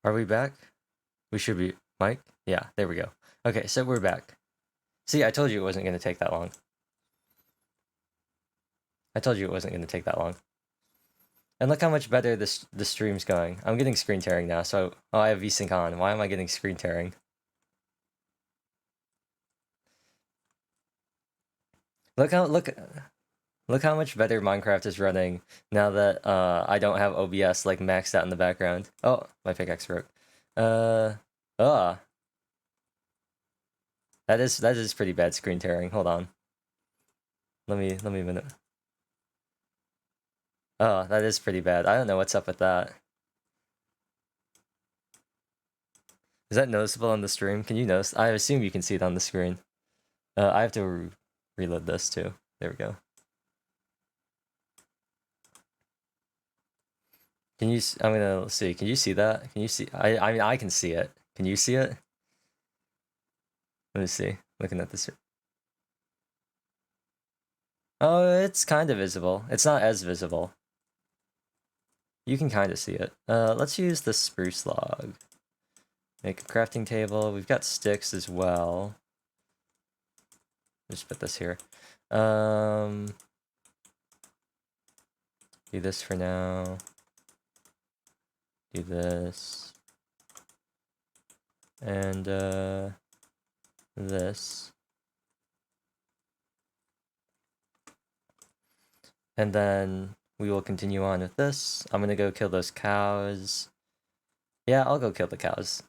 Are we back? We should be. Mike? Yeah, there we go. Okay, so we're back. See, I told you it wasn't going to take that long. I told you it wasn't going to take that long. And look how much better the stream's going. I'm getting screen tearing now, so I have VSync on. Why am I getting screen tearing? Look how much better Minecraft is running now that I don't have OBS like maxed out in the background. Oh, my pickaxe broke. Uh, ah, that is pretty bad screen tearing. Hold on. Let me a minute. Oh, that is pretty bad. I don't know what's up with that. Is that noticeable on the stream? Can you notice? I assume you can see it on the screen. I have to reload this too. There we go. Can you? I'm gonna see. Can you see that? Can you see? I mean, I can see it. Can you see it? Let me see. Looking at this. Oh, it's kind of visible. It's not as visible. You can kind of see it. Let's use the spruce log. Make a crafting table. We've got sticks as well. Just put this here. Do this for now. Do this. And, this. And then we will continue on with this. I'm gonna go kill those cows. Yeah, I'll go kill the cows.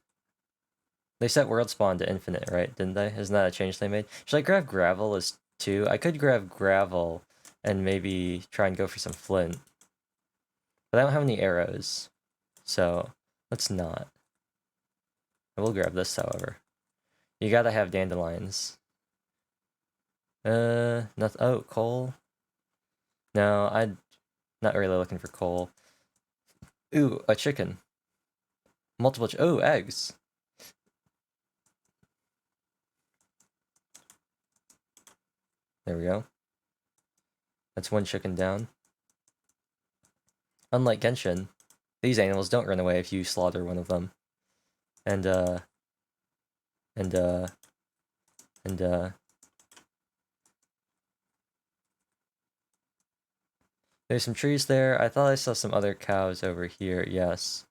They set world spawn to infinite, right? Didn't they? Isn't that a change they made? Should I grab gravel as 2? I could grab gravel and maybe try and go for some flint. But I don't have any arrows. So, let's not. I will grab this, however. You gotta have dandelions. Nothing. Oh, coal. No, I'm not really looking for coal. Ooh, a chicken. Multiple. Oh, eggs. There we go. That's one chicken down. Unlike Genshin, these animals don't run away if you slaughter one of them. And there's some trees there. I thought I saw some other cows over here. Yes.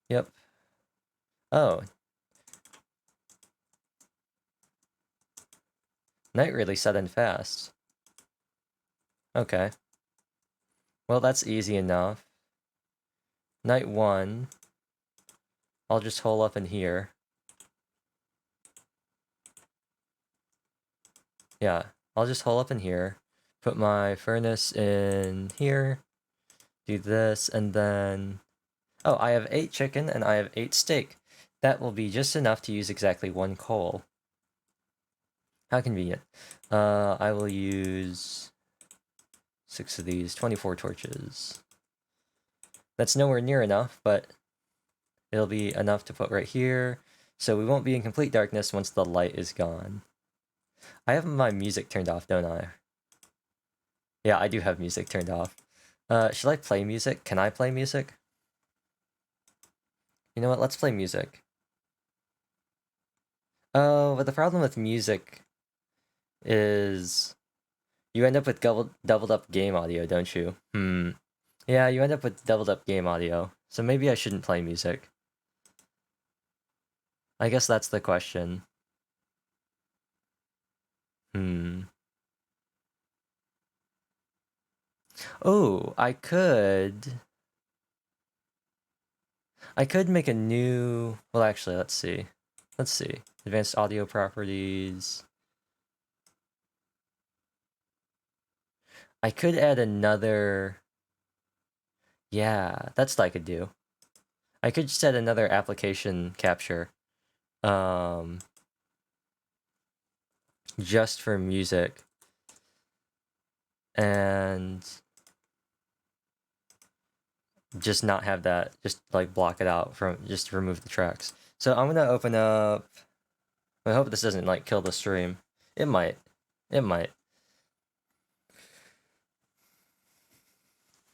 Yep. Oh. Night really set in fast. Okay. Well, that's easy enough. Night 1. I'll just hole up in here. Yeah, I'll just hole up in here. Put my furnace in here. Do this, and then... Oh, I have 8 chicken and I have 8 steak. That will be just enough to use exactly 1 coal. How convenient. I will use 6 of these, 24 torches. That's nowhere near enough, but it'll be enough to put right here, so we won't be in complete darkness once the light is gone. I have my music turned off, don't I? Yeah, I do have music turned off. Should I play music? Can I play music? You know what, let's play music. Oh, but the problem with music is you end up with doubled up game audio, don't you? Yeah, you end up with doubled up game audio, so maybe I shouldn't play music. I guess that's the question. Oh, I could make a new... Well, actually, let's see. Advanced audio properties. I could add another... Yeah, that's what I could do. I could just add another application capture. Just for music. And... just not have that. Just, like, block it out from... Just remove the tracks. So I'm gonna open up... I hope this doesn't, like, kill the stream. It might. It might.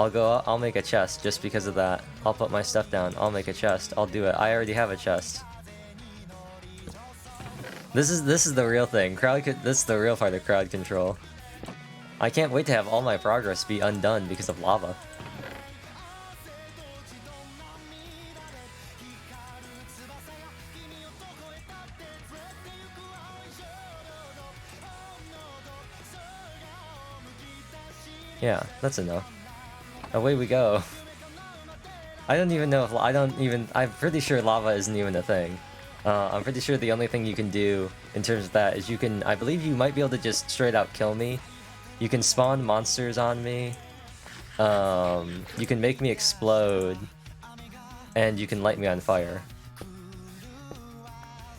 I'll make a chest just because of that. I'll put my stuff down. I'll make a chest. I'll do it. I already have a chest. This is the real thing. This is the real part of crowd control. I can't wait to have all my progress be undone because of lava. Yeah, that's enough. Away we go. I don't even know if I'm pretty sure lava isn't even a thing. I'm pretty sure the only thing you can do in terms of that is I believe you might be able to just straight out kill me. You can spawn monsters on me. You can make me explode. And you can light me on fire.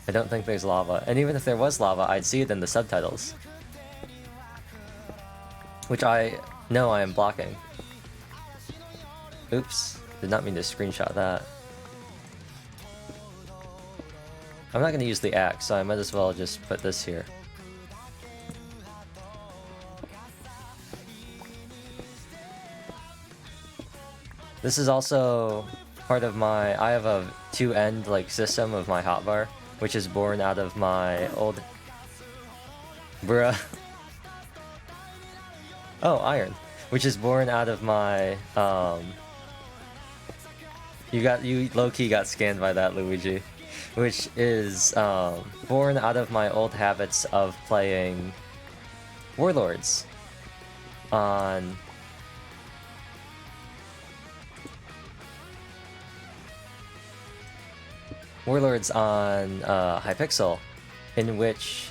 I don't think there's lava. And even if there was lava, I'd see it in the subtitles. Which I know I am blocking. Oops. Did not mean to screenshot that. I'm not going to use the axe, so I might as well just put this here. This is also part of I have a two-end system of my hotbar, which is born out of my old... Bruh. Oh, iron. Which is born out of my, You low-key got scanned by that, Luigi. Which is, born out of my old habits of playing Warlords on... Hypixel, in which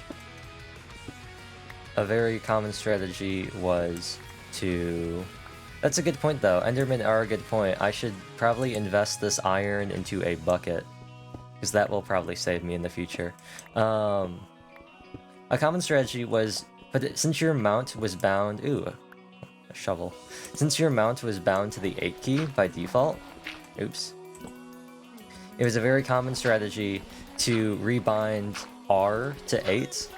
a very common strategy was to... That's a good point though, Endermen are a good point. I should probably invest this iron into a bucket, because that will probably save me in the future. A common strategy was, since your mount was bound... Ooh, a shovel. Since your mount was bound to the 8 key by default... Oops. It was a very common strategy to rebind R to 8,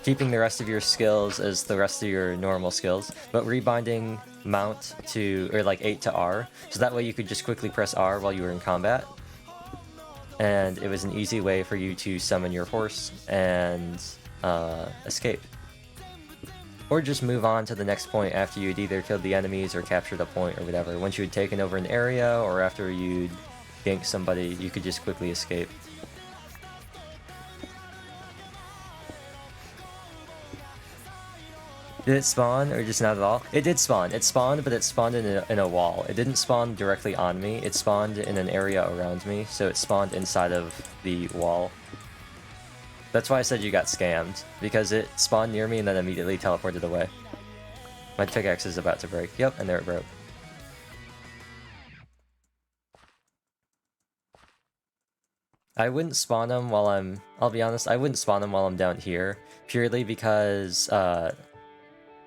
keeping the rest of your skills as the rest of your normal skills, but rebinding mount to, 8 to R, so that way you could just quickly press R while you were in combat. And it was an easy way for you to summon your horse and escape. Or just move on to the next point after you'd either killed the enemies or captured a point or whatever. Once you had taken over an area, or after you'd ganked somebody, you could just quickly escape. Did it spawn, or just not at all? It did spawn. It spawned, but it spawned in a wall. It didn't spawn directly on me. It spawned in an area around me, so it spawned inside of the wall. That's why I said you got scammed, because it spawned near me and then immediately teleported away. My pickaxe is about to break. Yep, and there it broke. I wouldn't spawn them while I'll be honest, I wouldn't spawn them while I'm down here, purely because,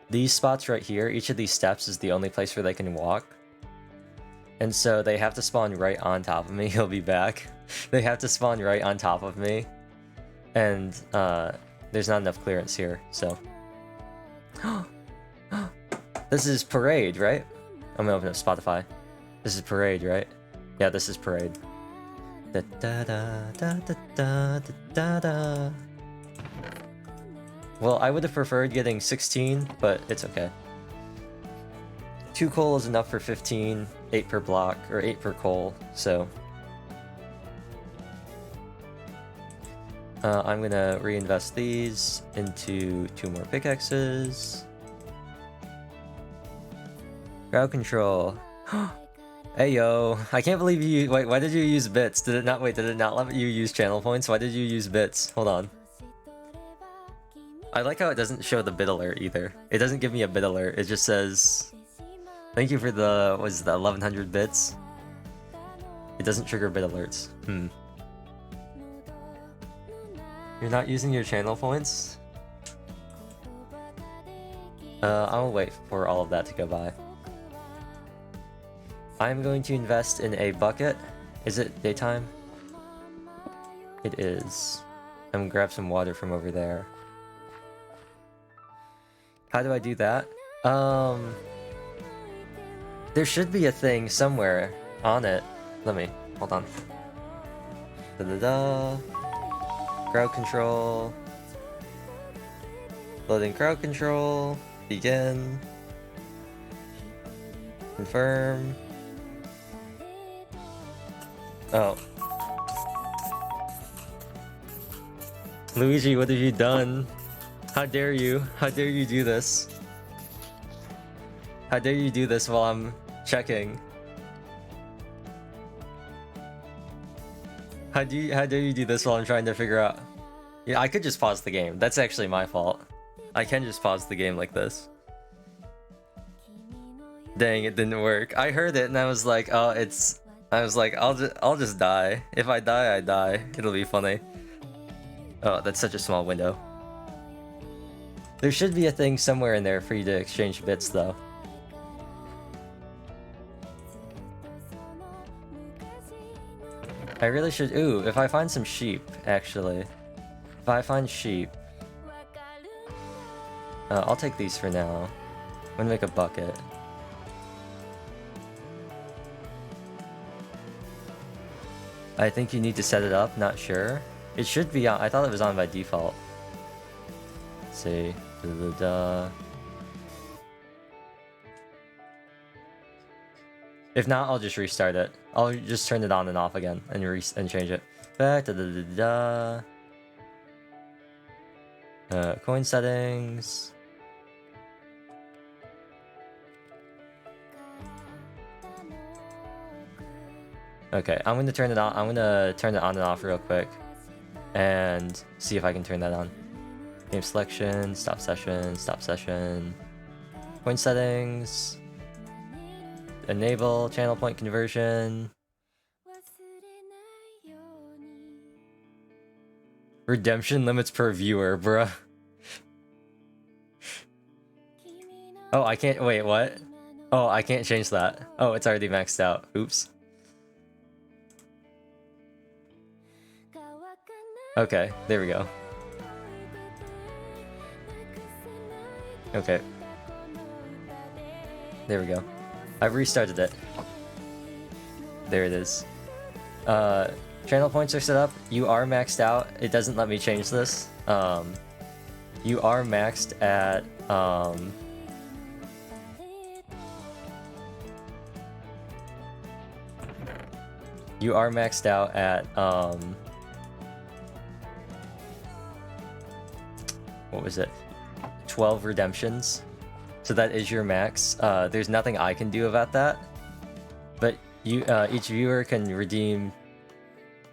these spots right here, each of these steps is the only place where they can walk. And so they have to spawn right on top of me. He'll be back. They have to spawn right on top of me. And there's not enough clearance here, so. This is Parade, right? I'm gonna open up Spotify. This is Parade, right? Yeah, this is Parade. Da da da da da da da da. Well, I would have preferred getting 16, but it's okay. 2 coal is enough for 15, 8 per block, or 8 per coal, so... I'm gonna reinvest these into 2 more pickaxes. Crowd control. Hey yo, I can't believe you... Wait, why did you use bits? Did it not let you use channel points? Why did you use bits? Hold on. I like how it doesn't show the bit alert either. It doesn't give me a bit alert, it just says... Thank you for the... what is that, 1100 bits? It doesn't trigger bit alerts. You're not using your channel points? I'll wait for all of that to go by. I'm going to invest in a bucket. Is it daytime? It is. I'm gonna grab some water from over there. How do I do that? There should be a thing somewhere on it. Let me, hold on. Da-da-da. Crowd control. Loading crowd control. Begin. Confirm. Oh. Luigi, what have you done? How dare you? How dare you do this? How dare you do this while I'm checking? How dare you do this while I'm trying to figure out? Yeah, I could just pause the game. That's actually my fault. I can just pause the game like this. Dang, it didn't work. I heard it and I was like, oh, it's... I was like, I'll just die. If I die, I die. It'll be funny. Oh, that's such a small window. There should be a thing somewhere in there for you to exchange bits, though. I really should... Ooh, if I find some sheep, actually. If I find sheep... I'll take these for now. I'm gonna make a bucket. I think you need to set it up, not sure. It should be on... I thought it was on by default. Let's see. Da-da-da. If not, I'll just restart it. I'll just turn it on and off again and change it. Back to the coin settings. Okay, I'm gonna turn it on. I'm gonna turn it on and off real quick and see if I can turn that on. Game selection, stop session, coin settings. Enable channel point conversion. Redemption limits per viewer, bruh. Oh, I can't. Wait, what? Oh, I can't change that. Oh, it's already maxed out. Oops. Okay, there we go. Okay. There we go. I've restarted it. There it is. Channel points are set up. You are maxed out. It doesn't let me change this. You are maxed at... You are maxed out at... What was it? 12 redemptions. So that is your max. There's nothing I can do about that. But you, each viewer can redeem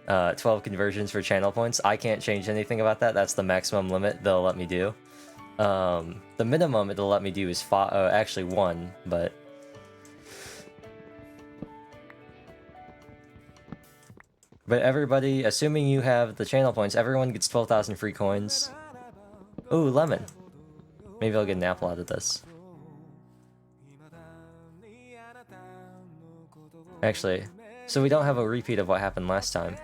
12 conversions for channel points. I can't change anything about that. That's the maximum limit they'll let me do. The minimum it'll let me do is actually 1, but... But everybody, assuming you have the channel points, everyone gets 12,000 free coins. Ooh, lemon. Maybe I'll get an apple out of this. Actually, so we don't have a repeat of what happened last time.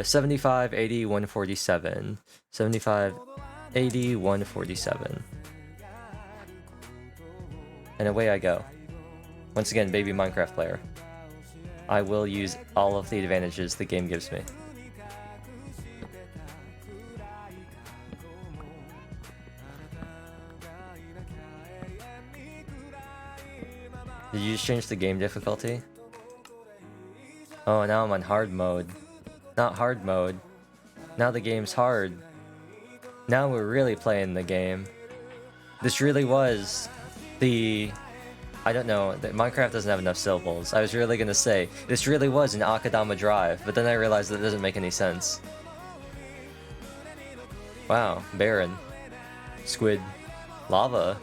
75, 80, 147. 75, 80, 147. And away I go. Once again, baby Minecraft player. I will use all of the advantages the game gives me. Did you just change the game difficulty? Oh, now I'm on hard mode. Not hard mode. Now the game's hard. Now we're really playing the game. This really was the... I don't know, Minecraft doesn't have enough syllables. I was really gonna say, this really was an Akadama drive, but then I realized that it doesn't make any sense. Wow, Baron. Squid. Lava.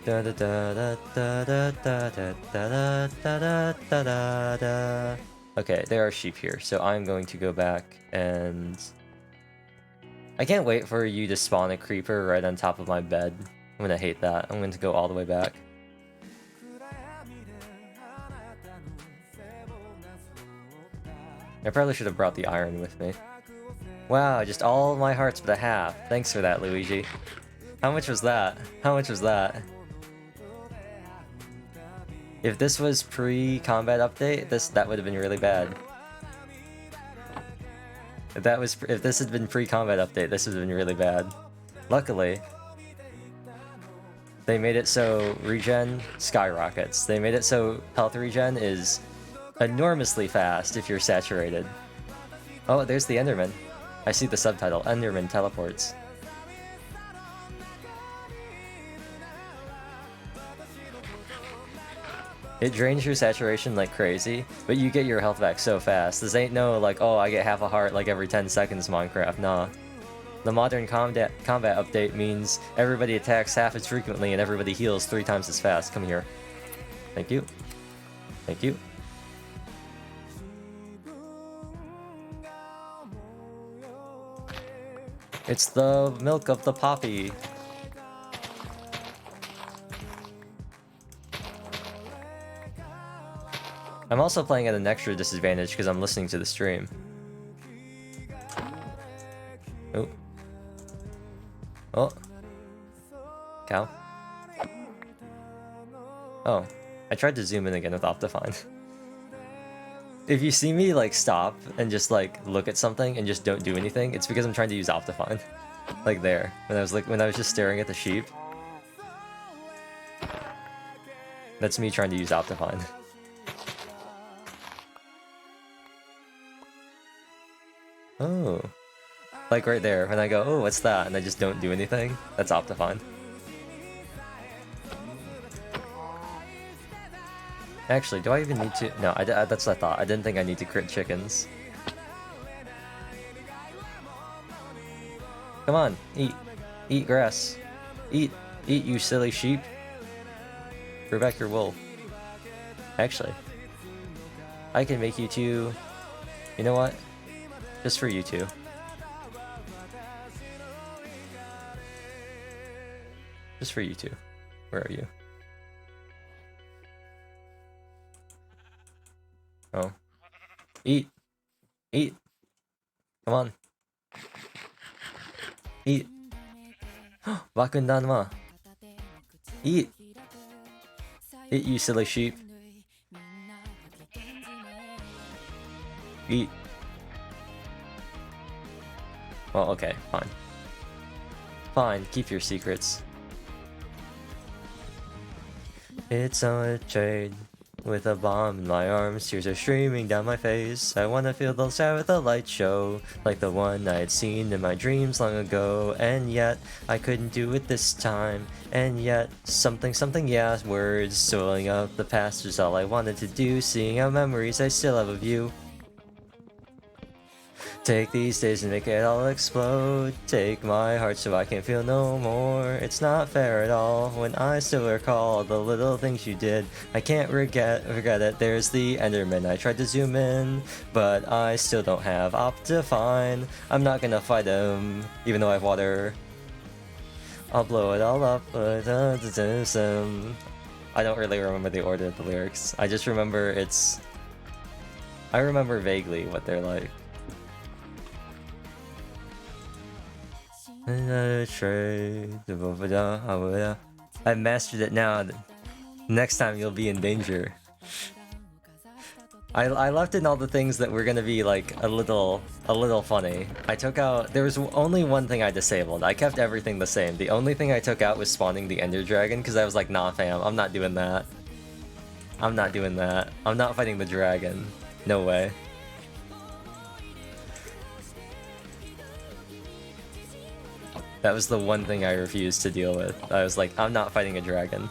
Da da da da da da da da da da da da. Okay, there are sheep here, so I'm going to go back and... I can't wait for you to spawn a creeper right on top of my bed. I'm gonna hate that. I'm going to go all the way back. I probably should have brought the iron with me. Wow, just all my hearts but a half. Thanks for that, Luigi. How much was that? How much was that? If this was pre-combat update, that would have been really bad. If this had been pre-combat update, this would have been really bad. Luckily, they made it so regen skyrockets. They made it so health regen is enormously fast if you're saturated. Oh, there's the Enderman. I see the subtitle, Enderman teleports. It drains your saturation like crazy, but you get your health back so fast. This ain't no like, oh, I get half a heart like every 10 seconds Minecraft, nah. The modern combat update means everybody attacks half as frequently and everybody heals 3 times as fast. Come here. Thank you. Thank you. It's the milk of the poppy. I'm also playing at an extra disadvantage because I'm listening to the stream. Oh. Oh. Cow. Oh. I tried to zoom in again with Optifine. If you see me like stop and just like look at something and just don't do anything, it's because I'm trying to use Optifine. Like there. When I was just staring at the sheep. That's me trying to use Optifine. Oh. Like right there, when I go, oh, what's that? And I just don't do anything, that's Optifine. Actually, do I even need to? No, that's what I thought. I didn't think I need to crit chickens. Come on, eat. Eat grass. Eat, you silly sheep. Grow back your wool. Actually, I can make you two... You know what? Just for you two. Just for you two. Where are you? Oh. Eat. Eat. Come on. Eat. Bakundanma. Eat. Eat, you silly sheep. Eat. Well, okay, fine. Fine, keep your secrets. It's a trade. With a bomb in my arms, tears are streaming down my face. I wanna feel the sky with a light show, like the one I had seen in my dreams long ago. And yet, I couldn't do it this time. And yet, something, yeah, words soiling up the past is all I wanted to do. Seeing how memories I still have of you. Take these days and make it all explode. Take my heart so I can feel no more. It's not fair at all when I still recall the little things you did. I can't forget it. There's the Enderman. I tried to zoom in, but I still don't have Optifine. I'm not gonna fight him, even though I have water. I'll blow it all up. I don't really remember the order of the lyrics. I just remember I remember vaguely what they're like. I've mastered it now. Next time you'll be in danger. I left in all the things that were gonna be like a little funny. I took out, there was only one thing I disabled. I kept everything the same. The only thing I took out was spawning the Ender Dragon because I was like, nah fam, I'm not doing that. I'm not doing that. I'm not fighting the dragon. No way. That was the one thing I refused to deal with. I was like, I'm not fighting a dragon.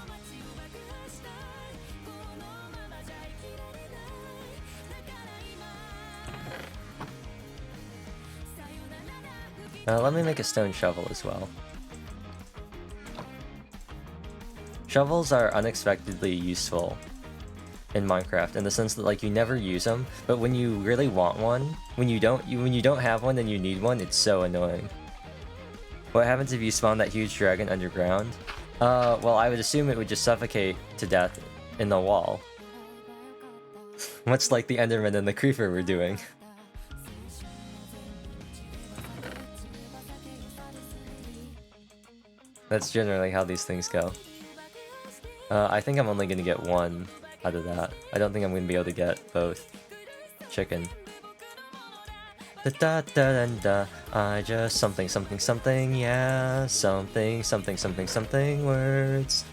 Let me make a stone shovel as well. Shovels are unexpectedly useful in Minecraft in the sense that like you never use them, but when you really want one, when you don't have one and you need one, it's so annoying. What happens if you spawn that huge dragon underground? Well, I would assume it would just suffocate to death in the wall. Much like the Enderman and the Creeper were doing. That's generally how these things go. I think I'm only gonna get one out of that. I don't think I'm gonna be able to get both. Chicken. Da da da da da. I just something something something, yeah. Something something something something words.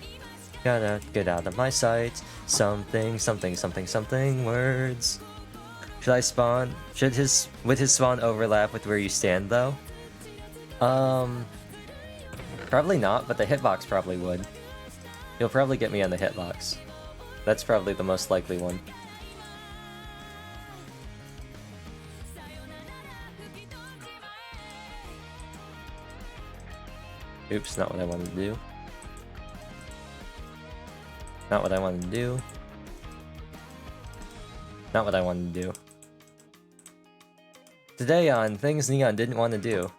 Gotta get out of my sight. Something something something something words. Should I spawn? Would his spawn overlap with where you stand though? Probably not, but the hitbox probably would. He'll probably get me on the hitbox. That's probably the most likely one. Oops, not what I wanted to do. Not what I wanted to do. Not what I wanted to do. Today on Things Neon didn't want to do.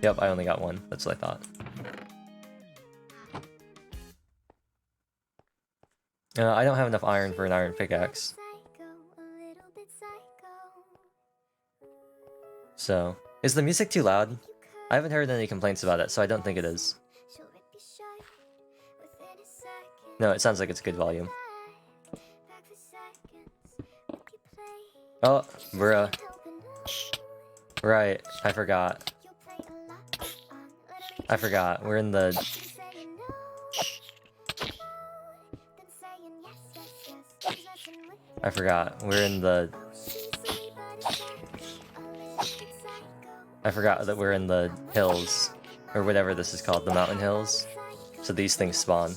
Yep, I only got one. That's what I thought. I don't have enough iron for an iron pickaxe. So, is the music too loud? I haven't heard any complaints about it, so I don't think it is. No, it sounds like it's good volume. Oh, bruh. Right, I forgot. We're in the... I forgot that we're in the hills, or whatever this is called, the mountain hills. So these things spawn.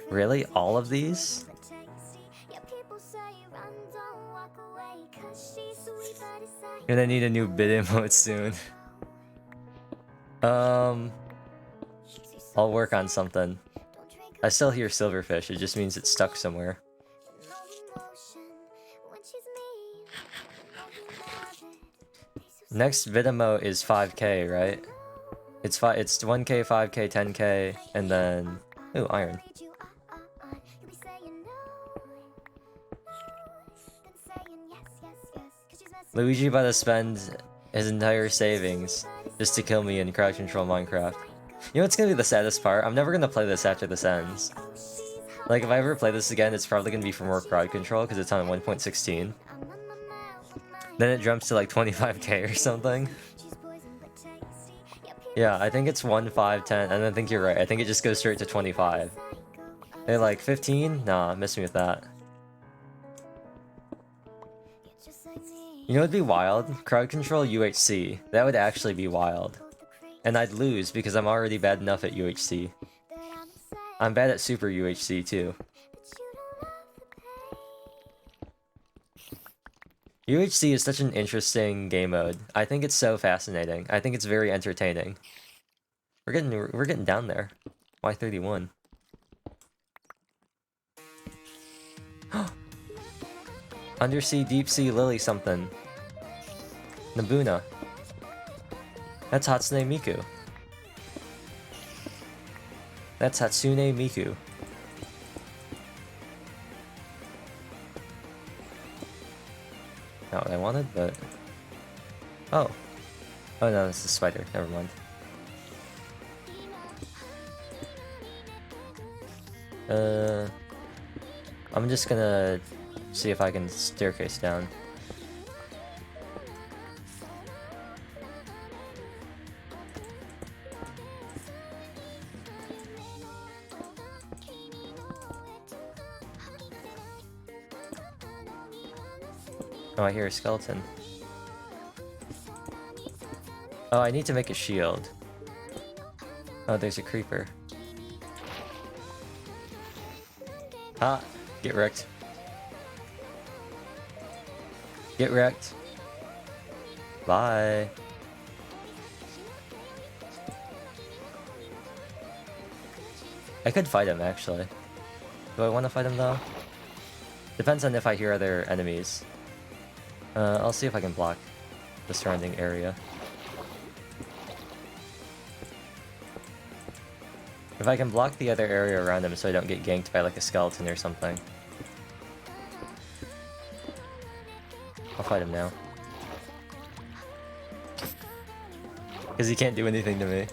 Really? All of these? Gonna need a new bid emote soon. I'll work on something. I still hear silverfish, it just means it's stuck somewhere. Next bid emote is 5k, right? It's 1k, 5k, 10k, and then... Ooh, iron. Luigi about to spend his entire savings just to kill me in crowd control Minecraft. You know what's gonna be the saddest part? I'm never gonna play this after this ends. Like, if I ever play this again, it's probably gonna be for more crowd control because it's on 1.16. Then it jumps to like 25k or something. Yeah, I think it's 1, 5, 10, and I think you're right. I think it just goes straight to 25. Hey, like 15? Nah, miss me with that. You know what'd be wild? Crowd control UHC. That would actually be wild. And I'd lose because I'm already bad enough at UHC. I'm bad at Super UHC too. UHC is such an interesting game mode. I think it's so fascinating. I think it's very entertaining. We're getting down there. Y31. Undersea, deep sea, lily something. Nabuna. That's Hatsune Miku. That's Hatsune Miku. Not what I wanted, but... Oh. Oh no, this is a spider. Never mind. I'm just gonna see if I can staircase down. Oh, I hear a skeleton. Oh, I need to make a shield. Oh, there's a creeper. Ah, get wrecked. Get wrecked. Bye. I could fight him, actually. Do I want to fight him, though? Depends on if I hear other enemies. I'll see if I can block the surrounding area. If I can block the other area around him so I don't get ganked by like a skeleton or something. I'll fight him now. Because he can't do anything to me.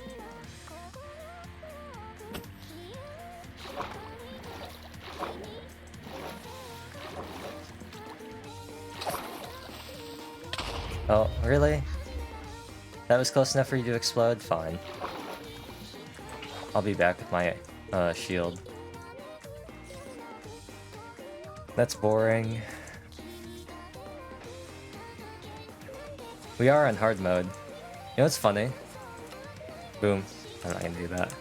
Oh, really? That was close enough for you to explode? Fine. I'll be back with my shield. That's boring. We are on hard mode. You know what's funny? Boom. I'm not gonna do that.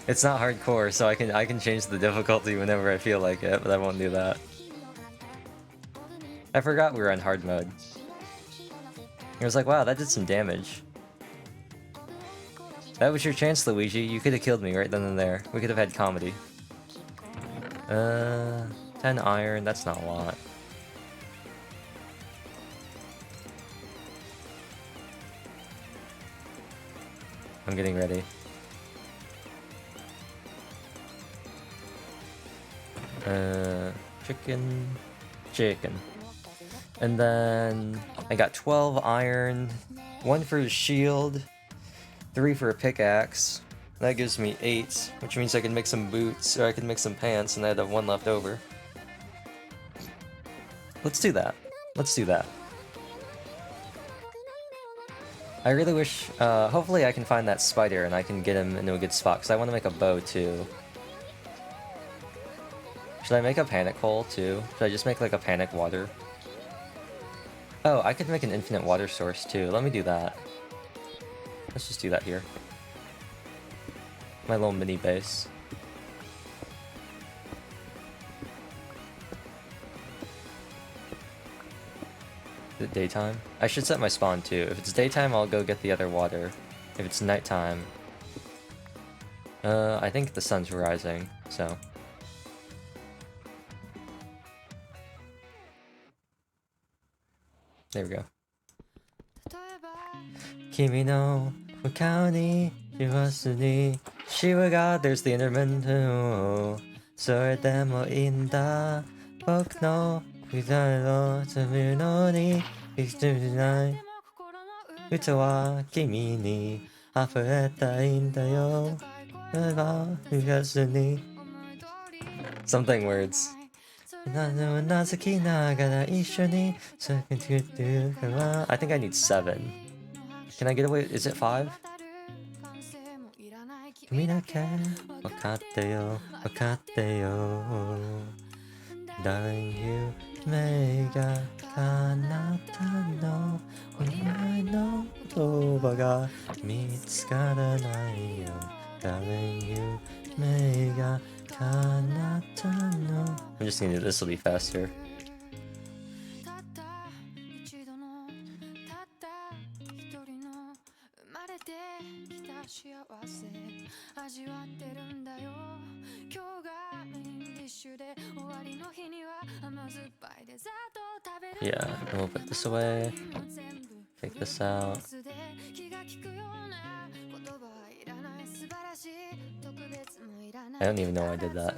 It's not hardcore, so I can change the difficulty whenever I feel like it, but I won't do that. I forgot we were on hard mode. It was like, wow, that did some damage. That was your chance, Luigi. You could have killed me right then and there. We could have had comedy. 10 iron, that's not a lot. I'm getting ready. Chicken. And then I got 12 iron, 1 for a shield, 3 for a pickaxe. That gives me 8, which means I can make some boots, or I can make some pants, and I have 1 left over. Let's do that. Let's do that. I really wish, hopefully I can find that spider and I can get him into a good spot, because I want to make a bow too. Should I make a panic hole too? Should I just make like a panic water? Oh, I could make an infinite water source too. Let me do that. Let's just do that here. My little mini base. Is it daytime? I should set my spawn too. If it's daytime, I'll go get the other water. If it's nighttime... I think the sun's rising, so... There we go. Kimi no fukao ni shiwasu ni shiwa ga... There's the interment. Soredemo inda boku no fudai no tsumu no ni ikitsunai uta wa kimi ni afureta inda yo wa fugasu ni... Something words. I think I need 7. Can I get away? Is it 5? Darling, you mega kanata no onimai no toba ga mitsukaranai yo. Darling, you mega kanata no... I'm just gonna do this, will be faster. Yeah, and we'll put this away. Take this out. I don't even know why I did that.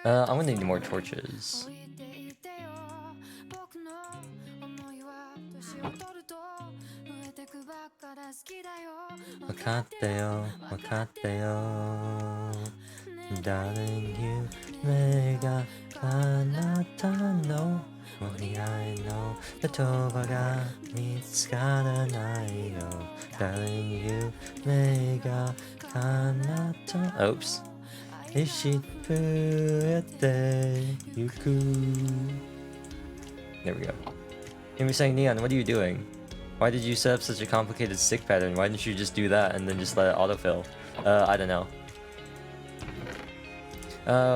I'm gonna need more torches. Wakateo, wakateo. Darling, you mega kanata no moriai no toba ga mitsukaranai yo. Darling, you mega kanata... Oops. Ishifuete yuku. There we go. You're saying, Neon, what are you doing? Why did you set up such a complicated stick pattern? Why didn't you just do that and then just let it autofill? I don't know.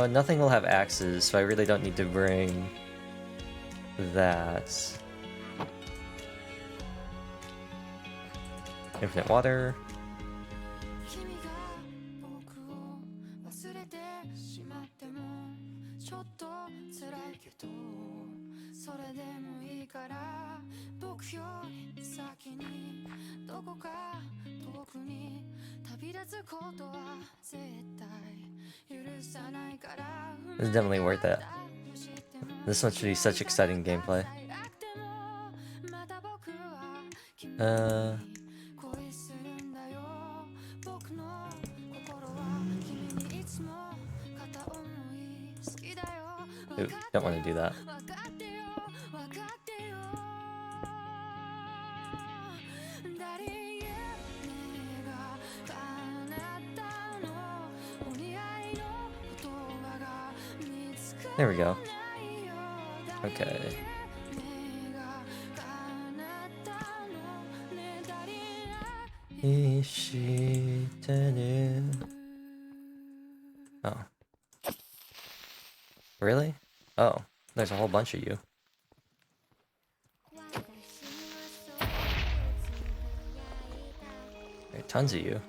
Nothing will have axes, so I really don't need to bring that. Infinite water. It's definitely worth it. This one should be such exciting gameplay. Ooh, don't want to do that. There we go. Okay. Oh. Really? Oh, there's a whole bunch of you. There are tons of you.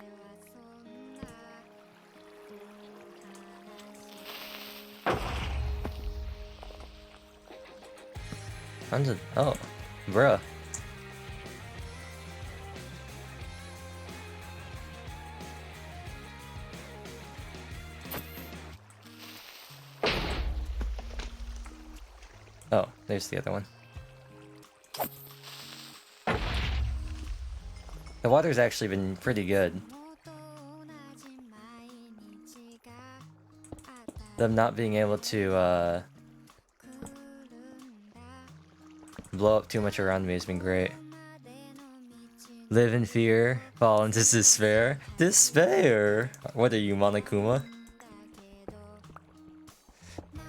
Tons of... Oh, bruh. Oh, there's the other one. The water's actually been pretty good. Them not being able to blow up too much around me has been great. Live in fear, fall into despair. Despair! What are you, Monokuma?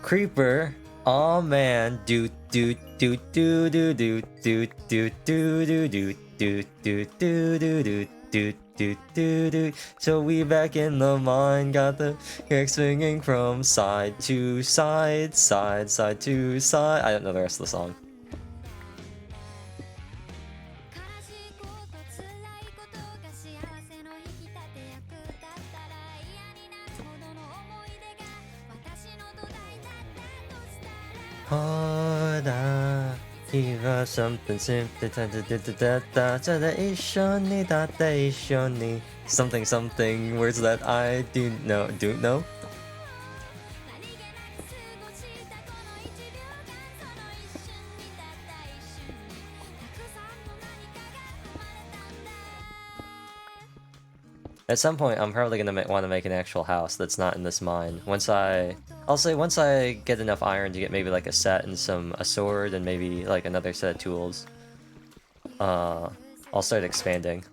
Creeper! Aw man, do do do do do do do do do do do do do do do do do do. So we back in the mine, got the kick swinging from side to side, side to side. I don't know the rest of the song. Something simple, something something words that I do know. At some point, I'm probably gonna want to make an actual house that's not in this mine. Once I get enough iron to get maybe like a set and a sword and maybe like another set of tools, I'll start expanding.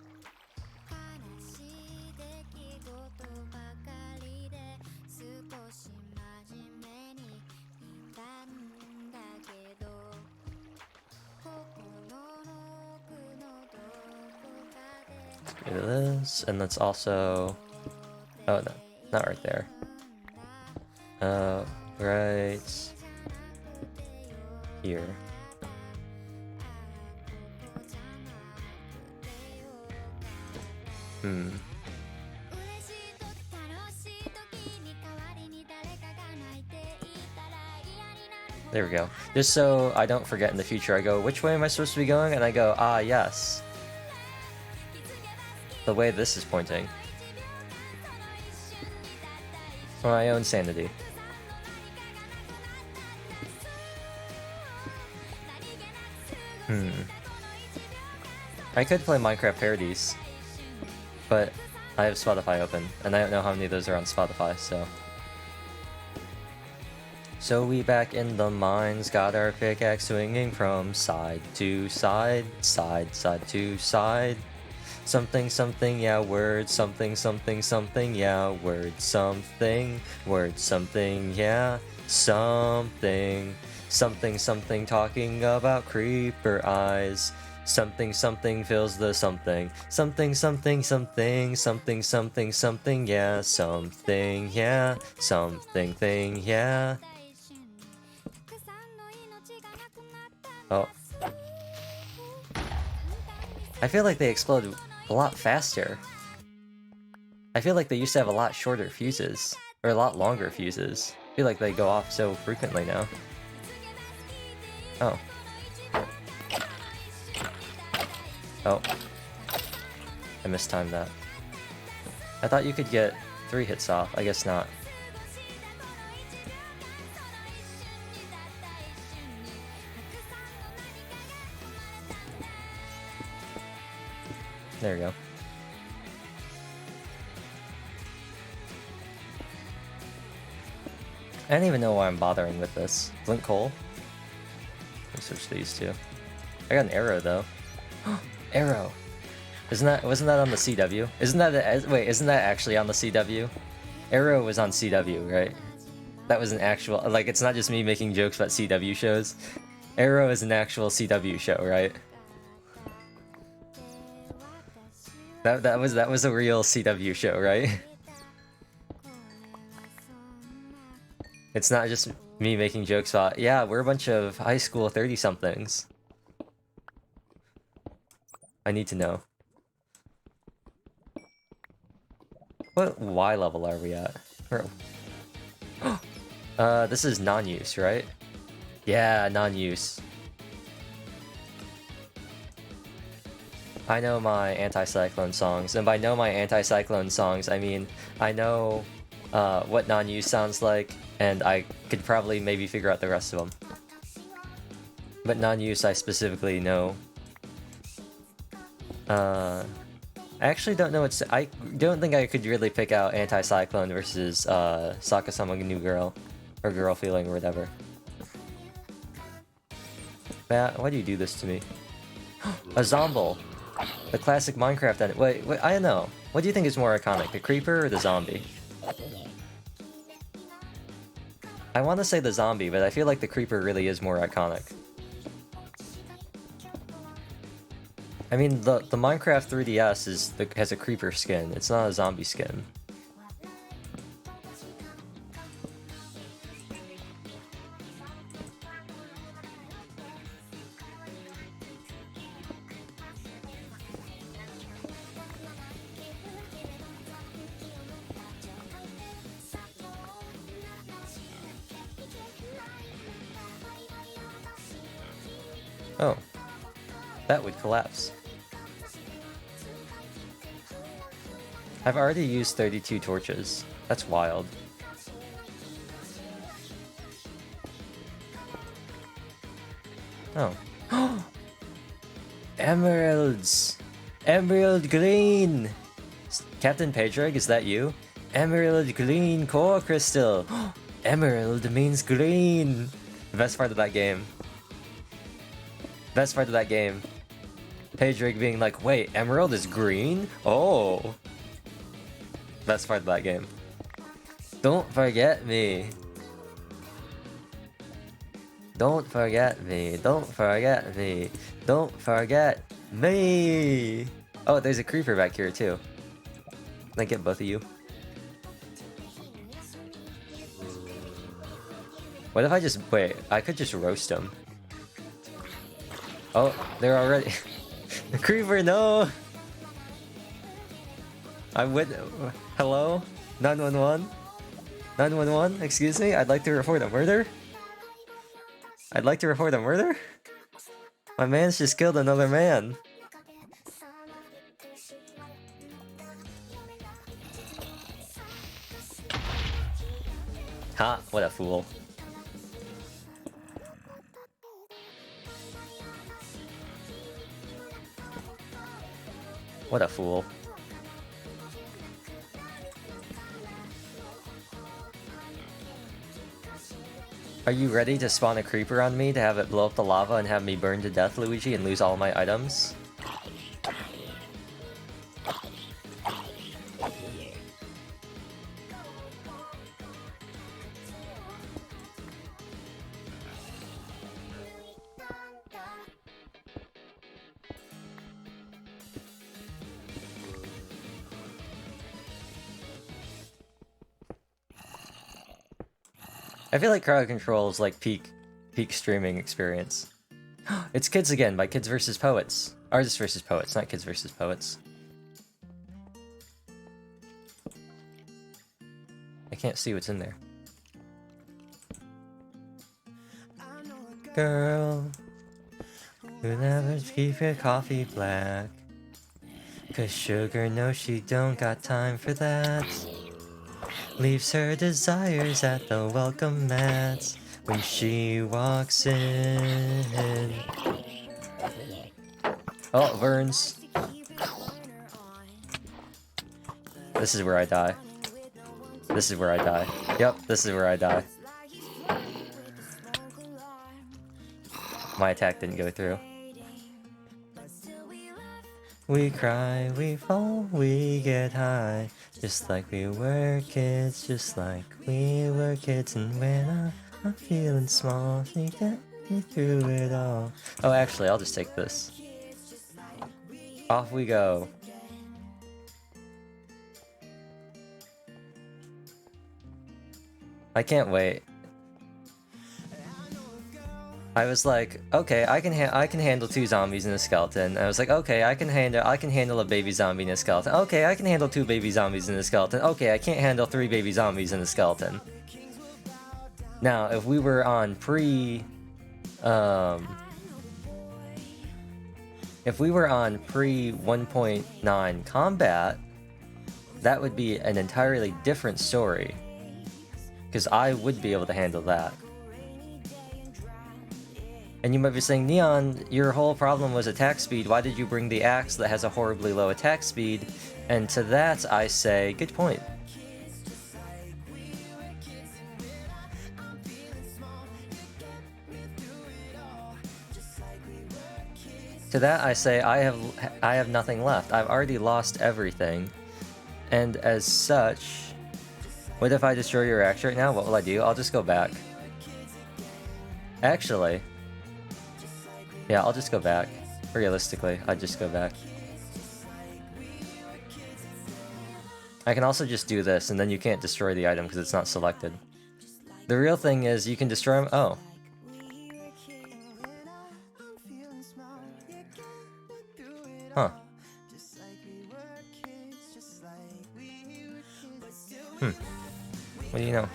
Let's do this, and let's also... Oh no, not right there. Right here. There we go. Just so I don't forget in the future, I go, which way am I supposed to be going? And I go, ah, yes. The way this is pointing. For my own sanity. I could play Minecraft parodies, but I have Spotify open, and I don't know how many of those are on Spotify, so... So we back in the mines, got our pickaxe swinging from side to side, side to side. Something something, yeah, word, something something something, yeah, word, something, yeah, something. Something something talking about creeper eyes. Something something fills the something. Something something something something something something, yeah, something, yeah, something thing, yeah. Oh. I feel like they explode a lot faster. I feel like they used to have a lot shorter fuses, or a lot longer fuses. I feel like they go off so frequently now. Oh. Oh. I mistimed that. I thought you could get 3 hits off. I guess not. There we go. I don't even know why I'm bothering with this. Blink Coal. Let me switch these two. I got an arrow though. Arrow. Wasn't that on the CW? Isn't that actually on the CW? Arrow was on CW, right? That was an actual, like, it's not just me making jokes about CW shows. Arrow is an actual CW show, right? That was a real CW show, right? It's not just me making jokes about, yeah, we're a bunch of high school 30-somethings. I need to know. What Y level are we at? This is non-use, right? Yeah, non-use. I know my anti-cyclone songs, and by know my anti-cyclone songs, I mean I know what non-use sounds like, and I could probably maybe figure out the rest of them. But non-use I specifically know. I actually don't know I don't think I could really pick out anti-cyclone versus Sakasama New Girl, or Girl Feeling, or whatever. Matt, why do you do this to me? A Zomble! The classic Minecraft edit. Wait, I don't know. What do you think is more iconic, the creeper or the zombie? I want to say the zombie, but I feel like the creeper really is more iconic. I mean, the Minecraft 3DS has a creeper skin. It's not a zombie skin. Oh. That would collapse. I've already used 32 torches. That's wild. Oh. Emeralds! Emerald green! Captain Pedrig, is that you? Emerald green core crystal! Emerald means green! The best part of that game. Best part of that game. Pedrig being like, wait, Emerald is green? Oh! Best part of that game. Don't forget me. Don't forget me. Don't forget me. Don't forget me. Oh, there's a creeper back here too. Can I get both of you? What if I just wait? I could just roast them. Oh, they're already. The creeper, no. I would. Hello, 911. 911. Excuse me. I'd like to report a murder. I'd like to report a murder. My man's just killed another man. Ha! What a fool. What a fool. Are you ready to spawn a creeper on me to have it blow up the lava and have me burn to death, Luigi, and lose all my items? I feel like crowd control is like peak streaming experience. It's Kids Again by Kids vs. Poets. Artists vs. Poets, not Kids vs. Poets. I can't see what's in there. Girl, who never keep your coffee black. 'Cause sugar knows she don't got time for that. Leaves her desires at the welcome mats when she walks in. Oh, Verns. This is where I die. This is where I die. Yep, this is where I die. My attack didn't go through. We cry, we fall, we get high. Just like we were kids, just like we were kids. And when I'm feeling small, you get me through it all. Oh, actually, I'll just take this. Off we go. I can't wait. I was like, okay, I can handle 2 zombies and a skeleton. I was like, okay, I can handle a baby zombie and a skeleton. Okay, I can handle 2 baby zombies and a skeleton. Okay, I can't handle 3 baby zombies and a skeleton. Now, if we were on pre 1.9 combat, that would be an entirely different story. Because I would be able to handle that. And you might be saying, Neon, your whole problem was attack speed. Why did you bring the axe that has a horribly low attack speed? And to that, I say, good point. To that, I say, I have nothing left. I've already lost everything. And as such, what if I destroy your axe right now? What will I do? I'll just go back. Actually, yeah, I'll just go back. Realistically, I'd just go back. I can also just do this, and then you can't destroy the item because it's not selected. The real thing is you can destroy them. Oh. Huh. What do you know?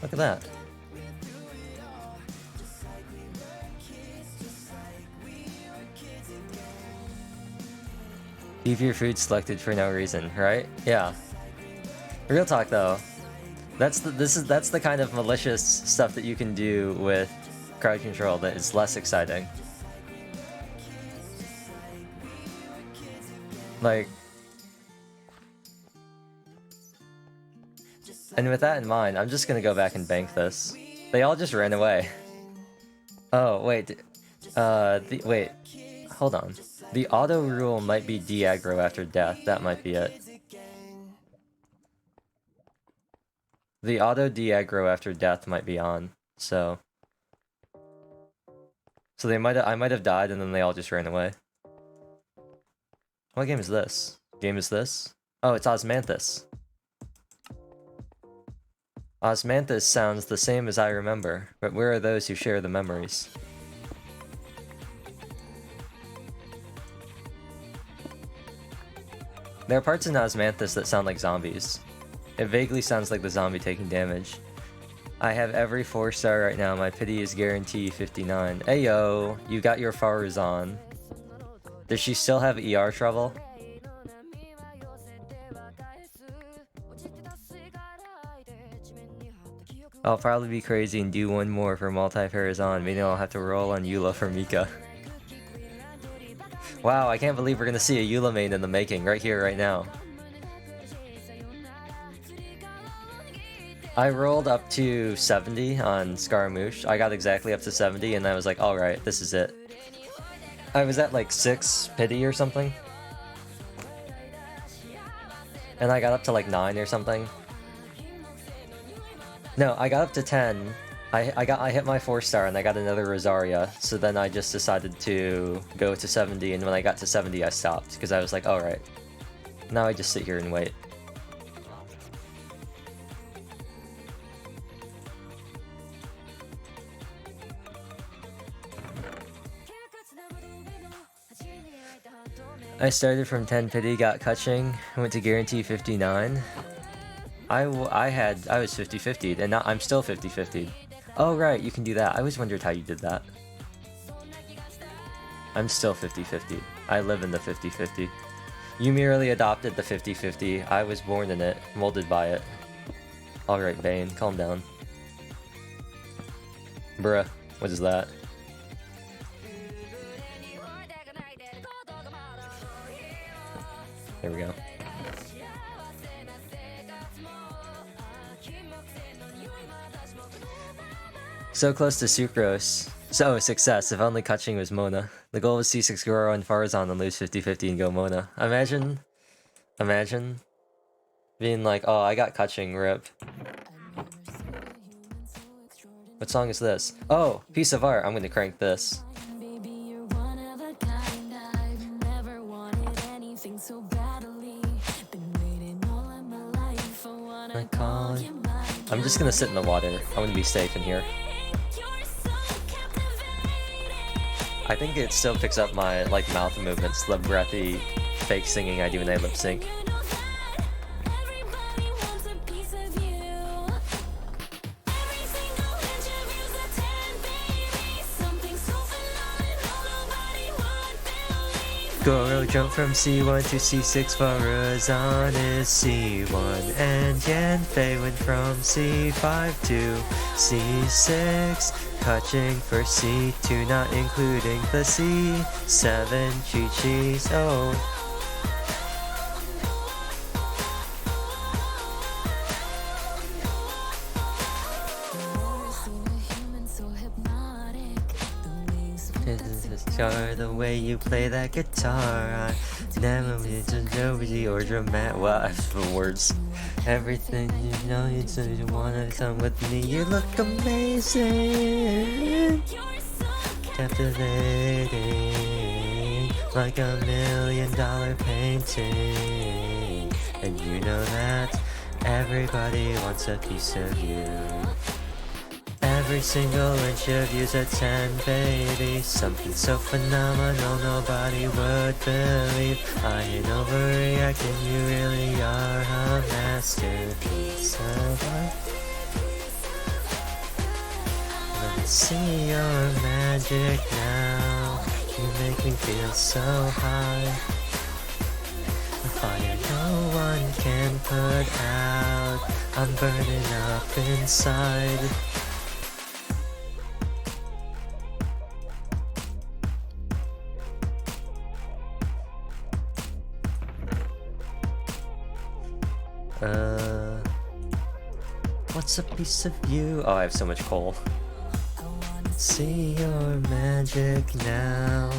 Look at that. Leave your food selected for no reason, right? Yeah. Real talk though. That's the kind of malicious stuff that you can do with crowd control that is less exciting. Like, and with that in mind, I'm just gonna go back and bank this. They all just ran away. Oh, wait. Wait. Hold on. The auto rule might be de-aggro after death. That might be it. The auto de-aggro after death might be on, so... So I might have died and then they all just ran away. What game is this? Game is this? Oh, it's Osmanthus. Osmanthus sounds the same as I remember, but where are those who share the memories? There are parts in Osmanthus that sound like zombies. It vaguely sounds like the zombie taking damage. I have every 4-star right now, my pity is guarantee 59. Ayo, you got your Faruzan. Does she still have ER trouble? I'll probably be crazy and do one more for multi-Farazan, meaning I'll have to roll on Eula for Mika. Wow, I can't believe we're gonna see a Eula main in the making, right here, right now. I rolled up to 70 on Scaramouche. I got exactly up to 70 and I was like, alright, this is it. I was at like 6 pity or something. And I got up to like 9 or something. No, I got up to 10. I hit my 4-star and I got another Rosaria, so then I just decided to go to 70, and when I got to 70 I stopped, because I was like, alright. Now I just sit here and wait. I started from 10 pity, got Kutching, went to guarantee 59. I was 50-50'd, and now I'm still 50-50'd. Oh right, you can do that. I always wondered how you did that. I'm still 50-50. I live in the 50-50. You merely adopted the 50-50. I was born in it, molded by it. Alright, Bane, calm down. Bruh, what is that? There we go. So close to Sucrose. So, success. If only Kaching was Mona. The goal was C6 Goro and Farazan and lose 50-50 and go Mona. Imagine being like, oh, I got Kaching, rip. What song is this? Oh, Piece of Art. I'm gonna crank this. I'm just gonna sit in the water. I'm gonna be safe in here. I think it still picks up my like mouth movements, the breathy fake singing I do when I lip sync. Goro jumped from C1 to C6, Farazan is C1, and Yanfei went from C5 to C6, Kaching for C2, not including the C7 Chi-Chis, oh. The way you play that guitar, I never need to know or dramatic. Well, I have the words. Everything you know, you wanna come with me. You look amazing, captivating, like $1 million painting. And you know that everybody wants a piece of you. Every single inch of you's a 10, baby. Something so phenomenal nobody would believe. I ain't overreacting, you really are a masterpiece of art. Let me see your magic now. You make me feel so high. A fire no one can put out. I'm burning up inside. What's a piece of you? Oh, I have so much coal. See your magic now.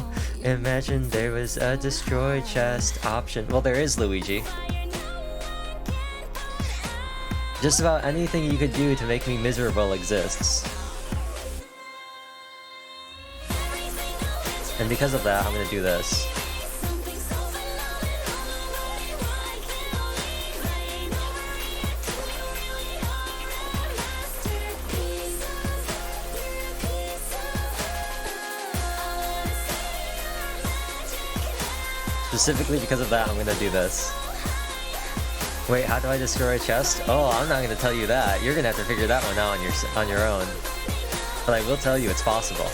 Imagine there was a destroy chest option. Well, there is, Luigi. Just about anything you could do to make me miserable exists. And because of that, I'm gonna do this. Specifically because of that, I'm gonna do this. Wait, how do I destroy a chest? Oh, I'm not gonna tell you that. You're gonna have to figure that one out on your own. But I will tell you it's possible.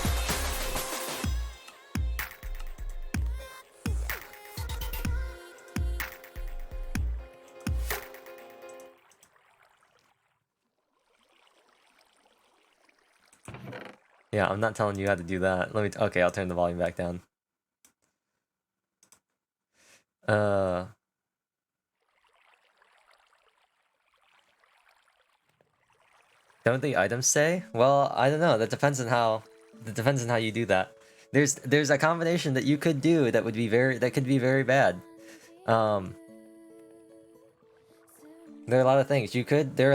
Yeah, I'm not telling you how to do that. Okay, I'll turn the volume back down. Don't the items say? Well, I don't know. That depends on how you do that. There's a combination that you could do that could be very bad. There are a lot of things you could do.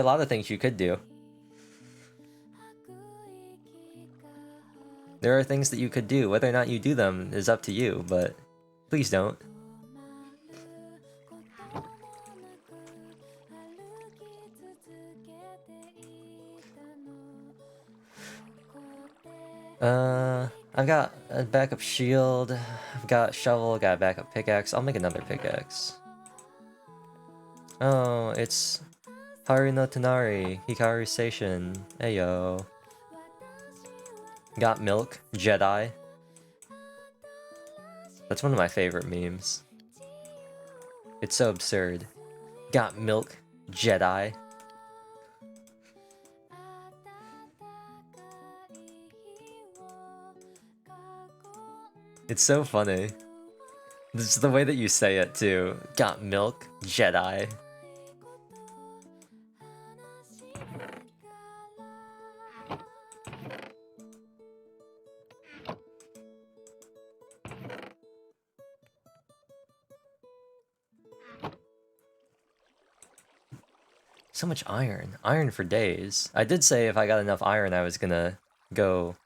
There are things that you could do. Whether or not you do them is up to you, but please don't. I've got a backup shield, I've got shovel, got a backup pickaxe. I'll make another pickaxe. Oh, it's Haru no Tonari, Hikaru Station. Ayo. Got milk, Jedi. That's one of my favorite memes. It's so absurd. Got milk, Jedi. It's so funny. This is the way that you say it too. Got milk, Jedi. So much iron. Iron for days. I did say if I got enough iron I was gonna go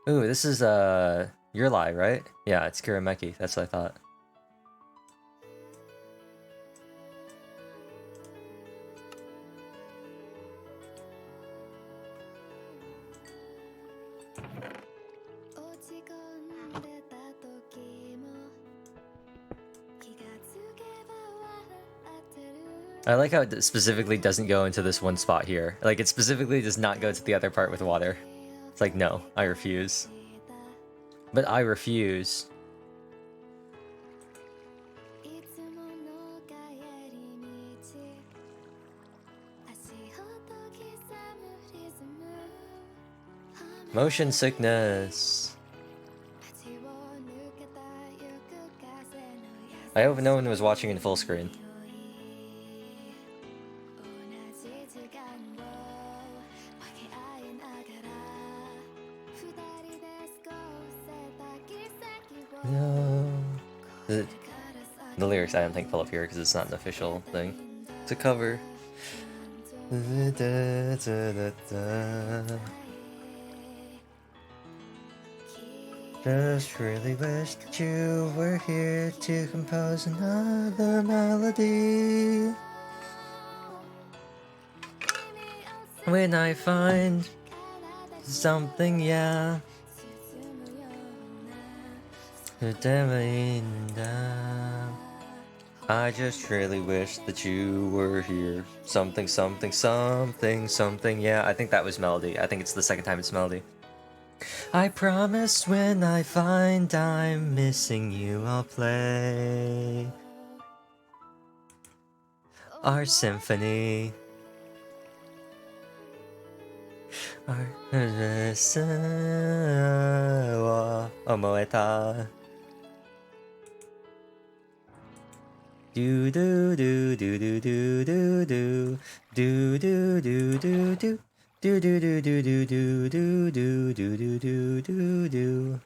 Ooh, this is Yurlai, right? Yeah, it's Kirameki, that's what I thought. I like how it specifically doesn't go into this one spot here. Like, it specifically does not go to the other part with water. It's like, no, I refuse. But I refuse. Motion sickness. I hope no one was watching in full screen. No. The lyrics I don't think pull up here because it's not an official thing. It's a cover. Just really wish that you were here to compose another melody. When I find something, yeah. I just really wish that you were here. Something, something, something, something, yeah. I think that was melody. I think it's the second time it's melody. I promise when I find I'm missing you, I'll play our symphony. Our omoeta. Do do do do do do do do do do do do do. Do do do do do do do do do do do do.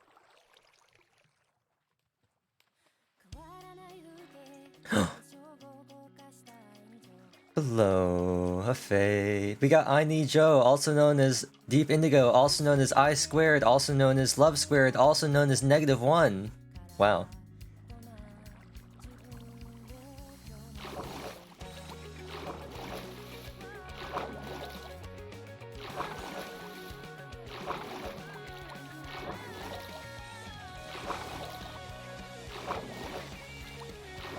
Below a fade. We got I Need Joe, also known as Deep Indigo, also known as I Squared, also known as Love Squared, also known as -1. Wow.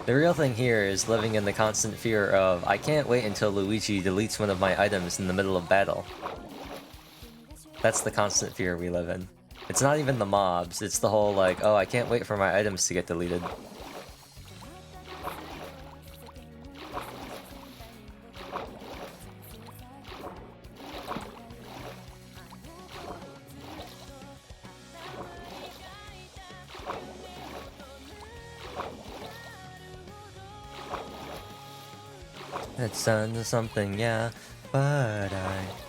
The real thing here is living in the constant fear of, I can't wait until Luigi deletes one of my items in the middle of battle. That's the constant fear we live in. It's not even the mobs, it's the whole like, oh, I can't wait for my items to get deleted. It's something, yeah, but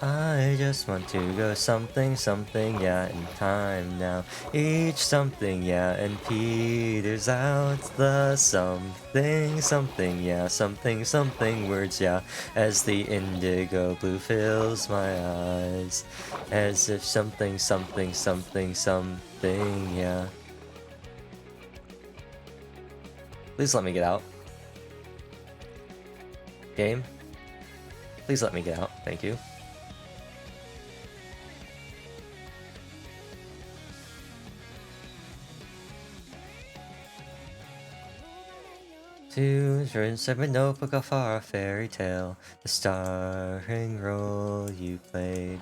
I just want to go something, something, yeah, in time now. Each something, yeah, and peters out the something, something, yeah, something, something words, yeah, as the indigo blue fills my eyes, as if something, something, something, something, yeah. Please let me get out. Game, please let me get out. Thank you. To insert my notebook of our fairy tale, the starring role you played.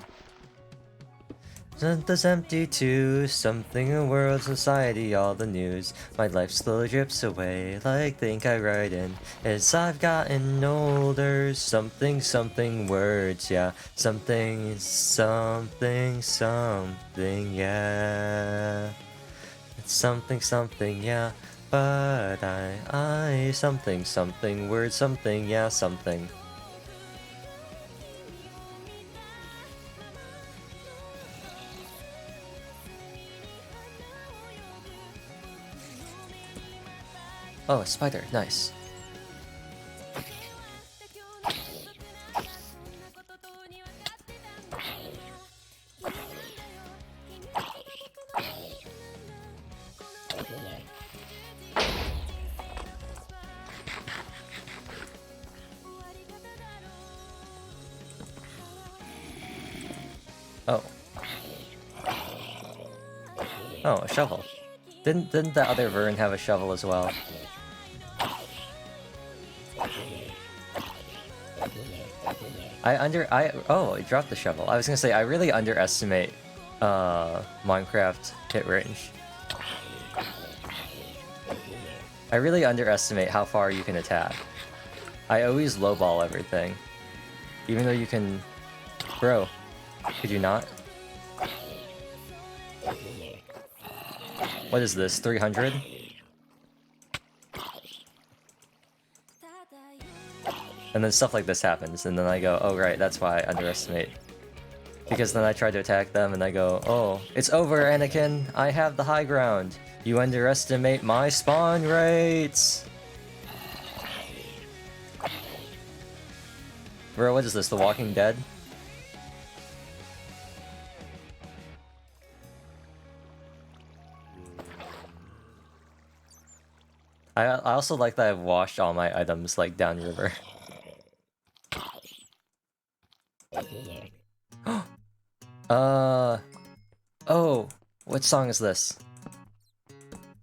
This empty too, something in world, society, all the news. My life slowly drips away like the ink I write in. As I've gotten older, something, something words, yeah. Something, something, something, yeah. It's something, something, yeah. But something, something, word, something, yeah, something. Oh, a spider, nice. Oh. Oh, a shovel. Didn't the other Vern have a shovel as well? Oh, I dropped the shovel. I was gonna say I really underestimate Minecraft hit range. I really underestimate how far you can attack. I always lowball everything. Even though you can... Bro, could you not? What is this, 300? And then stuff like this happens, and then I go, oh right, that's why I underestimate. Because then I try to attack them, and I go, oh, it's over, Anakin! I have the high ground! You underestimate my spawn rates! Bro, what is this, The Walking Dead? I also like that I've washed all my items, like, downriver. Oh, what song is this?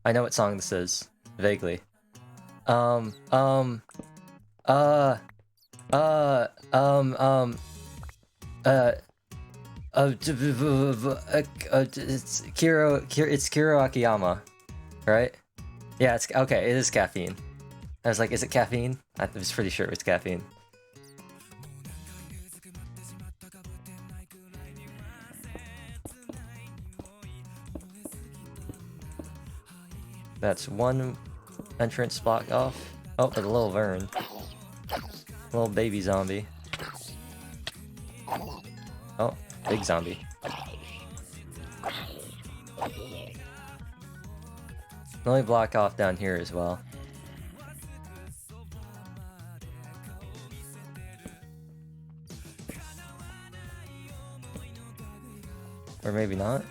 I know what song this is. Vaguely. It's Kiro Akiyama, right? Yeah, it's okay. It is caffeine. I was like, is it caffeine? I was pretty sure it's caffeine. That's one entrance blocked off. Oh, there's a little Vern. Little baby zombie. Oh, big zombie. Let me block off down here as well. Or maybe not.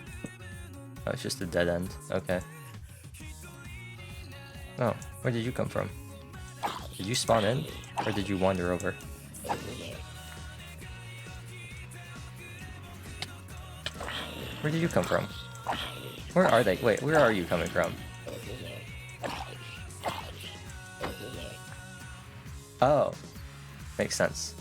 Oh, it's just a dead end. Okay. Oh, where did you come from? Did you spawn in? Or did you wander over? Where did you come from? Where are they? Wait, where are you coming from? Oh. Makes sense.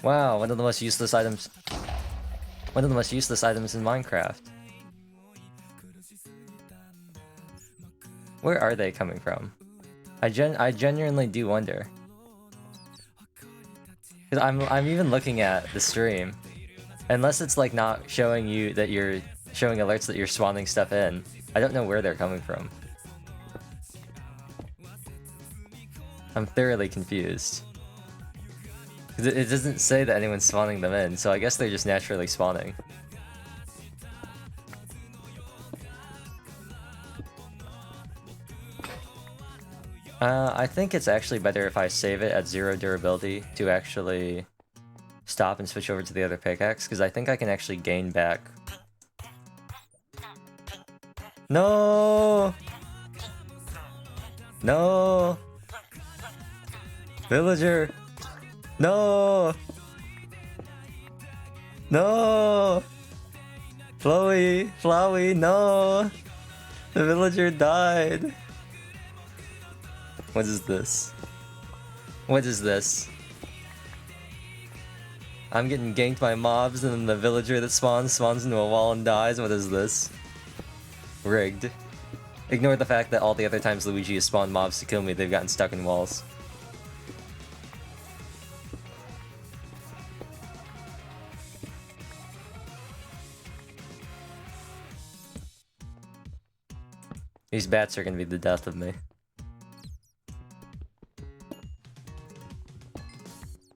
Wow, one of the most useless items. One of the most useless items in Minecraft. Where are they coming from? I genuinely do wonder. Cause I'm even looking at the stream. Unless it's like not showing you that you're showing alerts that you're spawning stuff in. I don't know where they're coming from. I'm thoroughly confused. It doesn't say that anyone's spawning them in, so I guess they're just naturally spawning. I think it's actually better if I save it at 0 durability to actually stop and switch over to the other pickaxe, because I think I can actually gain back. No! No! Villager! No! No! Flowey! Flowey, no! The villager died! What is this? What is this? I'm getting ganked by mobs and then the villager that spawns into a wall and dies. What is this? Rigged. Ignore the fact that all the other times Luigi has spawned mobs to kill me, they've gotten stuck in walls. These bats are gonna be the death of me.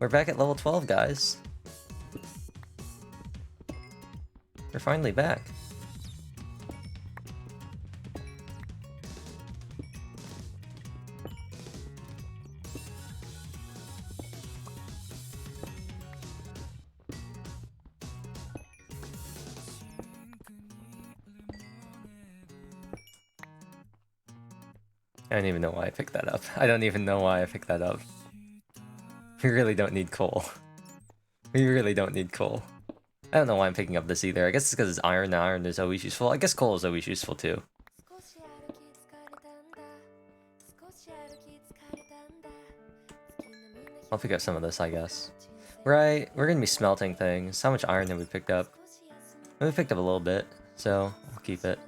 We're back at level 12, guys. We're finally back. I don't even know why I picked that up. I don't even know why I picked that up. We really don't need coal. We really don't need coal. I don't know why I'm picking up this either. I guess it's because it's iron, and iron is always useful. I guess coal is always useful too. I'll pick up some of this, I guess. Right, we're gonna be smelting things. How much iron have we picked up? We picked up a little bit, so I'll keep it.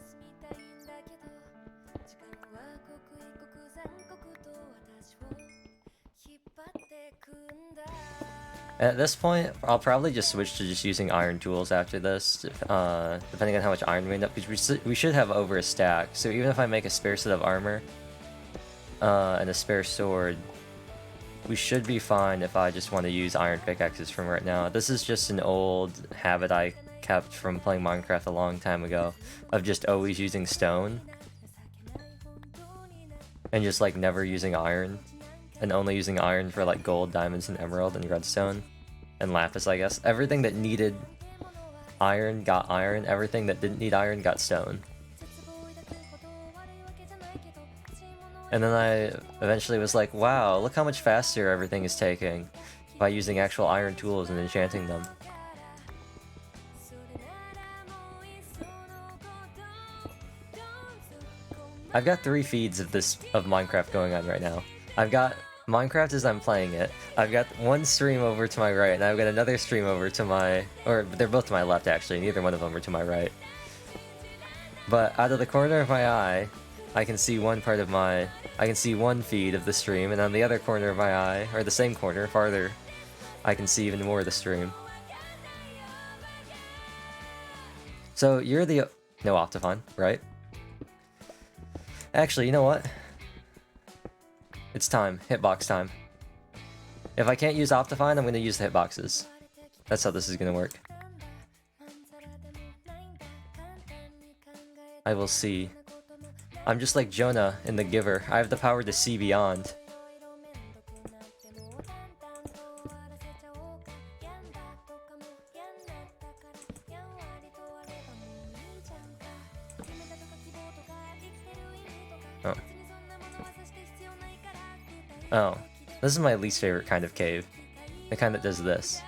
At this point, I'll probably just switch to just using iron tools after this, depending on how much iron we end up, because we should have over a stack. So even if I make a spare set of armor and a spare sword, we should be fine if I just want to use iron pickaxes from right now. This is just an old habit I kept from playing Minecraft a long time ago, of just always using stone and just like never using iron. And only using iron for like gold, diamonds, and emerald, and redstone, and lapis, I guess. Everything that needed iron got iron, everything that didn't need iron got stone. And then I eventually was like, wow, look how much faster everything is taking by using actual iron tools and enchanting them. I've got 3 feeds of Minecraft going on right now. I've got Minecraft as I'm playing it. I've got one stream over to my right, and I've got another stream over to my... or they're both to my left, actually. Neither one of them are to my right. But out of the corner of my eye, I can see one part of my... I can see one feed of the stream, and on the other corner of my eye, or the same corner, farther, I can see even more of the stream. So, you're the... no, Optifine, right? Actually, you know what? It's time. Hitbox time. If I can't use Optifine, I'm going to use the hitboxes. That's how this is going to work. I will see. I'm just like Jonah in The Giver. I have the power to see beyond. Oh. Oh, this is my least favorite kind of cave. The kind that does this.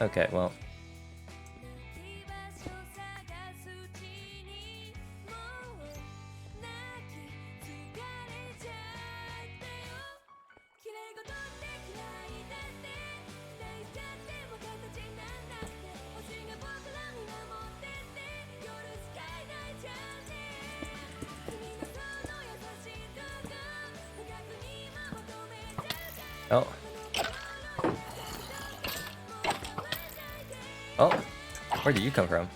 Okay, well. Oh. Oh, where did you come from?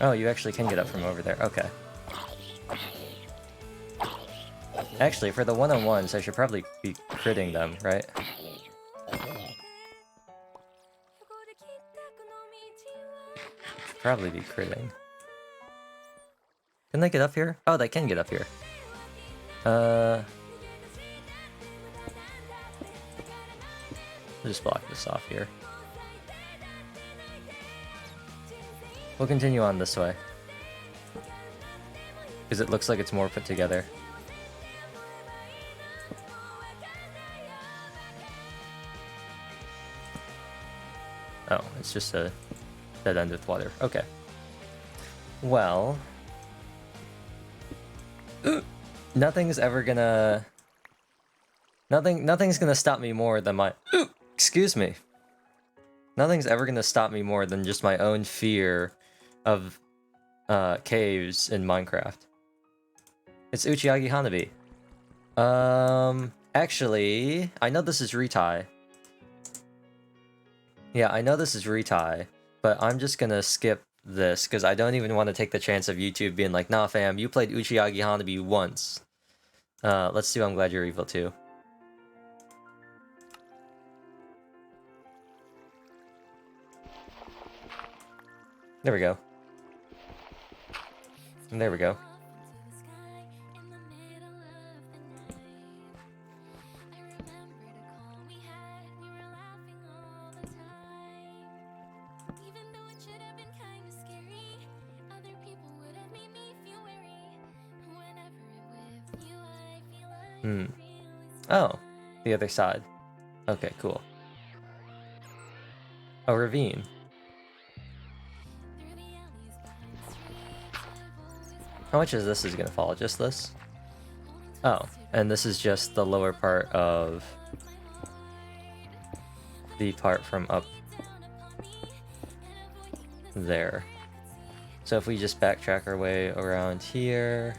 Oh, you actually can get up from over there. Okay. Actually, for the one-on-ones, I should probably be critting them, right? Probably be critting. Can they get up here? Oh, they can get up here. I'll just block this off here. We'll continue on this way. because it looks like it's more put together. Oh, it's just a dead end with water. Okay. Well, nothing's gonna stop me more than my excuse me. Nothing's ever gonna stop me more than just my own fear of caves in Minecraft. It's Uchiyagi Hanabi. Actually, I know this is Retai. Yeah, I know this is Retai, but I'm just gonna skip this because I don't even want to take the chance of YouTube being like, nah fam, you played Uchiyagi Hanabi once. Let's do I'm Glad You're Evil too. There we go. And there we go. Oh, the other side. Okay, cool. A ravine. How much is this gonna fall? Just this? Oh, and this is just the lower part of the part from up there. So if we just backtrack our way around here.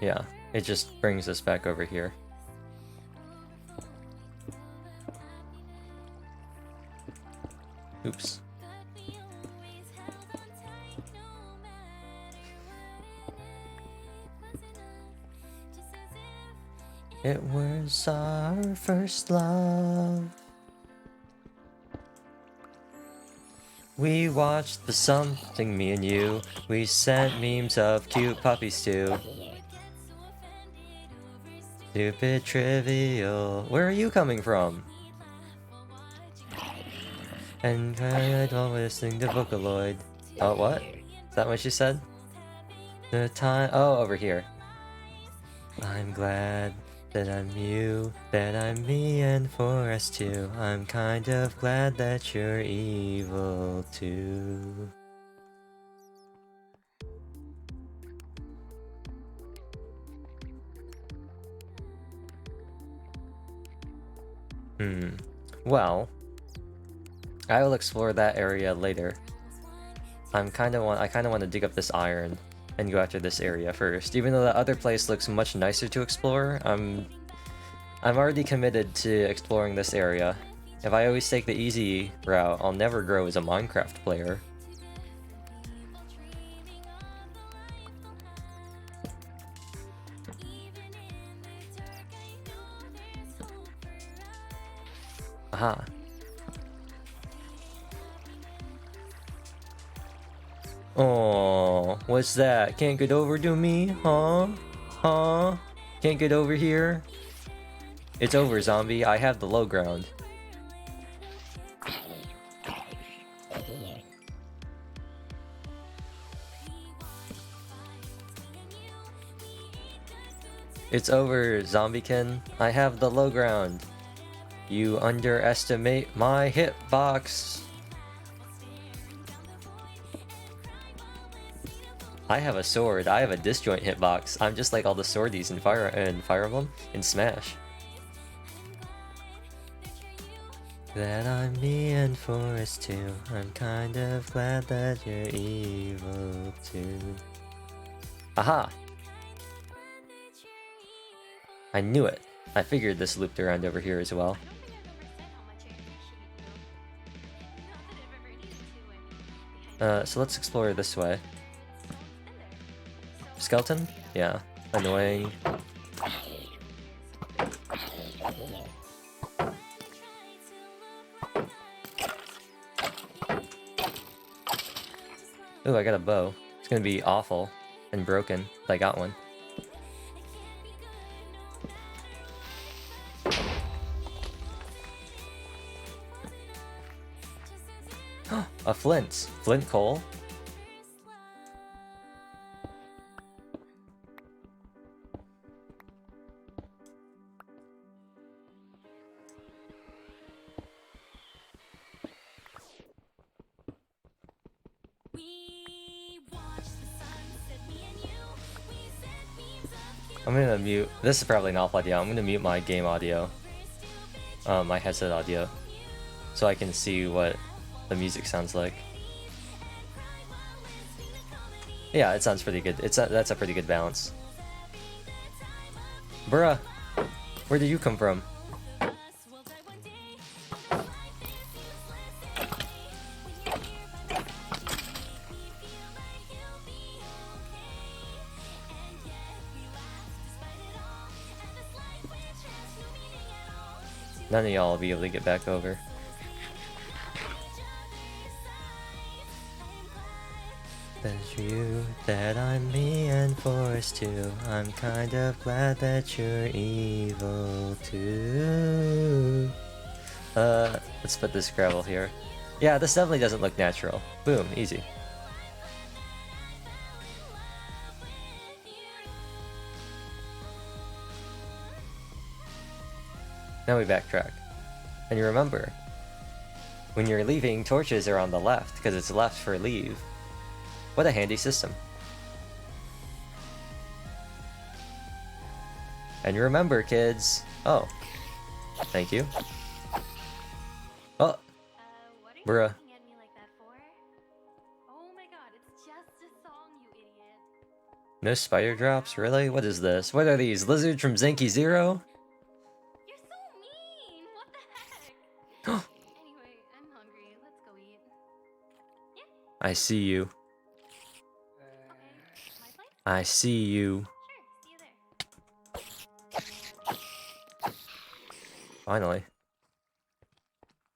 Yeah, it just brings us back over here. Oops. It was our first love. We watched the something, me and you. We sent memes of cute puppies too. Stupid trivial. Where are you coming from? And I don't listening to Vocaloid. Oh, what? Is that what she said? The time. Oh, over here. I'm glad that I'm you, that I'm me, and for us too. I'm kind of glad that you're evil too. Well, I will explore that area later. I kind of want to dig up this iron and go after this area first. Even though the other place looks much nicer to explore, I'm already committed to exploring this area. If I always take the easy route, I'll never grow as a Minecraft player. Aha. Oh, what's that? Can't get over to me, huh? Huh? Can't get over here? It's over, zombie. I have the low ground. It's over, zombiekin. I have the low ground. You underestimate my hitbox. I have a sword. I have a disjoint hitbox. I'm just like all the swordies in Fire Emblem and Smash. That I'm me and Forest too. I'm kind of glad that you're evil too. Aha! I knew it. I figured this looped around over here as well. So let's explore this way. Skeleton? Yeah. Annoying. Ooh, I got a bow. It's gonna be awful and broken, but I got one. A flint. Flint coal? I'm gonna mute. This is probably an off audio. I'm gonna mute my game audio. My headset audio. So I can see what the music sounds like. Yeah, it sounds pretty good. That's a pretty good balance. Bruh, where did you come from? None of y'all will be able to get back over. That's you that I'm being forced to. I'm kind of glad that you're evil too. Let's put this gravel here. Yeah, this definitely doesn't look natural. Boom, easy. Now we backtrack. And you remember, when you're leaving, torches are on the left, because it's left for leave. What a handy system. And you remember, kids. Oh. Thank you. Oh. Bruh. No spider drops? Really? What is this? What are these? Lizards from Zenki Zero? You're so mean! What the heck? Anyway, I'm hungry. Let's go eat. Yeah? I see you. Okay. My place? I see you. Sure. See you there. Finally.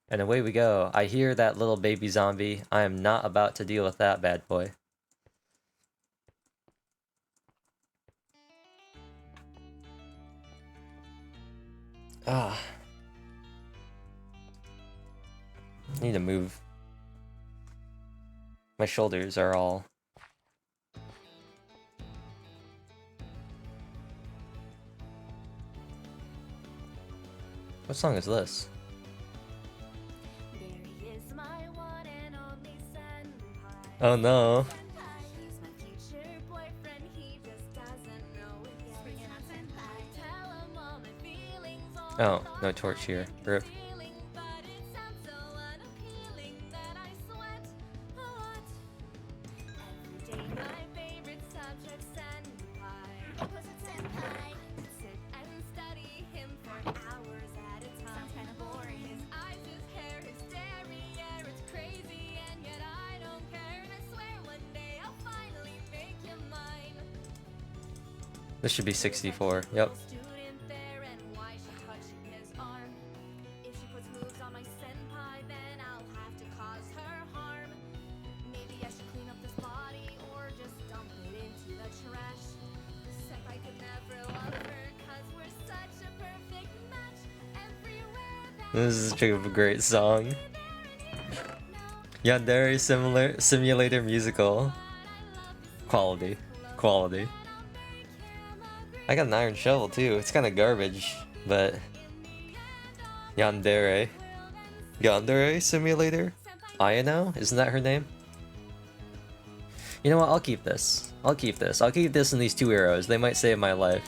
And away we go. I hear that little baby zombie. I am not about to deal with that bad boy. Ah. Need to move. My shoulders are all... What song is this? Oh no. Oh, no torch here. Rip. This should be 64. Yep. This is such a great song. Yandere Simulator Musical. Quality. Quality. I got an iron shovel too. It's kind of garbage, but Yandere Simulator? Ayano? Isn't that her name? You know what? I'll keep this. I'll keep this. I'll keep this and these 2 arrows. They might save my life.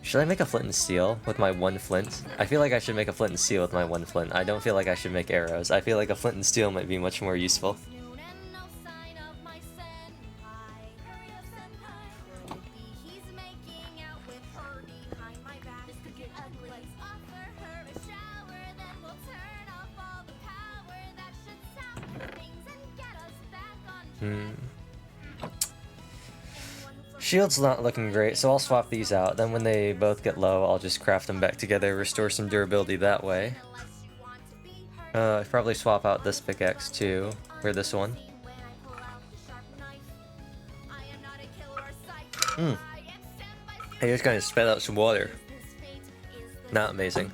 Should I make a flint and steel with my 1 flint? I feel like I should make a flint and steel with my 1 flint. I don't feel like I should make arrows. I feel like a flint and steel might be much more useful. Shield's not looking great, so I'll swap these out. Then when they both get low, I'll just craft them back together, restore some durability that way. Probably swap out this pickaxe too, or this one. I just kind of spat out some water. Not amazing.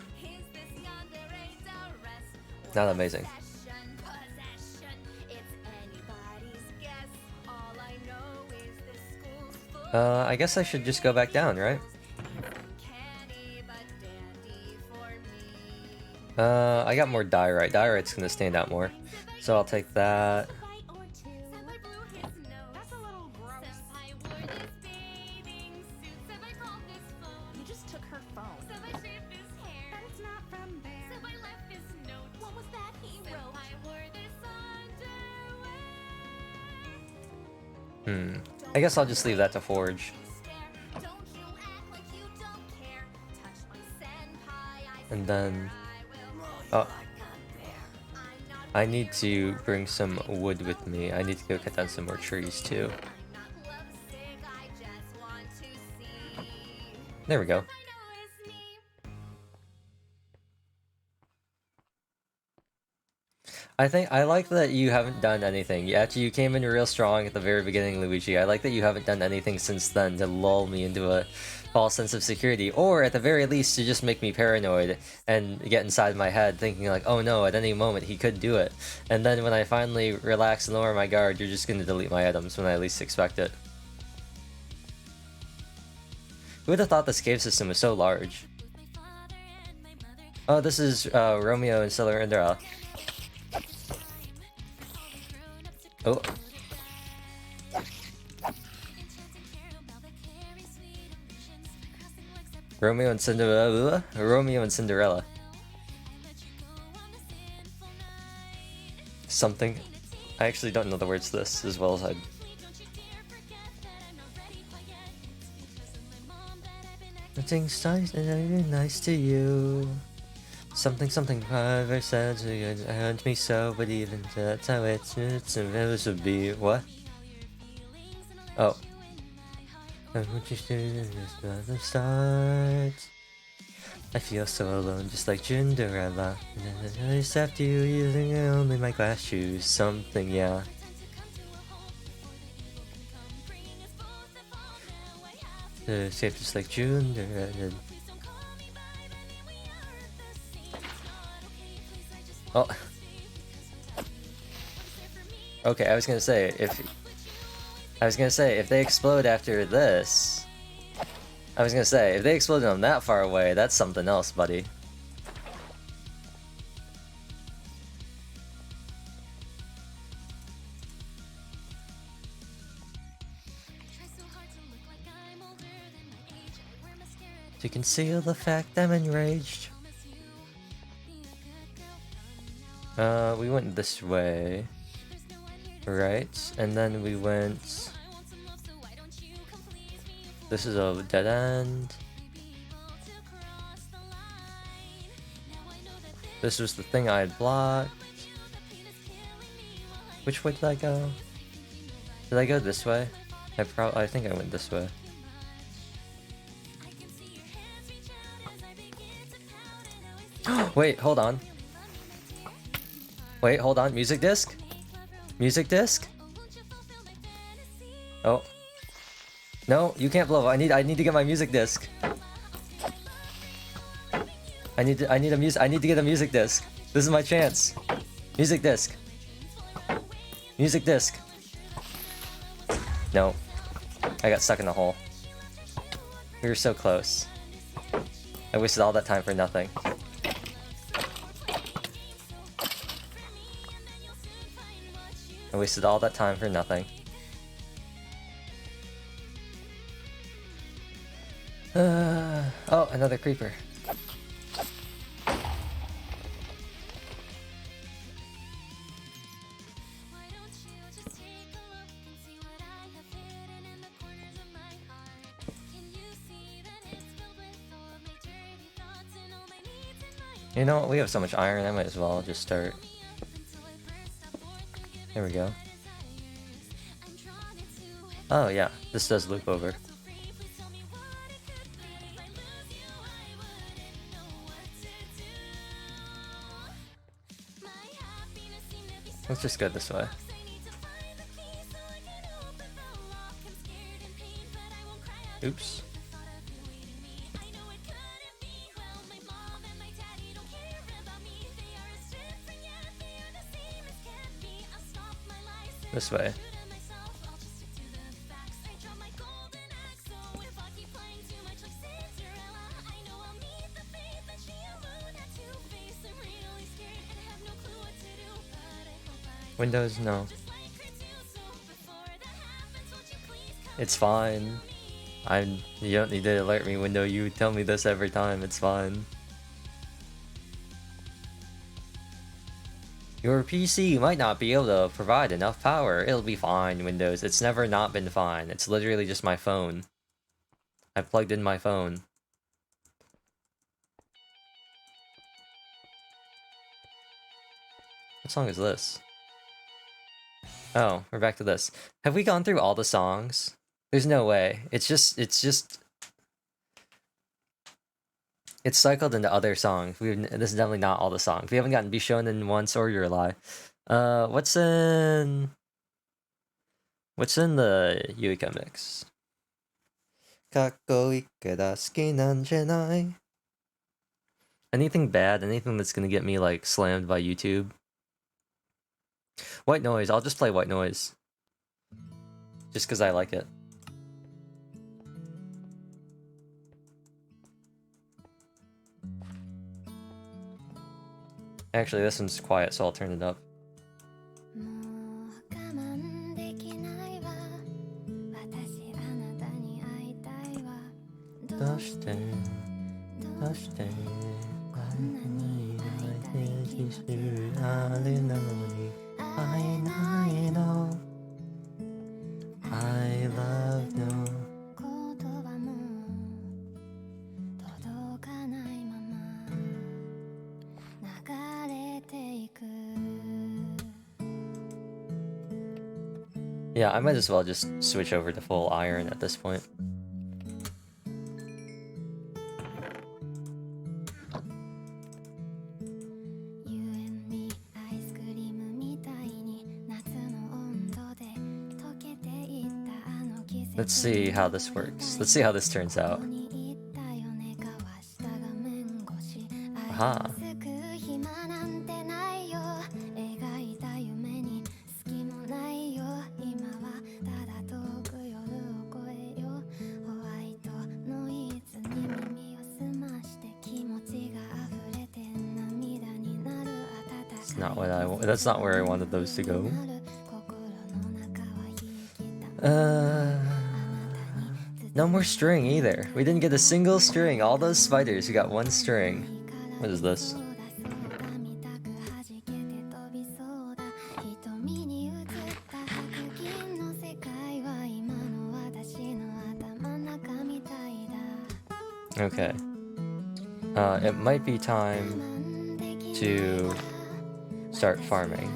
Not amazing. I guess I should just go back down, right? I got more diorite. Diorite's gonna stand out more. So I'll take that. I guess I'll just leave that to forge. And then... Oh. I need to bring some wood with me. I need to go cut down some more trees too. There we go. I like that you haven't done anything. After you came in real strong at the very beginning, Luigi, I like that you haven't done anything since then to lull me into a false sense of security, or at the very least to just make me paranoid and get inside my head thinking like, oh no, at any moment he could do it. And then when I finally relax and lower my guard, you're just gonna delete my items when I least expect it. Who would have thought this cave system was so large? Oh, this is Romeo and Cinderella. Oh. Romeo and Cinderella? Romeo and Cinderella. Something. I actually don't know the words to this as well as I'd. Nothing's nice to you. Something ever said to you hurt me so, but even that's how it's supposed to be. What? Oh. And what you do just at the start. I feel so alone, just like Cinderella. And I just after you using only my glass shoes. Something, yeah. Safe just like Cinderella. Oh. Okay, I was gonna say if they explode after this, if they exploded them that far away, that's something else, buddy. To conceal the fact I'm enraged. We went this way. Right, and then we went... This is a dead end. This was the thing I had blocked. Which way did I go? Did I go this way? I think I went this way. Wait, hold on. Wait, hold on. Music disc? Music disc? Oh. No, you can't blow. I need to get my music disc. I need to get a music disc. This is my chance. Music disc. Music disc. No. I got stuck in the hole. We were so close. I wasted all that time for nothing. I wasted all that time for nothing. Oh, another creeper. You know what? We have so much iron, I might as well just start. There we go. Oh yeah, this does loop over. Let's just go this way. Oops. This way. Windows, no. It's fine. You don't need to alert me, window. You tell me this every time. It's fine. Your PC might not be able to provide enough power. It'll be fine, Windows. It's never not been fine. It's literally just my phone. I plugged in my phone. What song is this? Oh, we're back to this. Have we gone through all the songs? There's no way. It's cycled into other songs. This is definitely not all the songs. We haven't gotten Bishonen once or Your Lie. What's in the Yuika mix? かっこいいけど好きなんじゃない? Anything bad? Anything that's gonna get me like slammed by YouTube? White Noise. I'll just play White Noise. Just because I like it. Actually, this one's quiet, so I'll turn it up. どうしてこんなに会いたいしてるあれなのに会えないの I love no 言葉も届かないまま流れていく Yeah, I might as well just switch over to full iron at this point. Let's see how this works. Let's see how this turns out. Aha. That's not what that's not where I wanted those to go. No more string either. We didn't get a single string. All those spiders, we got one string. What is this? Okay. It might be time to start farming.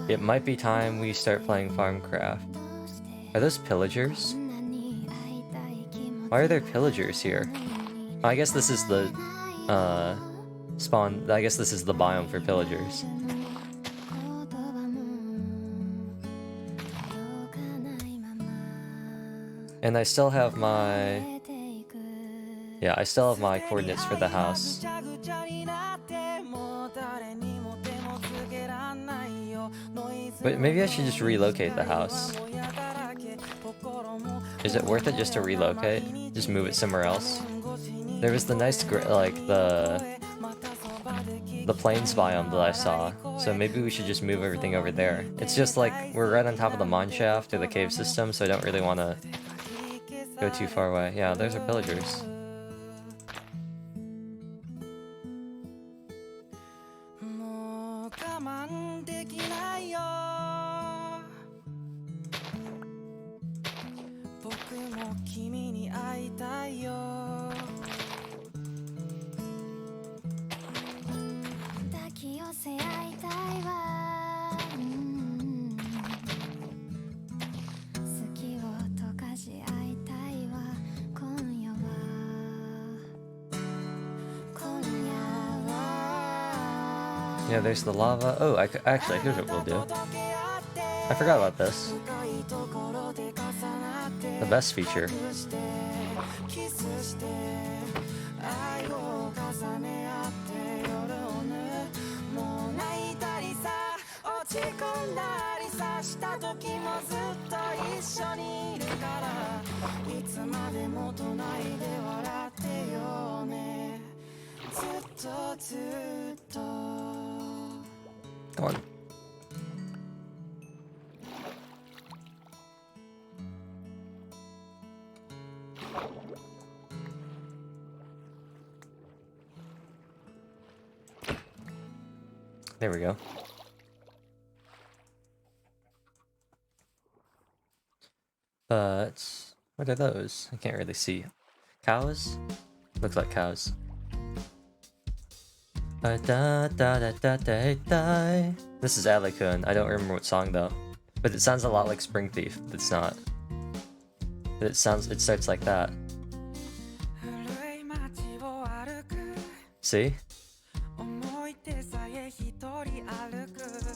It might be time we start playing Farmcraft. Are those pillagers? Why are there pillagers here? I guess this is the spawn. I guess this is the biome for pillagers. And I still have my... Yeah, I still have my coordinates for the house. But maybe I should just relocate the house. Is it worth it just to relocate? Just move it somewhere else? There was the nice, like, the plains biome that I saw, so maybe we should just move everything over there. It's just like, we're right on top of the mine shaft or the cave system, so I don't really want to go too far away. Yeah, those are pillagers. Yeah, there's the lava. Oh, actually, here's what we'll do. I forgot about this. The best feature. さした時もずっと一緒にいるからいつまでも隣で笑ってようねずっとずっと Come on. There we go. But what are those? I can't really see. Cows? Looks like cows. This is Ali-kun. I don't remember what song though. But it sounds a lot like Spring Thief. But it's not. But it starts like that. See?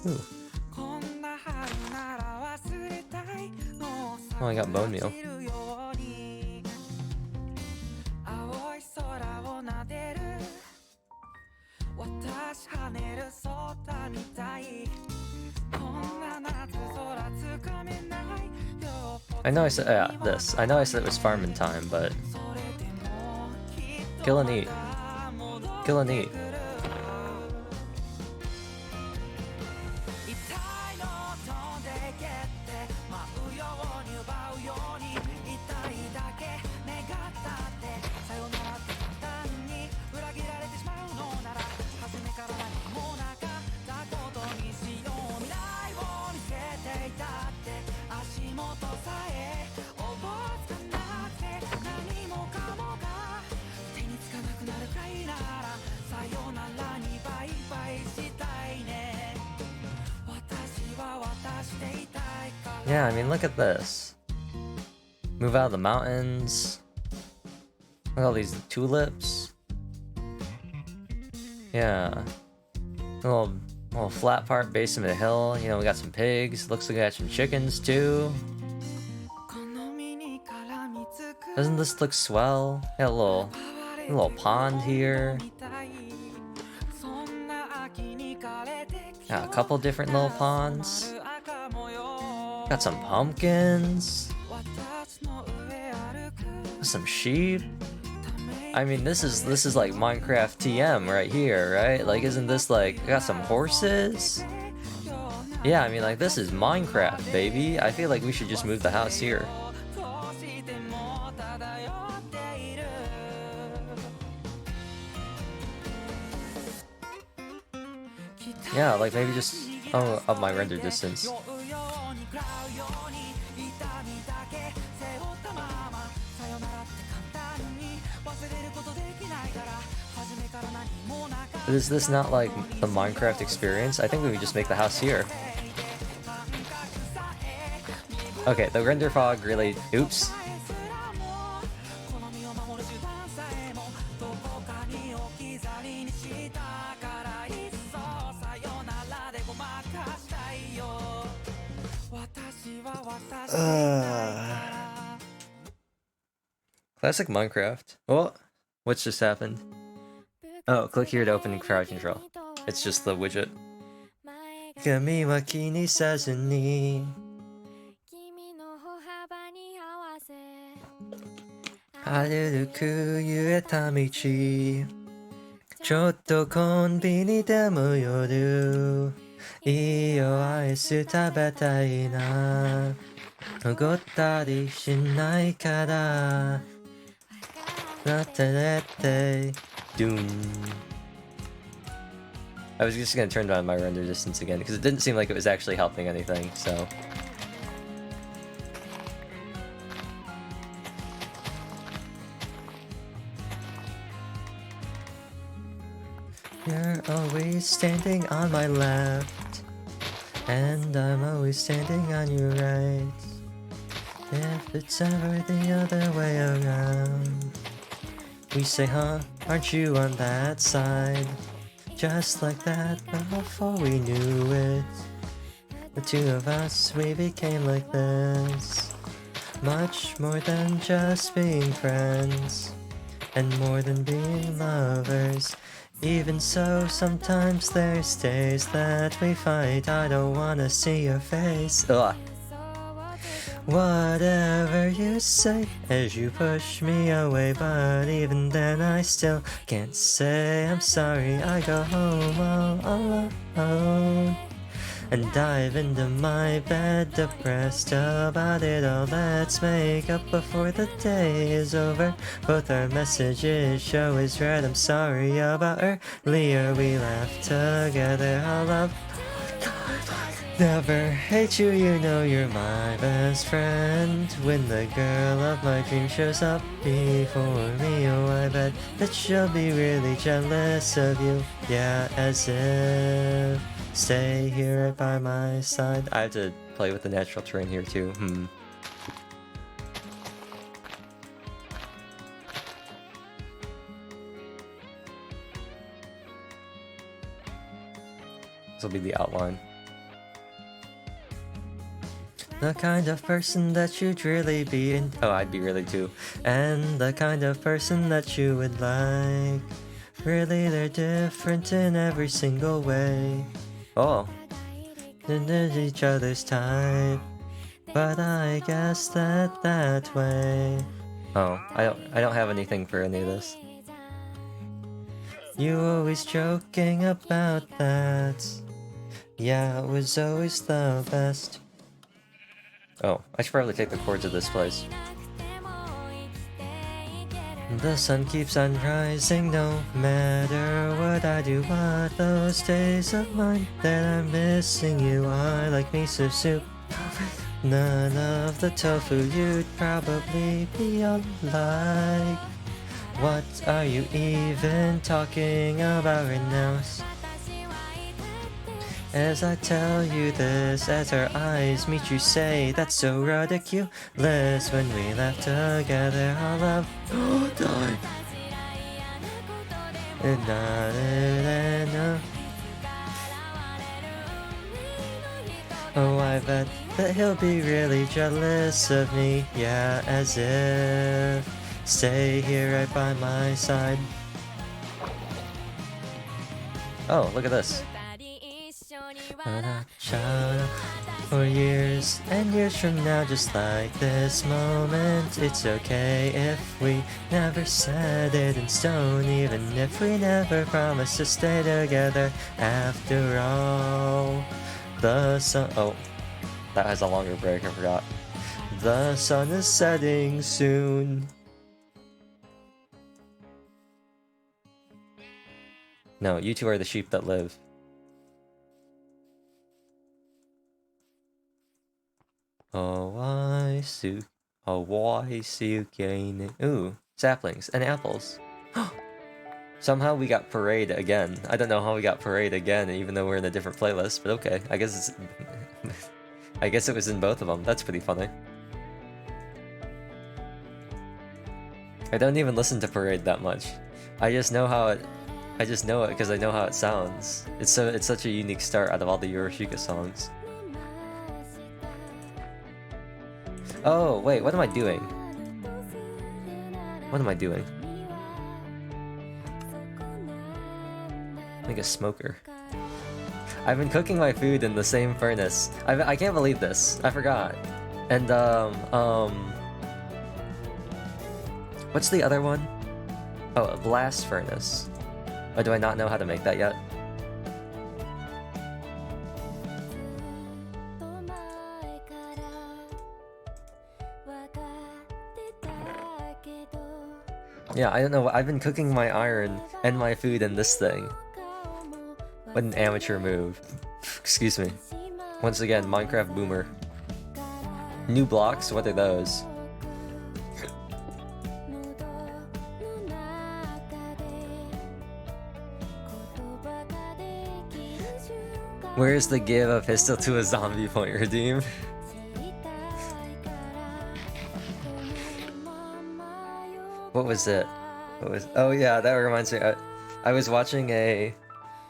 Ooh. Oh, I got bone meal. I know I said, yeah, this. I know I said it was farming time, but... Kill and eat. Kill and eat. Yeah, I mean, look at this. Move out of the mountains. Look at all these tulips. Yeah. A little flat part, base of a hill. You know, we got some pigs. Looks like we got some chickens too. Doesn't this look swell? Got a little pond here. Got a couple different little ponds. Got some pumpkins. Some sheep. I mean, this is like Minecraft TM right here, right? Like, isn't this like, got some horses? Yeah, I mean, like, this is Minecraft, baby. I feel like we should just move the house here. Yeah, like maybe just up my render distance. Is this not like the Minecraft experience? I think we would just make the house here. Okay, the render fog really... Oops. Classic Minecraft. Oh, what's just happened? Oh, click here to open crowd control. It's just the widget. 髪は気にせずに歩く揺れた道ちょっとコンビニでも夜いいオアイス食べたいなおごったりしないからなってれってDoom. I was just gonna turn down my render distance again because it didn't seem like it was actually helping anything, so. You're always standing on my left, and I'm always standing on your right. If it's ever the other way around. We say, huh, aren't you on that side? Just like that, but before we knew it, the two of us, we became like this. Much more than just being friends, and more than being lovers. Even so, sometimes there's days that we fight. I don't wanna see your face. Ugh. Whatever you say as you push me away, but even then I still can't say I'm sorry. I go home all alone and dive into my bed, depressed about it all. Let's make up before the day is over. Both our messages show is red. I'm sorry about earlier we laughed together. I'll love never hate you, you know you're my best friend. When the girl of my dream shows up before me, oh I bet that she'll be really jealous of you. Yeah, as if stay here right by my side. I have to play with the natural terrain here too. This will be the outline. The kind of person that you'd really be in. Oh, I'd be really too. And the kind of person that you would like. Really, they're different in every single way. Oh, they're each other's type. But I guess that way. Oh, I don't have anything for any of this. You always joking about that. Yeah, it was always the best. Oh, I should probably take the chords of this place. The sun keeps on rising no matter what I do. But those days of mine that I'm missing you, I like miso soup. None of the tofu you'd probably be unlike. What are you even talking about right now? As I tell you this, as our eyes meet, you say that's so ridiculous. When we laugh together, our love die. Oh, I bet that he'll be really jealous of me. Yeah, as if stay here right by my side. Oh, look at this. For years and years from now, just like this moment, it's okay if we never set it in stone, even if we never promise to stay together. After all, the sun. Oh, that has a longer break, I forgot. The sun is setting soon. No, you two are the sheep that live. Oh, why see again? Ooh, saplings and apples. Somehow we got parade again. I don't know how we got parade again, even though we're in a different playlist. But okay, I guess it's. I guess it was in both of them. That's pretty funny. I don't even listen to parade that much. I just know how it. I just know it because I know how it sounds. It's such a unique start out of all the Yorushika songs. Oh, wait, what am I doing? What am I doing? Like a smoker. I've been cooking my food in the same furnace. I can't believe this. I forgot. And, what's the other one? Oh, a blast furnace. Oh, do I not know how to make that yet? Yeah, I don't know. I've been cooking my iron and my food in this thing. What an amateur move. Excuse me. Once again, Minecraft boomer. New blocks? What are those? Where's the give a pistol to a zombie point redeem? What was it? Oh yeah, that reminds me. I was watching a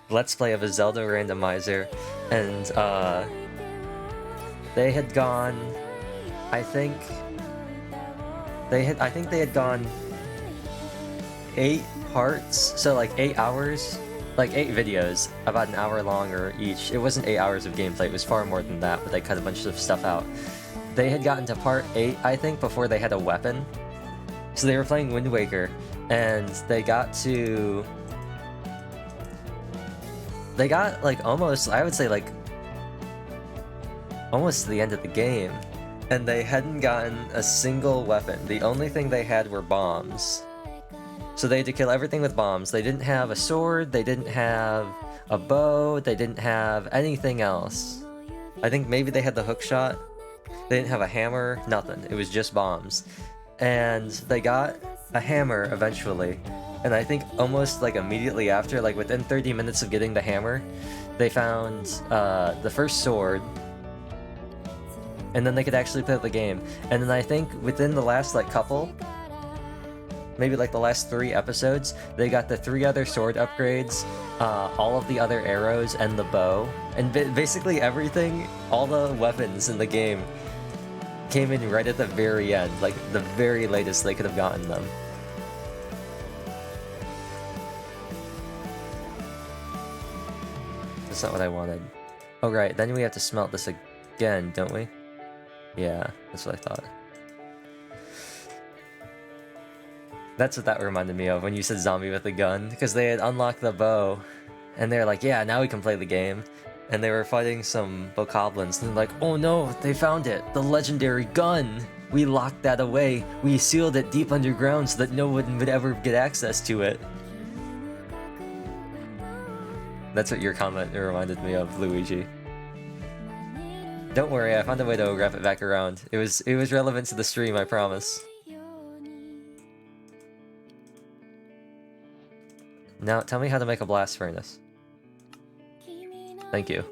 Let's Play of a Zelda randomizer, and they had gone. I think they had gone 8 parts, so like 8 hours, like 8 videos, about an hour long or each. It wasn't 8 hours of gameplay, it was far more than that, but they cut a bunch of stuff out. They had gotten to part 8, I think, before they had a weapon. So they were playing Wind Waker, and they got like almost, I would say like almost to the end of the game, and they hadn't gotten a single weapon. The only thing they had were bombs. So they had to kill everything with bombs. They didn't have a sword, they didn't have a bow, they didn't have anything else. I think maybe they had the hook shot. They didn't have a hammer, nothing. It was just bombs. And they got a hammer eventually. And I think almost like immediately after, like within 30 minutes of getting the hammer, they found the first sword. And then they could actually play the game. And then I think within the last like couple, maybe like the last 3 episodes, they got the 3 other sword upgrades, all of the other arrows, and the bow. And basically everything, all the weapons in the game came in right at the very end, like the very latest they could have gotten them. That's not what I wanted. Oh right, then we have to smelt this again, don't we? Yeah, that's what I thought. That's what that reminded me of when you said zombie with a gun, because they had unlocked the bow, and they're like, yeah, now we can play the game. And they were fighting some bokoblins, and they're like, oh no, they found it! The legendary gun! We locked that away. We sealed it deep underground so that no one would ever get access to it. That's what your comment reminded me of, Luigi. Don't worry, I found a way to wrap it back around. It was relevant to the stream, I promise. Now, tell me how to make a blast furnace. Thank you.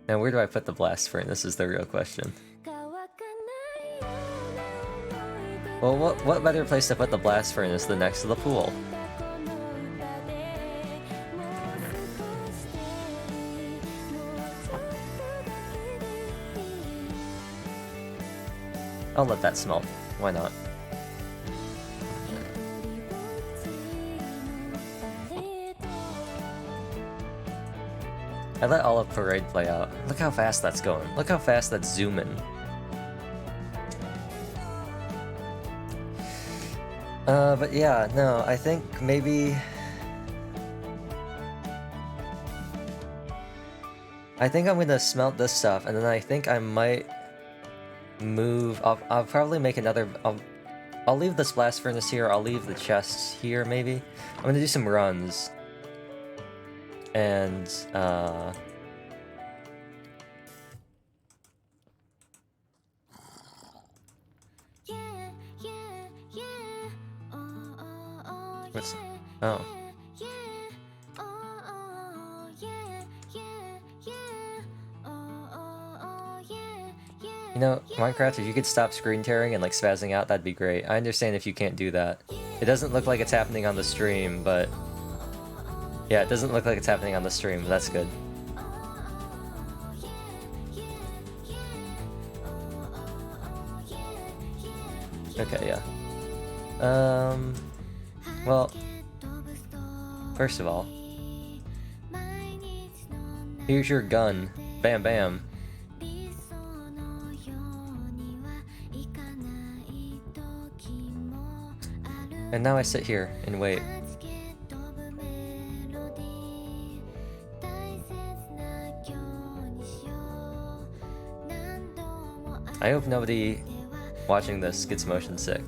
Now, where do I put the blast furnace is the real question. Well, what better place to put the blast furnace than next to the pool? I'll let that smelt. Why not? I let all of Parade play out. Look how fast that's going. Look how fast that's zooming. But yeah, no, I think maybe... I think I'm gonna smelt this stuff, and then I think I might move... I'll probably make another... I'll leave this blast furnace here, I'll leave the chests here, maybe. I'm gonna do some runs. And, what's... Oh. You know, Minecraft, if you could stop screen tearing and like spazzing out, that'd be great. I understand if you can't do that. It doesn't look like it's happening on the stream, but... Yeah, it doesn't look like it's happening on the stream, but that's good. Okay, yeah. Well, first of all, here's your gun. Bam bam. And now I sit here and wait. I hope nobody watching this gets motion sick.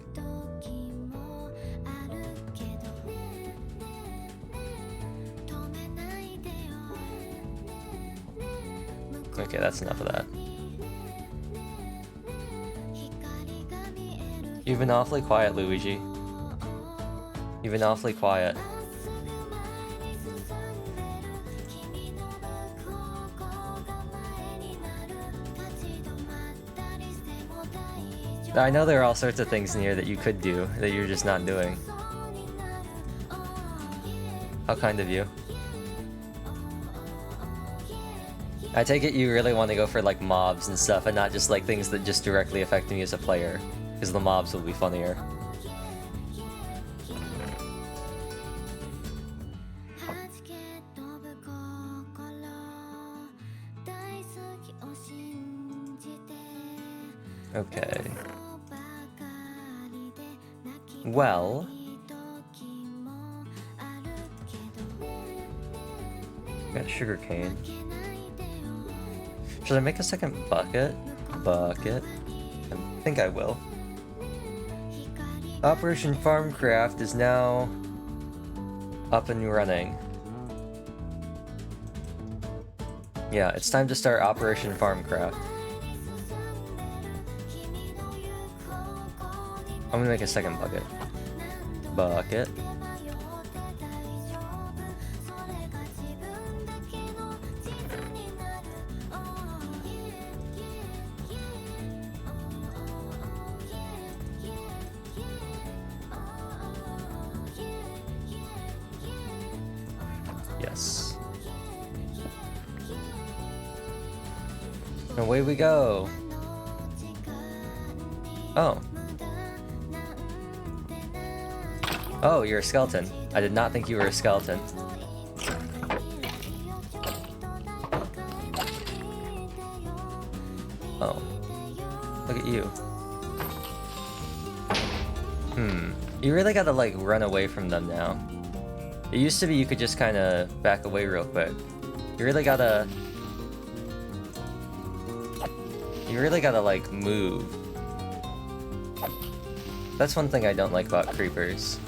Okay, that's enough of that. You've been awfully quiet, Luigi. You've been awfully quiet. I know there are all sorts of things in here that you could do, that you're just not doing. How kind of you. I take it you really want to go for like mobs and stuff, and not just like things that just directly affect me as a player. because the mobs will be funnier. Okay. Well, got sugarcane. Should I make a second bucket? Bucket. I think I will. Operation Farmcraft is now up and running. Yeah, it's time to start Operation Farmcraft. I'm gonna make a second bucket. Bucket. Yes. Away we go. Oh. Oh, you're a skeleton. I did not think you were a skeleton. Oh. Look at you. You really gotta, like, run away from them now. It used to be you could just kind of back away real quick. You really gotta, like, move. That's one thing I don't like about creepers.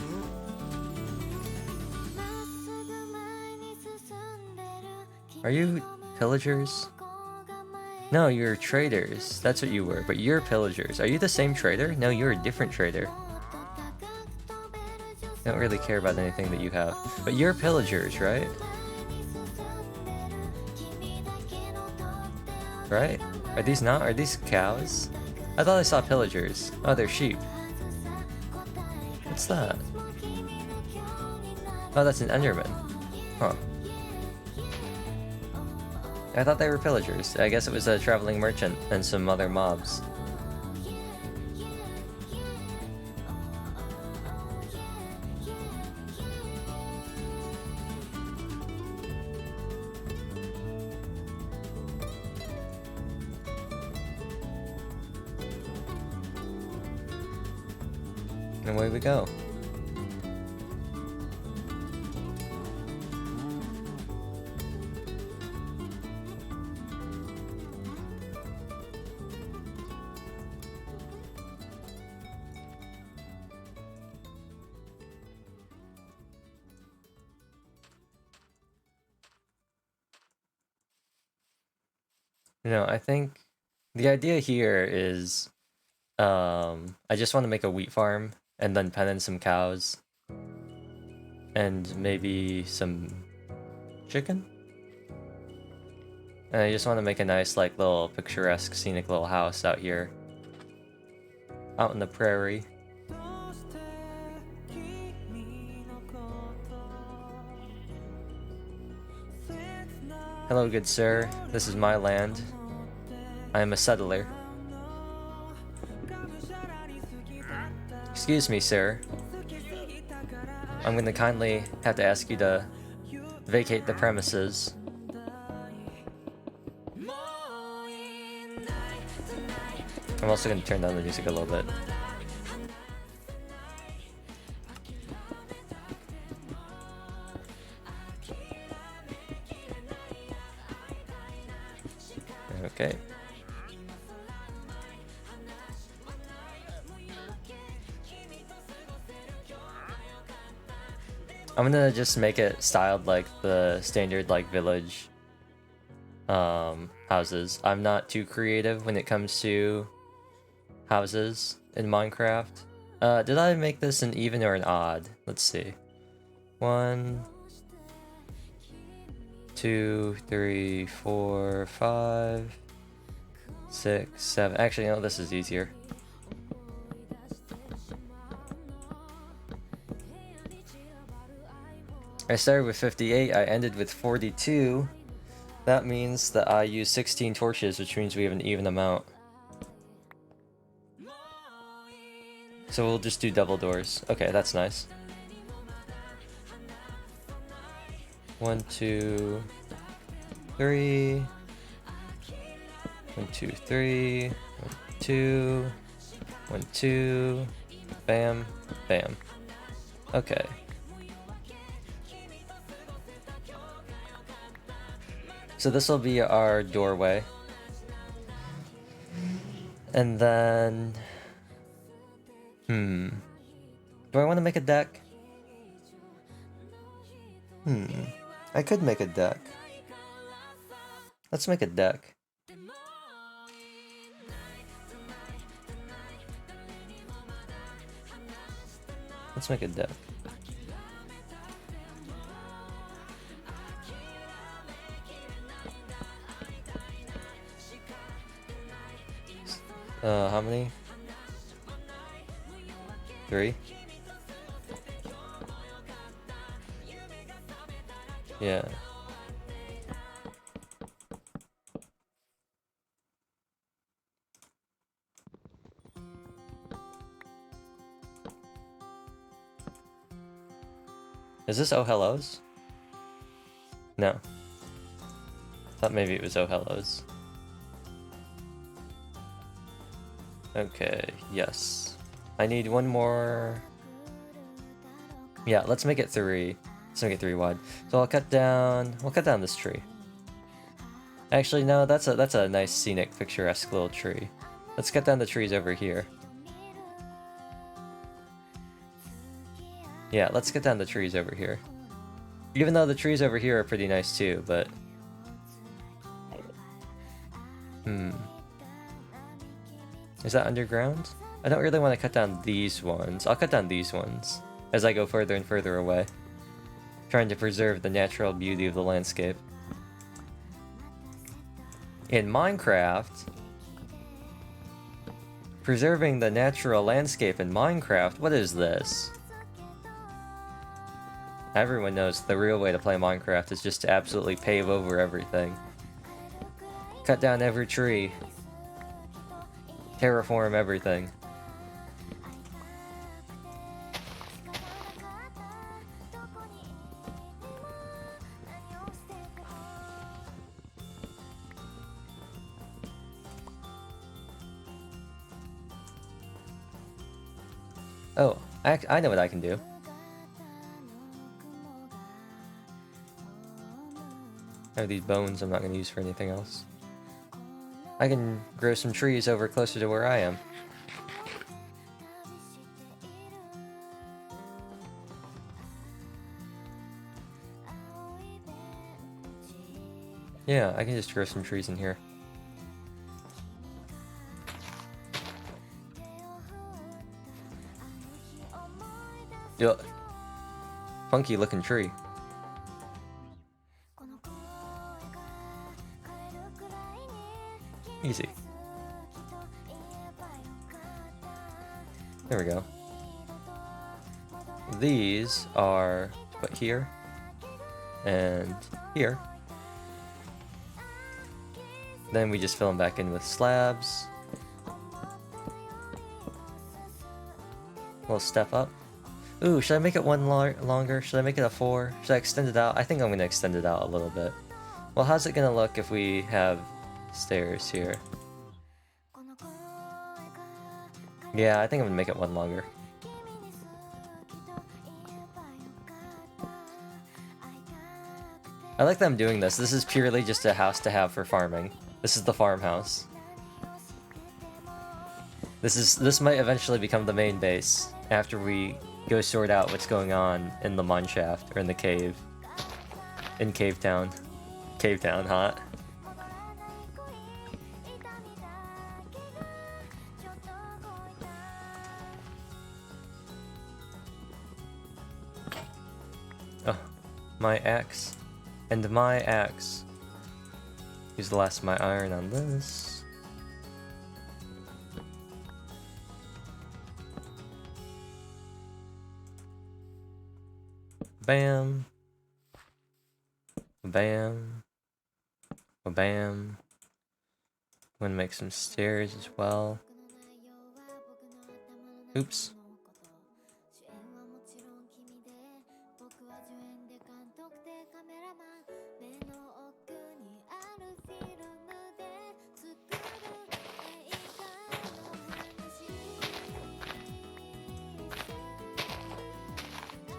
Are you pillagers? No, you're traders. That's what you were, but you're pillagers. Are you the same trader? No, you're a different trader. I don't really care about anything that you have. But you're pillagers, right? Right? Are these not? Are these cows? I thought I saw pillagers. Oh, they're sheep. What's that? Oh, that's an Enderman. Huh. I thought they were pillagers. I guess it was a traveling merchant and some other mobs. And away we go. You know, I think the idea here is I just want to make a wheat farm and then pen in some cows and maybe some chicken. And I just want to make a nice, like, little picturesque, scenic little house out here, out in the prairie. Hello, good sir. This is my land. I am a settler. Excuse me, sir. I'm gonna kindly have to ask you to vacate the premises. I'm also gonna turn down the music a little bit. Okay. I'm gonna just make it styled like the standard, like, village houses. I'm not too creative when it comes to houses in Minecraft. Did I make this an even or an odd? Let's see. 1, 2, 3, 4, 5, 6, 7. Actually, no, this is easier. I started with 58, I ended with 42. That means that I use 16 torches, which means we have an even amount. So we'll just do double doors. Okay, that's nice. 1, 2, 3. 1, 2, 3. 1, 2. 1, 2. Bam. Bam. Okay. So this will be our doorway. And then... Do I want to make a deck? I could make a deck. Let's make a deck. Let's make a deck. How many? 3? Yeah. Is this Oh Hellos? No. Thought maybe it was Oh Hellos. Okay, yes. I need one more. Yeah, let's make it 3. Let's make it 3 wide. So we'll cut down this tree. Actually, no, that's a nice scenic, picturesque little tree. Let's cut down the trees over here. Yeah, let's cut down the trees over here. Even though the trees over here are pretty nice too, but... Is that underground? I don't really want to cut down these ones. I'll cut down these ones as I go further and further away. Trying to preserve the natural beauty of the landscape. In Minecraft... Preserving the natural landscape in Minecraft? What is this? Everyone knows the real way to play Minecraft is just to absolutely pave over everything. Cut down every tree. Terraform everything. Oh, I know what I can do. I have these bones I'm not going to use for anything else. I can grow some trees over closer to where I am. Yeah, I can just grow some trees in here. Yeah. Funky looking tree. Easy. There we go. These are put here and here. Then we just fill them back in with slabs. We'll step up. Ooh, should I make it one longer? Should I make it a 4? Should I extend it out? I think I'm going to extend it out a little bit. Well, how's it going to look if we have stairs here? Yeah, I think I'm going to make it one longer. I like that I'm doing this. This is purely just a house to have for farming. This is the farmhouse. This might eventually become the main base after we go sort out what's going on in the mine shaft or in the cave. In Cave Town. Cave Town, hot. Oh, my axe. And my axe. Use the last of my iron on this. Bam. Bam. Bam. I'm gonna make some stairs as well. Oops.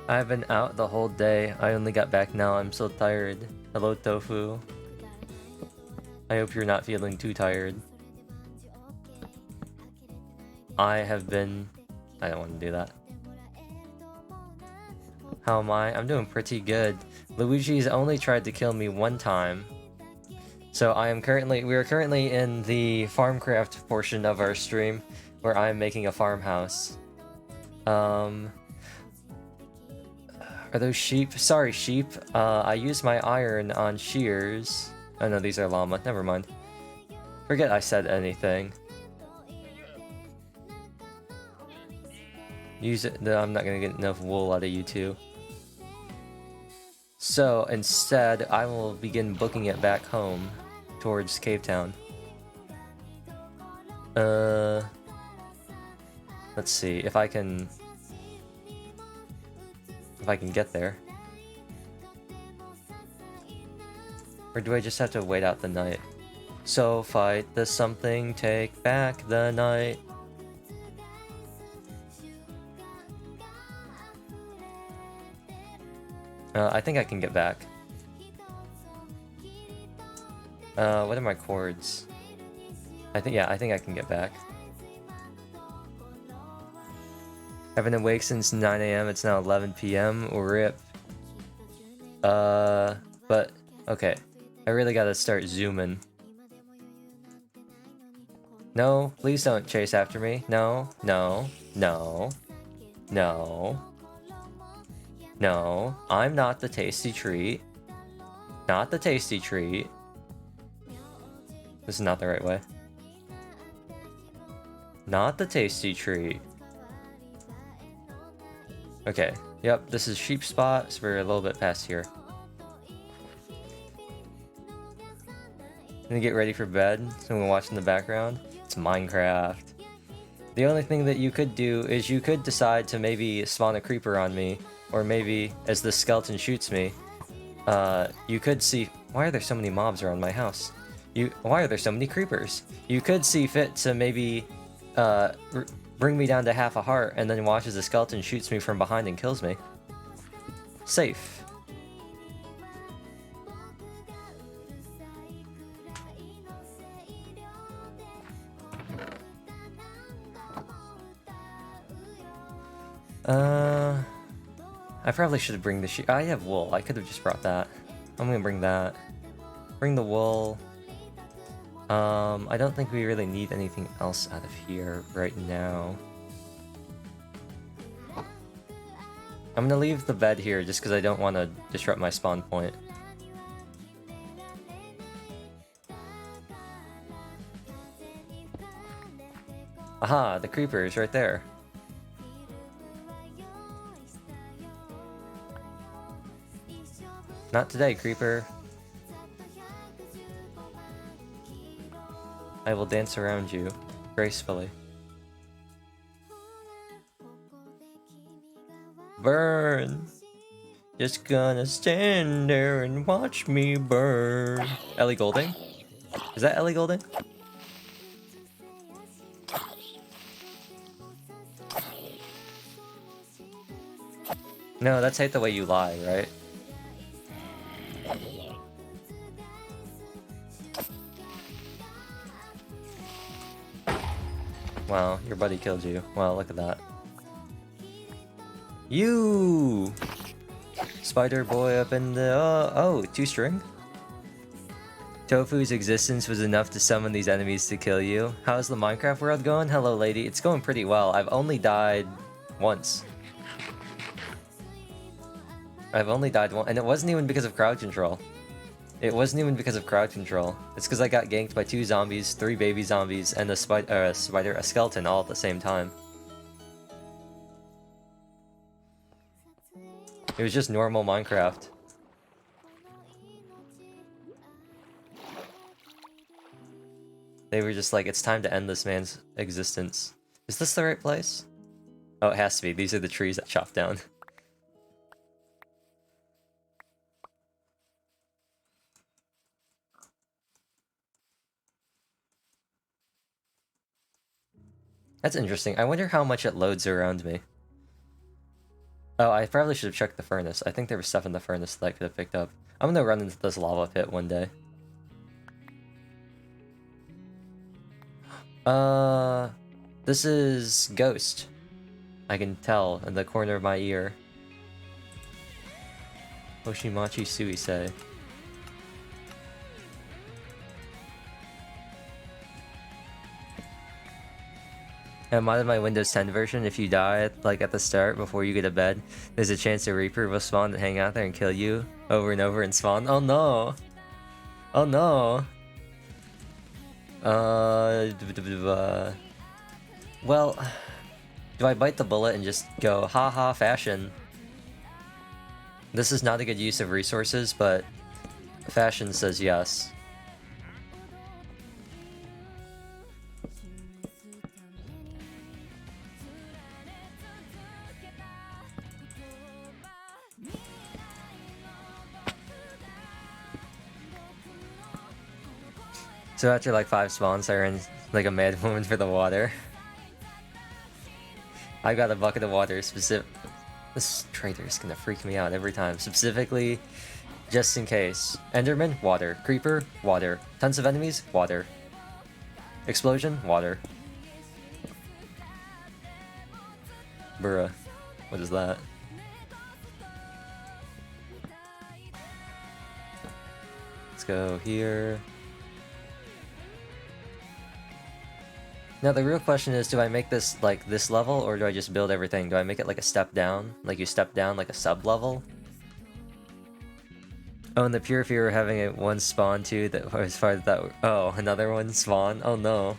I've been out the whole day. I only got back now. I'm so tired. Hello, Tofu. I hope you're not feeling too tired. I have been... I don't want to do that. How am I? I'm doing pretty good. Luigi's only tried to kill me one time. So we are currently in the Farmcraft portion of our stream, where I am making a farmhouse. Are those sheep? Sorry, sheep. I used my iron on shears. Oh no, these are llama. Never mind. Forget I said anything. Use it. No, I'm not gonna get enough wool out of you two. So instead, I will begin booking it back home towards Cave Town. Let's see if I can get there. Or do I just have to wait out the night? So fight the something, take back the night. I think I can get back. What are my chords? I think I can get back. I've been awake since 9 AM, it's now 11 PM, RIP. But, okay. I really gotta start zooming. No, please don't chase after me. No, no, no, no. No, I'm not the tasty treat. Not the tasty treat. This is not the right way. Not the tasty treat. Okay, yep, this is sheep spot, so we're a little bit past here. Gonna get ready for bed, so we're watching the background. It's Minecraft. The only thing that you could do is you could decide to maybe spawn a creeper on me, or maybe as the skeleton shoots me, you could see... Why are there so many mobs around my house? Why are there so many creepers? You could see fit to maybe bring me down to half a heart and then watch as the skeleton shoots me from behind and kills me. Safe. I probably should bring the sheep. I have wool. I could have just brought that. I'm gonna bring that. Bring the wool. I don't think we really need anything else out of here right now. I'm gonna leave the bed here just because I don't want to disrupt my spawn point. Aha, the creeper is right there. Not today, creeper. I will dance around you, gracefully. Burn! Just gonna stand there and watch me burn. Ellie Goulding? Is that Ellie Goulding? No, that's Hate the Way You Lie, right? Wow, your buddy killed you. Wow, look at that. You! Spider boy up in the... oh, 2-string? Tofu's existence was enough to summon these enemies to kill you. How's the Minecraft world going? Hello, lady. It's going pretty well. I've only died once. I've only died once, and it wasn't even because of crowd control. It wasn't even because of crowd control. It's because I got ganked by 2 zombies, 3 baby zombies, and a skeleton all at the same time. It was just normal Minecraft. They were just like, it's time to end this man's existence. Is this the right place? Oh, it has to be. These are the trees that chopped down. That's interesting. I wonder how much it loads around me. Oh, I probably should have checked the furnace. I think there was stuff in the furnace that I could have picked up. I'm gonna run into this lava pit one day. This is Ghost. I can tell in the corner of my ear. Hoshimachi Suisei. And mod my Windows 10 version, if you die like at the start before you get to bed, there's a chance a Reaper will spawn and hang out there and kill you over and over and spawn. Oh no! Oh no! Well, do I bite the bullet and just go, haha, fashion? This is not a good use of resources, but fashion says yes. So after like 5 spawns, I ran like a mad woman for the water. I got a bucket of water specific. This traitor is gonna freak me out every time. Specifically, just in case. Enderman, water. Creeper, water. Tons of enemies, water. Explosion, water. Bruh. What is that? Let's go here. Now the real question is, do I make this like this level, or do I just build everything? Do I make it like a step down? Like you step down like a sub-level? Oh, and the Pure Fear having it one spawn too, that as far as that... Oh, another one spawn? Oh no.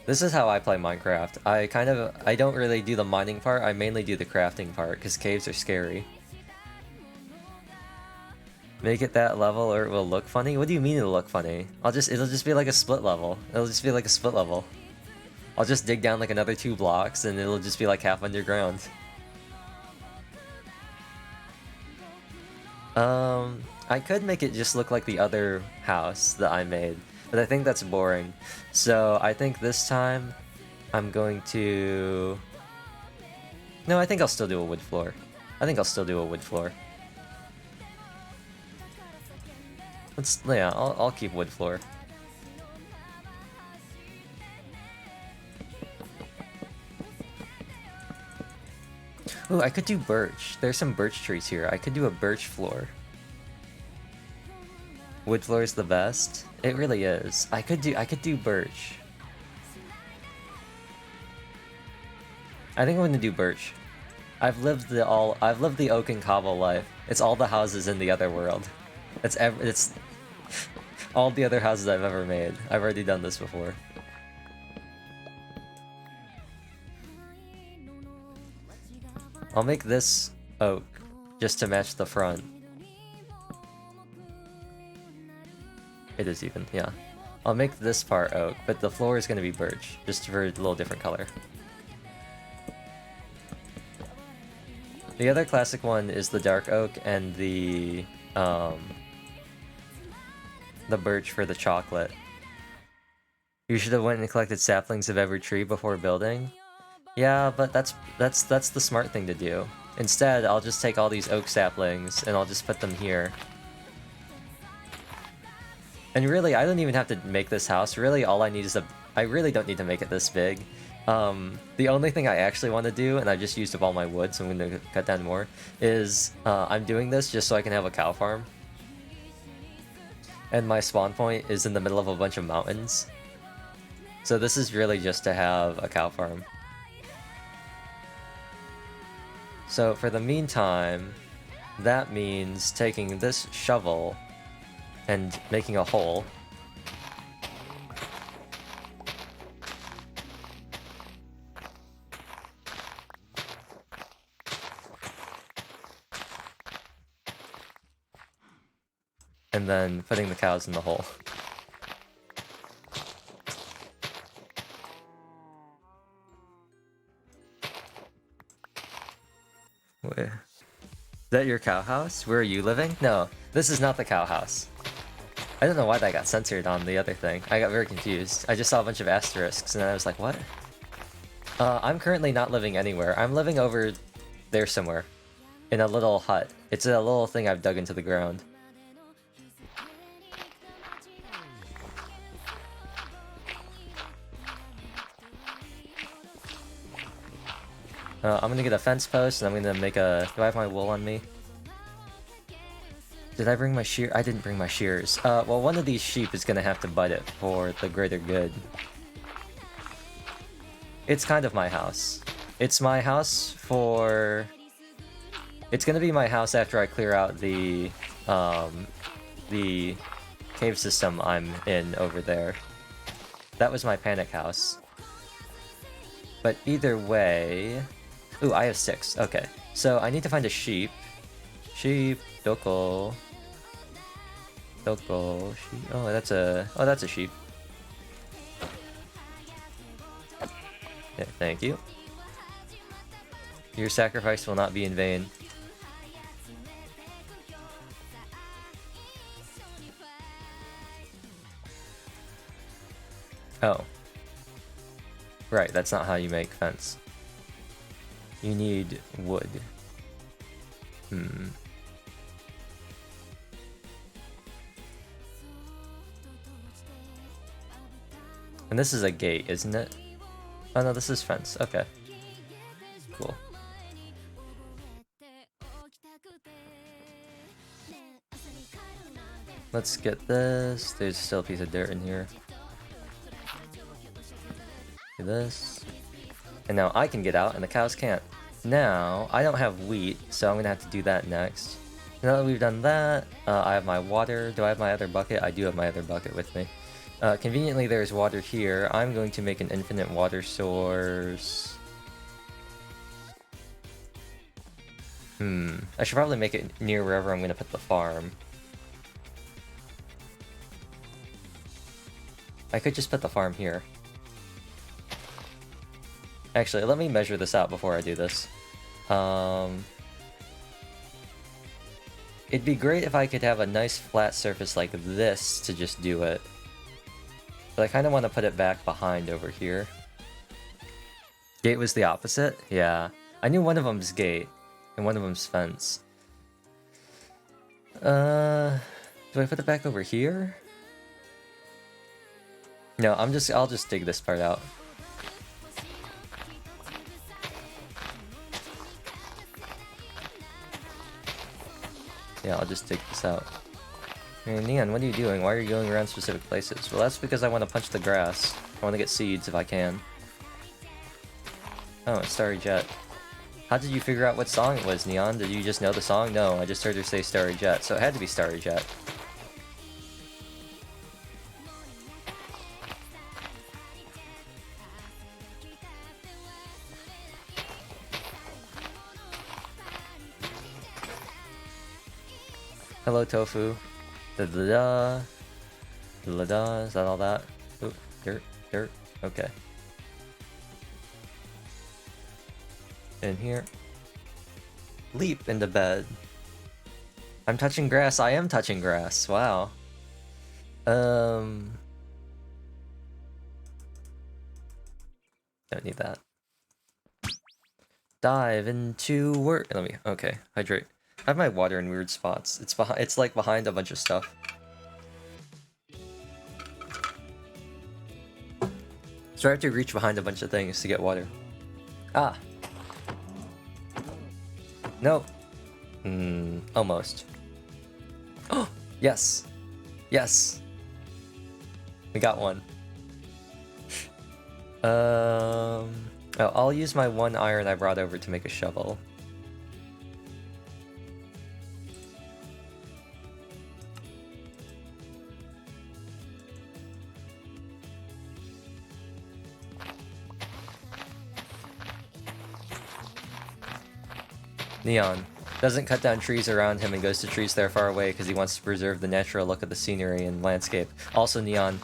This is how I play Minecraft. I don't really do the mining part, I mainly do the crafting part, because caves are scary. Make it that level or it will look funny? What do you mean it'll look funny? It'll just be like a split level. It'll just be like a split level. I'll just dig down like another 2 blocks and it'll just be like half underground. I could make it just look like the other house that I made, but I think that's boring. So I think this time I'm going to... No, I think I'll still do a wood floor. Yeah, I'll keep wood floor. Ooh, I could do birch. There's some birch trees here. I could do a birch floor. Wood floor is the best. It really is. I could do birch. I think I'm gonna do birch. I've lived the oak and cobble life. It's all the houses in the other world. It's all the other houses I've ever made. I've already done this before. I'll make this oak just to match the front. It is even, yeah. I'll make this part oak, but the floor is going to be birch, just for a little different color. The other classic one is the dark oak and the birch for the chocolate. You should have went and collected saplings of every tree before building. Yeah, but that's the smart thing to do. Instead, I'll just take all these oak saplings and I'll just put them here. And really, I don't even have to make this house. Really, all I need is I really don't need to make it this big. The only thing I actually want to do, and I just used up all my wood, so I'm going to cut down more, is I'm doing this just so I can have a cow farm. And my spawn point is in the middle of a bunch of mountains. So this is really just to have a cow farm. So for the meantime, that means taking this shovel and making a hole. And then putting the cows in the hole. Wait. Is that your cow house? Where are you living? No, this is not the cow house. I don't know why that got censored on the other thing. I got very confused. I just saw a bunch of asterisks and then I was like, what? I'm currently not living anywhere. I'm living over there somewhere. In a little hut. It's a little thing I've dug into the ground. I'm gonna get a fence post and I'm gonna make a... Do I have my wool on me? Did I bring my shear? I didn't bring my shears. Well, one of these sheep is gonna have to butt it for the greater good. It's kind of my house. It's my house for... It's gonna be my house after I clear out the cave system I'm in over there. That was my panic house. But either way... Ooh, I have 6. Okay. So I need to find a sheep. Sheep, doko. Doko, sheep. Oh, that's a sheep. Yeah, thank you. Your sacrifice will not be in vain. Oh. Right, that's not how you make fence. You need wood. And this is a gate, isn't it? Oh no, this is fence. Okay. Cool. Let's get this. There's still a piece of dirt in here. Do this. And now I can get out and the cows can't. Now, I don't have wheat, so I'm gonna have to do that next. Now that we've done that, I have my water. Do I have my other bucket? I do have my other bucket with me. Conveniently, there's water here. I'm going to make an infinite water source. I should probably make it near wherever I'm gonna put the farm. I could just put the farm here. Actually, let me measure this out before I do this. It'd be great if I could have a nice flat surface like this to just do it. But I kind of want to put it back behind over here. Gate was the opposite? Yeah. I knew one of them's gate, and one of them's fence. Do I put it back over here? No, I'll just dig this part out. Yeah, I'll just dig this out. Hey, Neon, what are you doing? Why are you going around specific places? Well, that's because I want to punch the grass. I want to get seeds if I can. Oh, it's Starry Jet. How did you figure out what song it was, Neon? Did you just know the song? No, I just heard her say Starry Jet, so it had to be Starry Jet. Hello, Tofu. Da-da-da. Da-da-da. Is that all that? Ooh, dirt, dirt. Okay. In here. Leap into bed. I'm touching grass. I am touching grass. Wow. Don't need that. Dive into work. Let me. Okay. Hydrate. I have my water in weird spots. It's behind. It's like behind a bunch of stuff. So I have to reach behind a bunch of things to get water. Ah. Nope. Almost. Oh, yes. Yes. We got one. Oh, I'll use my 1 iron I brought over to make a shovel. Neon doesn't cut down trees around him and goes to trees that are far away because he wants to preserve the natural look of the scenery and landscape. Also, Neon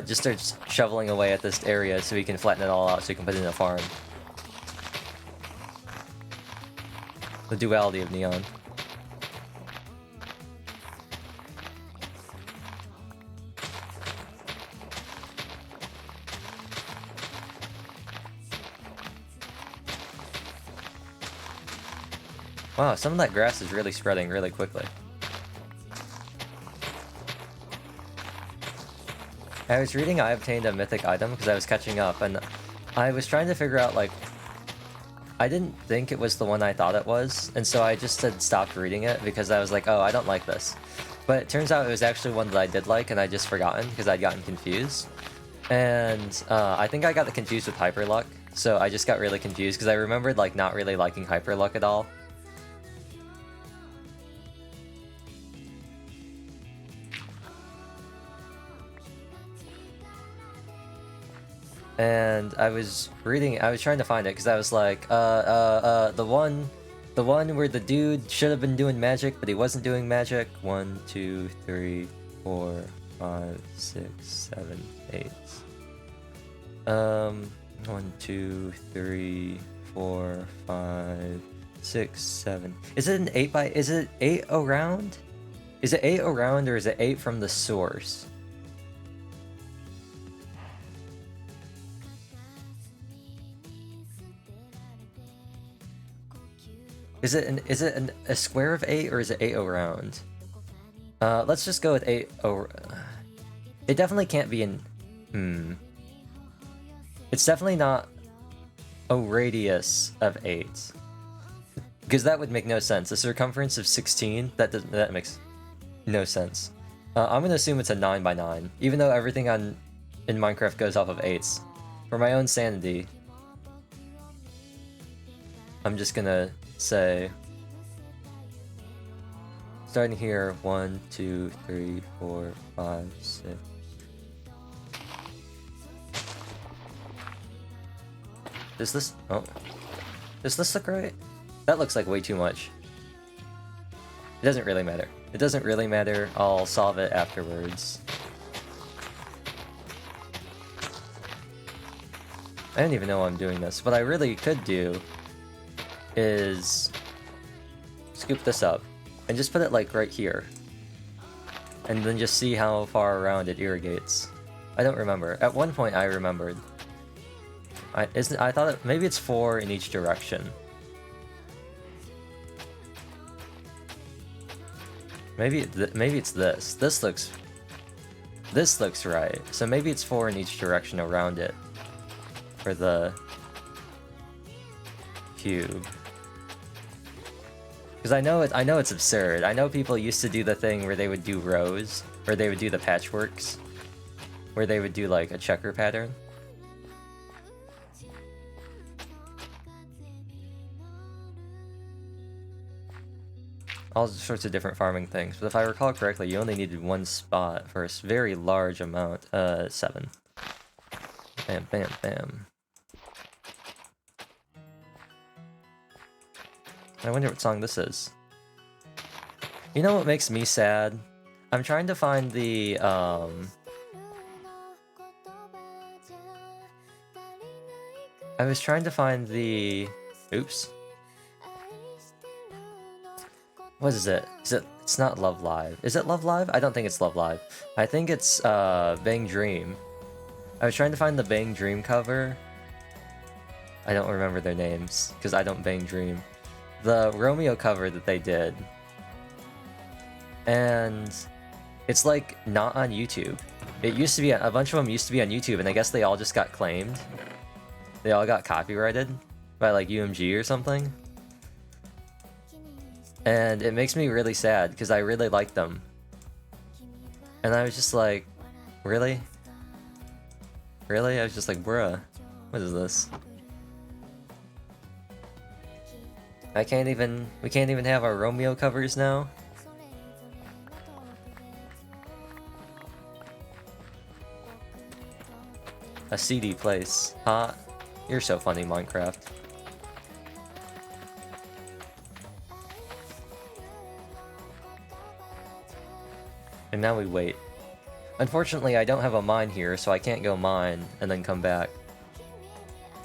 just starts shoveling away at this area so he can flatten it all out so he can put it in a farm. The duality of Neon. Wow, some of that grass is really spreading really quickly. I was reading I obtained a mythic item because I was catching up, and I was trying to figure out, like, I didn't think it was the one I thought it was, and so I just had stopped reading it because I was like, oh, I don't like this. But it turns out it was actually one that I did like, and I just forgotten because I'd gotten confused. And I think I got confused with Hyperluck, so I just got really confused because I remembered, like, not really liking Hyperluck at all. And I was trying to find it because I was like, the one where the dude should have been doing magic, but he wasn't doing magic. 1, 2, 3, 4, 5, 6, 7, 8. 1, 2, 3, 4, 5, 6, 7. Is it an 8 by? Is it 8 around? Is it 8 around or is it 8 from the source? Is it a square of 8 or is it 8 around? Let's just go with 8 over. It definitely can't be in. It's definitely not a radius of 8. Because that would make no sense. A circumference of 16, that makes no sense. I'm gonna assume it's a 9 by 9, even though everything in Minecraft goes off of 8s. For my own sanity, I'm just gonna say, starting here, 1, 2, 3, 4, 5, 6. Does this look right? That looks like way too much. It doesn't really matter. It doesn't really matter. I'll solve it afterwards. I don't even know why I'm doing this. What I really could do is scoop this up and just put it like right here, and then just see how far around it irrigates. I don't remember. At one point I remembered. I thought maybe it's 4 in each direction. Maybe it's this. This looks right. So maybe it's 4 in each direction around it for the cube. Because I know it's absurd. I know people used to do the thing where they would do rows, where they would do the patchworks, where they would do like a checker pattern. All sorts of different farming things, but if I recall correctly, you only needed 1 spot for a very large amount. 7. Bam, bam, bam. I wonder what song this is. You know what makes me sad? I'm trying to find the, I was trying to find the... Oops. What is it? It's not Love Live. Is it Love Live? I don't think it's Love Live. I think it's, Bang Dream. I was trying to find the Bang Dream cover. I don't remember their names, because I don't Bang Dream. The Romeo cover that they did. And it's like not on YouTube. It used to be, a bunch of them used to be on YouTube, and I guess they all just got claimed. They all got copyrighted by like UMG or something. And it makes me really sad because I really like them. And I was just like, really? Really? I was just like, bruh, what is this? We can't even have our Romeo covers now? A CD place. Hot. You're so funny, Minecraft. And now we wait. Unfortunately, I don't have a mine here, so I can't go mine and then come back.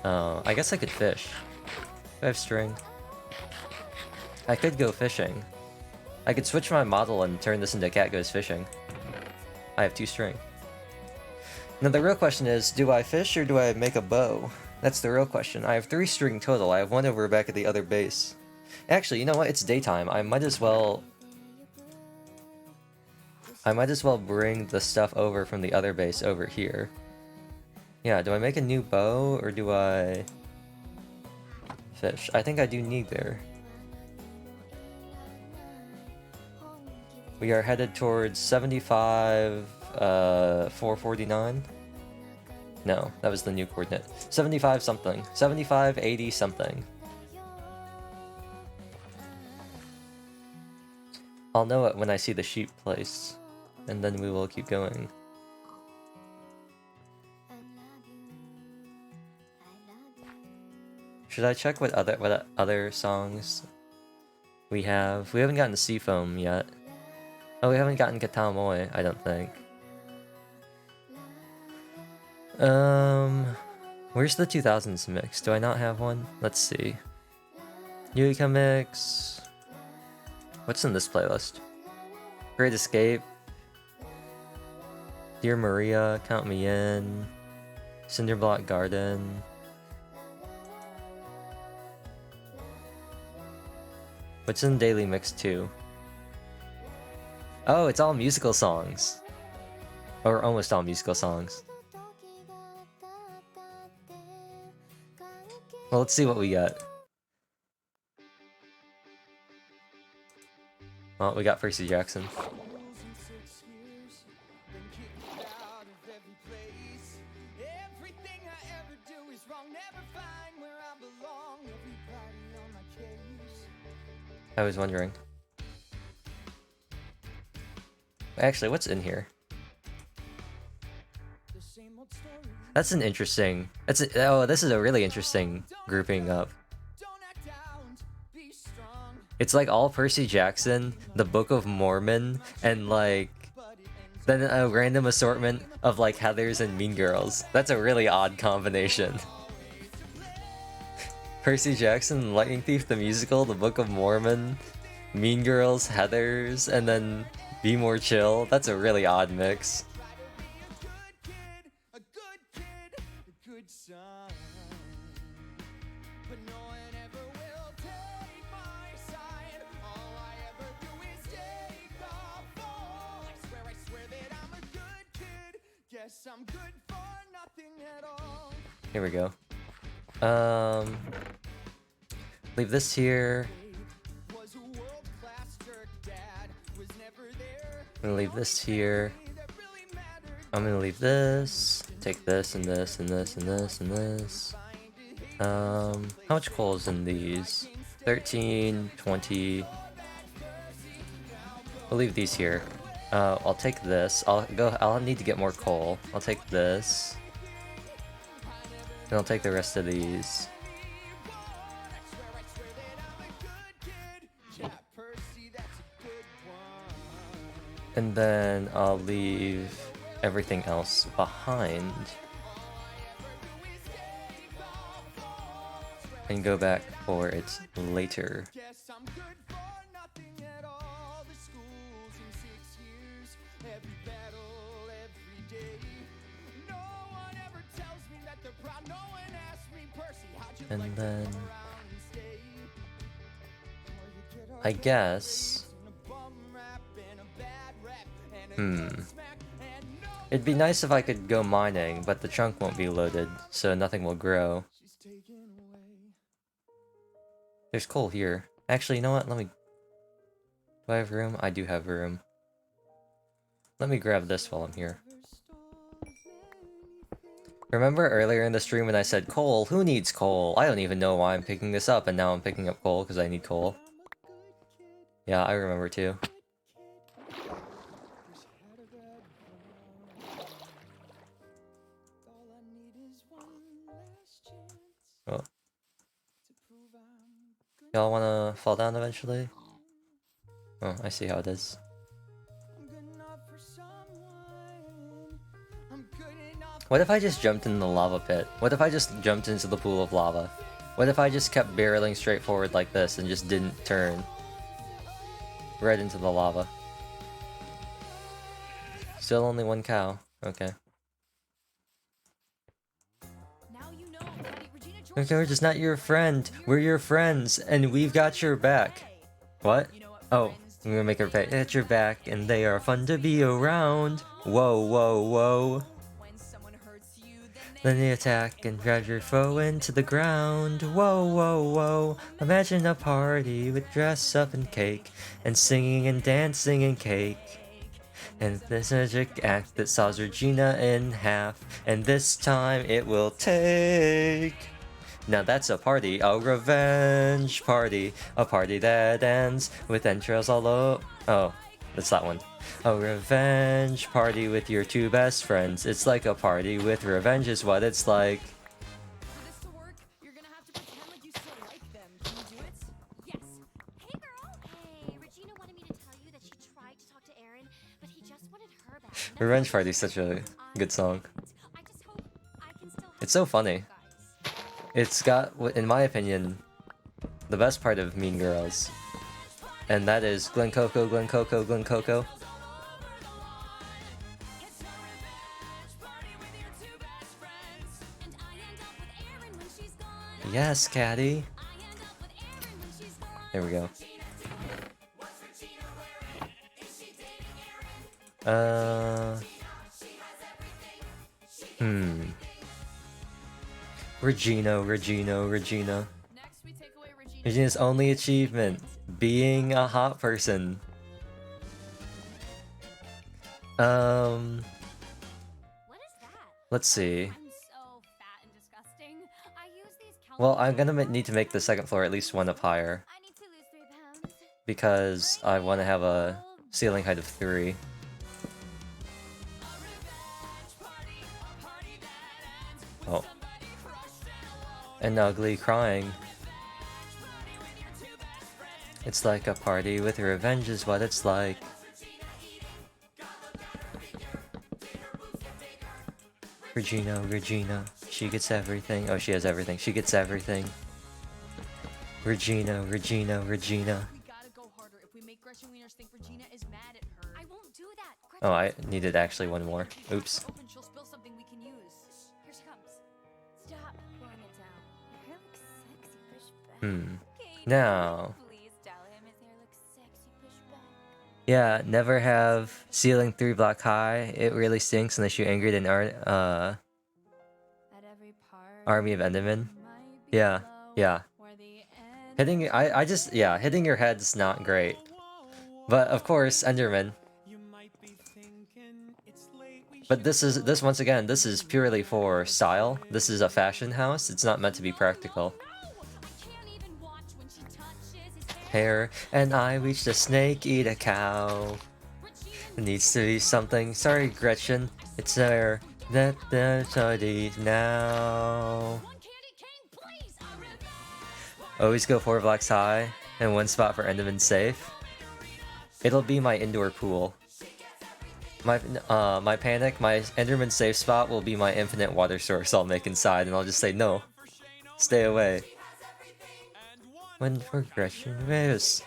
I guess I could fish. Do I have string? I could go fishing. I could switch my model and turn this into Cat Goes Fishing. I have 2 string. Now the real question is, do I fish or do I make a bow? That's the real question. I have 3 string total. I have 1 over back at the other base. Actually, you know what? It's daytime. I might as well bring the stuff over from the other base over here. Yeah, do I make a new bow or do I fish? I think I do neither. We are headed towards 75, 449. No, that was the new coordinate. 75 something. 75, 80 something. I'll know it when I see the sheep place, and then we will keep going. Should I check what other songs we have? We haven't gotten Seafoam yet. Oh, we haven't gotten Katamoe, I don't think. Where's the 2000s mix? Do I not have one? Let's see. Eureka mix. What's in this playlist? Great Escape. Dear Maria, Count Me In. Cinderblock Garden. What's in Daily Mix 2? Oh, it's all musical songs. Or almost all musical songs. Well, let's see what we got. Well, we got Percy Jackson. I was wondering. Actually, what's in here? That's an interesting... oh, this is a really interesting grouping up. It's like all Percy Jackson, the Book of Mormon, and like... then a random assortment of like Heathers and Mean Girls. That's a really odd combination. Percy Jackson, Lightning Thief the Musical, the Book of Mormon, Mean Girls, Heathers, and then Be More Chill. That's a really odd mix. Here we go. Leave this here. I'm gonna leave this here. I'm gonna leave this. Take this and this and this and this and this. How much coal is in these? 13, 20. We'll leave these here. I'll take this. I'll need to get more coal. I'll take this. And I'll take the rest of these. And then I'll leave everything else behind. And go back for it later. And then I guess it'd be nice if I could go mining, but the trunk won't be loaded, so nothing will grow. There's coal here. Actually, you know what? Do I have room? I do have room. Let me grab this while I'm here. Remember earlier in the stream when I said coal? Who needs coal? I don't even know why I'm picking this up, and now I'm picking up coal because I need coal. Yeah, I remember too. Oh. Y'all wanna fall down eventually? Oh, I see how it is. What if I just jumped in the lava pit? What if I just jumped into the pool of lava? What if I just kept barreling straight forward like this and just didn't turn? Right into the lava. Still only one cow. Okay. Okay, we're just not your friend. We're your friends, and we've got your back. What? Oh, I'm gonna make her pay. At your back, and they are fun to be around. Whoa, whoa, whoa. Then they attack and drive your foe into the ground. Whoa, whoa, whoa. Imagine a party with dress up and cake, and singing and dancing and cake. And this magic act that saws Regina in half, and this time it will take. Now that's a party, a revenge party, a party that ends with entrails all over. Oh, that's that one. A revenge party with your two best friends. It's like a party with revenge is what it's like. For this to work, you're gonna have to pretend like you still like them. Can you do it? Yes. Hey, girl. Hey, Regina wanted me to tell you that she tried to talk to Aaron, but he just wanted her back. And that's Revenge all Party is such a good song. I just hope I can still have It's so funny. guys. It's got, in my opinion, the best part of Mean Girls. And that is Glen Coco, Glen Coco, Glen Coco. It's a revenge party with your two best friends. And I end up with Aaron when she's gone. Yes, Caddy. I end up with Aaron when she's gone. There we go. What's Regina wearing? Is she dating Aaron? Regina, Regina, Regina. Next, we take away Regina. Regina's only achievement, being a hot person. What is that? Let's see. I'm so fat and disgusting. I use these Well, I'm gonna need to make the second floor at least one up higher, I need to lose 3 pounds. because I want to have a ceiling height of 3. Oh. And ugly crying. It's like a party with revenge is what it's like. Regina, Regina, she gets everything. Oh, she has everything. She gets everything. Regina, Regina, Regina. We gotta go harder. If we make Gretchen Wieners think Regina is mad at her. I won't do that. Oh, I needed actually one more. Oops. Open, she'll spill something we can use. Here she comes. Stop pulling it down. Your hair looks sexy, push back. Katie, Now. please tell him his hair looks sexy, push back. Yeah, never have ceiling 3 block high. It really stinks unless you angered an At every part army of Endermen. might be Yeah, low, yeah. where the end Hitting, I just, yeah, hitting your head's not great. But of course, Enderman. But this once again, this is purely for style. This is a fashion house. It's not meant to be practical. No! I can't even watch when she touches his Hair, and I reached a snake, eat a cow. Regina, It needs to be something. Sorry, Gretchen. It's there. That study now. one candy cane, please! A revenge! Always go 4 blocks high and 1 spot for Enderman safe. It'll be my indoor pool. My panic, my Enderman safe spot will be my infinite water source I'll make inside, and I'll just say no. Stay away. 1 for Gretchen Wieners.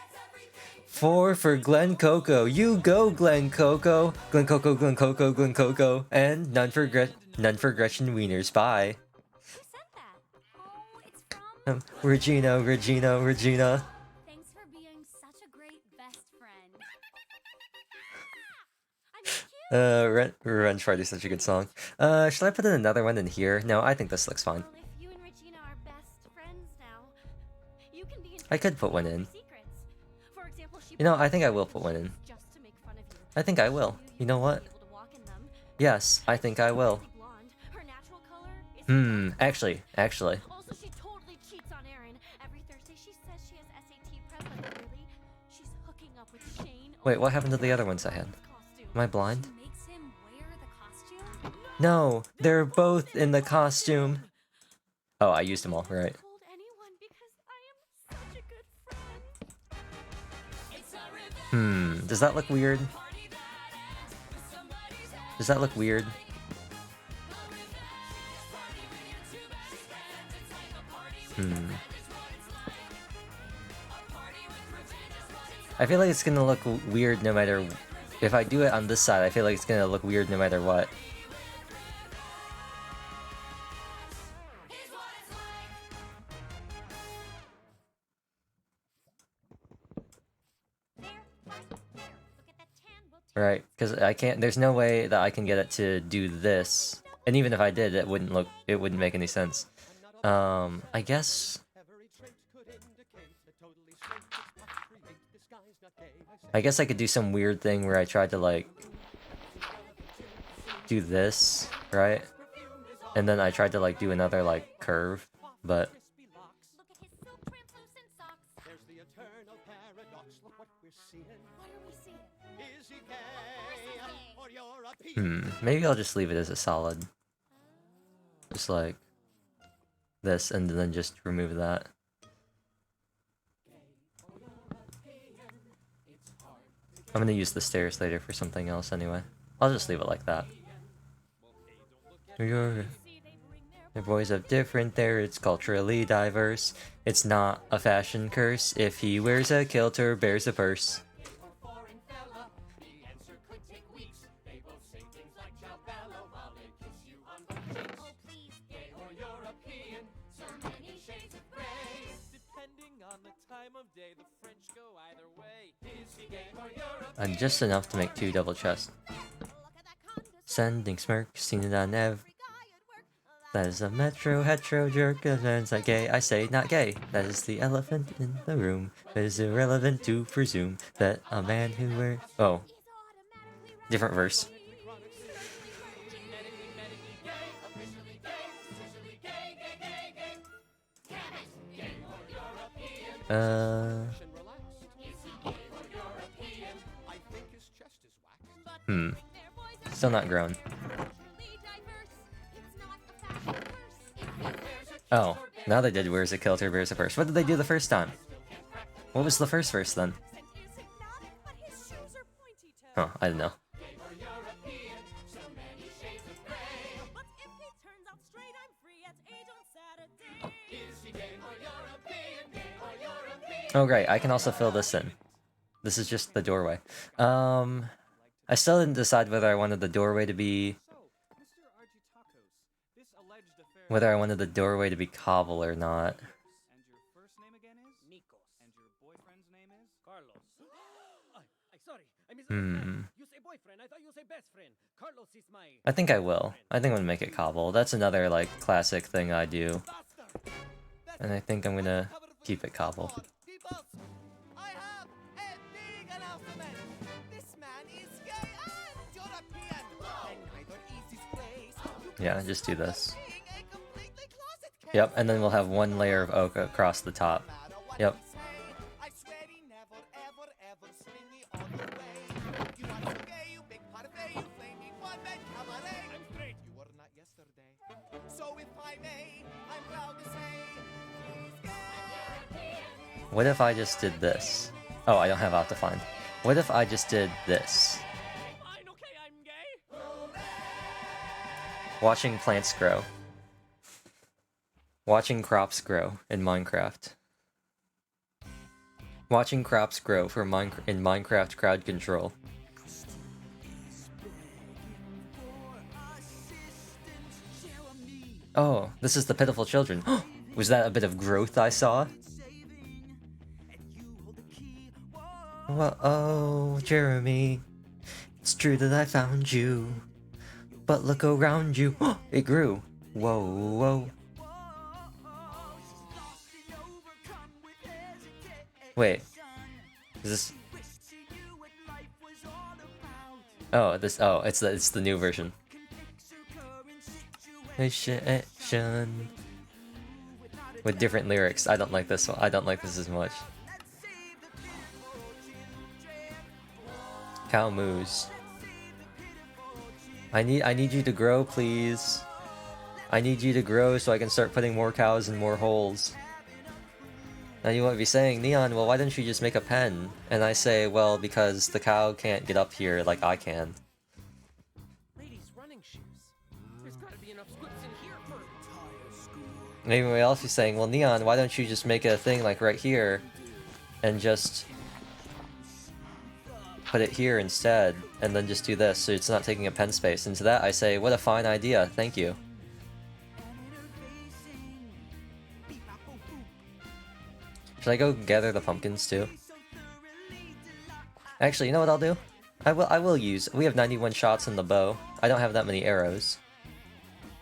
4 for Glen Coco. You go, Glen Coco. Glen Coco, Glen Coco, Glen Coco. And none for Gretchen Wieners. Bye. Who said that? Oh, it's from... Regina, Regina, Regina. Thanks for being such a great best friend. I'm cute! Revenge Party is such a good song. Should I put in another one in here? No, I think this looks fine. Well, if you and Regina are best friends now, you can be in I could put one in. secrets. For example, she You know, I think I will put one in. just to make fun of you. I think I will. You know what? Able to walk in them. Yes, I think I will. Be blonde. Her natural color is Actually. Also, she totally cheats on Aaron. Every Thursday she says she has SAT prep, but really, she's hooking up with Shane. Wait, what happened to the other ones I had? Am I blind? She makes him wear the costume. No, they're both in the costume. Oh, I used them all, right. Told anyone because I am such a good friend. It's a revenge Does that look weird? Does that look weird? I feel like it's gonna look weird no matter... If I do it on this side, I feel like it's gonna look weird no matter what. right? Because I can't. There's no way that I can get it to do this, and even if I did, it wouldn't look. It wouldn't make any sense. I guess. I guess I could do some weird thing where I tried to like do this, right? And then I tried to like do another like curve, but Look at his so translucent socks. There's the eternal paradox. Look what we're seeing. What are we seeing? Is he gay or European? maybe I'll just leave it as a solid. Just like this, and then just remove that. I'm gonna use the stairs later for something else anyway. I'll just leave it like that. Your boys are different there, it's culturally diverse. It's not a fashion curse if he wears a kilt or bears a purse. Oh, please. Depending on the time of day, the French go either way. Is he gay or European? And just enough to make 2 double chests. Look at that condescending Sending smirk, seen it on ev. guy at work. That is a metro hetero jerk, events like gay. I say not gay. That is the elephant in the room. It is irrelevant to presume that a man who wears. Oh, He's automatically different verse. And relax. I think his chest is waxed. Still not grown. Oh, now they did Where's a Kilt or Bears a Purse. What did they do the first time? What was the first verse then? Oh, I don't know. Oh, great. I can also fill this in. This is just the doorway. I still didn't decide whether I wanted the doorway to be... So, Mr. Argitakos, this alleged affair. Whether I wanted the doorway to be cobble or not. And your first name again is? Nikos. And your boyfriend's name is? Carlos. I sorry, I misunderstand. Hmm. You say boyfriend, I thought you say best friend. Carlos is my... I think I will. I think I'm gonna make it cobble. That's another, like, classic thing I do. And I think I'm gonna keep it cobble. Peoples, I have a big announcement. This man is gay and European. And neither is his place. You Yeah, just do this. being a completely closet case. Yep, and then we'll have one layer of oak across the top. No matter what Yep. you say, I swear he never, ever, ever swing the other way. You are so gay, you big parfait, you flaming one-man cabaret. I'm straight. You were not yesterday. So if I may, I'm proud to say he's gay. What if I just did this? Oh, I don't have Optifine. What if I just did this? Fine, okay, I'm gay. Watching plants grow. Watching crops grow in Minecraft. Watching crops grow for in Minecraft crowd control. Oh, this is the pitiful children. Was that a bit of growth I saw? Well, oh, Jeremy, it's true that I found you, but look around you. It grew. Whoa, whoa. Wait, is this? Oh, this. Oh, it's the new version. Situation with different lyrics. I don't like this one. I don't like this as much. Cow moos. I need you to grow, please. I need you to grow so I can start putting more cows in more holes. Now you might be saying, Neon, well, why don't you just make a pen? And I say, well, because the cow can't get up here like I can. Ladies' running shoes. There's gotta be enough scoops in here for... And everybody else is saying, well, Neon, why don't you just make a thing like right here and just put it here instead, and then just do this so it's not taking up pen space. And to that I say, what a fine idea, thank you. Should I go gather the pumpkins too? Actually, you know what I'll do? I will use. We have 91 shots in the bow. I don't have that many arrows.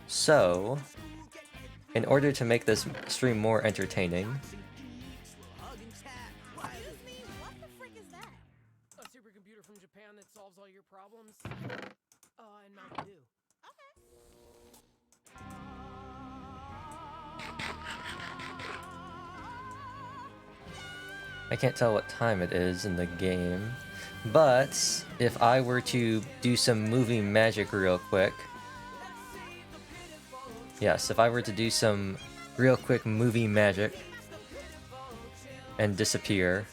So, in order to make this stream more entertaining, A supercomputer from Japan that solves all your problems. And Mountain Dew. I can't tell what time it is in the game, but if I were to do some movie magic real quick, yes, if I were to do some real quick movie magic and disappear,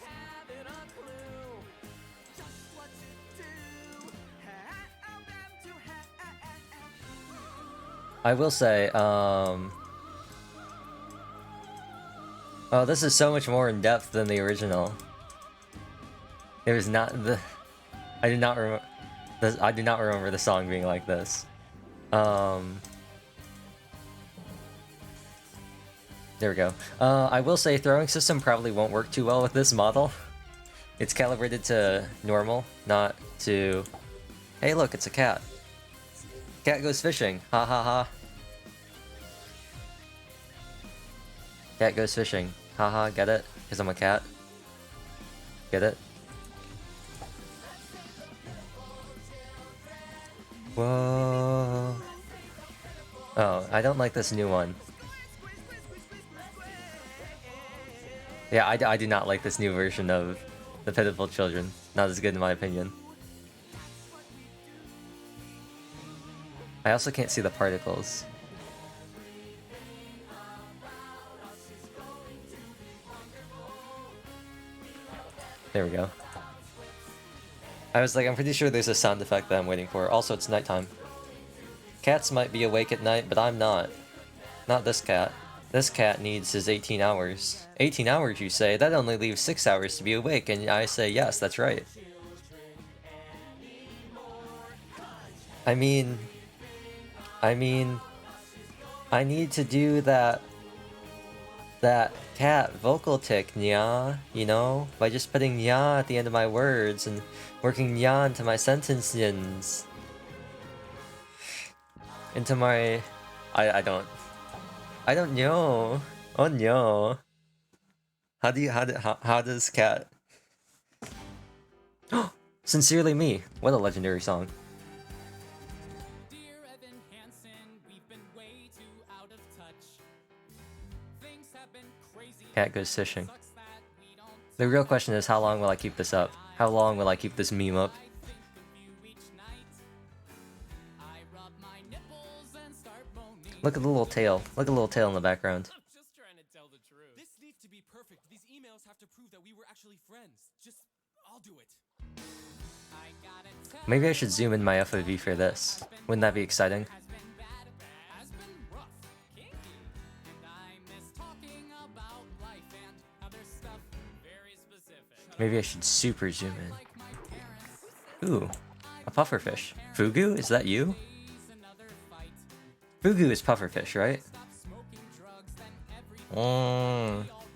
I will say, oh, this is so much more in depth than the original. It was not the. I do not remember. I do not remember the song being like this. There we go. I will say throwing system probably won't work too well with this model. It's calibrated to normal, not to. Hey, look, it's a cat. Cat goes fishing. Ha ha ha. Cat goes fishing. Haha, get it? Because I'm a cat. Get it? Whoa. Oh, I don't like this new one. Yeah, I do not like this new version of The Pitiful Children. Not as good in my opinion. I also can't see the particles. There we go. I was like, I'm pretty sure there's a sound effect that I'm waiting for. Also, it's nighttime. Cats might be awake at night, but I'm not. Not this cat. This cat needs his 18 hours. 18 hours, you say? That only leaves 6 hours to be awake, and I say, yes, that's right. I mean, I need to do that cat vocal tick, nya, you know? By just putting nya at the end of my words and working nya into my sentences. Into my... I don't know. Oh no. How does cat... Sincerely Me. What a legendary song. Dear Evan Hansen, we've been way too out of touch. Things have been crazy. Cat goes fishing. Sucks that we don't The real question is, how long will I keep this up? How long will I keep this meme up? think of you each night. I rub my nipples and start moaning. Look at the little tail. Look at the little tail in the background. I'm just trying to tell the truth. This needs to be perfect. These emails have to prove that we were actually friends. Just, I'll do it. I gotta tell Maybe I should zoom in my FOV for this. Wouldn't that be exciting? has been bad, has been rough, kinky, and I miss talking about life and other stuff. Very specific. Maybe I should super zoom Like my parents, in. Ooh, a pufferfish. Fugu, is that you? is another fight. Fugu is pufferfish, right? Stop smoking drugs, then every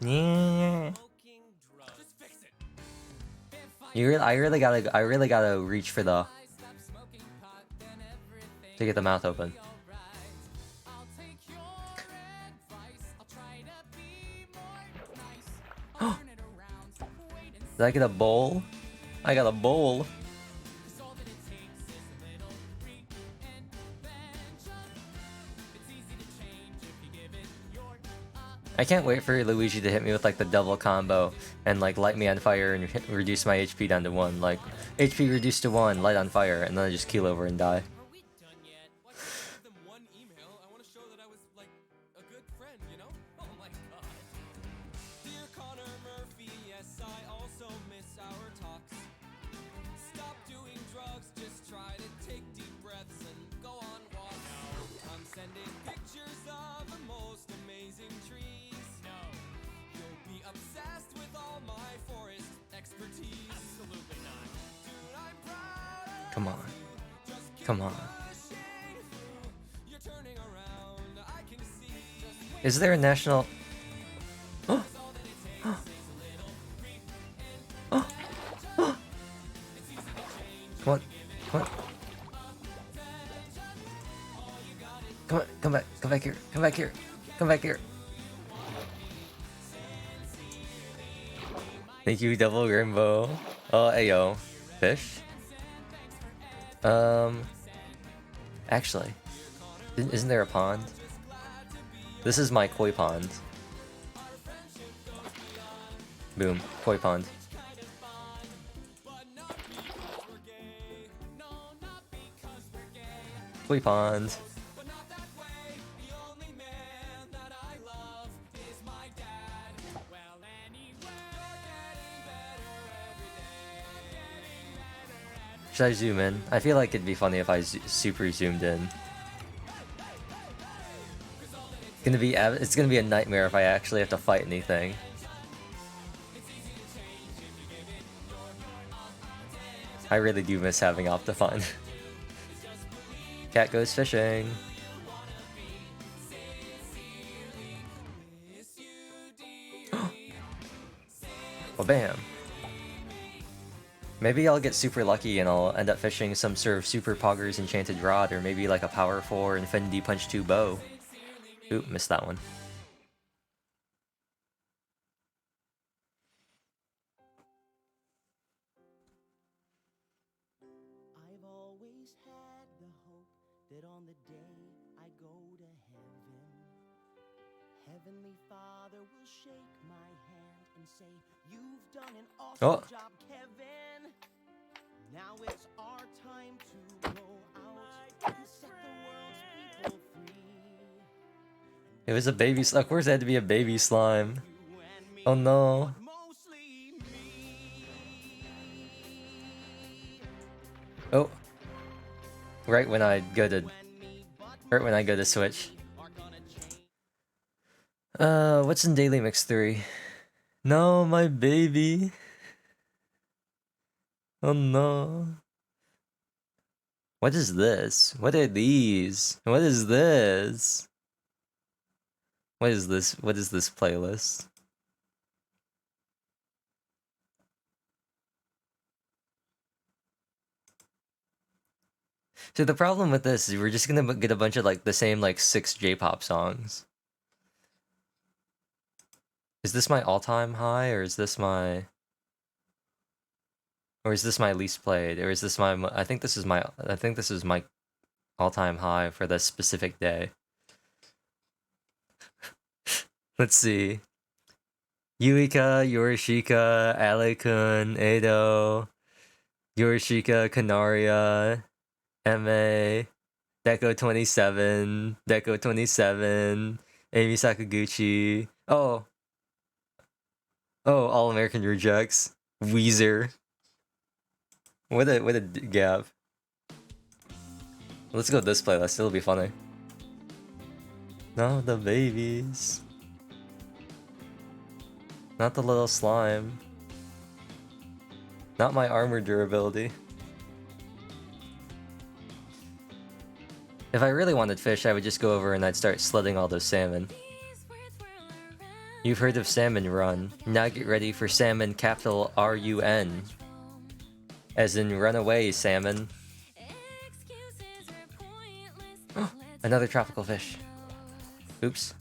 Yeah. Smoking drugs. Just fix it. I really gotta reach for the stop smoking pot, then everything to get the mouth open. alright. I'll take your advice. I'll try to be more nice. I'll turn it around. Wait and Did I get a bowl? I got a bowl. see, all that it takes is a little reinvention. It's easy to change if you give it your I can't wait for Luigi to hit me with like the double combo and like light me on fire and reduce my HP down to 1. Like HP reduced to 1, light on fire, and then I just keel over and die. Are we done yet? Why can't I give them one email? I want to show that I was, like, a good friend, you know? Oh my god. Dear Connor Murphy, yes, I also miss our talks. Stop doing drugs, just try to take deep breaths and go on walks. I'm sending pictures of the most amazing trees. No. You'll be obsessed with all my forest expertise. Absolutely not. Dude, I'm proud of Come on. just keep Come on. pushing through. You're turning around, I can see. Just Is there a national... Oh! Come on. Come on. Come on. Come back. Come back here. Come back here. Come back here. Thank you, Double Rainbow. Oh, ayo. Fish? Actually, isn't there a pond? This is my koi pond. Boom, koi pond. Koi pond. Should I zoom in? I feel like it'd be funny if I super zoomed in. It's gonna be a nightmare if I actually have to fight anything. I really do miss having Optifine. Cat goes fishing. Well, bam. Maybe I'll get super lucky and I'll end up fishing some sort of Super Poggers Enchanted Rod, or maybe like a Power 4 Infinity Punch 2 bow. Oop, missed that one. I've always had the hope that on the day I go to heaven, Heavenly Father will shake my hand and say, "You've done an awesome job, Kevin. Now it's our time to go out and set the world's people free." It was a baby slime. Of course, it had to be a baby slime. Oh no. Oh. Right when I go to Switch. What's in Daily Mix 3? No, my baby. Oh no. What is this? What are these? What is this? What is this? What is this playlist? So the problem with this is we're just gonna get a bunch of like the same like 6 J-pop songs. Is this my all-time high, or is this my... Or is this my least played? Or is this my... I think this is my all-time high for this specific day. Let's see. Yuika, Yorishika, Alekun, Edo, Yorishika, Kanaria, MA, Deco 27, Deco 27, Amy Sakaguchi. Oh, All American Rejects, Weezer. What a gap. Let's go with this playlist. It'll be funny. No, the babies. Not the little slime. Not my armor durability. If I really wanted fish, I would just go over and I'd start sledding all those salmon. You've heard of Salmon Run. Now get ready for Salmon, capital R-U-N. As in run away, salmon. Another tropical fish. Oops.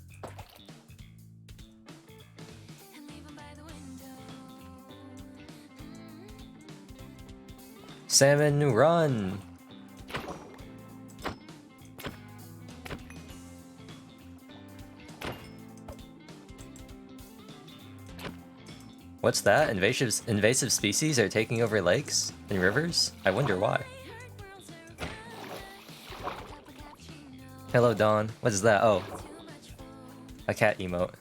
Salmon run! What's that? Invasive species are taking over lakes and rivers? I wonder why. Hello, Dawn. What is that? Oh. A cat emote.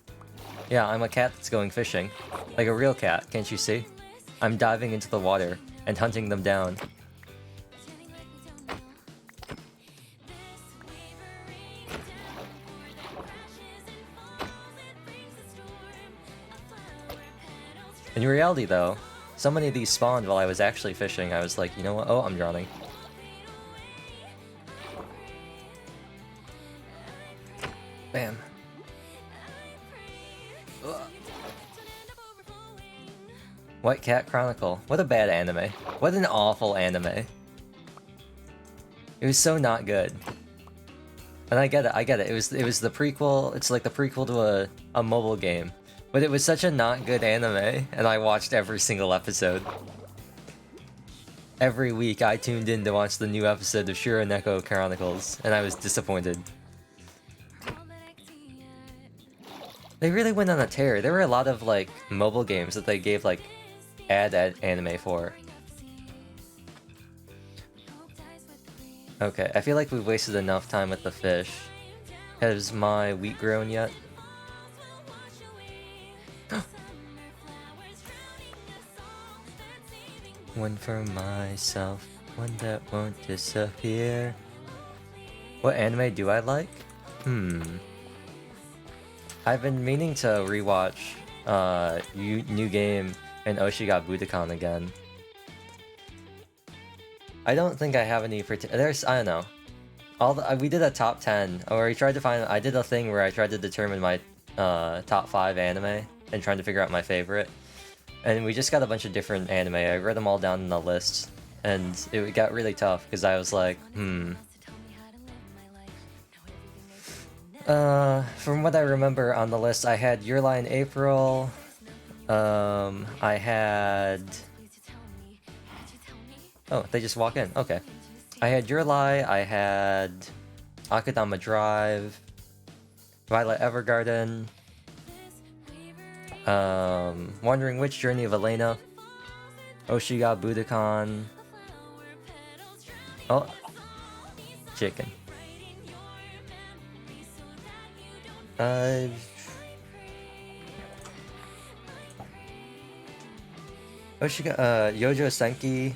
Yeah, I'm a cat that's going fishing. Like a real cat, can't you see? I'm diving into the water and hunting them down. In reality, though, so many of these spawned while I was actually fishing. I was like, you know what? Oh, I'm drowning. Bam. Ugh. White Cat Chronicle. What a bad anime. What an awful anime. It was so not good. And I get it. It was the prequel. It's like the prequel to a mobile game. But it was such a not good anime, and I watched every single episode. Every week I tuned in to watch the new episode of Shiro Neko Chronicles, and I was disappointed. They really went on a tear. There were a lot of like mobile games that they gave like ad anime for. Okay, I feel like we've wasted enough time with the fish. Has my wheat grown yet? One for myself, one that won't disappear. What anime do I like? I've been meaning to rewatch New Game and Oshiga Budokan again. I don't think I have any there's I don't know. We did a top 10, or we tried to find. I did a thing where I tried to determine my top 5 anime and trying to figure out my favorite. And we just got a bunch of different anime. I wrote them all down in the list, and it got really tough because I was like, From what I remember on the list, I had Your Lie in April. I had. Oh, they just walk in. Okay. I had Your Lie. I had Akudama Drive, Violet Evergarden. Wondering Which, Journey of Elena, Oshiga Budokan. Oh, chicken. Oshiga, Yojo Senki.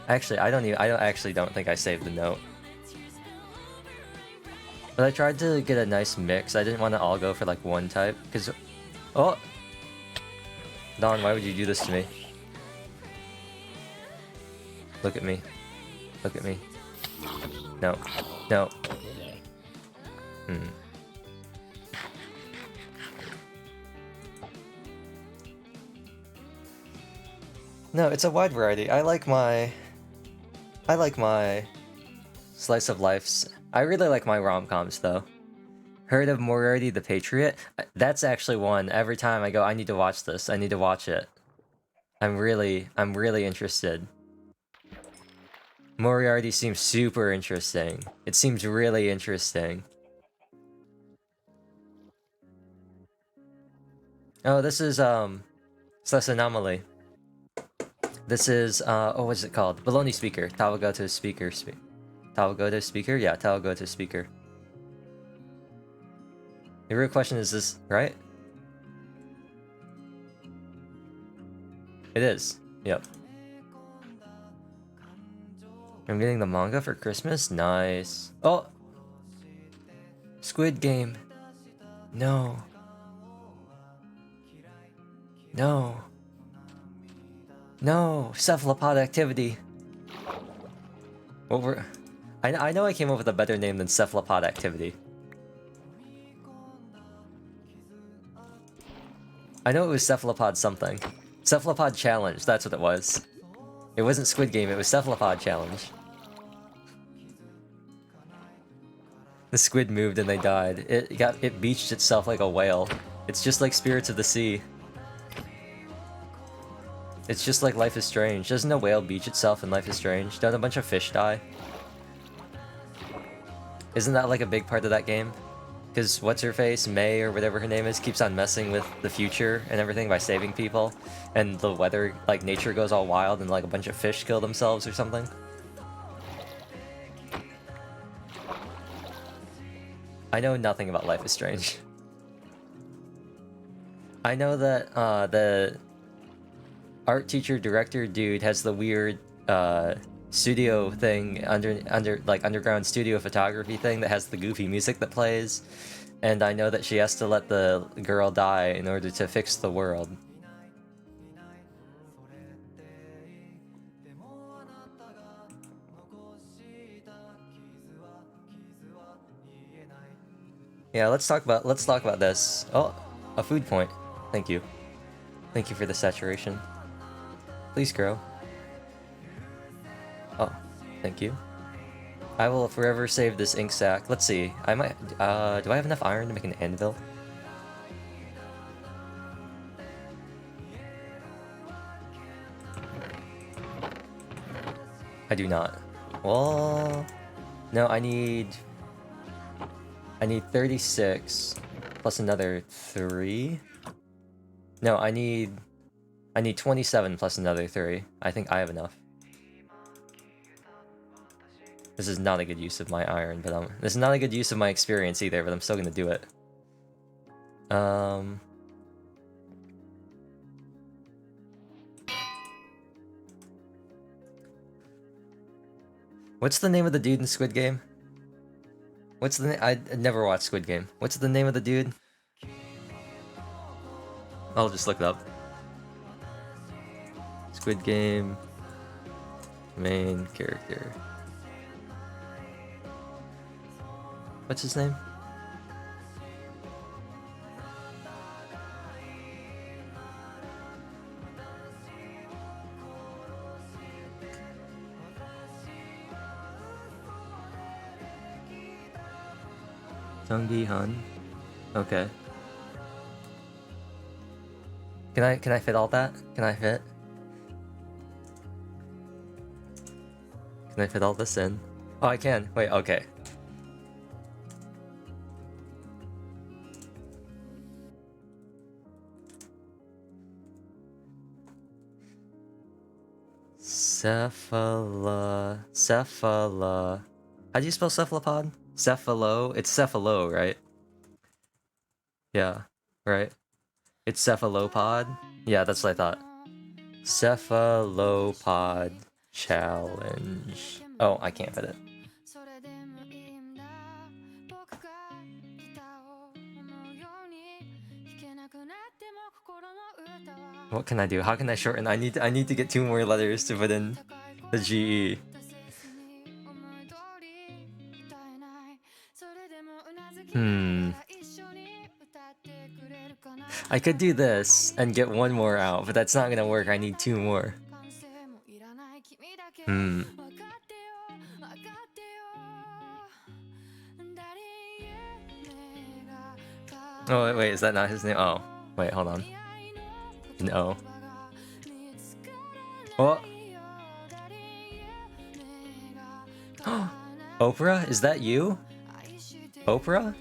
Actually, I don't think I saved the note. But I tried to get a nice mix. I didn't want to all go for like one type, because... Oh! Don, why would you do this to me? Look at me. Look at me. No. No. No, it's a wide variety. I like my slice of lifes. I really like my rom-coms though. Heard of Moriarty the Patriot? That's actually one. Every time I go, I need to watch this. I need to watch it. I'm really interested. Moriarty seems super interesting. It seems really interesting. Oh, this is Celeste Anomaly. This is what's it called? Baloney Speaker. Tawagoto Speaker. Tawagoto Speaker? Yeah, Tawagoto Speaker. The real question is this, right? It is. Yep. I'm getting the manga for Christmas? Nice. Oh! Squid Game. No. No. No! Cephalopod Activity! What were... I know I came up with a better name than Cephalopod Activity. I know it was Cephalopod something. Cephalopod Challenge, that's what it was. It wasn't Squid Game, it was Cephalopod Challenge. The squid moved and they died. It beached itself like a whale. It's just like Spirits of the Sea. It's just like Life is Strange. Doesn't a whale beach itself in Life is Strange? Don't a bunch of fish die? Isn't that like a big part of that game? Because what's-her-face, May or whatever her name is, keeps on messing with the future and everything by saving people. And the weather, like nature goes all wild and like a bunch of fish kill themselves or something. I know nothing about Life is Strange. I know that the art teacher director dude has the weird studio thing underground studio photography thing that has the goofy music that plays, and I know that she has to let the girl die in order to fix the world. Yeah, let's talk about this. Oh, a food point. Thank you. Thank you for the saturation. Please grow. Oh, thank you. I will forever save this ink sac. Let's see. I might. Do I have enough iron to make an anvil? I do not. Well, no. I need 36 plus another 3. No, I need 27 plus another 3. I think I have enough. This is not a good use of my iron, but this is not a good use of my experience either, but I'm still gonna do it. What's the name of the dude in Squid Game? What's the I never watched Squid Game. What's the name of the dude? I'll just look it up. Squid Game main character. What's his name? Jung Han. Okay. Can I fit all that? Can I fit? Can I fit all this in? Oh, I can. Wait, okay. Cephala. How do you spell cephalopod? Cephalo? It's cephalo, right? Yeah, right? It's cephalopod? Yeah, that's what I thought. Cephalopod challenge. Oh, I can't fit it. What can I do? How can I shorten? I need to get 2 more letters to put in the GE. I could do this and get 1 more out, but that's not gonna work. I need 2 more. Oh, wait, is that not his name? Oh, wait, hold on. No. What? Oprah? Is that you? Oprah?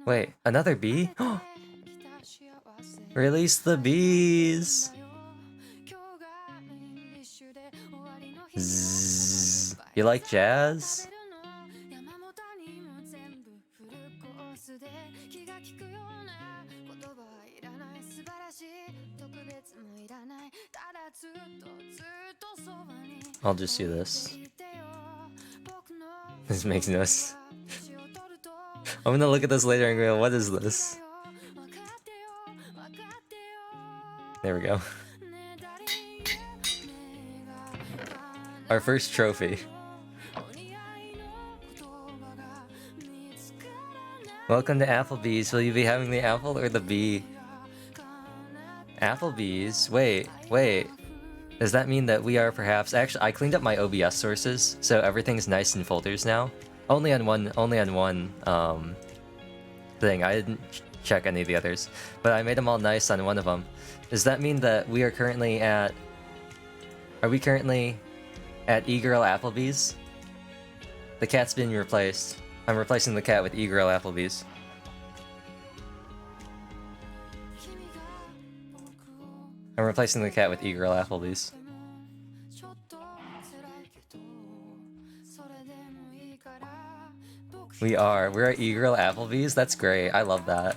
Wait, another bee? Release the bees! Zzz. You like jazz? I'll just do this. This makes no sense. I'm gonna look at this later and go, what is this? There we go. Our first trophy. Welcome to Applebee's. Will you be having the apple or the bee? Applebee's? Wait. Does that mean that we are perhaps... Actually, I cleaned up my OBS sources, so everything's nice in folders now. Only on one thing. I didn't check any of the others, but I made them all nice on one of them. Does that mean that we are currently at... Are we currently at E-Girl Applebee's? The cat's been replaced. I'm replacing the cat with E-Girl Applebee's. I'm replacing the cat with E-Girl Applebee's. We're at E-Girl Applebee's? That's great. I love that.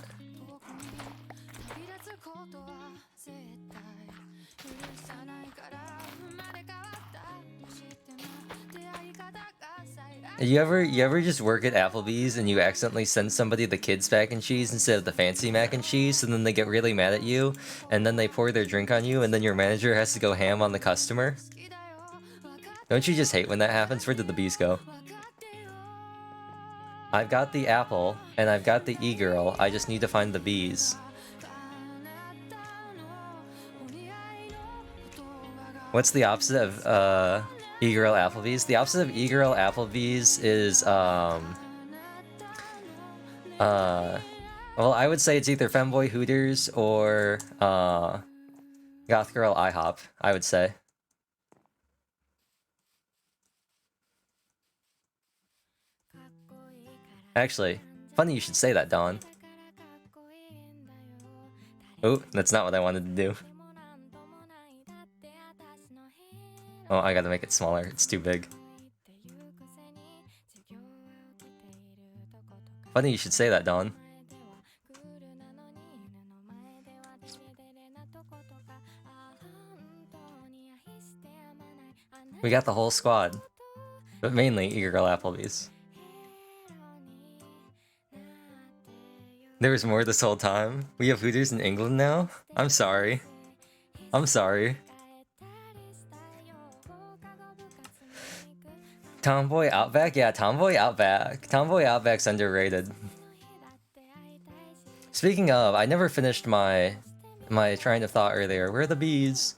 You ever just work at Applebee's and you accidentally send somebody the kids mac and cheese instead of the fancy mac and cheese, and then they get really mad at you, and then they pour their drink on you, and then your manager has to go ham on the customer? Don't you just hate when that happens? Where did the bees go? I've got the apple, and I've got the e-girl. I just need to find the bees. What's the opposite of e-girl Applebee's? The opposite of e-girl Applebee's is well, I would say it's either femboy Hooters or goth girl IHOP, I would say. Actually, funny you should say that, Dawn. Oh, that's not what I wanted to do. Oh, I gotta make it smaller. It's too big. Funny you should say that, Dawn. We got the whole squad. But mainly e-girl Applebee's. There was more this whole time? We have Hooters in England now? I'm sorry. I'm sorry. Tomboy Outback? Yeah, Tomboy Outback. Tomboy Outback's underrated. Speaking of, I never finished my train of thought earlier. Where are the bees?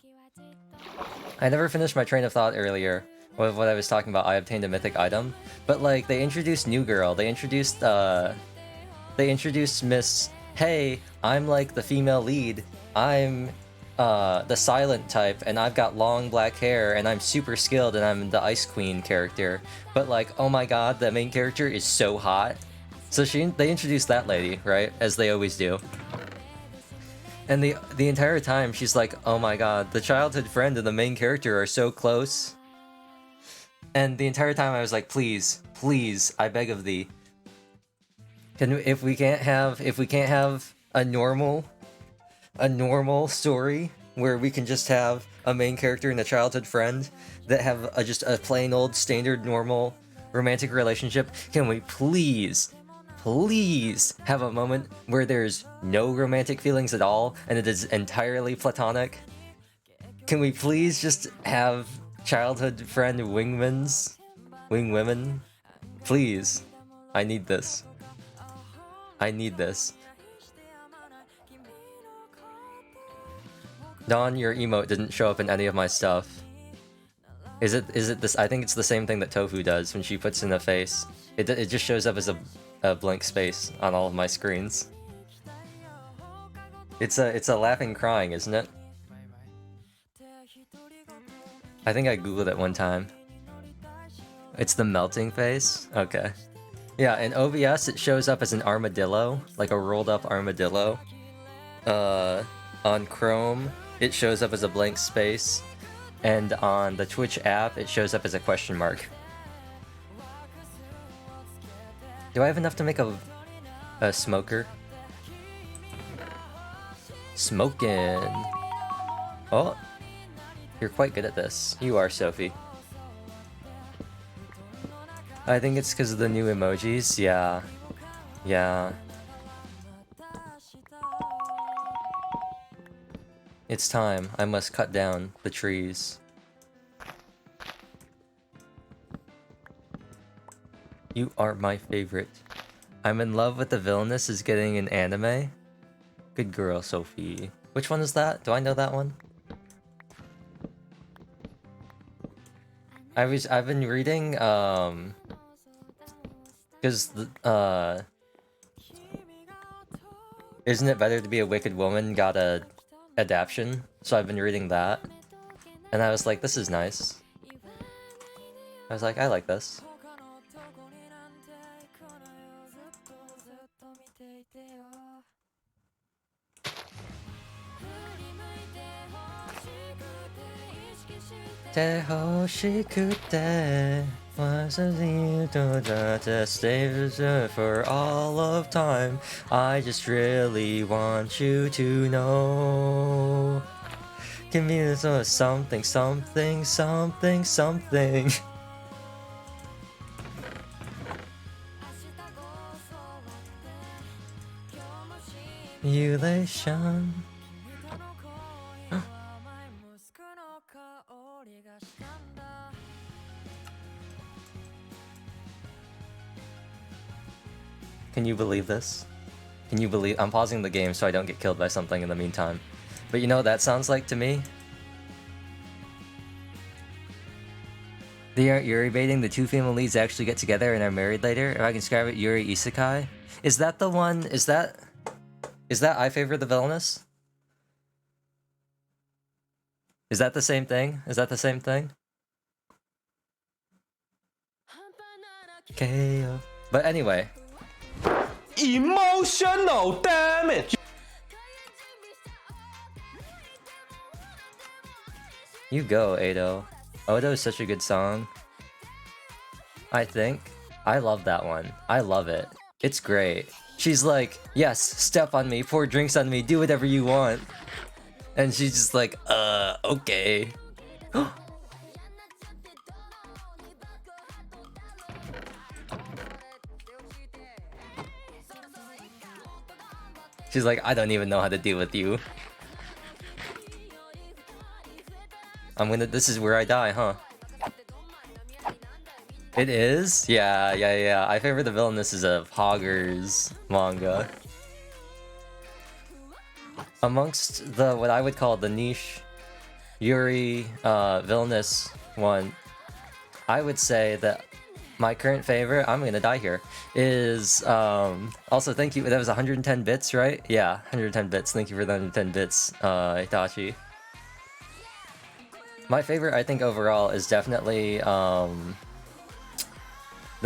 I never finished my train of thought earlier with what I was talking about. I obtained a mythic item. But like, they introduced New Girl. They introduced Miss, hey, I'm like the female lead. I'm the silent type, and I've got long black hair, and I'm super skilled, and I'm the Ice Queen character. But like, oh my god, the main character is so hot. So they introduced that lady, right? As they always do. And the entire time, she's like, oh my god, the childhood friend and the main character are so close. And the entire time I was like, please, please, I beg of thee. If we can't have a normal story where we can just have a main character and a childhood friend that have just a plain old standard normal romantic relationship, can we please have a moment where there's no romantic feelings at all and it is entirely platonic? Can we please just have childhood friend wingwomen? Please. I need this. I need this. Dawn, your emote didn't show up in any of my stuff. Is it this? I think it's the same thing that Tofu does when she puts in a face. It just shows up as a blank space on all of my screens. It's a laughing crying, isn't it? I think I googled it one time. It's the melting face? Okay. Yeah, in OBS it shows up as an armadillo, like a rolled up armadillo. On Chrome it shows up as a blank space, and on the Twitch app it shows up as a question mark. Do I have enough to make a smoker? Smoking. Oh, you're quite good at this. You are, Sophie. I think it's because of the new emojis. Yeah. Yeah. It's time. I must cut down the trees. You are my favorite. I'm in love with the villainess is getting an anime. Good girl, Sophie. Which one is that? Do I know that one? I've been reading because Isn't It Better to Be a Wicked Woman got a adaptation, so I've been reading that, and I was like, this is nice. I was like, I like this. To stay for all of time. I just really want you to know. Give me this something, something, something, something. Elation. Can you believe this? Can you believe— I'm pausing the game so I don't get killed by something in the meantime. But you know what that sounds like to me? They aren't Yuri baiting. The two female leads actually get together and are married later. If I can describe it, Yuri Isekai. Is that the one? Is that I Favor the Villainous? Is that the same thing? Is that the same thing? KO. But anyway. Emotional damage. You go, Ado. Odo is such a good song. I think. I love that one. I love it. It's great. She's like, yes, step on me, pour drinks on me, do whatever you want. And she's just like, okay. She's like, I don't even know how to deal with you. This is where I die, huh? It is? Yeah. I Favor the Villainous is a Hoggers manga. Amongst the, what I would call the niche Yuri Villainous one, I would say that my current favorite, I'm gonna die here, is, also thank you, that was 110 bits, right? Yeah, 110 bits, thank you for the 110 bits, Itachi. My favorite, I think, overall is definitely, The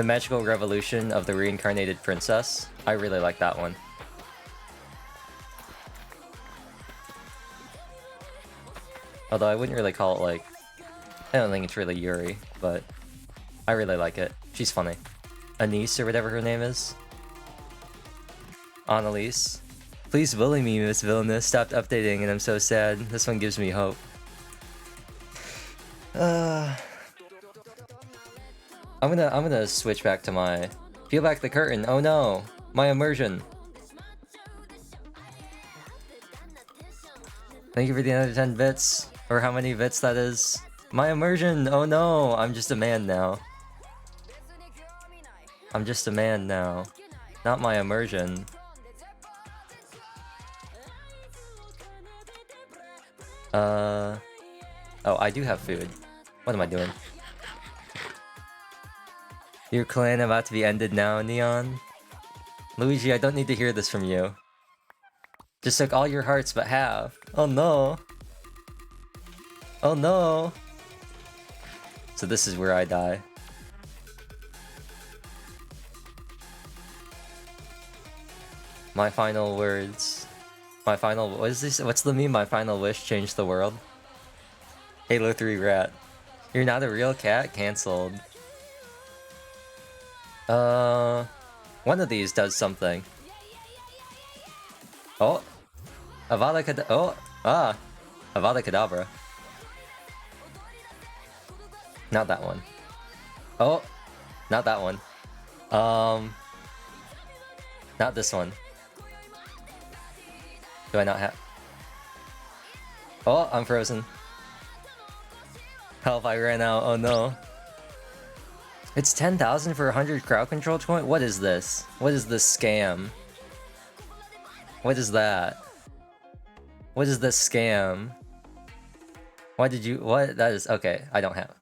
Magical Revolution of the Reincarnated Princess. I really like that one. Although I wouldn't really call it, like, I don't think it's really Yuri, but I really like it. She's funny. Anise, or whatever her name is. Annalise. Please bully me, Miss Villainous. Stopped updating and I'm so sad. This one gives me hope. I'm gonna switch back to my... Peel back the curtain. Oh no! My immersion. Thank you for the another 10 bits. Or how many bits that is. My immersion! Oh no! I'm just a man now. I'm just a man now. Not my immersion. Oh, I do have food. What am I doing? Your clan about to be ended now, Neon? Luigi, I don't need to hear this from you. Just took all your hearts but half. Oh no. Oh no. So this is where I die. My final words. My final... What is this? What's the meme? My final wish changed the world? Halo 3 rat. You're not a real cat? Cancelled. One of these does something. Oh! Avada Kedavra. Oh! Ah! Avada Kedavra. Not that one. Oh! Not that one. Not this one. Do I not have... Oh, I'm frozen. Help, I ran out. Oh no. It's 10,000 for 100 crowd control coin? What is this? What is this scam? What is that? What is this scam? Why did you... What? That is... Okay, I don't have...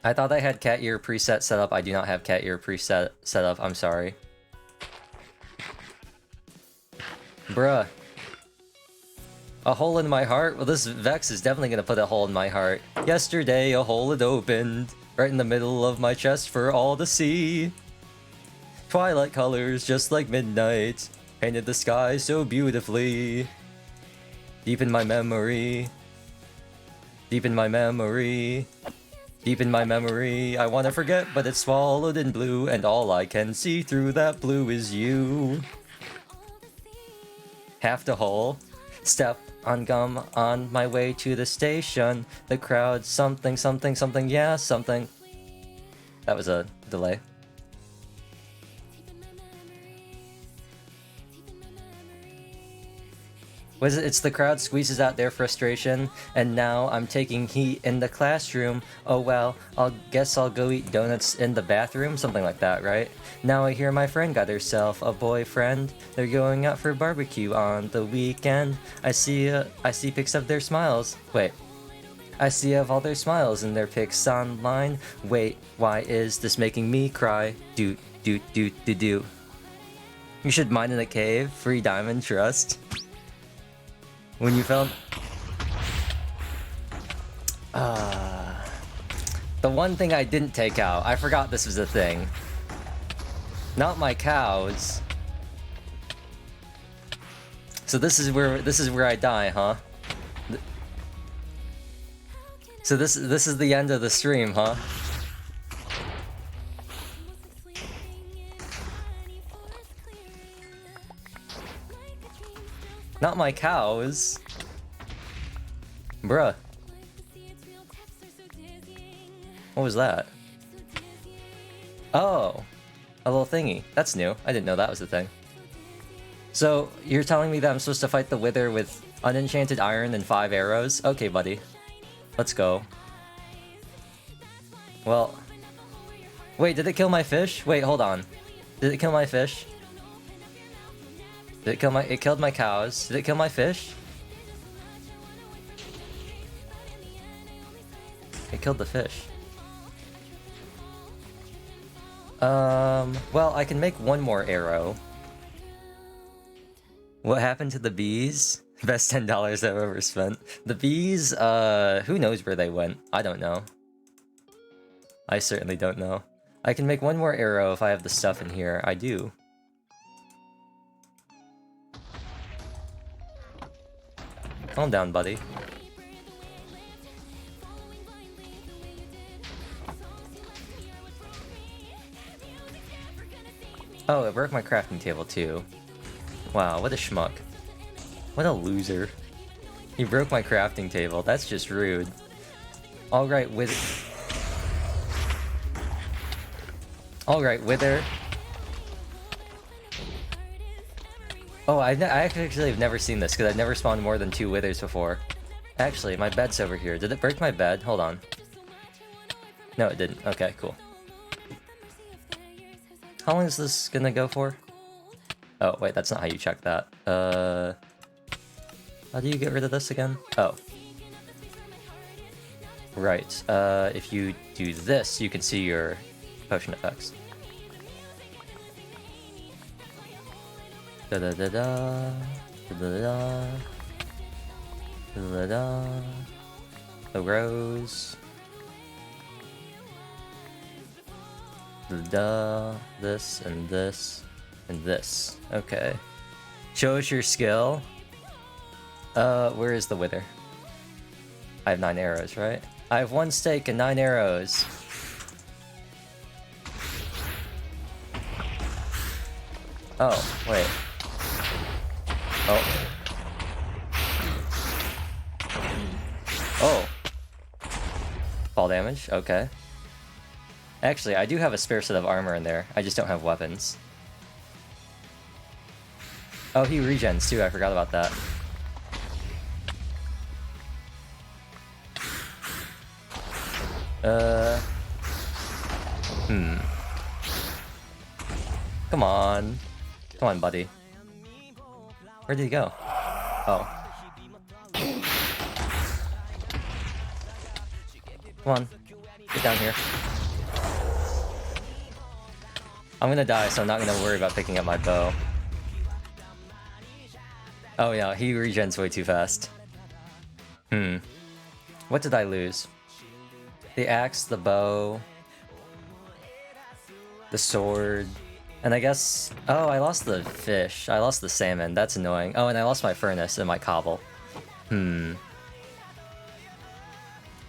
I thought I had cat ear preset set up. I do not have cat ear preset set up. I'm sorry. Bruh. A hole in my heart? Well, this Vex is definitely gonna put a hole in my heart. Yesterday, a hole had opened right in the middle of my chest for all to see. Twilight colors, just like midnight, painted the sky so beautifully. Deep in my memory. Deep in my memory. Deep in my memory. I wanna forget, but it's swallowed in blue, and all I can see through that blue is you. Half the hole. Step on gum on my way to the station. The crowd, something, something, something, yeah, something. That was a delay. It's the crowd squeezes out their frustration, and now I'm taking heat in the classroom. Oh well, guess I'll go eat donuts in the bathroom, something like that, right? Now I hear my friend got herself a boyfriend. They're going out for barbecue on the weekend. I see pics of their smiles. Wait, I see you have all their smiles in their pics online. Wait, why is this making me cry? Do. You should mine in a cave. Free diamond trust. When you found... the one thing I didn't take out. I forgot this was a thing. Not my cows. So this is where I die, huh? So this is the end of the stream, huh? Not my cows. Bruh. What was that? Oh, a little thingy. That's new. I didn't know that was a thing. So, you're telling me that I'm supposed to fight the Wither with unenchanted iron and 5 arrows? Okay, buddy. Let's go. Well... Wait, did it kill my fish? Wait, hold on. Did it kill my fish? Did it kill my... It killed my cows. Did it kill my fish? It killed the fish. Well, I can make one more arrow. What happened to the bees? Best $10 I've ever spent. The bees, who knows where they went? I don't know. I certainly don't know. I can make one more arrow if I have the stuff in here. I do. Calm down, buddy. Oh, it broke my crafting table too. Wow, what a schmuck. What a loser. He broke my crafting table. That's just rude. Alright, Wither. Alright, Wither. Oh, I actually have never seen this, because I've never spawned more than 2 Withers before. Actually, my bed's over here. Did it break my bed? Hold on. No, it didn't. Okay, cool. How long is this gonna go for? Oh, wait, that's not how you check that. How do you get rid of this again? Oh. Right, if you do this, you can see your potion effects. Da-da-da-da, da-da-da, da-da-da, the rose. Da, this, and this, and this. Okay. Show us your skill. Where is the Wither? I have 9 arrows, right? I have 1 steak and 9 arrows. Oh, wait. Oh. Oh. Fall damage? Okay. Actually, I do have a spare set of armor in there. I just don't have weapons. Oh, he regens too. I forgot about that. Come on. Come on, buddy. Where did he go? Oh. Come on. Get down here. I'm gonna die, so I'm not gonna worry about picking up my bow. Oh yeah, he regens way too fast. What did I lose? The axe, the bow, the sword, and I guess... Oh, I lost the fish. I lost the salmon. That's annoying. Oh, and I lost my furnace and my cobble.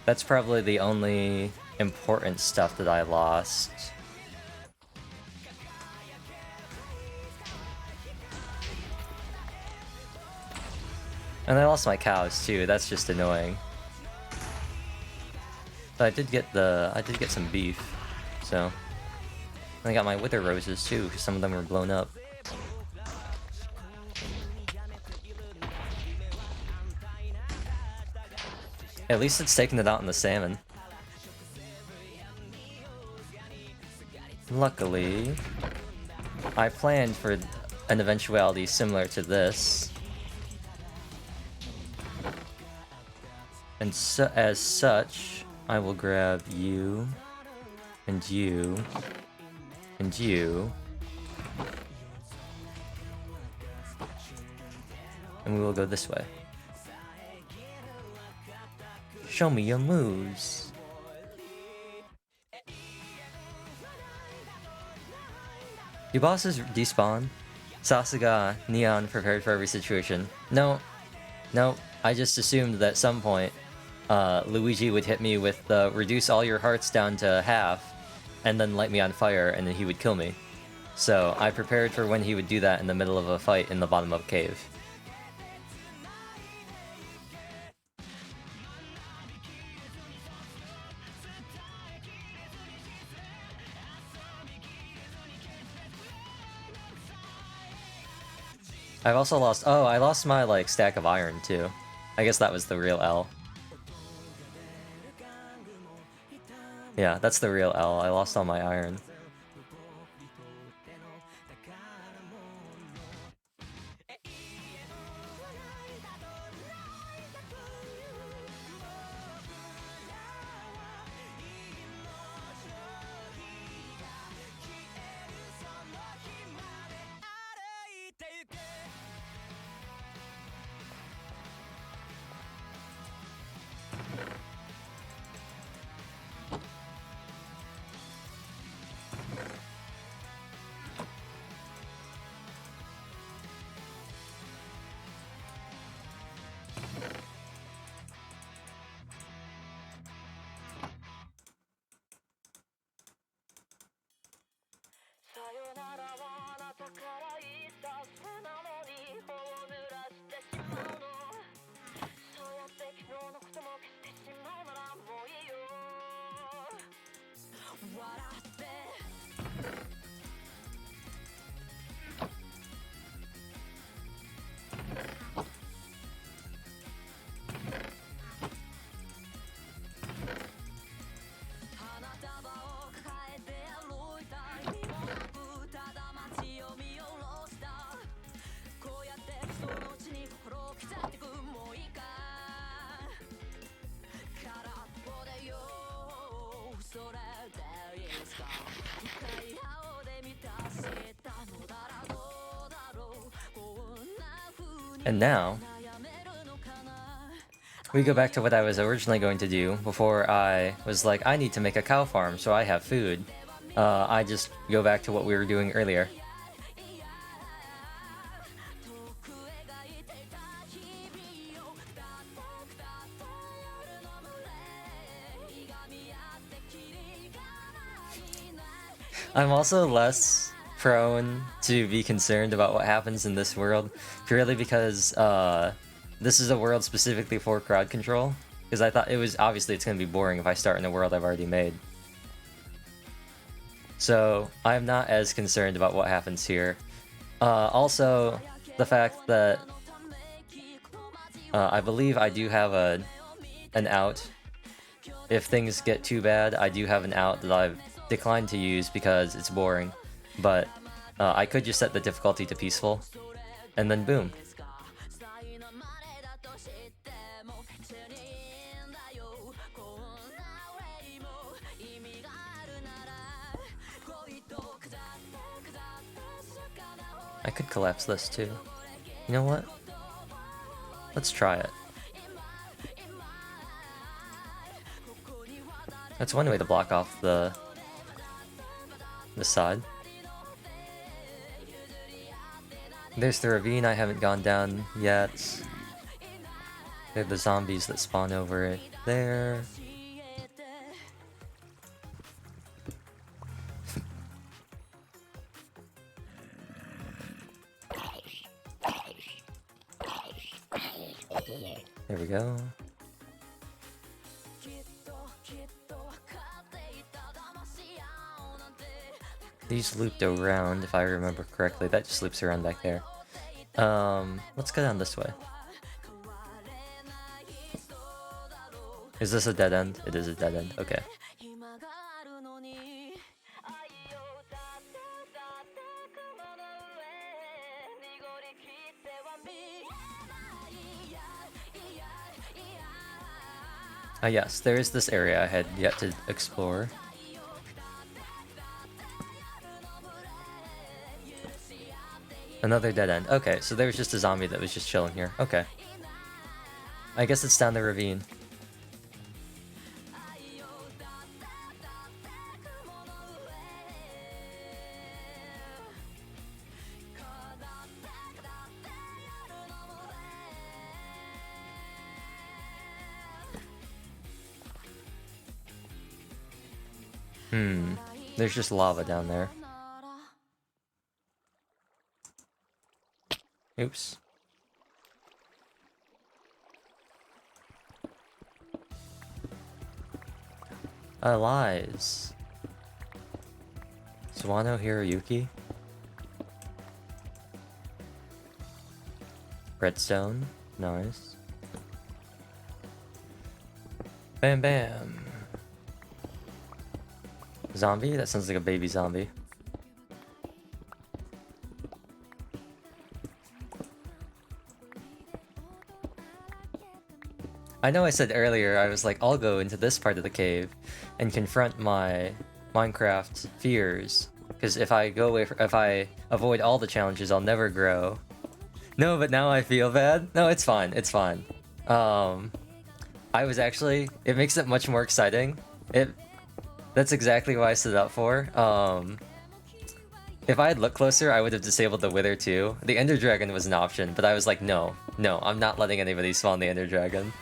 That's probably the only important stuff that I lost. And I lost my cows too. That's just annoying. But I did get some beef, so. And I got my wither roses too, because some of them were blown up. At least it's taking it out in the salmon. Luckily, I planned for an eventuality similar to this. And so, as such, I will grab you, and you, and you, and we will go this way. Show me your moves. Do bosses despawn? Sasuga, Neon prepared for every situation. No, I just assumed that at some point, Luigi would hit me with the reduce all your hearts down to half, and then light me on fire, and then he would kill me. So I prepared for when he would do that in the middle of a fight in the bottom of a cave. I've also lost... Oh, I lost my, like, stack of iron, too. I guess that was the real L. Yeah, that's the real L. I lost all my iron. And now, we go back to what I was originally going to do before I was like, I need to make a cow farm so I have food. I just go back to what we were doing earlier. I'm also less prone to be concerned about what happens in this world, purely because this is a world specifically for crowd control. Because I thought it was obviously it's going to be boring if I start in a world I've already made. So I'm not as concerned about what happens here. Also, the fact that I believe I do have an out. If things get too bad, I do have an out that I've declined to use because it's boring. But I could just set the difficulty to peaceful, and then boom. I could collapse this too. You know what? Let's try it. That's one way to block off the side. There's the ravine I haven't gone down yet. There are the zombies that spawn over it there. There we go. These looped around, if I remember correctly. That just loops around back there. Let's go down this way. Is this a dead end? It is a dead end. Okay. Yes, there is this area I had yet to explore. Another dead end. Okay, so there was just a zombie that was just chilling here. Okay. I guess it's down the ravine. There's just lava down there. Oops. Lies. Sawano Hiroyuki. Redstone. Nice. Bam bam. Zombie? That sounds like a baby zombie. I know I said earlier I was like, I'll go into this part of the cave and confront my Minecraft fears. Because if I go away, if I avoid all the challenges, I'll never grow. No, but now I feel bad. No, it's fine. It's fine. I was actually, it makes it much more exciting. That's exactly what I stood up for. If I had looked closer, I would have disabled the Wither too. The Ender Dragon was an option, but I was like, no, I'm not letting anybody spawn the Ender Dragon.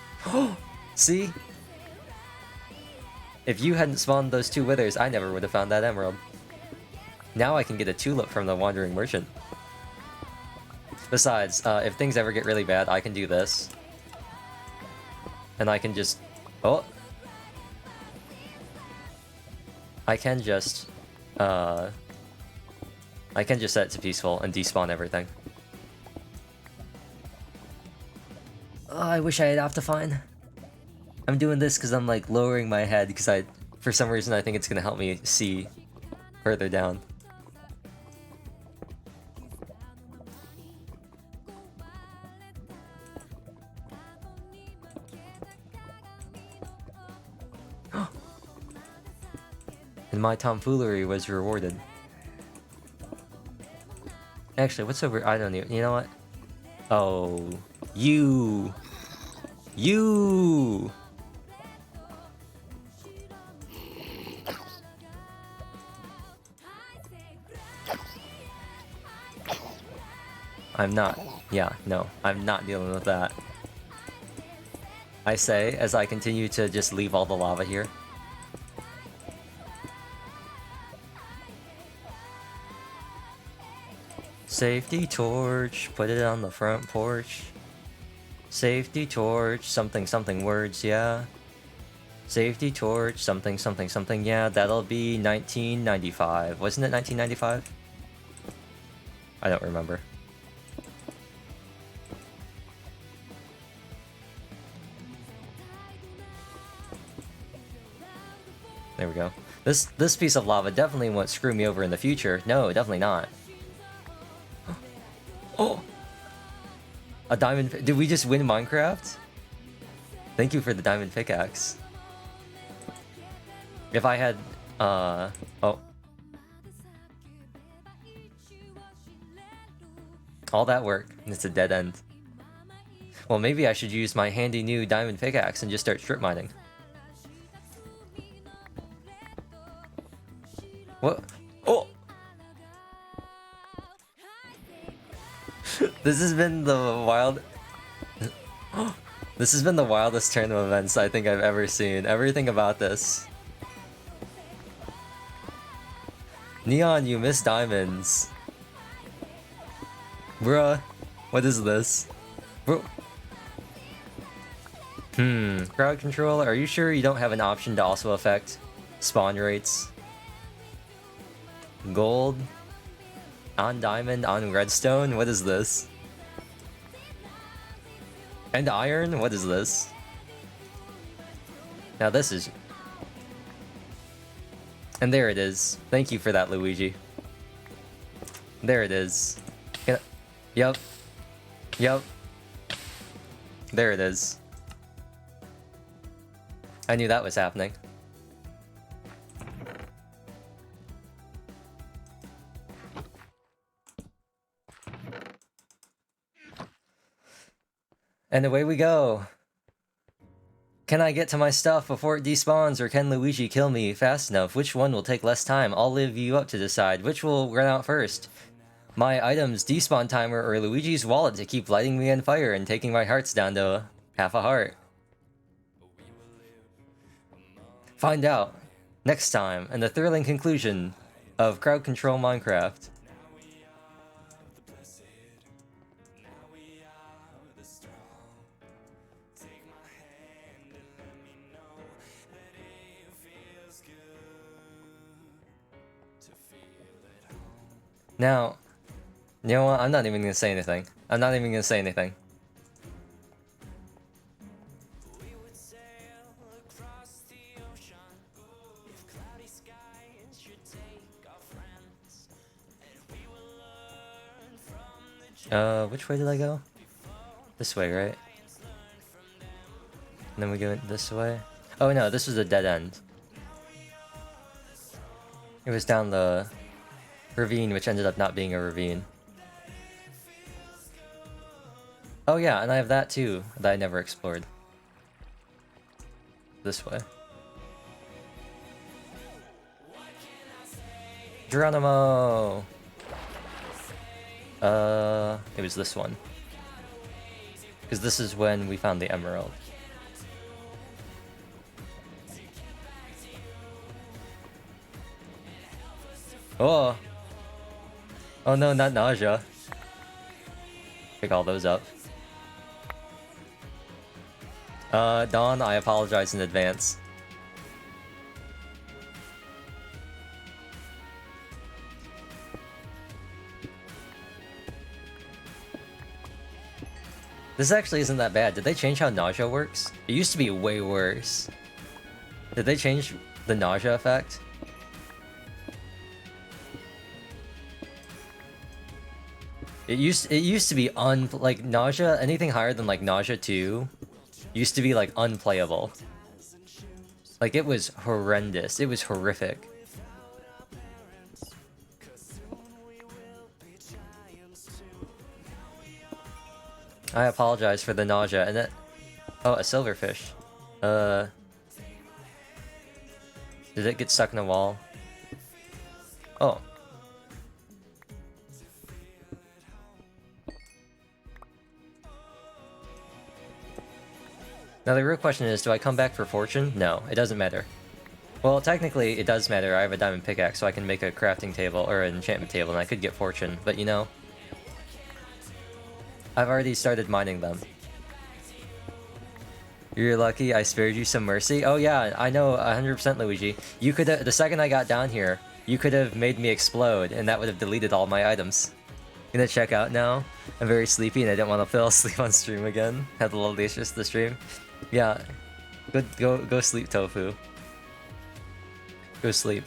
See? If you hadn't spawned those 2 Withers, I never would have found that emerald. Now I can get a tulip from the Wandering Merchant. Besides, if things ever get really bad, I can do this. And I can just... Oh! I can just set it to peaceful and despawn everything. Oh, I wish I had Optifine. I'm doing this because I'm like lowering my head because for some reason I think it's gonna help me see further down. And my tomfoolery was rewarded. Actually, what's over? I don't even. You know what? Oh, you. I'm not. Yeah, no, I'm not dealing with that. I say as I continue to just leave all the lava here. Safety torch, put it on the front porch. Safety torch, something something words, yeah. Safety torch, something something something, yeah, that'll be 1995. Wasn't it 1995? I don't remember. There we go. This piece of lava definitely won't screw me over in the future. No, definitely not. Oh! A diamond... Did we just win Minecraft? Thank you for the diamond pickaxe. If I had... Oh. All that work, and it's a dead end. Well, maybe I should use my handy new diamond pickaxe and just start strip mining. What? Oh! This has been the wild... This has been the wildest turn of events I think I've ever seen. Everything about this. Neon, you missed diamonds. Bruh, what is this? Bro. Crowd control, are you sure you don't have an option to also affect spawn rates? Gold? On diamond, on redstone? What is this? And iron? What is this? Now this is... And there it is. Thank you for that, Luigi. There it is. Yep. Yep. There it is. I knew that was happening. And away we go. Can I get to my stuff before it despawns, or can Luigi kill me fast enough? Which one will take less time? I'll leave you up to decide. Which will run out first? My items despawn timer or Luigi's wallet to keep lighting me on fire and taking my hearts down to half a heart? Find out next time in the thrilling conclusion of Crowd Control Minecraft. Now, you know what? I'm not even gonna say anything. I'm not even gonna say anything. Which way did I go? This way, right? And then we go this way. Oh no, this was a dead end. It was down the ravine, which ended up not being a ravine. Oh yeah, and I have that too, that I never explored. This way. Geronimo! It was this one. Because this is when we found the emerald. Oh! Oh no, not nausea. Pick all those up. Dawn, I apologize in advance. This actually isn't that bad. Did they change how nausea works? It used to be way worse. Did they change the nausea effect? It used to be like nausea, anything higher than like nausea 2 used to be like unplayable. Like it was horrendous. It was horrific. I apologize for the nausea and that. Oh, a silverfish. Did it get stuck in a wall? Oh. Now the real question is, do I come back for fortune? No, it doesn't matter. Well, technically it does matter. I have a diamond pickaxe, so I can make a crafting table or an enchantment table, and I could get fortune. But you know, I've already started mining them. You're lucky I spared you some mercy. Oh yeah, I know 100% Luigi. You could have, the second I got down here, you could have made me explode, and that would have deleted all my items. Gonna check out now. I'm very sleepy and I didn't want to fall asleep on stream again. Had a little delicious the stream. Yeah, go sleep, Tofu. Go sleep.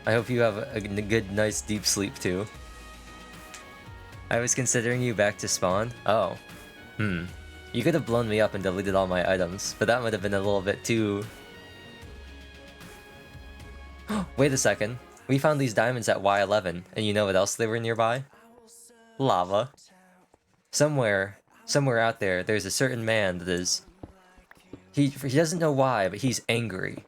I hope you have a good, nice, deep sleep too. I was considering you back to spawn. Oh, you could have blown me up and deleted all my items, but that would have been a little bit too. Wait a second. We found these diamonds at Y11, and you know what else they were nearby? Lava. Somewhere out there, there's a certain man that is. He doesn't know why, but he's angry.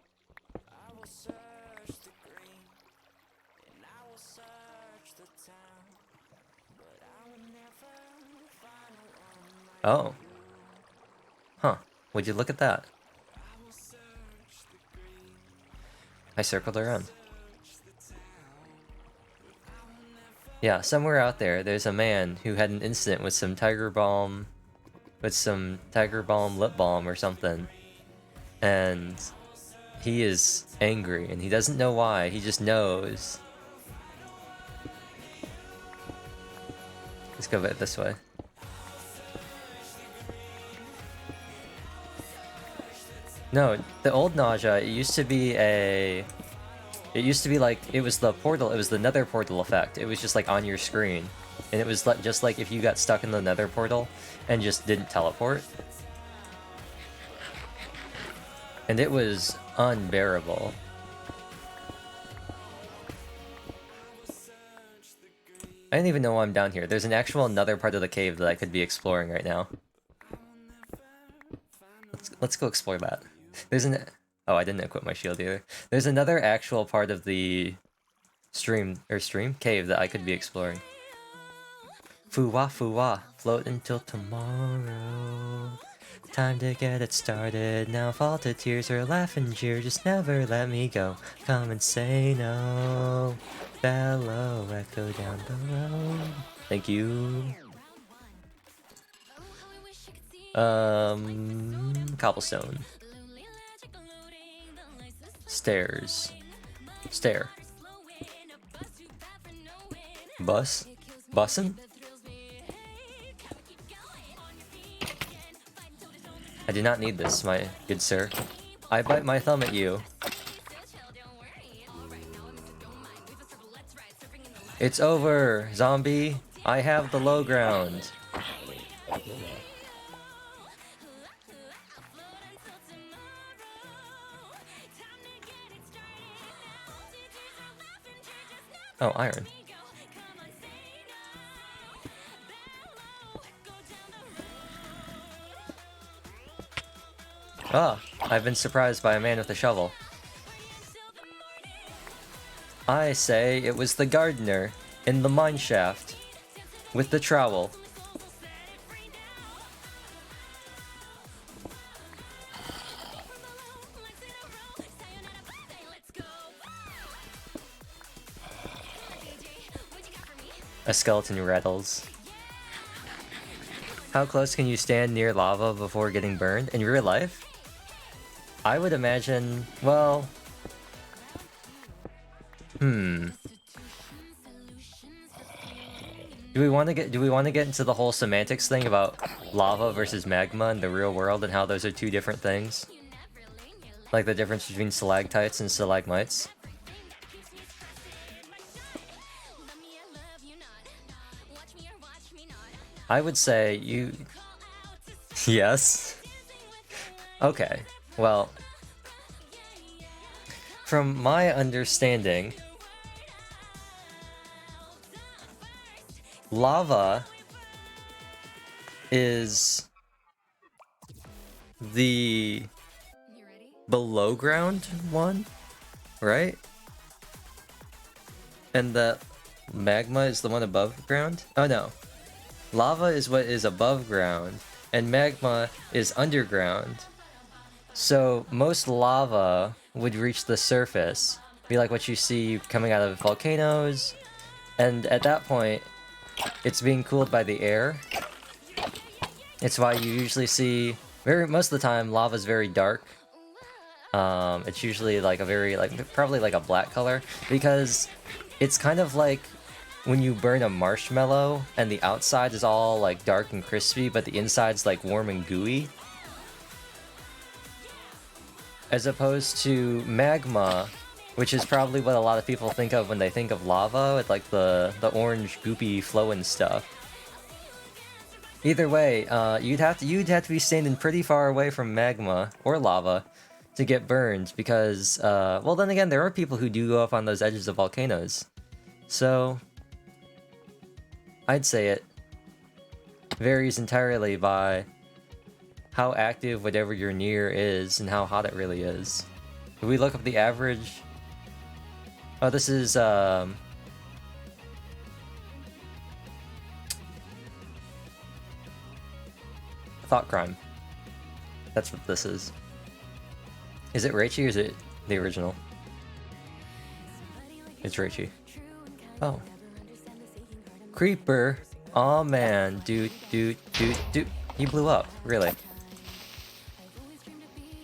Oh. Huh. Would you look at that? I circled around. Yeah, somewhere out there, there's a man who had an incident with some Tiger Balm lip balm or something. And he is angry, and he doesn't know why, he just knows. Let's go back this way. No, the old nausea, it used to be like, it was the portal, it was the nether portal effect. It was just like on your screen. And it was just like if you got stuck in the nether portal and just didn't teleport. And it was unbearable. I didn't even know why I'm down here. There's an actual another part of the cave that I could be exploring right now. Let's go explore that. There's an... Oh, I didn't equip my shield either. There's another actual part of the cave that I could be exploring. Fuwa, float until tomorrow. Time to get it started. Now fall to tears or laugh and jeer. Just never let me go. Come and say no. Bellow, echo down below. Thank you. Cobblestone. Stairs. Stair. Bus? Bussin'? I do not need this, my good sir. I bite my thumb at you. It's over, zombie. I have the low ground. Oh, iron. Ah, I've been surprised by a man with a shovel. I say it was the gardener in the mine shaft with the trowel. A skeleton rattles. How close can you stand near lava before getting burned? In real life? I would imagine, well... Do we want to get into the whole semantics thing about lava versus magma in the real world and how those are two different things? Like the difference between stalactites and stalagmites? I would say you... Yes? Okay, well... From my understanding... Lava... is... the... below ground one? Right? And the magma is the one above ground? Oh no. Lava is what is above ground, and magma is underground. So most lava would reach the surface, be like what you see coming out of volcanoes, and at that point, it's being cooled by the air. It's why you usually see, most of the time, lava's very dark. It's usually like a very, probably like a black color, because it's kind of like when you burn a marshmallow and the outside is all like dark and crispy, but the inside's like warm and gooey. As opposed to magma, which is probably what a lot of people think of when they think of lava, with like the orange goopy flowing stuff. Either way, you'd have to be standing pretty far away from magma or lava to get burned, because well, then again, there are people who do go up on those edges of volcanoes. So I'd say it varies entirely by how active whatever you're near is and how hot it really is. If we look up the average... Oh, this is, Thought Crime. That's what this is. Is it Reichi or is it the original? It's Reichi. Oh. Creeper. Aw, man. Dude. He blew up. Really.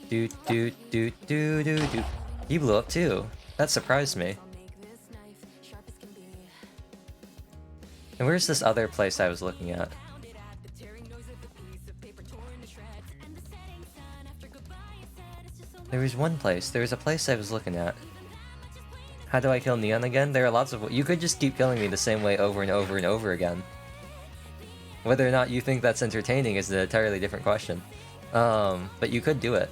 Dude. He blew up too. That surprised me. And where's this other place I was looking at? There was one place. There was a place I was looking at. How do I kill Neon again? There are lots of... You could just keep killing me the same way over and over and over again. Whether or not you think that's entertaining is an entirely different question. But you could do it.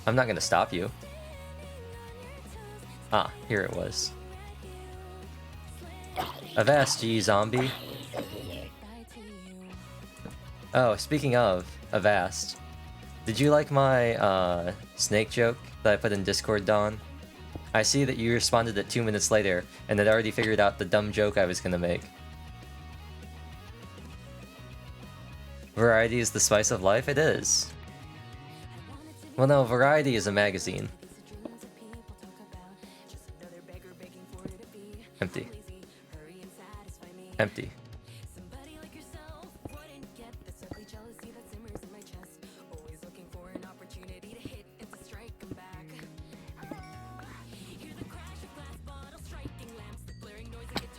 I'm not gonna stop you. Ah, here it was. Avast, G zombie. Oh, speaking of Avast, did you like my snake joke that I put in Discord, Dawn? I see that you responded at 2 minutes later and had already figured out the dumb joke I was gonna make. Variety is the spice of life? It is. Well, no, Variety is a magazine. Empty. Empty.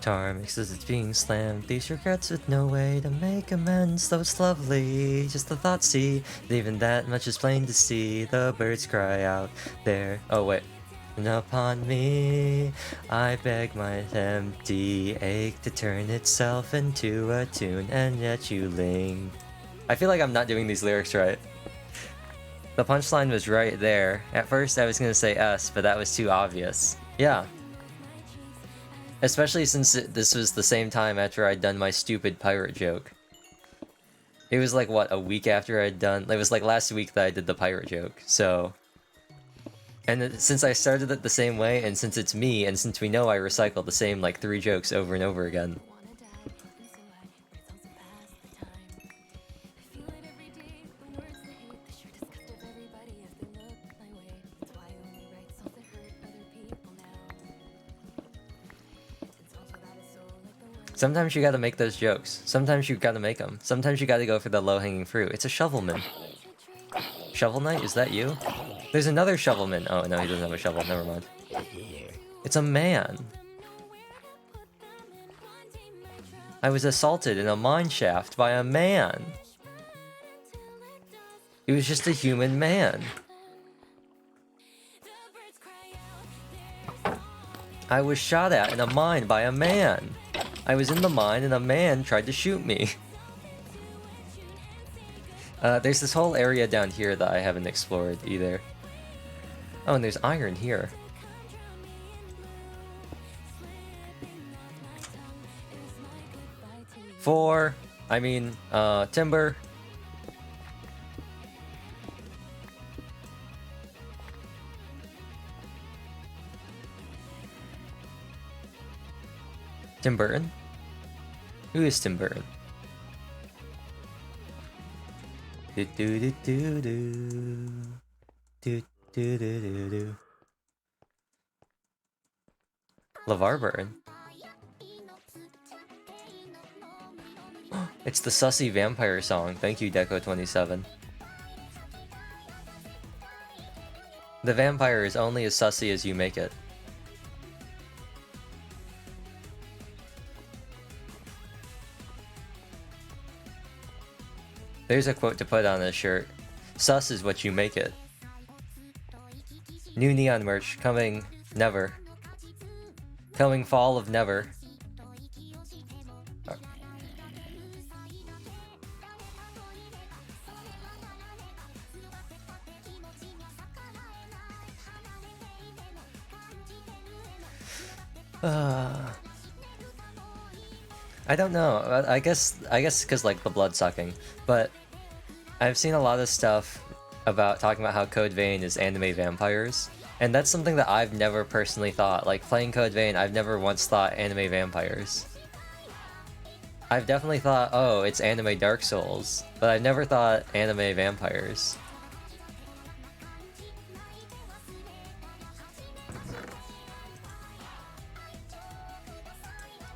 Guitar makes as it's being slammed. These regrets with no way to make amends. Though it's lovely, just the thought, see. Even that much is plain to see. The birds cry out there. Oh wait. And upon me, I beg my empty ache to turn itself into a tune, and yet you ling. I feel like I'm not doing these lyrics right. The punchline was right there. At first I was gonna say S, but that was too obvious. Yeah. Especially since this was the same time after I'd done my stupid pirate joke. It was like, what, a week after I'd done... It was like last week that I did the pirate joke, so... And since I started it the same way, and since it's me, and since we know I recycle the same, like, 3 jokes over and over again... Sometimes you gotta make those jokes. Sometimes you gotta make them. Sometimes you gotta go for the low-hanging fruit. It's a shovelman. Shovel Knight, is that you? There's another shovelman. Oh, no, he doesn't have a shovel. Never mind. It's a man. I was assaulted in a mine shaft by a man. He was just a human man. I was shot at in a mine by a man. I was in the mine and a man tried to shoot me. There's this whole area down here that I haven't explored either. Oh, and there's iron here. Timber. Tim Burton? Who is Tim Burton? Do do do do do do do do do do. LeVar Burton. It's the sussy vampire song. Thank you, Deco27. The vampire is only as sussy as you make it. There's a quote to put on a shirt. Sus is what you make it. New neon merch coming never. Coming fall of never. I don't know. I guess because like the blood sucking, but I've seen a lot of stuff about talking about how Code Vein is anime vampires, and that's something that I've never personally thought. Like playing Code Vein, I've never once thought anime vampires. I've definitely thought, oh, it's anime Dark Souls, but I've never thought anime vampires.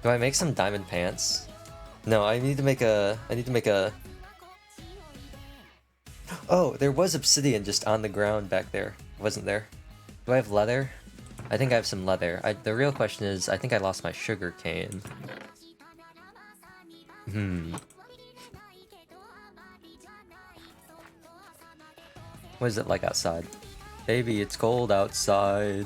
Do I make some diamond pants? No, I need to make a... Oh, there was obsidian just on the ground back there. Wasn't there? Do I have leather? I think I have some leather. The real question is, I think I lost my sugar cane. What is it like outside? Baby, it's cold outside.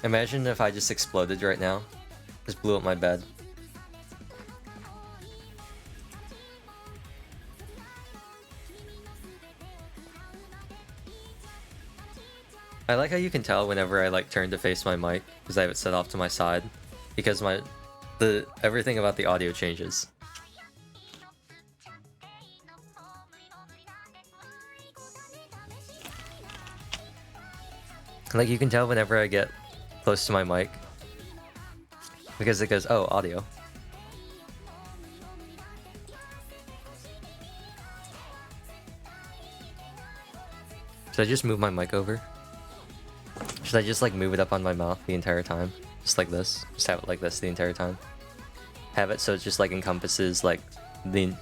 Imagine if I just exploded right now. Just blew up my bed. I like how you can tell whenever I like turn to face my mic because I have it set off to my side because everything about the audio changes. Like you can tell whenever I get close to my mic because it goes, oh, audio. Should I just move my mic over? Should I just like move it up on my mouth the entire time? Just like this? Just have it like this the entire time? Have it so it just like encompasses like the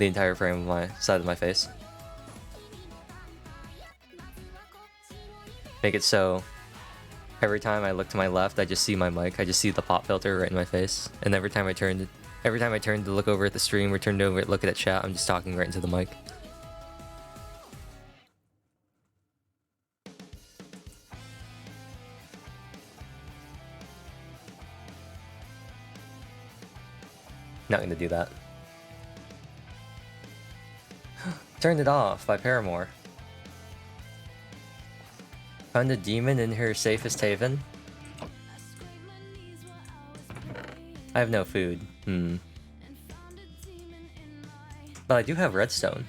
entire frame of my side of my face? Make it so every time I look to my left, I just see my mic. I just see the pop filter right in my face. And every time I turn to look over at the stream or turn over to look at chat, I'm just talking right into the mic. Not gonna do that. Turned It Off by Paramore. Found a demon in her safest haven. I have no food. But I do have redstone.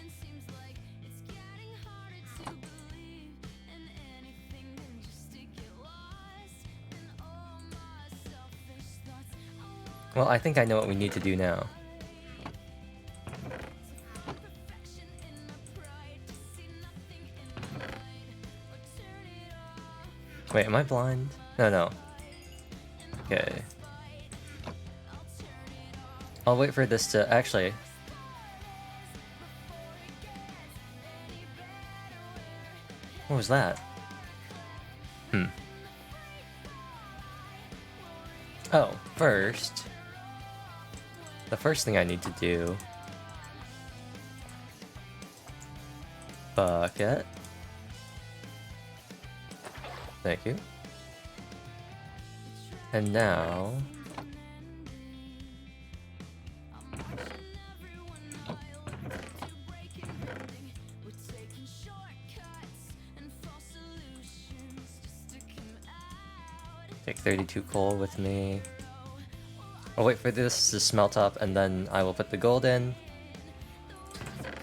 Well, I think I know what we need to do now. Wait, am I blind? No. Okay. I'll wait for this to... Actually... What was that? Oh, first... The first thing I need to do... Bucket. Thank you. And now... Take 32 coal with me. I'll wait for this to smelt up and then I will put the gold in.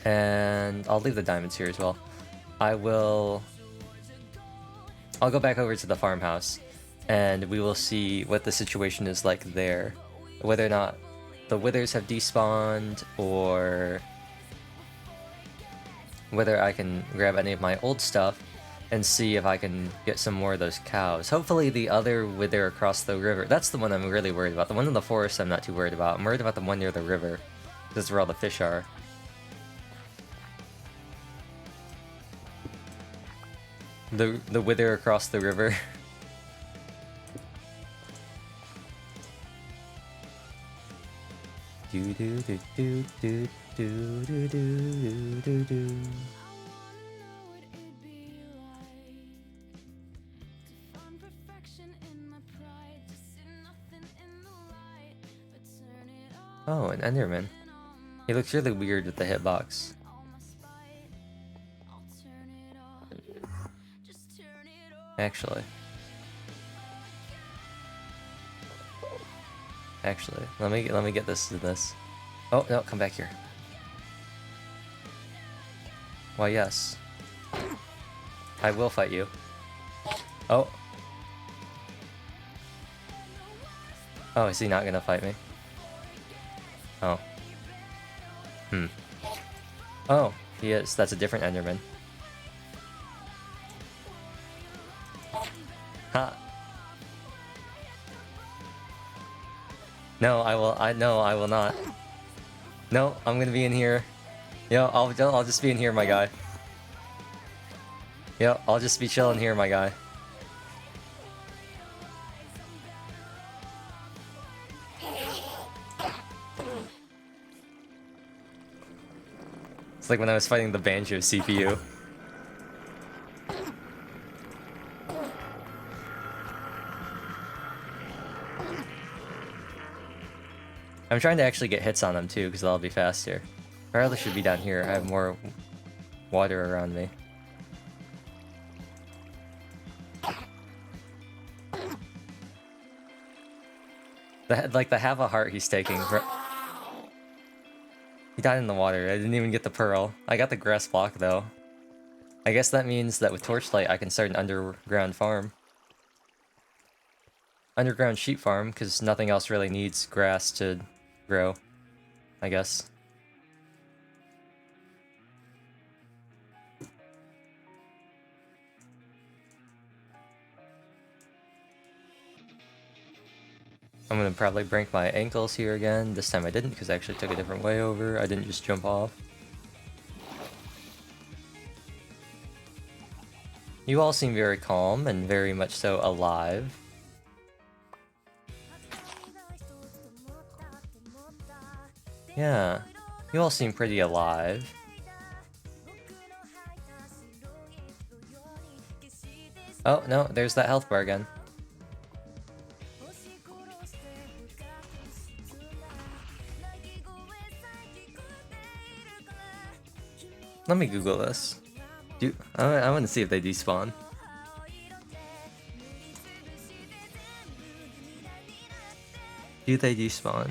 And I'll leave the diamonds here as well. I'll go back over to the farmhouse and we will see what the situation is like there. Whether or not the withers have despawned or whether I can grab any of my old stuff and see if I can get some more of those cows. Hopefully the other wither across the river, that's the one I'm really worried about. The one in the forest I'm not too worried about. I'm worried about the one near the river. This is where all the fish are. The wither across the river. Do do do do do do do do do do. Oh, an Enderman. He looks really weird with the hitbox. Actually, let me get this to this. Oh no, come back here. Why yes, I will fight you. Oh, is he not gonna fight me? Oh. Oh, he is. That's a different Enderman. Ha. No, I will not. No, I'm gonna be in here. Yo, I'll just be in here, my guy. Yo, I'll just be chilling here, my guy. It's like when I was fighting the Banjo CPU. I'm trying to actually get hits on them too, because that'll be faster. Probably should be down here. I have more water around me. The half a heart he's taking. He died in the water. I didn't even get the pearl. I got the grass block though. I guess that means that with Torchlight I can start an underground farm. Underground sheep farm, because nothing else really needs grass to grow, I guess. I'm gonna probably break my ankles here again. This time I didn't, because I actually took a different way over. I didn't just jump off. You all seem very calm and very much so alive. Yeah, you all seem pretty alive. Oh, no, there's that health bar again. Let me Google this. I want to see if they despawn. Do they despawn?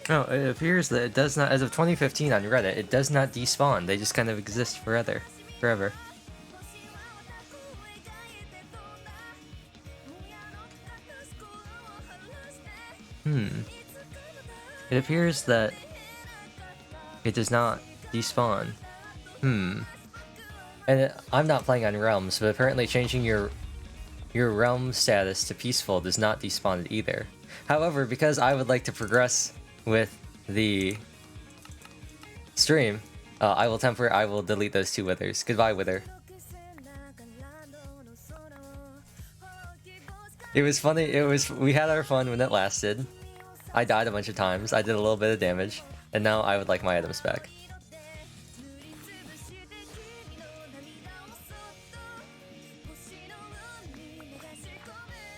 Oh, it appears that it does not, as of 2015 on Reddit, it does not despawn. They just kind of exist forever. It appears that it does not despawn. And I'm not playing on Realms, but apparently changing your realm status to peaceful does not despawn it either. However, because I would like to progress with the stream, I will delete those two withers. Goodbye, wither. It was funny. We had our fun when it lasted. I died a bunch of times. I did a little bit of damage, and now I would like my items back.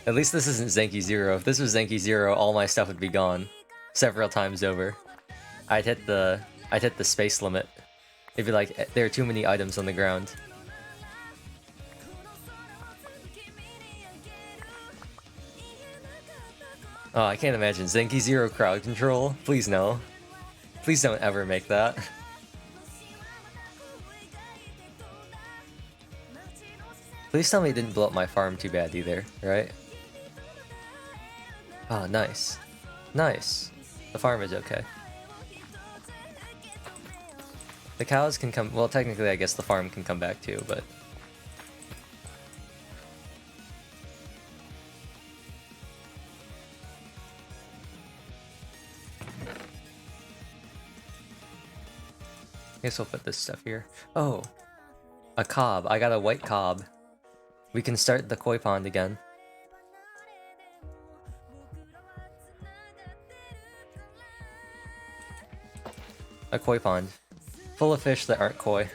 At least this isn't Zenki Zero. If this was Zenki Zero, all my stuff would be gone several times over. I'd hit the space limit. It'd be like, there are too many items on the ground. Oh, I can't imagine. Zenki Zero crowd control? Please no. Please don't ever make that. Please tell me it didn't blow up my farm too bad either, right? Oh, nice. Nice. The farm is okay. The cows can come... Well, technically, I guess the farm can come back too, but... I guess I'll put this stuff here. Oh! A cob. I got a white cob. We can start the koi pond again. A koi pond. Full of fish that aren't koi.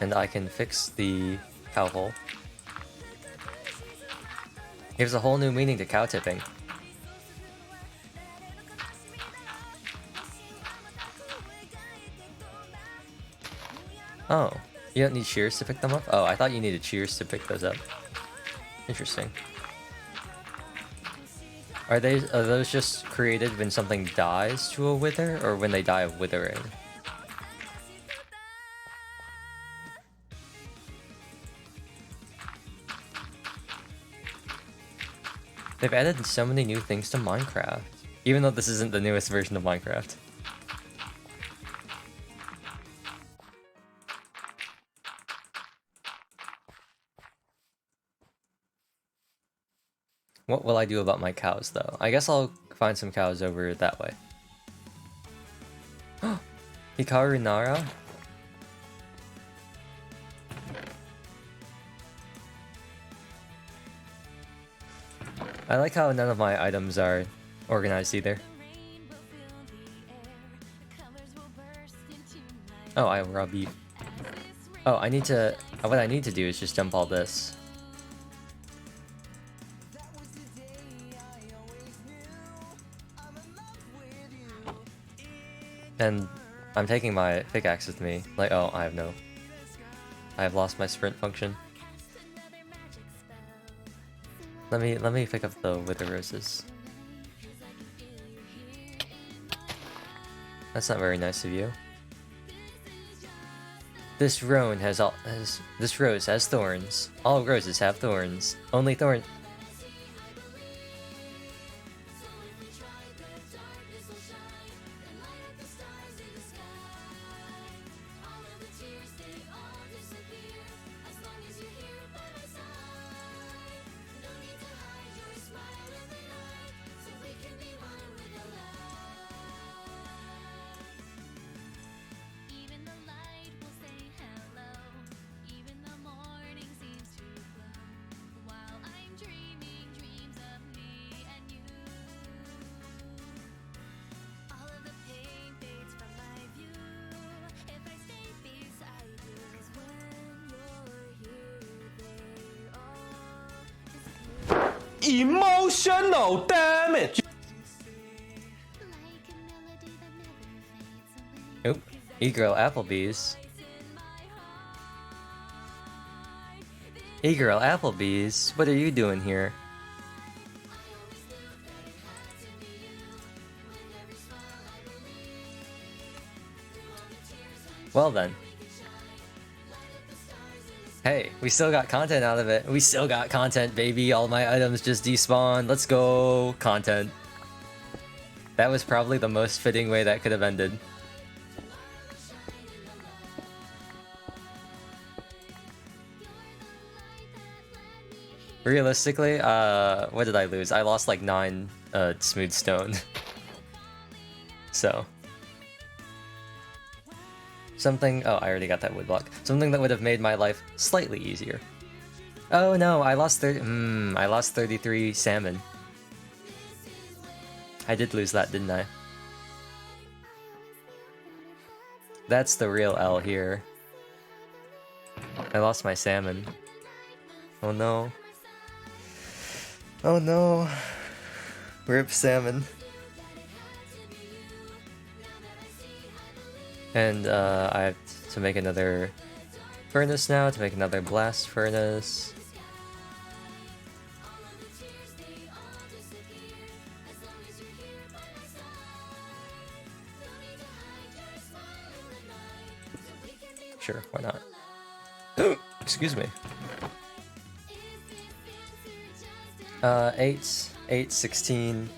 And I can fix the cow hole. Gives a whole new meaning to cow tipping. Oh, you don't need shears to pick them up? Oh, I thought you needed shears to pick those up. Interesting. Are those just created when something dies to a wither, or when they die of withering? They've added so many new things to Minecraft, even though this isn't the newest version of Minecraft. What will I do about my cows, though? I guess I'll find some cows over that way. Hikaru Nara? I like how none of my items are organized either. Oh, I have raw beef. Oh, I need to... What I need to do is just dump all this. And I'm taking my pickaxe with me. Like, oh, I have lost my sprint function. Let me pick up the wither roses. That's not very nice of you. This rose has thorns. All roses have thorns. Only thorn. Even the light will say hello. Even the morning seems to glow. While I'm dreaming dreams of me and you. All of the pain fades from my view if I stay beside you. 'Cause when you're here, they all disappear. Emotional damage. Like a melody that never fades away. Oop. E-girl Applebee's. E-girl Applebee's. What are you doing here? Well then. Hey, we still got content out of it. We still got content, baby. All my items just despawned. Let's go. Content. That was probably the most fitting way that could have ended. Realistically, what did I lose? I lost like 9 smooth stone. So. Something, oh, I already got that wood block. Something that would have made my life slightly easier. Oh no, I lost 33 salmon. I did lose that, didn't I? That's the real L here. I lost my salmon. Oh no. Oh no. Rip salmon. And I have to make another furnace now, to make another blast furnace. Sure, why not? Excuse me. 8, 16,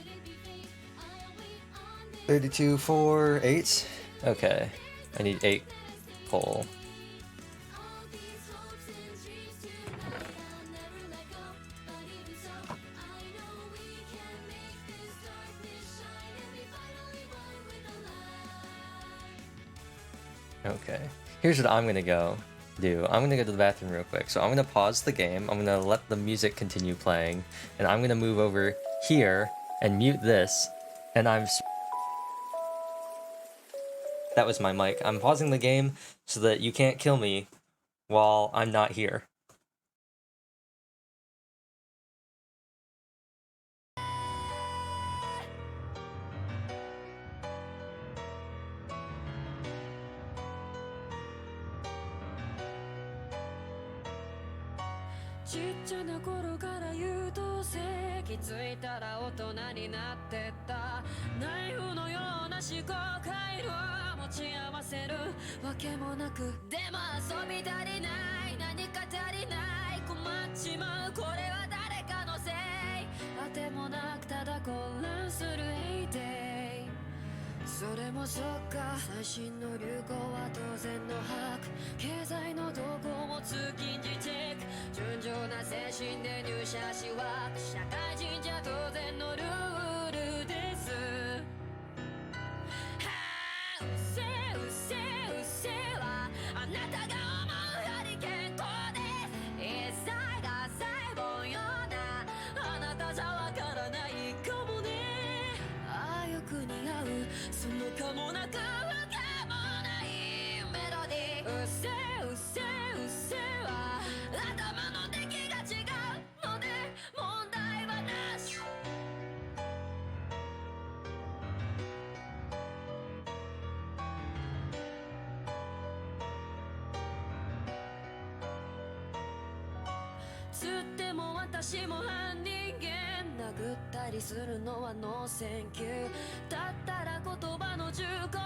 32, 4, 8. Okay, I need 8 coal. Okay, here's what I'm gonna go do. I'm gonna go to the bathroom real quick. So I'm gonna pause the game, I'm gonna let the music continue playing, and I'm gonna move over here and mute this, and that was my mic. I'm pausing the game so that you can't kill me while I'm not here. っても私も犯人間殴ったりするのはノーセンキューだったら言葉の銃口を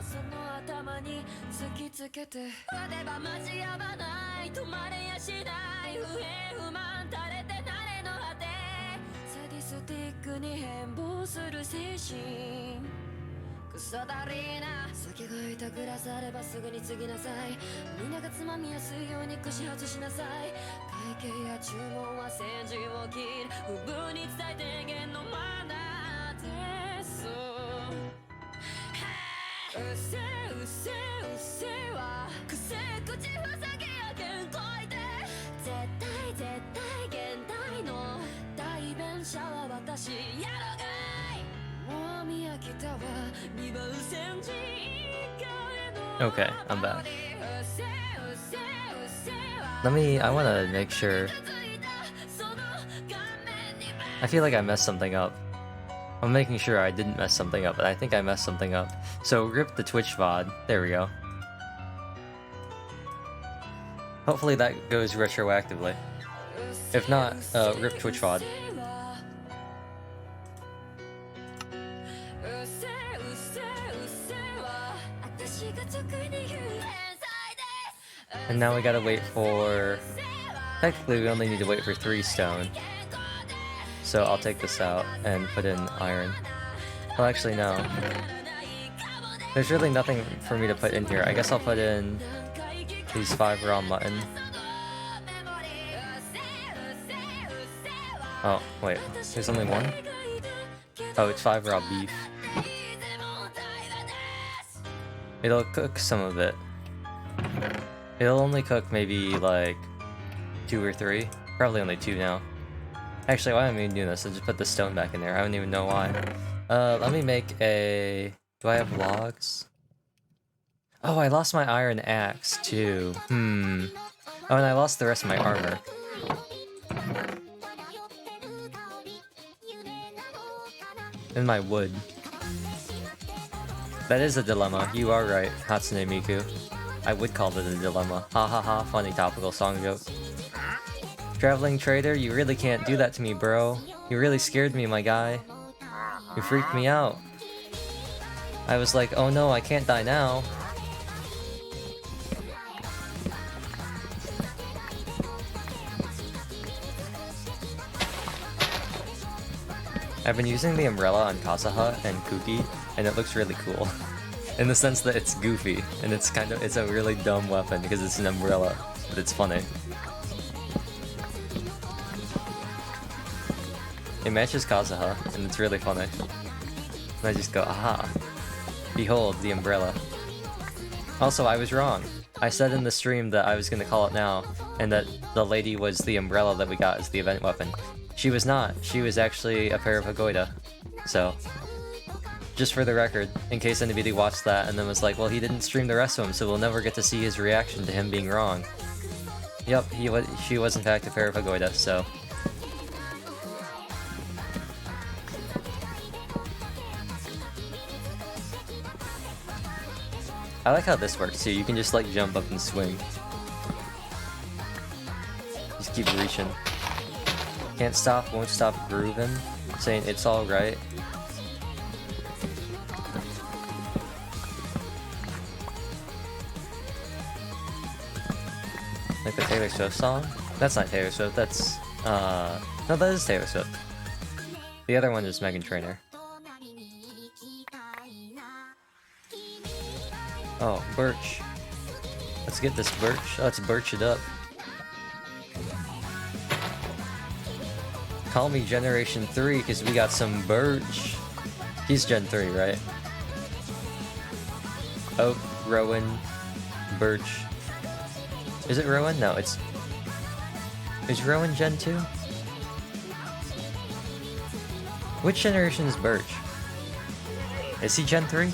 その頭に突きつけて勝てばマジやばない止まれやしない不平不満垂れて慣れの果てサディスティックに変貌する精神クソだりーな先が痛くらさればすぐに継ぎなさいみんながつまみやすいように串外しなさい会計や注文は先陣を切る不分に伝えて言のマナーですうっせえうっせえうっせえわくせえ口ふさぎやけんこいて絶対絶対現代の代弁者は私やろがいもう見飽きたわ2番線人以下への Okay, I'm back. I wanna make sure. I feel like I messed something up. I'm making sure I didn't mess something up, but I think I messed something up. So rip the Twitch VOD. There we go. Hopefully that goes retroactively. If not, rip Twitch VOD. And now we gotta wait for... Technically we only need to wait for 3 stone. So I'll take this out and put in iron. Well, actually no. There's really nothing for me to put in here. I guess I'll put in these 5 raw mutton. Oh, wait. There's only 1? Oh, it's 5 raw beef. It'll cook some of it. It'll only cook maybe like 2 or 3. Probably only 2 now. Actually, why am I even doing this? I'll just put the stone back in there. I don't even know why. Let me make a... Do I have logs? Oh, I lost my iron axe too. Oh, and I lost the rest of my armor. And my wood. That is a dilemma. You are right, Hatsune Miku. I would call it a dilemma. Ha ha ha, funny topical song joke. Traveling trader, you really can't do that to me, bro. You really scared me, my guy. You freaked me out. I was like, oh no, I can't die now. I've been using the umbrella on Kasaha and Kuki, and it looks really cool. In the sense that it's goofy, and it's a really dumb weapon because it's an umbrella, but it's funny. It matches Kazuha, and it's really funny. And I just go, aha! Behold, the umbrella. Also, I was wrong. I said in the stream that I was gonna call it now, and that the lady was the umbrella that we got as the event weapon. She was not. She was actually a pair of Hagoida. So, just for the record, in case anybody watched that and then was like, well, he didn't stream the rest of them, so we'll never get to see his reaction to him being wrong. Yep, she was in fact a pair of Hagoida, so... I like how this works too, you can just like jump up and swing. Just keep reaching. Can't stop, won't stop grooving. Saying it's alright. Like the Taylor Swift song? That's not Taylor Swift, that's... No, that is Taylor Swift. The other one is Meghan Trainor. Oh, birch. Let's get this birch. Let's birch it up. Call me Generation 3 because we got some birch. He's Gen 3, right? Oak, Rowan, birch. Is it Rowan? No, it's... Is Rowan Gen 2? Which generation is Birch? Is he Gen 3?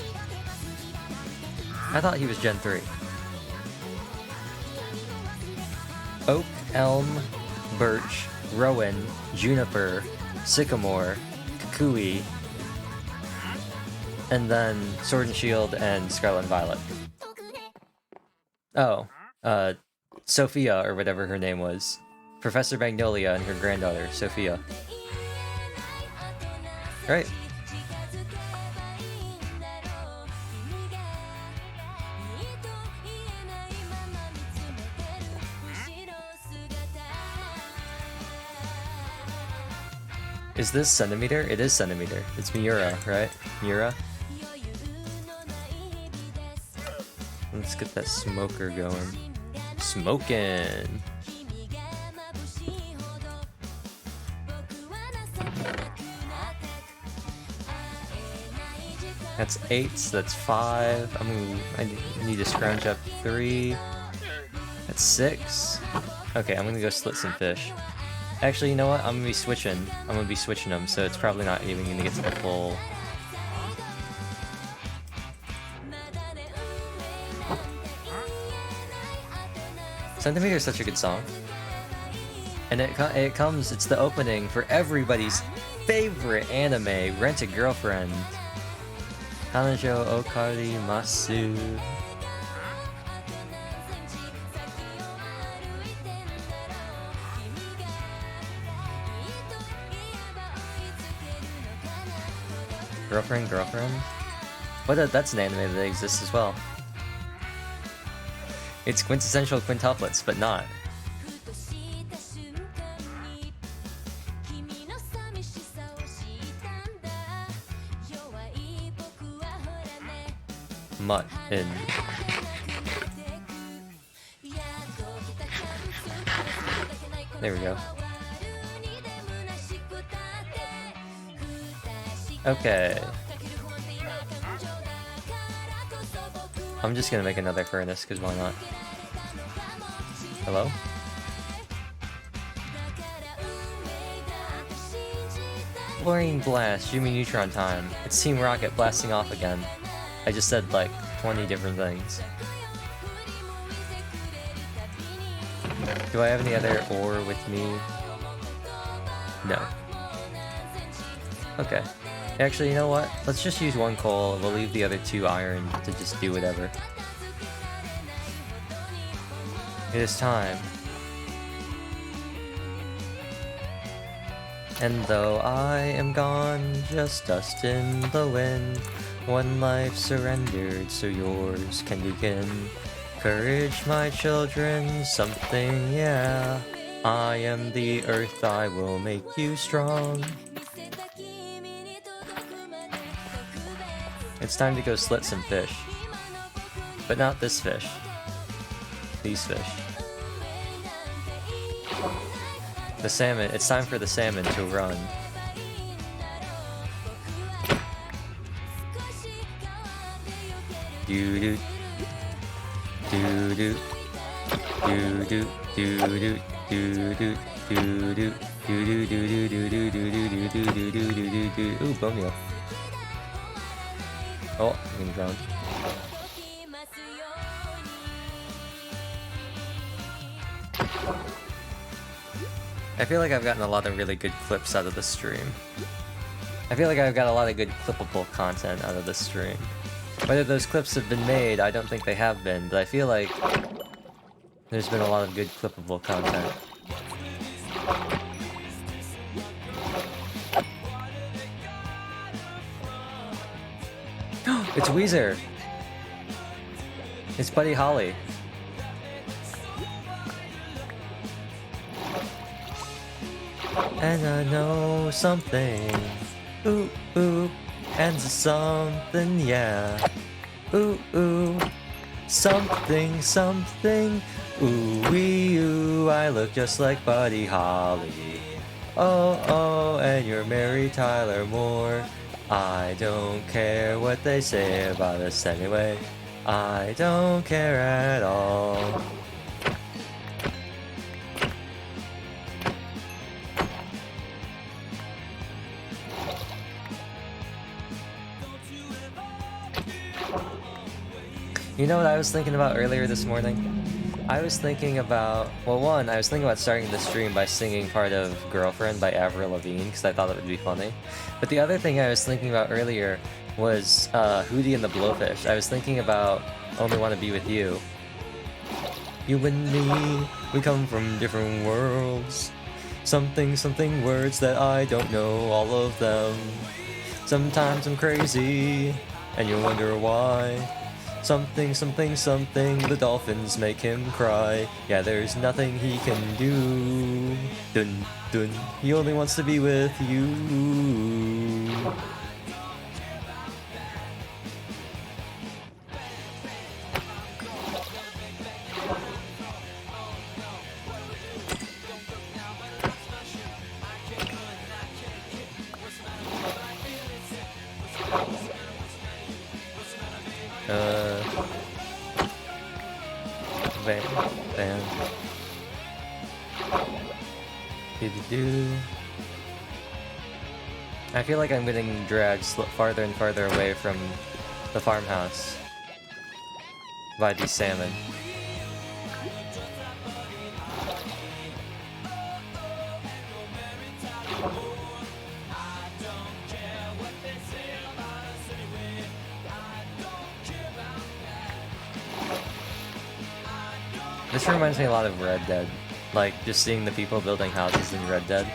I thought he was Gen 3. Oak, Elm, Birch, Rowan, Juniper, Sycamore, Kukui, and then Sword and Shield and Scarlet and Violet. Oh, Sophia, or whatever her name was. Professor Magnolia and her granddaughter, Sophia. Right. Is this centimeter? It is centimeter. It's Miura, right? Miura? Let's get that smoker going. Smoking! That's 8, so that's 5. I need to scrounge up 3. That's 6. Okay, I'm gonna go slit some fish. Actually, you know what? I'm gonna be switching them, so it's probably not even gonna get to the full. Centimeter is such a good song. And it comes, it's the opening for everybody's favorite anime, Rent a Girlfriend. Kanajo Okari Masu. Girlfriend? What? That's an anime that exists as well. It's quintessential quintuplets, but not. Mutt in. There we go. Okay. I'm just gonna make another furnace, because why not? Hello? Fluorine blast, Jimmy Neutron time. It's Team Rocket blasting off again. I just said like 20 different things. Do I have any other ore with me? No. Okay. Actually, you know what? Let's just use 1 coal. We'll leave the other 2 iron to just do whatever. It is time. And though I am gone, just dust in the wind, one life surrendered, so yours can begin. Courage, my children, something, yeah. I am the earth, I will make you strong. It's time to go slit some fish. But not this fish. These fish. The salmon, it's time for the salmon to run. Do do do do do do do do do do do do. Ooh, bone meal. Oh, I'm gonna drown. I feel like I've gotten a lot of really good clips out of this stream. I feel like I've got a lot of good clippable content out of this stream. Whether those clips have been made, I don't think they have been, but I feel like there's been a lot of good clippable content. It's Weezer! It's Buddy Holly. And I know something. Ooh, ooh. And something, yeah. Ooh, ooh. Something, something. Ooh, wee, ooh. I look just like Buddy Holly. Oh, oh, and you're Mary Tyler Moore. I don't care what they say about us anyway. I don't care at all. You know what I was thinking about earlier this morning? I was thinking about, well, one, I was thinking about starting the stream by singing part of Girlfriend by Avril Lavigne, because I thought it would be funny. But the other thing I was thinking about earlier was Hootie and the Blowfish. I was thinking about Only Want to Be With You. You and me, We come from different worlds. Something, something words that I don't know all of them. Sometimes I'm crazy, and you wonder why. Something, something, something, the dolphins make him cry. Yeah, there's nothing he can do. Dun, dun, he only wants to be with you. Van. Do. I feel like I'm getting dragged farther and farther away from the farmhouse by these salmon. This reminds me a lot of Red Dead. Like, just seeing the people building houses in Red Dead.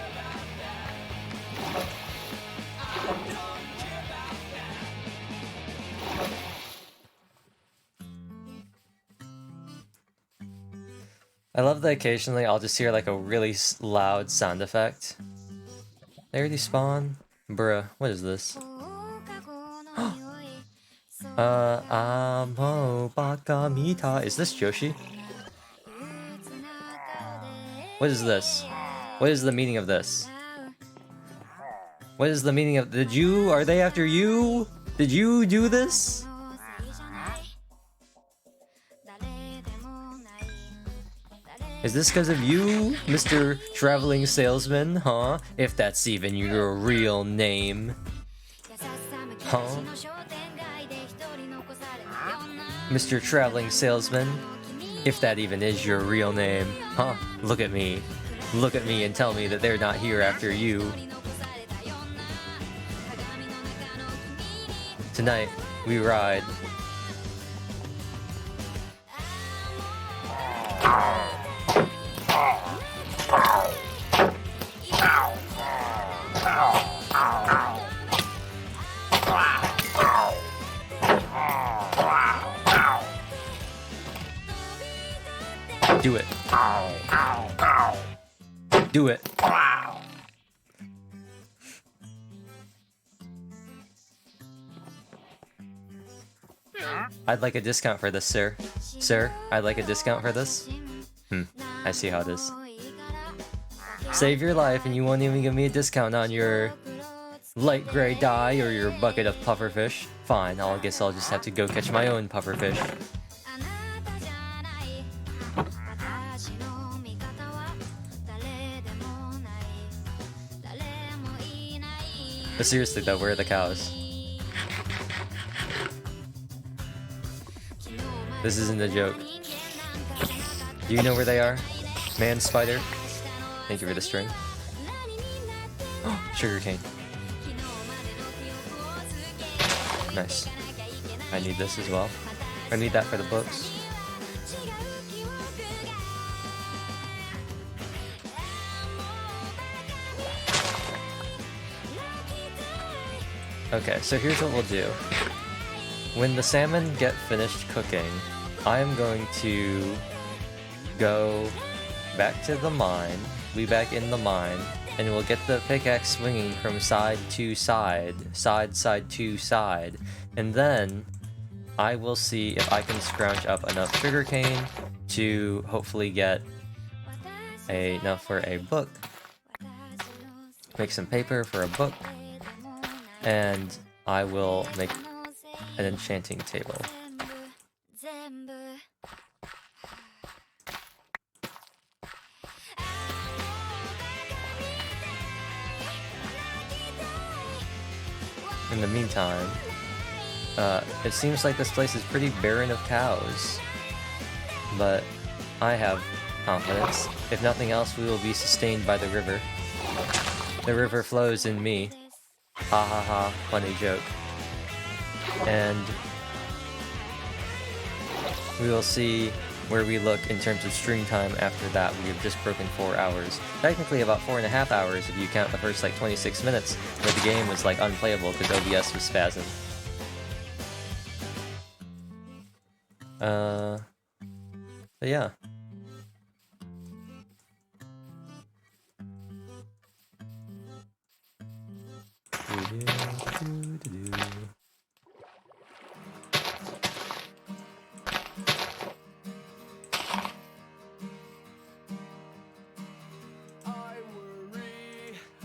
I love that occasionally I'll just hear like a really loud sound effect. They already spawn? Bruh, what is this? Amo baka mita. Is this Joshi? What is this? What is the meaning of this? What is the meaning of... Are they after you? Did you do this? Is this because of you, Mr. Traveling Salesman, huh? If that's even your real name. Huh? Mr. Traveling Salesman, if that even is your real name, huh? Look at me. Look at me and tell me that they're not here after you. Tonight, we ride. Do it. Do it. I'd like a discount for this, sir. Sir, I'd like a discount for this. I see how it is. Save your life and you won't even give me a discount on your light gray dye or your bucket of pufferfish. Fine, I guess I'll just have to go catch my own pufferfish. But seriously though, where are the cows? This isn't a joke. Do you know where they are? Man spider? Thank you for the string. Sugarcane. Nice. I need this as well. I need that for the books. Okay, so here's what we'll do. When the salmon get finished cooking, I am going to go back to the mine, be back in the mine, and we'll get the pickaxe swinging from side to side, side to side, and then I will see if I can scrounge up enough sugarcane to hopefully get enough for a book, make some paper for a book, and I will make an enchanting table. In the meantime, it seems like this place is pretty barren of cows, but I have confidence. If nothing else, we will be sustained by the river. The river flows in me. Ha ha ha, funny joke. And we will see where we look in terms of stream time after that, we have just broken 4 hours. Technically about 4.5 hours if you count the first like 26 minutes where the game was like unplayable because OBS was spazzing. But yeah.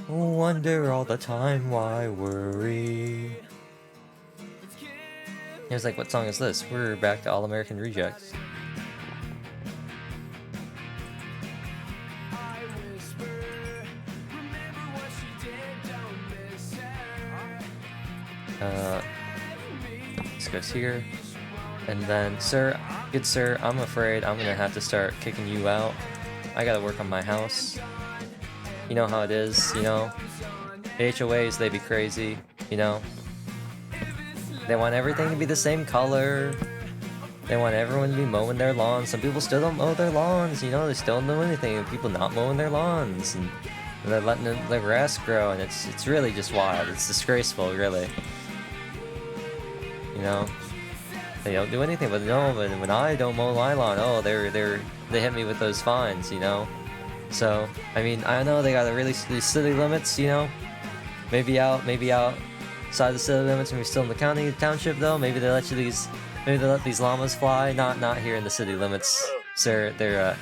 Wonder all the time, why worry? He was like, what song is this? We're back to All American Rejects. This goes here. And then, sir, good sir, I'm afraid I'm gonna have to start kicking you out. I gotta work on my house. You know how it is, you know? The HOAs, they be crazy, you know? They want everything to be the same color. They want everyone to be mowing their lawns. Some people still don't mow their lawns, you know? They still don't do anything. People not mowing their lawns. And they're letting the grass grow, and it's really just wild. It's disgraceful, really. You know? They don't do anything, but no, but when I don't mow my lawn, oh, they hit me with those fines, you know? So, I mean, I know they got these city limits, you know? Maybe outside the city limits when we're still in the county, township though. Maybe they let these llamas fly. Not here in the city limits, sir. They're a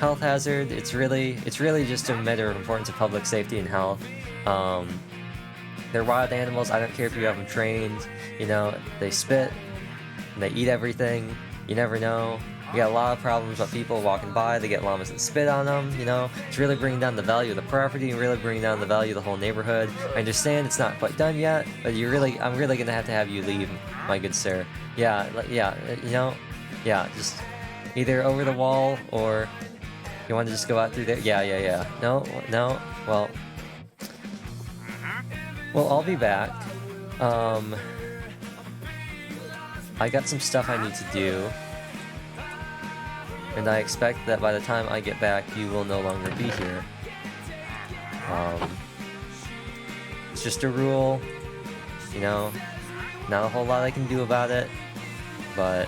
health hazard. It's really just a matter of importance of public safety and health. They're wild animals. I don't care if you have them trained. You know, they spit, and they eat everything. You never know. We got a lot of problems with people walking by. They get llamas that spit on them, you know. It's really bringing down the value of the property and really bringing down the value of the whole neighborhood. I understand it's not quite done yet, but I'm really gonna have you leave, my good sir. Yeah, you know, yeah, just either over the wall or you want to just go out through there. Yeah. No, well, I'll be back. I got some stuff I need to do. And I expect that by the time I get back, you will no longer be here. It's just a rule, you know, not a whole lot I can do about it, but,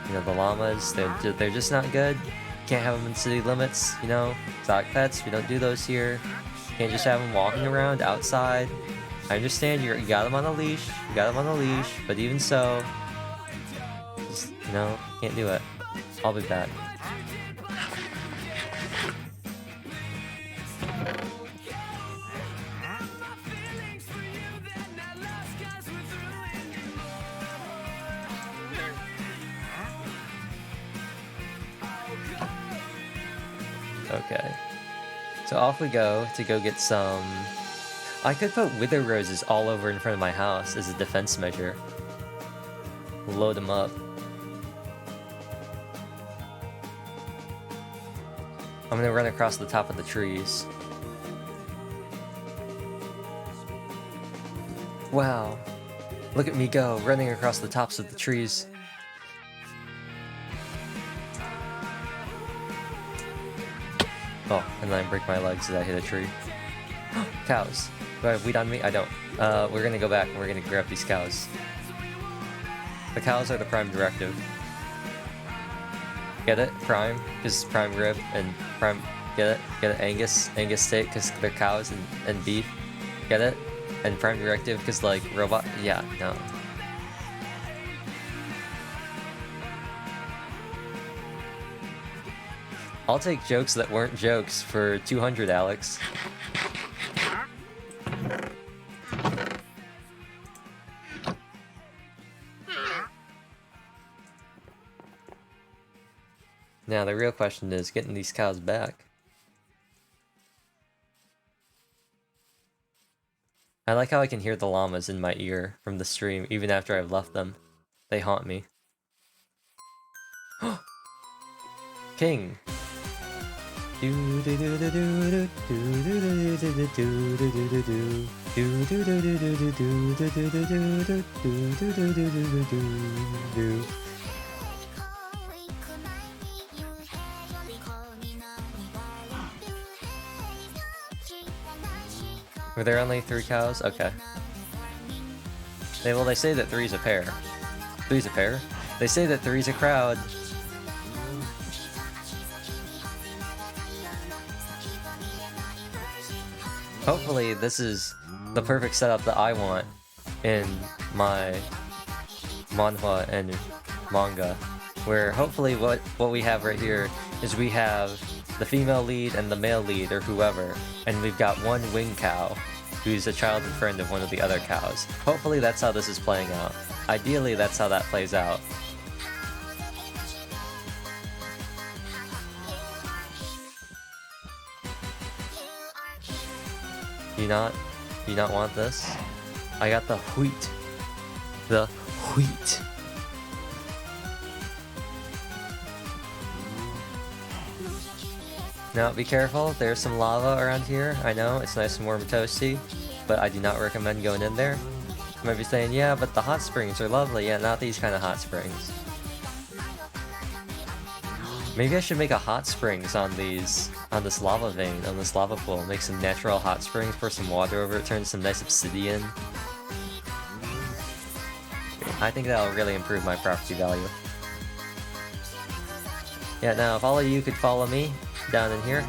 you know, the llamas, they're just not good. Can't have them in city limits, you know, exotic pets, we don't do those here. Can't just have them walking around outside. I understand you got them on a leash, but even so, just, you know, can't do it. I'll be back. Okay. So off we go to go get some... I could put wither roses all over in front of my house as a defense measure. Load them up. I'm gonna run across the top of the trees. Wow. Look at me go, running across the tops of the trees. Oh, and then I break my legs as I hit a tree. Cows. Do I have wheat on me? I don't. We're gonna go back and we're gonna grab these cows. The cows are the prime directive. Get it? Prime, because prime rib, and prime, get it? Angus steak, because they're cows and beef. Get it? And prime directive, because like robot, yeah, no. I'll take jokes that weren't jokes for 200, Alex. Now the real question is getting these cows back. I like how I can hear the llamas in my ear from the stream even after I've left them. They haunt me. King! Were there only 3 cows? Okay. They say that 3's a pair. 3's a pair? They say that 3's a crowd. Hopefully this is the perfect setup that I want in my manhwa and manga, where hopefully what we have right here is we have the female lead and the male lead, or whoever, and we've got one wing cow who's a childhood friend of one of the other cows. Hopefully that's how this is playing out. Ideally, that's how that plays out. You not want this? I got the wheat. The wheat. Now, be careful, there's some lava around here. I know, it's nice and warm and toasty, but I do not recommend going in there. You might be saying, yeah, but the hot springs are lovely. Yeah, not these kind of hot springs. Maybe I should make a hot springs on this lava vein, on this lava pool. Make some natural hot springs, pour some water over it, turn some nice obsidian. I think that'll really improve my property value. Yeah, now if all of you could follow me down in here.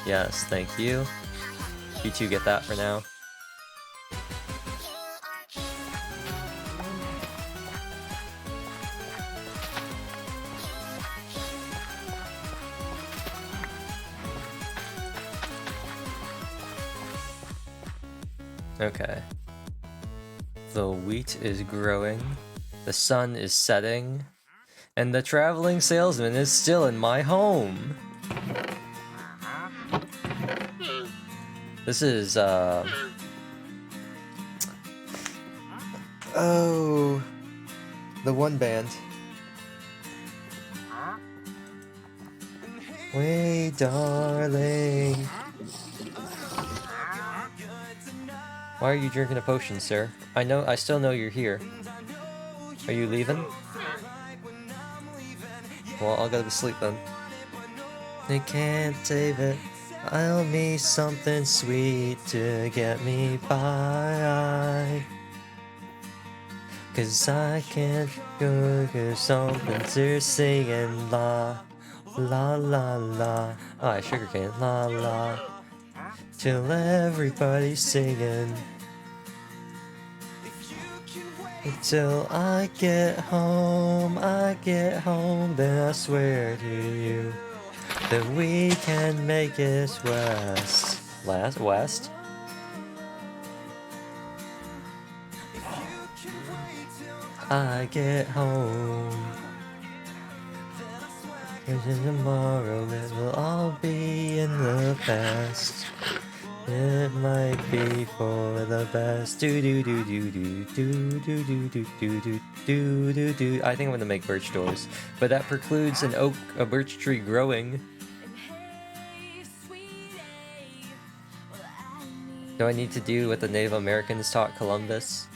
Yes, thank you. You two get that for now. Okay. The wheat is growing, the sun is setting, and the traveling salesman is still in my home. This is, oh, the one band. Wait, darling. Why are you drinking a potion, sir? I still know you're here. Are you leaving? Well, I'll go to sleep then. They can't save it. I'll need something sweet to get me by. 'Cause I can't go get something to singing la la la la. Oh, sugarcane la la. Till everybody's singing. Until I get home, then I swear to you that we can make it west. West? I get home. And then tomorrow it will all be in the past. It might be for the best. Do do do do do do do do do do do do do do. I think I'm gonna make birch doors, but that precludes a birch tree growing. Do I need to do what the Native Americans taught Columbus?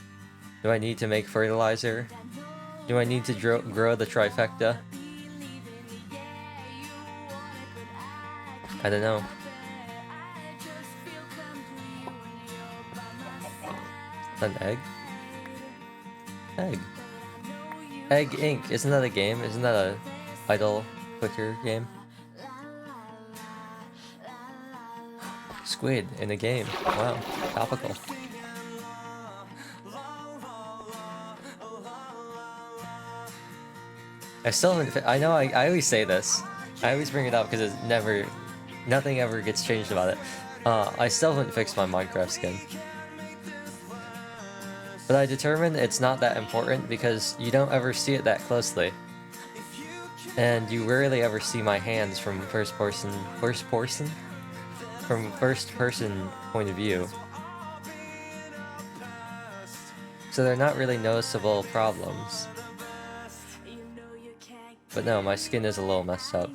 Do I need to make fertilizer? Do I need to grow the trifecta? I don't know. An egg? Egg. Egg Inc. Isn't that a game? Isn't that a idle clicker game? Squid in a game. Wow. Topical. I still haven't. I know I always say this. I always bring it up because nothing ever gets changed about it. I still haven't fixed my Minecraft skin. But I determined it's not that important because you don't ever see it that closely. And you rarely ever see my hands from first person point of view. So they're not really noticeable problems. But no, my skin is a little messed up.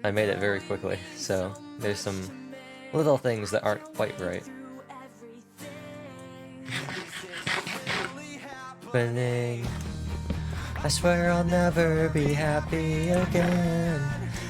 I made it very quickly, so there's some little things that aren't quite right. I swear I'll never be happy again.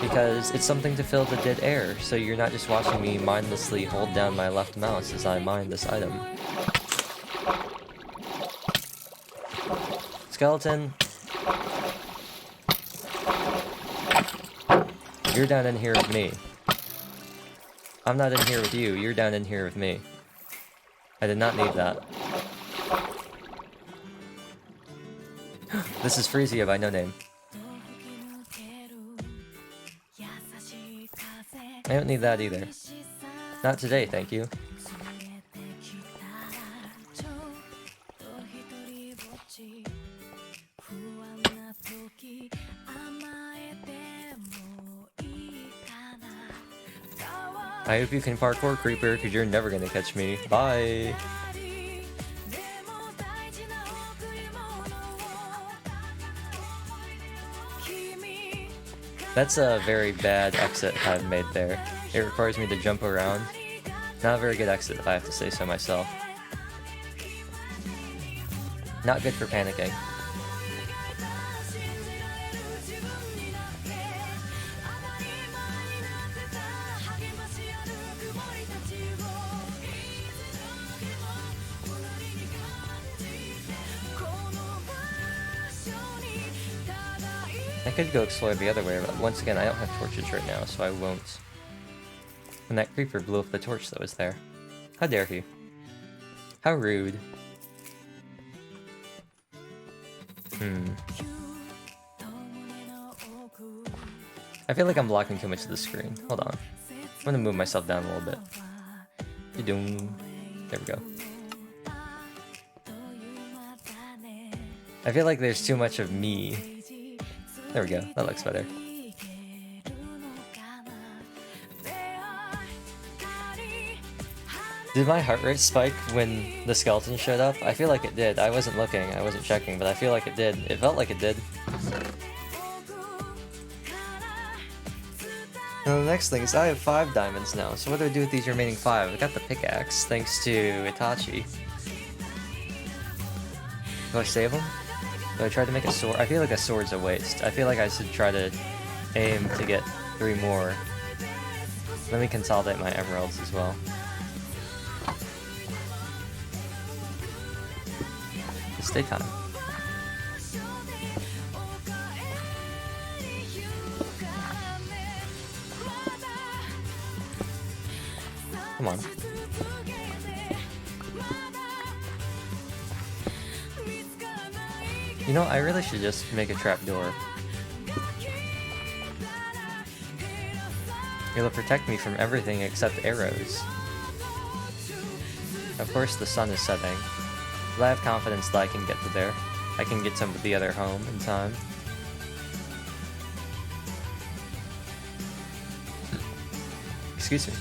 because it's something to fill the dead air, so you're not just watching me mindlessly hold down my left mouse as I mine this item. Skeleton! You're down in here with me. I'm not in here with you, you're down in here with me. I did not need that. This is Freesia by No Name. I don't need that either. Not today, thank you. I hope you can parkour, Creeper, because you're never gonna catch me. Bye! That's a very bad exit I've made there. It requires me to jump around. Not a very good exit if I have to say so myself. Not good for panicking. I could go explore the other way, but once again, I don't have torches right now, so I won't. And that creeper blew up the torch that was there. How dare he? How rude. I feel like I'm blocking too much of the screen. Hold on. I'm gonna move myself down a little bit. There we go. I feel like there's too much of me. There we go, that looks better. Did my heart rate spike when the skeleton showed up? I feel like it did. I wasn't looking, I wasn't checking, but I feel like it did. It felt like it did. Now the next thing is I have 5 diamonds now, so what do I do with these remaining 5? I got the pickaxe, thanks to Itachi. Do I save them? Do I try to make a sword? I feel like a sword's a waste. I feel like I should try to aim to get 3 more. Let me consolidate my emeralds as well. It's daytime. Come on. You know, I really should just make a trapdoor. It'll protect me from everything except arrows. Of course, the sun is setting, but I have confidence that I can get to there. I can get to the other home in time. Excuse me.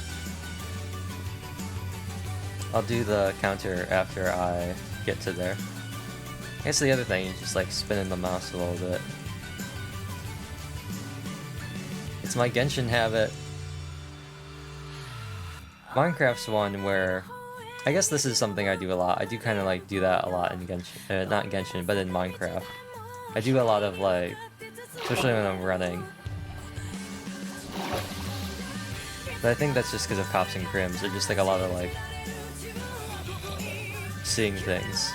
I'll do the counter after I get to there. I guess the other thing is just like spinning the mouse a little bit. It's my Genshin habit. Minecraft's one where, I guess this is something I do a lot. I do kind of like do that a lot in Genshin, not in Genshin, but in Minecraft. I do a lot of like, especially when I'm running. But I think that's just because of Cops and Crims. They're just like a lot of like, seeing things.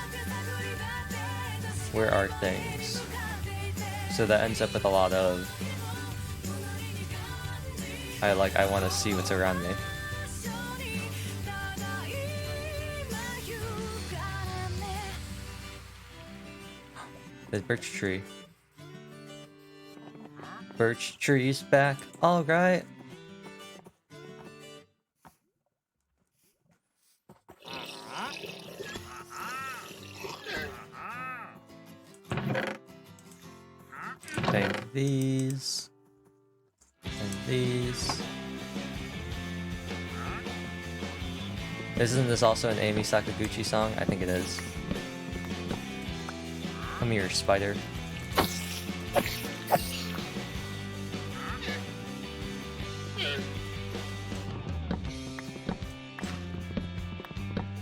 Where are things? So that ends up with a lot of I want to see what's around me. The birch tree. Birch tree's back. Alright. Take these. And these. Isn't this also an Amy Sakaguchi song? I think it is. Come here, spider.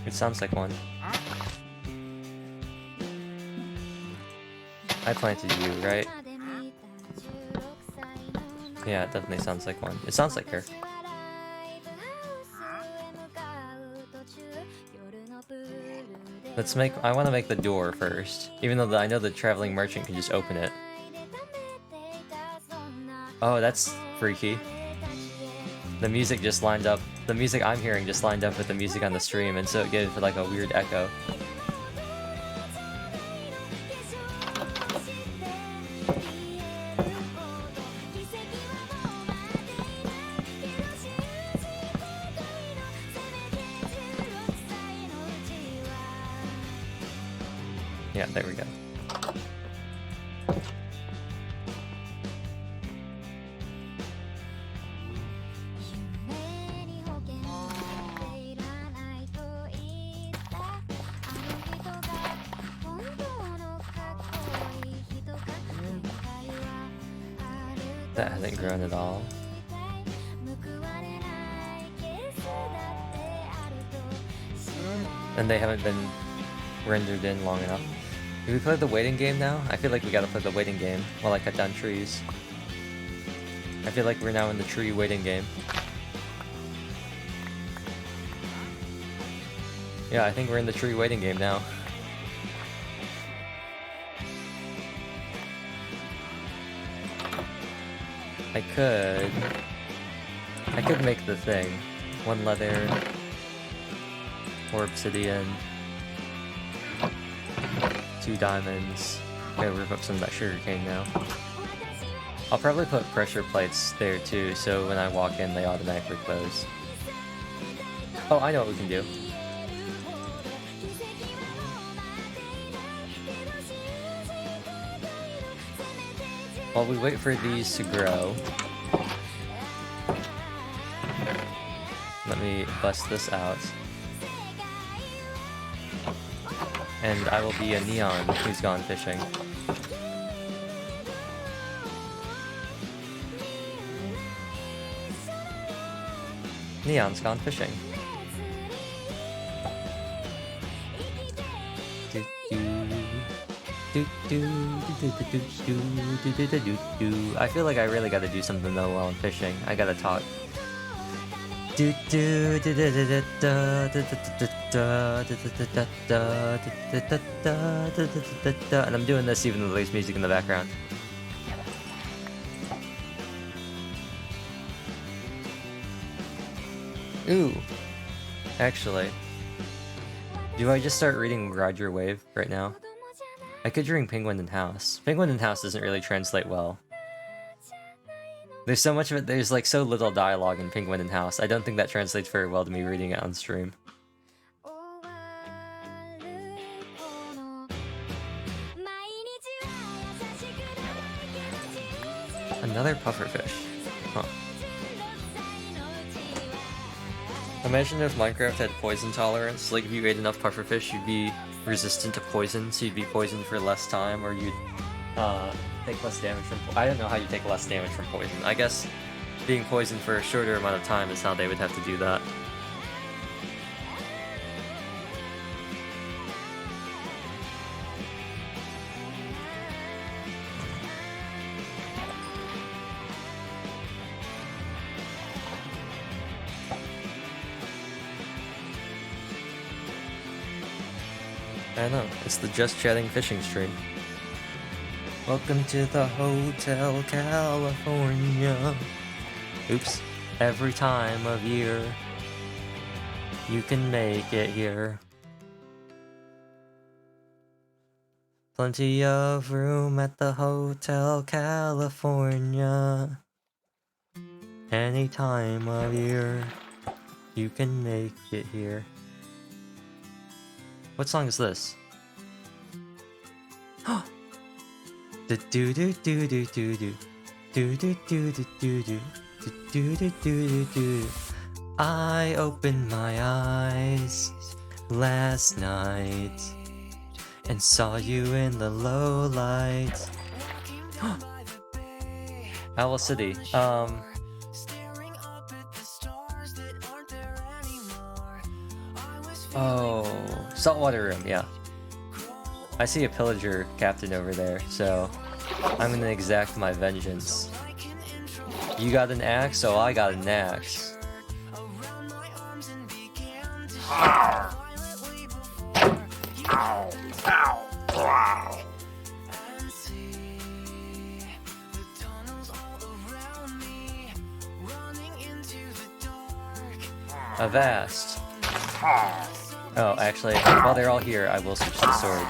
It sounds like one. I planted you, right? Yeah, it definitely sounds like one. It sounds like her. Let's make. I want to make the door first, even though I know the traveling merchant can just open it. Oh, that's freaky. The music just lined up. The music I'm hearing just lined up with the music on the stream, and so it gave like a weird echo. Yeah, there we go. That hasn't grown at all. And they haven't been rendered in long enough. Do we play the waiting game now? I feel like we gotta play the waiting game while I cut down trees. I feel like we're now in the tree waiting game. Yeah, I think we're in the tree waiting game now. I could make the thing. 1 leather, or obsidian, 2 diamonds. Gotta rip up some of that sugarcane now. I'll probably put pressure plates there too, so when I walk in they automatically close. Oh, I know what we can do. While we wait for these to grow, let me bust this out. And I will be a Neon who's gone fishing. Neon's gone fishing. I feel like I really gotta do something though while I'm fishing. I gotta talk. And I'm doing this even though there's music in the background. Ooh. Actually. Do I just start reading Roger Wave right now? I could read Penguin and House. Penguin and House doesn't really translate well. There's so much of it, there's like so little dialogue in Penguin and House. I don't think that translates very well to me reading it on stream. Another pufferfish. Huh. Imagine if Minecraft had poison tolerance. Like if you ate enough pufferfish, you'd be resistant to poison, so you'd be poisoned for less time, or you'd take less damage from I don't know how you take less damage from poison. I guess being poisoned for a shorter amount of time is how they would have to do that. I know, it's the Just Chatting fishing stream. Welcome to the Hotel California. Oops. Every time of year, you can make it here. Plenty of room at the Hotel California. Any time of year, you can make it here. What song is this? Do do do do do do do do do do do do do do do do. I opened my eyes last night and saw you in the low light. Owl City. Oh, Saltwater Room, yeah. I see a pillager captain over there, so I'm gonna exact my vengeance. You got an axe, so I got an axe. Avast. Oh, actually, while they're all here, I will switch the sword.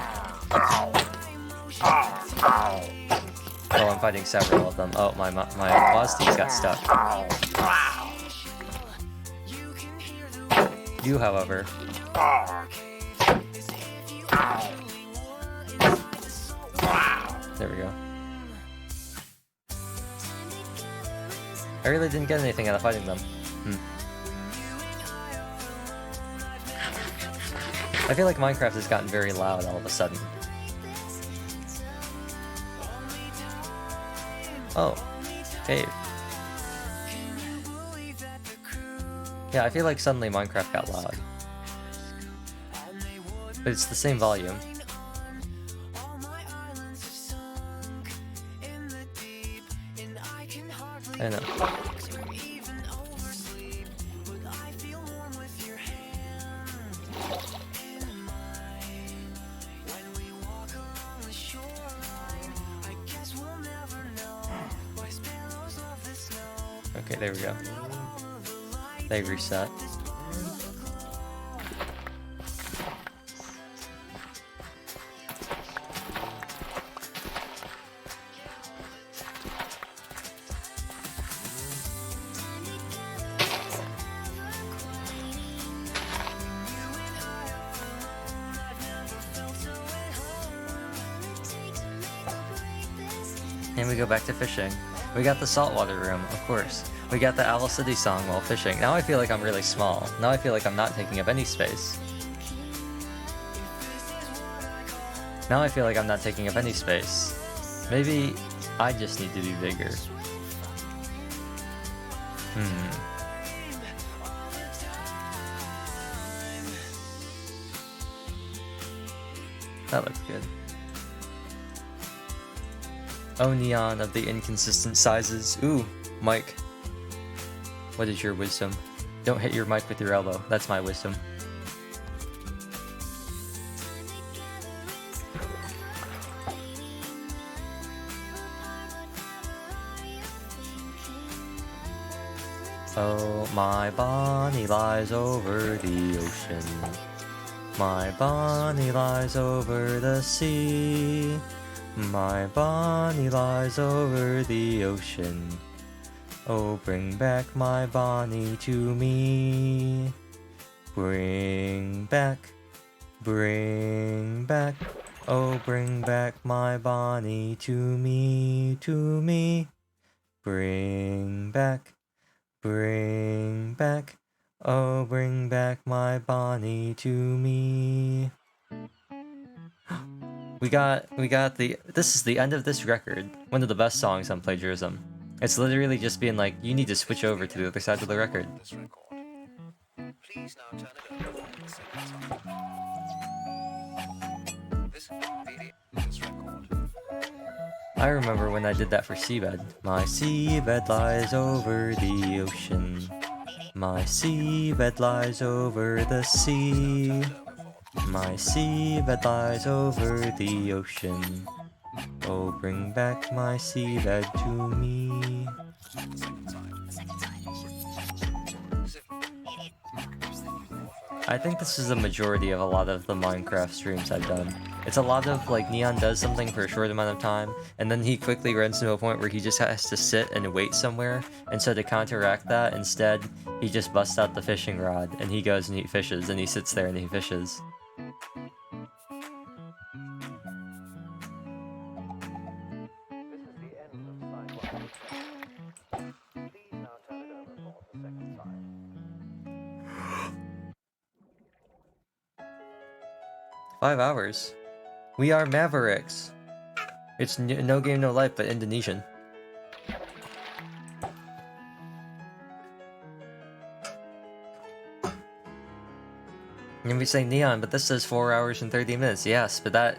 Oh, I'm fighting several of them. Oh, my Waztees got stuck. You, however... There we go. I really didn't get anything out of fighting them. I feel like Minecraft has gotten very loud all of a sudden. Oh, cave. Yeah, I feel like suddenly Minecraft got loud. But it's the same volume. I know. Okay, there we go. They reset. And we go back to fishing. We got the saltwater room, of course. We got the Owl City song while fishing. Now I feel like I'm really small. Now I feel like I'm not taking up any space. Now I feel like I'm not taking up any space. Maybe I just need to be bigger. That looks good. Oh, Neon of the inconsistent sizes. Ooh, Mike. What is your wisdom? Don't hit your mic with your elbow. That's my wisdom. Oh, my Bonnie lies over the ocean. My Bonnie lies over the sea. My Bonnie lies over the ocean. Oh, bring back my Bonnie to me. Bring back. Oh, bring back my Bonnie to me, Bring back. Oh, bring back my Bonnie to me. We got this is the end of this record. One of the best songs on Plagiarism. It's literally just being like, you need to switch over to the other side of the record. Please now turn it over for the second time. This record. I remember when I did that for Seabed. My seabed lies over the ocean. My seabed lies over the sea. My seabed lies over the ocean. Oh, bring back my seabed to me. I think this is the majority of a lot of the Minecraft streams I've done. It's a lot of, like, Neon does something for a short amount of time, and then he quickly runs to a point where he just has to sit and wait somewhere, and so to counteract that, instead, he just busts out the fishing rod, and he goes and he fishes, and he sits there and he fishes. This is the end of side 1. Please now turn it over for the second side. 5 hours. We are Mavericks. It's no game, no life, but Indonesian. And we say Neon, but this says 4 hours and 30 minutes. Yes, but that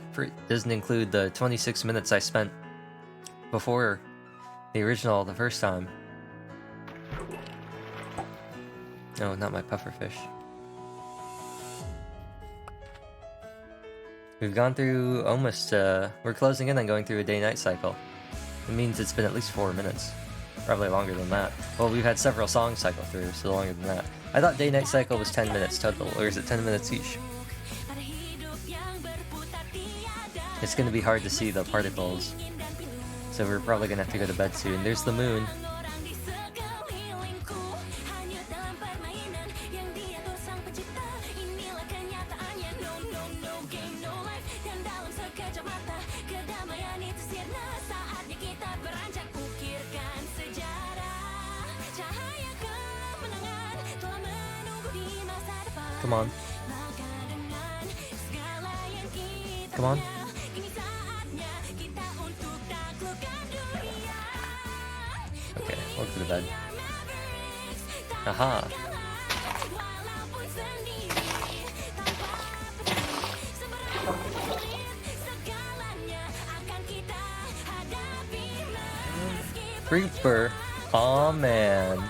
doesn't include the 26 minutes I spent before the original the first time. No, not my pufferfish. We've gone through almost, we're closing in on going through a day-night cycle. It means it's been at least 4 minutes. Probably longer than that. Well, we've had several songs cycle through, so longer than that. I thought day-night cycle was 10 minutes total, or is it 10 minutes each? It's gonna be hard to see the particles, so we're probably gonna have to go to bed soon. There's the moon. Come on. Come on. Okay, we'll go to bed. Aha! Creeper! Aw, man.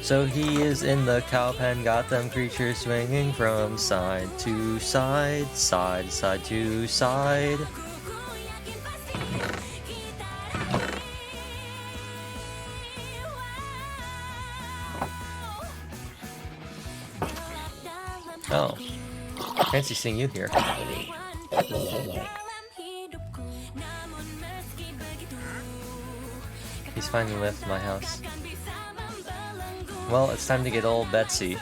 So he is in the cow pen, got them creatures swinging from side to side, side to side. Oh, fancy seeing you here. He's finally left my house. Well, it's time to get old Betsy.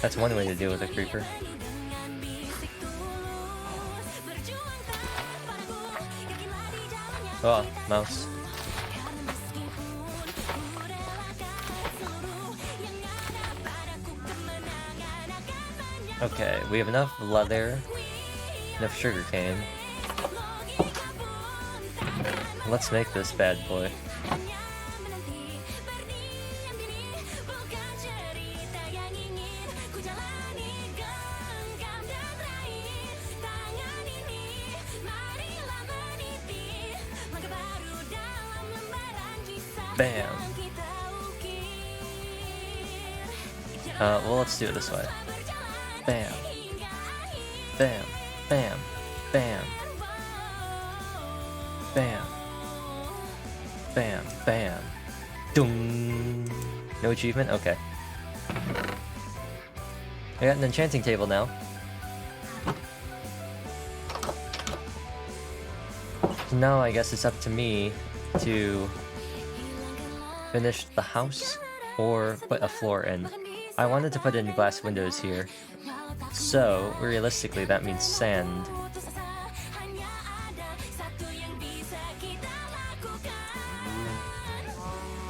That's one way to deal with a creeper. Oh, mouse. Okay, we have enough leather, enough sugarcane. Let's make this bad boy. Bam. Well, let's do it this way. Bam. Bam. Bam. Bam. Bam. Bam. Bam. Doom. No achievement? Okay. I got an enchanting table now. So now I guess it's up to me to finish the house or put a floor in. I wanted to put in glass windows here, so realistically that means sand.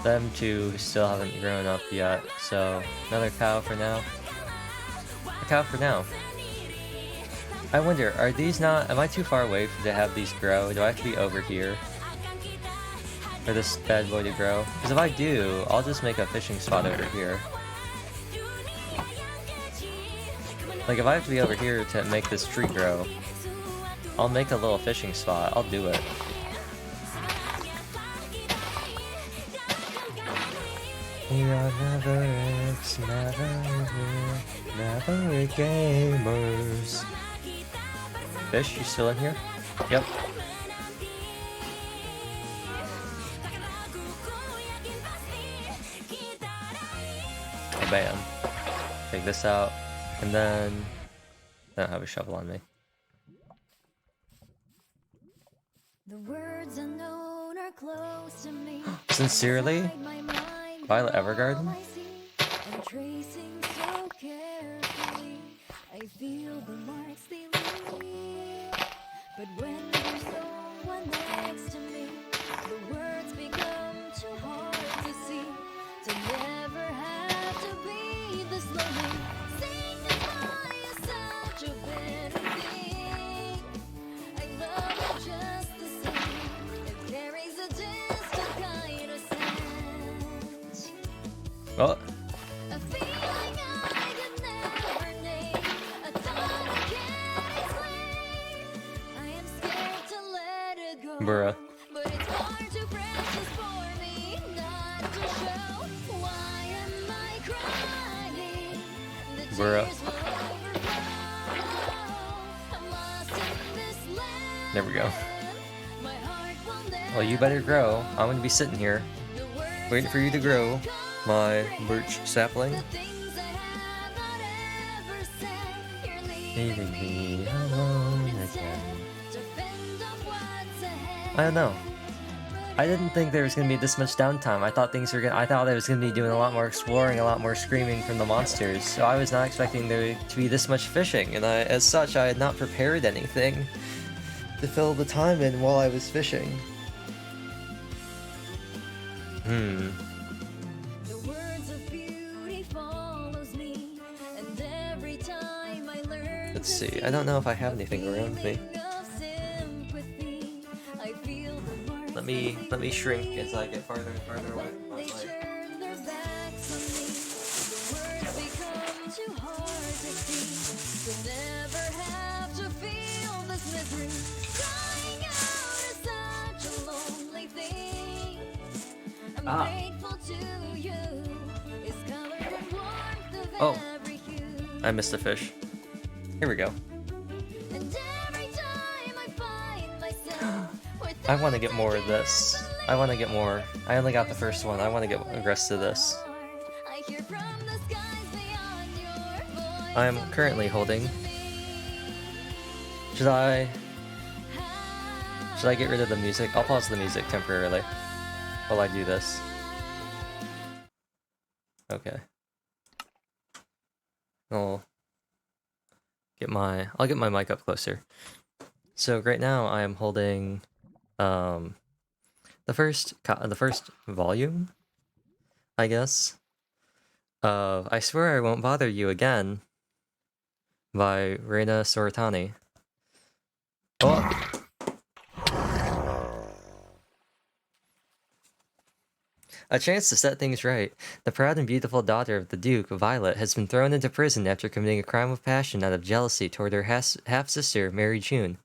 Them two still haven't grown up yet, so another cow for now. A cow for now. I wonder, are these not... am I too far away to have these grow? Do I have to be over here for this bad boy to grow? Because if I do, I'll just make a fishing spot over here. Like, if I have to be over here to make this tree grow, I'll make a little fishing spot. I'll do it. We are never gamers. Fish, you still in here? Yep. Oh, bam. Take this out, and then I don't have a shovel on me. The words unknown are close to me. Sincerely, Violet Evergarden? And tracing so carefully, I feel the marks they leave. But when there's no one next to me, the words become too hard to see. To never have to be this lonely. Saying goodbye is such a bitter thing. I love you just the same. It carries a distant kind of sense. Oh, A feeling I could never name, a thought I can't explain. I am Bruh. But it's hard to precious for me not to show. Why am I crying? The Bruh. tears will overflow. I'm lost in this land. There we go. My heart will never Well, you better grow. I'm gonna be sitting here, the words waiting for you to grow, my birch sapling. the things I have not ever said. You're Leaving leaving me alone instead again. to fend off what's ahead. I don't know. I didn't think there was gonna be this much downtime. I thought I thought I was gonna be doing a lot more exploring, a lot more screaming from the monsters. So I was not expecting there to be this much fishing, and as such, I had not prepared anything to fill the time in while I was fishing. The words of beauty follows me, and every time I learn Let's to see. I don't know if I have anything around me. feeling of sympathy, I feel the warmth Let me shrink as I get farther and farther away from my they mic. turn their backs on me. The words become too hard to see. To never have to feel this misery. Crying out is such a lonely thing. I'm grateful to you. It's color and warmth of Oh. every hue. I missed a fish. Here we go. And every time I find myself with I want to get more of this. I want to get more. I only got the first one. I want to get the rest of this. I hear from the skies beyond your voice. I am currently holding. Should I get rid of the music? I'll pause the music temporarily while I do this. Okay. I'll get my mic up closer. So right now I am holding the first volume, I guess, of I Swear I Won't Bother You Again by Reina Soratani. Oh. A chance to set things right. The proud and beautiful daughter of the Duke, Violet, has been thrown into prison after committing a crime of passion out of jealousy toward her half-sister, Mary June.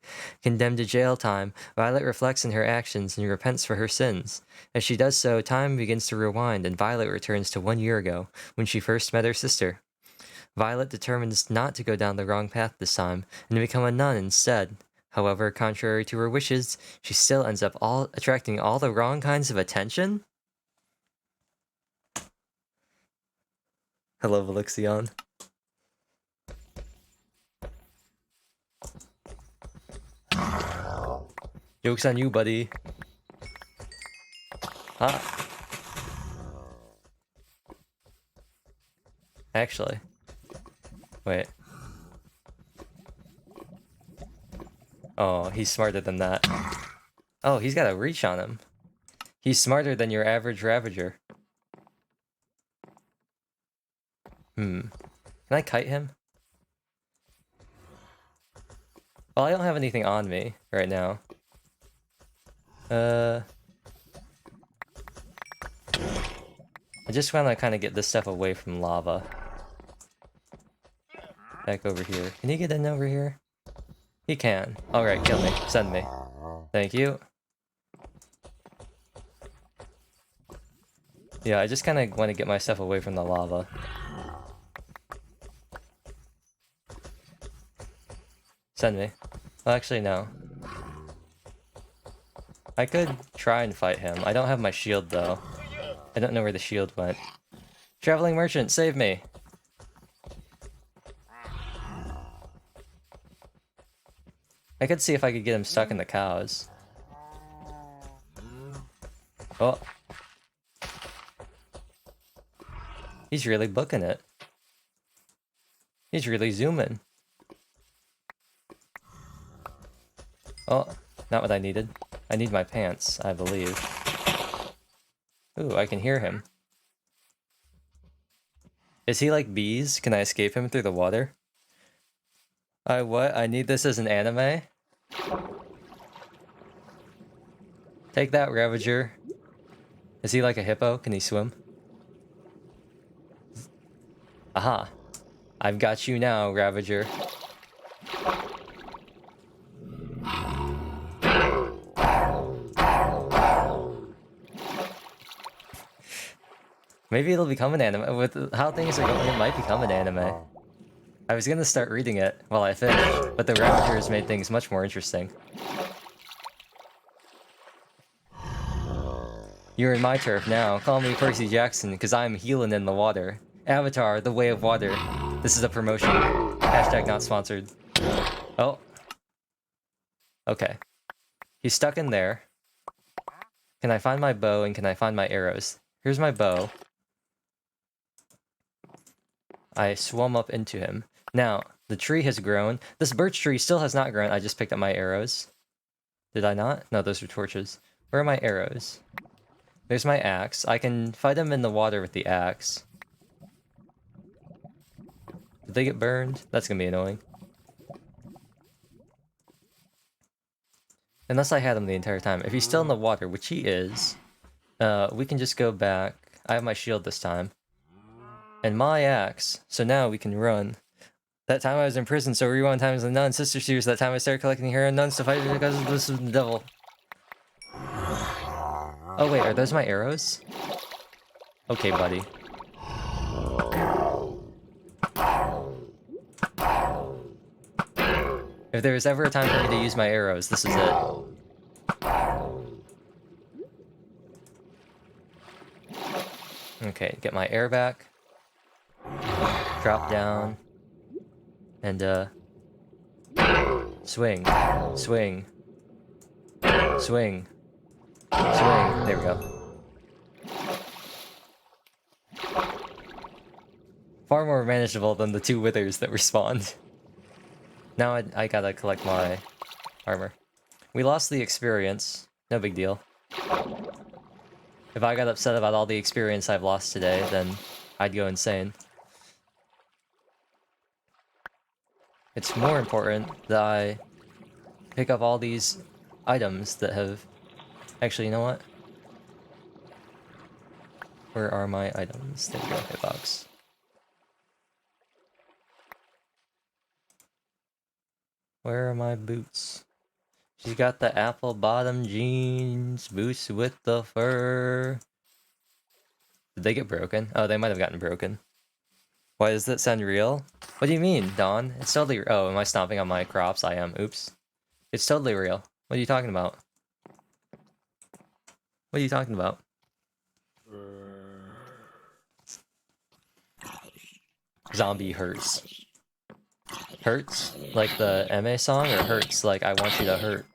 Condemned to jail time, Violet reflects on her actions and repents for her sins. As she does so, time begins to rewind, and Violet returns to 1 year ago, when she first met her sister. Violet determines not to go down the wrong path this time, and to become a nun instead. However, contrary to her wishes, she still ends up attracting all the wrong kinds of attention? Hello, Velixion. Joke's on you, buddy. Huh? Actually. Wait. Oh, he's smarter than that. Oh, he's got a reach on him. He's smarter than your average Ravager. Can I kite him? Well, I don't have anything on me right now. I just want to kind of get this stuff away from lava. Back over here. Can he get in over here? He can. Alright, kill me. Send me. Thank you. Yeah, I just kind of want to get my stuff away from the lava. Send me. Well, actually, no. I could try and fight him. I don't have my shield, though. I don't know where the shield went. Traveling merchant, save me! I could see if I could get him stuck in the cows. Oh. He's really booking it. He's really zooming. Oh, not what I needed. I need my pants, I believe. Ooh, I can hear him. Is he like bees? Can I escape him through the water? What? I need this as an anime? Take that, Ravager. Is he like a hippo? Can he swim? Aha. I've got you now, Ravager. Maybe it'll become an anime. With how things are going, it might become an anime. I was gonna start reading it while I finished, but the Ravagers made things much more interesting. You're in my turf now. Call me Percy Jackson, because I'm healing in the water. Avatar, the way of water. This is a promotion. Hashtag not sponsored. Oh. Okay. He's stuck in there. Can I find my bow and can I find my arrows? Here's my bow. I swum up into him. Now, the tree has grown. This birch tree still has not grown. I just picked up my arrows. Did I not? No, those are torches. Where are my arrows? There's my axe. I can fight him in the water with the axe. Did they get burned? That's gonna be annoying. Unless I had him the entire time. If he's still in the water, which he is, we can just go back. I have my shield this time. And my axe. So now we can run. That time I was in prison, so rewind time is the nun. Sister Series, that time I started collecting hero nuns to fight because of this is the devil. Oh wait, are those my arrows? Okay, buddy. If there was ever a time for me to use my arrows, this is it. Okay, get my air back. Drop down. And, swing. Swing. Swing. Swing. There we go. Far more manageable than the 2 withers that respawned. Now I gotta collect my armor. We lost the experience. No big deal. If I got upset about all the experience I've lost today, then I'd go insane. It's more important that I pick up all these items that have... Actually, you know what? Where are my items? There we go, hitbox. Where are my boots? She got the apple bottom jeans, boots with the fur. Did they get broken? Oh, they might have gotten broken. Why does that sound real? What do you mean, Dawn? It's totally... Oh, am I stomping on my crops? I am. Oops. It's totally real. What are you talking about? What are you talking about? Zombie hurts. Hurts? Like the MA song? Or hurts like I Want You to Hurt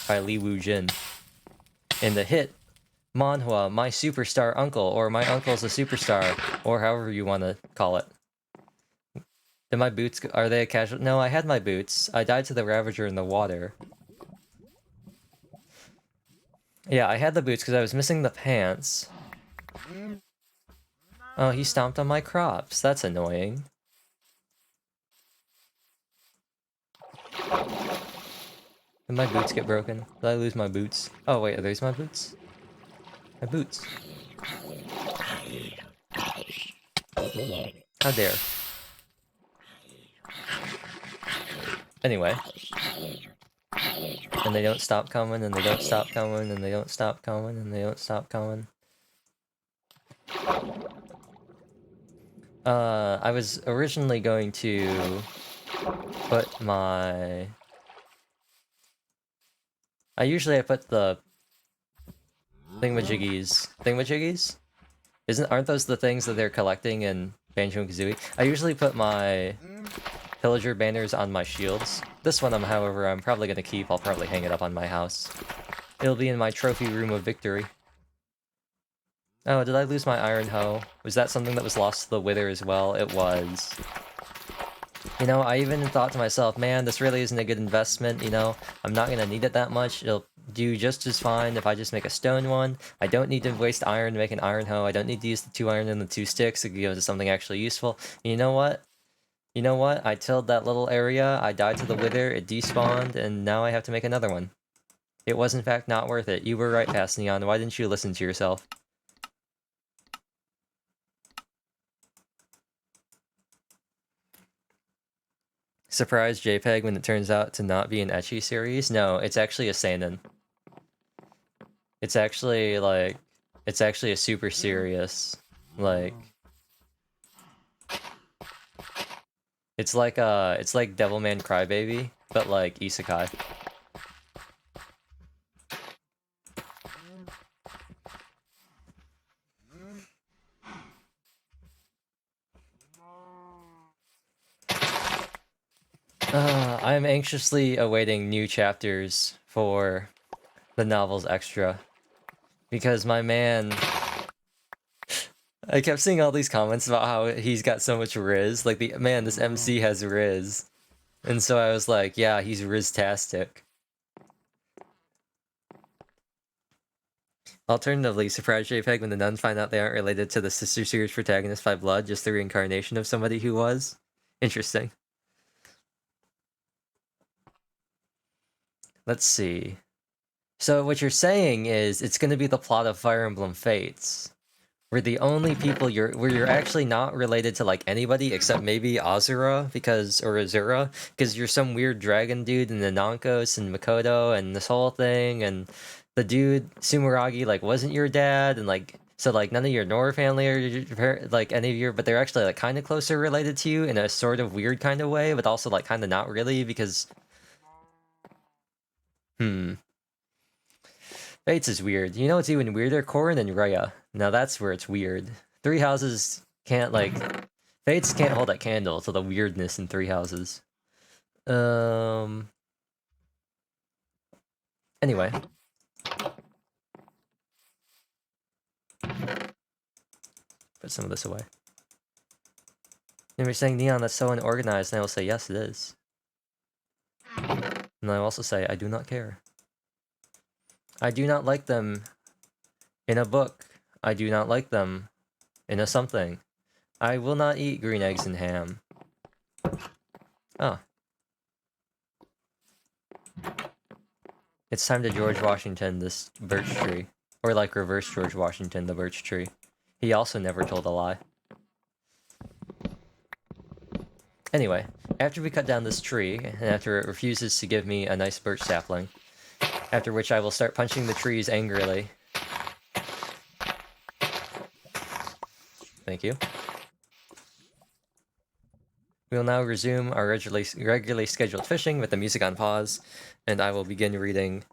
by Lee Woo Jin? In the hit, Manhwa, my superstar uncle, or my uncle's a superstar, or however you want to call it. Did my boots... Are they a casual... No, I had my boots. I died to the Ravager in the water. Yeah, I had the boots because I was missing the pants. Oh, he stomped on my crops. That's annoying. Did my boots get broken? Did I lose my boots? Oh wait, are these my boots? My boots. How dare. Anyway. And they don't stop coming, and they don't stop coming, and they don't stop coming, and they don't stop coming. I was originally going to put my... I put the thingamajiggies? Aren't those the things that they're collecting in Banjo-Kazooie? I usually put my pillager banners on my shields. This one, however, I'm probably gonna keep. I'll probably hang it up on my house. It'll be in my trophy room of victory. Oh, did I lose my iron hoe? Was that something that was lost to the wither as well? It was. You know, I even thought to myself, man, this really isn't a good investment, you know? I'm not gonna need it that much. It'll do just as fine if I just make a stone one. I don't need to waste iron to make an iron hoe. I don't need to use the 2 iron and the 2 sticks to go to something actually useful. And you know what? You know what? I tilled that little area, I died to the wither, it despawned, and now I have to make another one. It was in fact not worth it. You were right, Past Neon. Why didn't you listen to yourself? Surprise JPEG when it turns out to not be an ecchi series? No, it's actually a seinen. It's actually a super serious Like, it's like Devilman Crybaby, but like isekai. I'm anxiously awaiting new chapters for the novel's extra. Because my man... I kept seeing all these comments about how he's got so much Riz. Like, this MC has Riz. And so I was like, yeah, he's Riz-tastic. Alternatively, surprise JPEG when the nuns find out they aren't related to the sister series protagonist by blood, just the reincarnation of somebody who was. Interesting. Let's see. So what you're saying is it's going to be the plot of Fire Emblem Fates. Where the only people where you're actually not related to like anybody except maybe Azura or Azura, because you're some weird dragon dude in the Nankos and Makoto and this whole thing, and the dude Sumeragi like wasn't your dad, and like so like none of your Nora family or like any of your, but they're actually like kind of closer related to you in a sort of weird kind of way, but also like kind of not really because Fates is weird. You know what's even weirder? Corrin and Rhea. Now that's where it's weird. Three Houses can't like... Fates can't hold that candle to the weirdness in Three Houses. Anyway. Put some of this away. And you're saying, Neon, that's so unorganized, and I will say, yes, it is. And I will also say, I do not care. I do not like them in a book. I do not like them in a something. I will not eat green eggs and ham. Oh. It's time to George Washington this birch tree. Or like reverse George Washington the birch tree. He also never told a lie. Anyway, after we cut down this tree, and after it refuses to give me a nice birch sapling, after which I will start punching the trees angrily. Thank you. We will now resume our regularly scheduled fishing with the music on pause, and I will begin reading.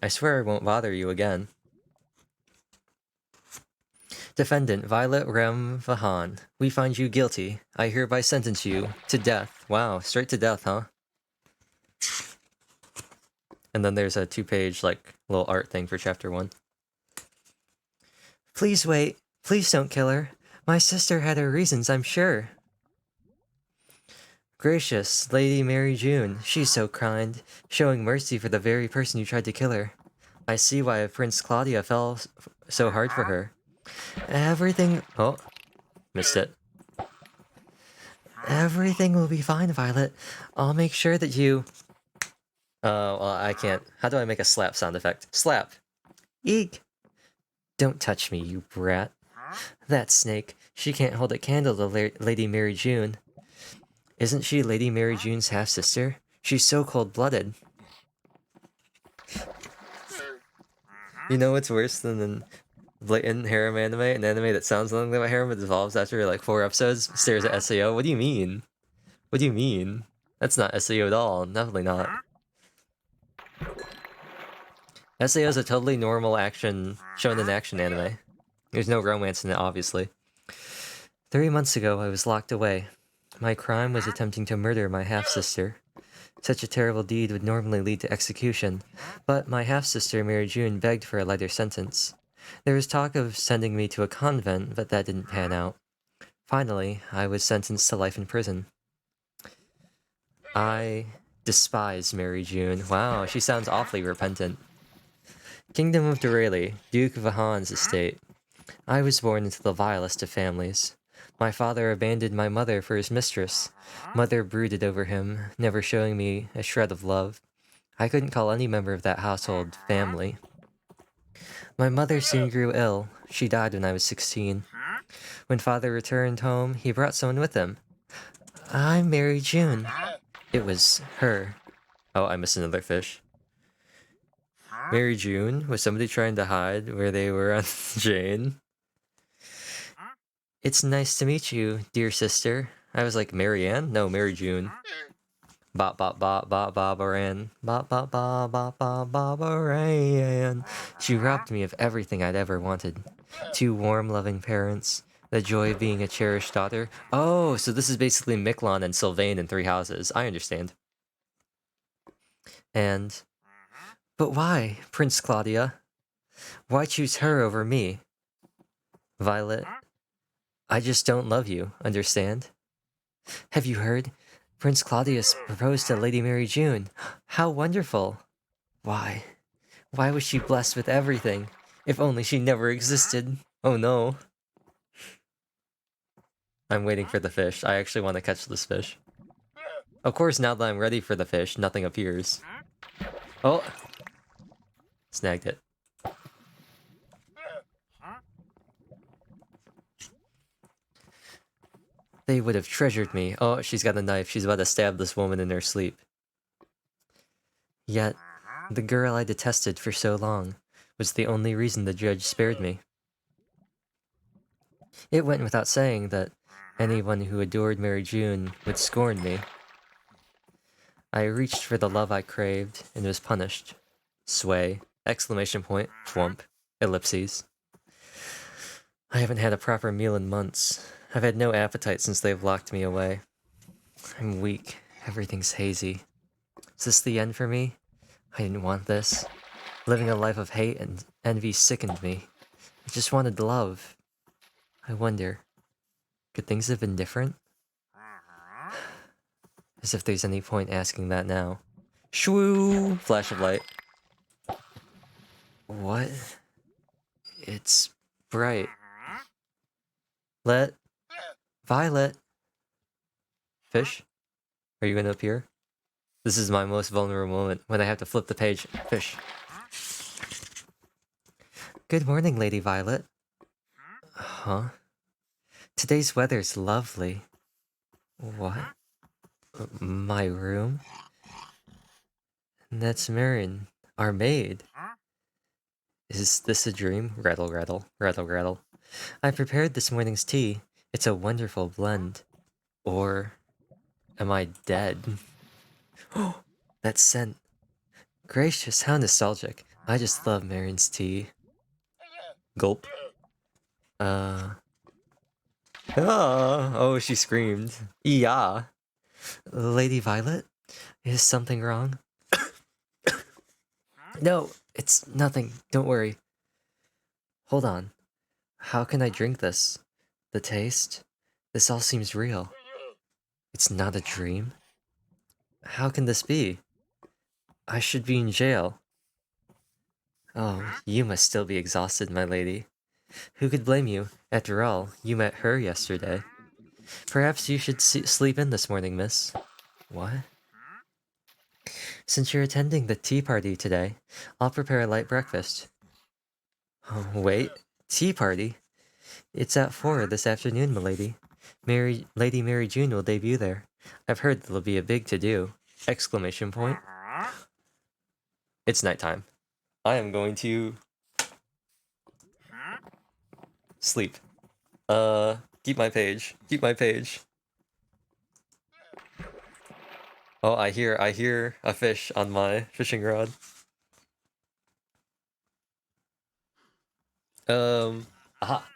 I swear I won't bother you again. Defendant Violet Rem Vahan, we find you guilty. I hereby sentence you to death. Wow, straight to death, huh? And then there's a 2-page, like, little art thing for chapter 1. Please wait. Please don't kill her. My sister had her reasons, I'm sure. Gracious, Lady Mary June, she's so kind, showing mercy for the very person who tried to kill her. I see why Prince Claudia fell so hard for her. Everything... Oh, missed it. Everything will be fine, Violet. I'll make sure that you... well, I can't. How do I make a slap sound effect? Slap! Eek! Don't touch me, you brat. That snake, she can't hold a candle to Lady Mary June. Isn't she Lady Mary June's half-sister? She's so cold-blooded. You know what's worse than an blatant harem anime? An anime that sounds nothing like harem but dissolves after like 4 episodes, stares at SAO? What do you mean? What do you mean? That's not SAO at all. Definitely not. SAO is a totally normal action, shonen action anime. There's no romance in it, obviously. 3 months ago, I was locked away. My crime was attempting to murder my half-sister. Such a terrible deed would normally lead to execution, but my half-sister Mary June begged for a lighter sentence. There was talk of sending me to a convent, but that didn't pan out. Finally, I was sentenced to life in prison. I despise Mary June. Wow, she sounds awfully repentant. Kingdom of Durali, Duke Vahan's estate. I was born into the vilest of families. My father abandoned my mother for his mistress. Mother brooded over him, never showing me a shred of love. I couldn't call any member of that household family. My mother soon grew ill. She died when I was 16. When father returned home, he brought someone with him. I'm Mary June. It was her. Oh, I missed another fish. Mary June? Was somebody trying to hide where they were on Jane? It's nice to meet you, dear sister. I was like, Marianne? No, Mary June. Bop bop bop bop Bobberan. Bop bop bop bop bop Bobberan. She robbed me of everything I'd ever wanted. 2 warm, loving parents. The joy of being a cherished daughter. Oh, so this is basically Miklon and Sylvain in 3 Houses. I understand. And... But why, Prince Claudia? Why choose her over me? Violet, I just don't love you, understand? Have you heard? Prince Claudius proposed to Lady Mary June. How wonderful! Why? Why was she blessed with everything? If only she never existed. Oh no. I'm waiting for the fish. I actually want to catch this fish. Of course, now that I'm ready for the fish, nothing appears. Oh! Snagged it. They would have treasured me. Oh, she's got a knife. She's about to stab this woman in her sleep. Yet, the girl I detested for so long was the only reason the judge spared me. It went without saying that anyone who adored Mary June would scorn me. I reached for the love I craved and was punished. Sway! Exclamation point. Thwump. Ellipses. I haven't had a proper meal in months. I've had no appetite since they've locked me away. I'm weak. Everything's hazy. Is this the end for me? I didn't want this. Living a life of hate and envy sickened me. I just wanted love. I wonder, could things have been different? As if there's any point asking that now. Shwoo! Flash of light. What? It's bright. Violet. Fish? Are you gonna appear? This is my most vulnerable moment, when I have to flip the page. Fish. Good morning, Lady Violet. Huh? Today's weather's lovely. What? My room? That's Marin, our maid. Is this a dream? Rattle, rattle, rattle, rattle. I prepared this morning's tea. It's a wonderful blend. Or am I dead? Oh, that scent. Gracious, how nostalgic. I just love Marin's tea. Gulp. Oh, she screamed. Yeah. Lady Violet? Is something wrong? No, it's nothing. Don't worry. Hold on. How can I drink this? The taste? This all seems real. It's not a dream? How can this be? I should be in jail. Oh, you must still be exhausted, my lady. Who could blame you? After all, you met her yesterday. Perhaps you should sleep in this morning, miss. What? Since you're attending the tea party today, I'll prepare a light breakfast. Oh, wait. Tea party? It's at 4 this afternoon, milady. Lady Mary June will debut there. I've heard there'll be a big to-do. Exclamation point. It's nighttime. I am going to... sleep. Keep my page. Keep my page. Oh, I hear a fish on my fishing rod. Aha.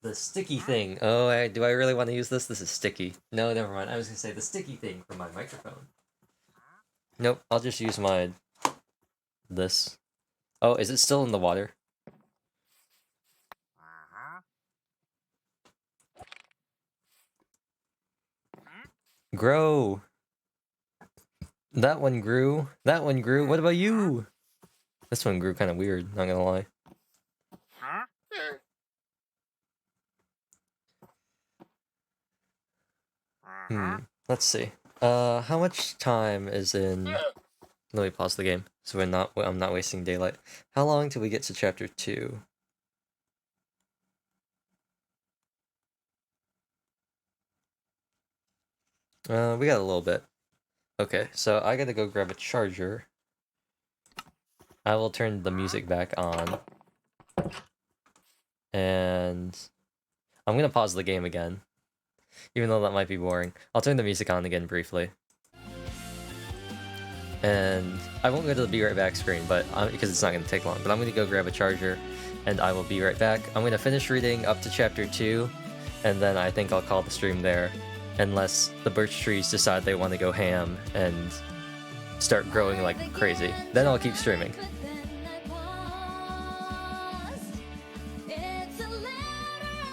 The sticky thing. Oh, do I really want to use this? This is sticky. No, never mind. I was gonna say the sticky thing for my microphone. Nope, I'll just use my... this. Oh, is it still in the water? Grow! That one grew. That one grew. What about you? This one grew kind of weird, not gonna lie. Let's see. How much time is in... Let me pause the game, so I'm not wasting daylight. How long till we get to chapter 2? We got a little bit. Okay, so I gotta go grab a charger. I will turn the music back on. And... I'm gonna pause the game again, even though that might be boring. I'll turn the music on again briefly. And I won't go to the be right back screen, but because it's not going to take long. But I'm going to go grab a charger, and I will be right back. I'm going to finish reading up to chapter 2, and then I think I'll call the stream there, unless the birch trees decide they want to go ham and start growing like crazy. Then I'll keep streaming. But then I paused. It's a letter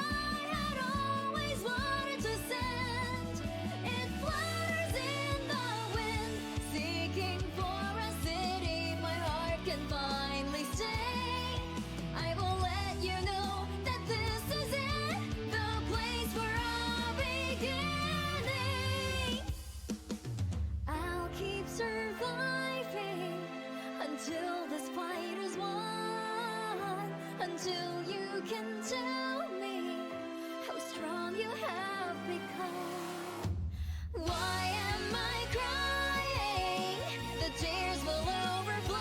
I had always wanted to send. It flutters in the wind, seeking for a city my heart can finally stay. I will let you know that this is it, the place for our beginning. I'll keep surviving until this fight is won, until you can tell me how strong you have become. Why am I crying? The tears will overflow.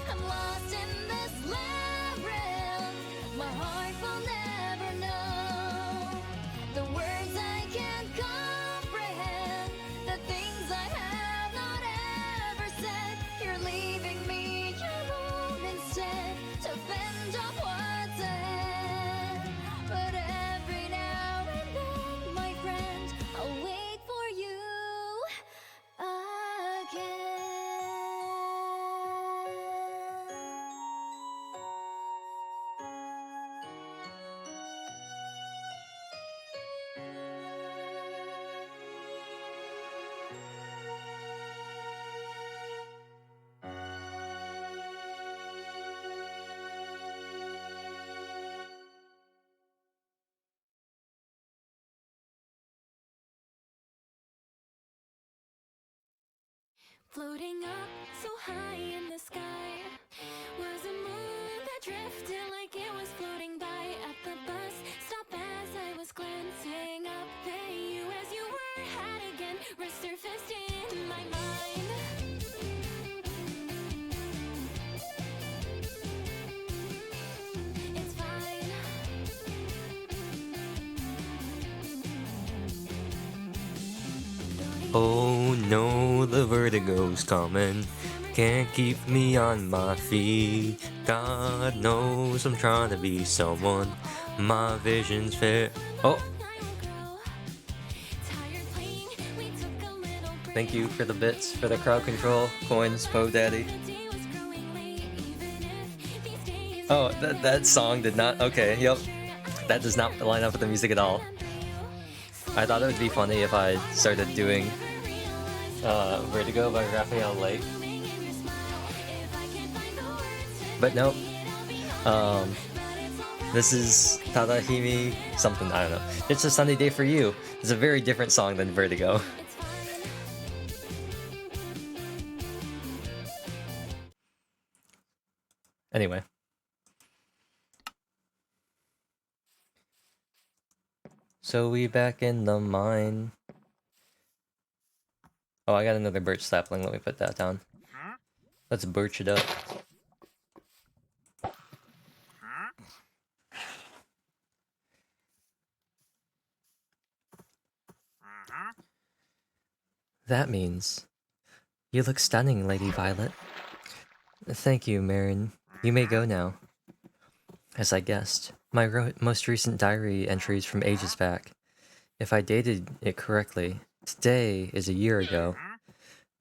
I'm lost in this labyrinth. My heart will never know the words I can't comprehend, the things I have not ever said. You're leaving me alone instead to fend off what's ahead. But every now and then, my friend, I'll wait for you again. Floating up so high in the sky was a moon that drifted like it was floating by at the bus stop as I was glancing up at you as you were had again, wrist or fist in my mind. It's fine. Oh no, the vertigo's coming. Can't keep me on my feet. God knows I'm trying to be someone. My vision's fit. Oh, thank you for the bits, for the crowd control, coins, Po Daddy. Oh, that song did not. Okay, yep. That does not line up with the music at all. I thought it would be funny if I started doing Vertigo by Raphael Lake. But nope. This is Tadahimi something, I don't know. It's a Sunny Day for You. It's a very different song than Vertigo. Anyway. So we back in the mine. Oh, I got another birch sapling. Let me put that down. Let's birch it up. That means you look stunning, Lady Violet. Thank you, Marin. You may go now. As I guessed, my most recent diary entries from ages back. If I dated it correctly, today is a year ago.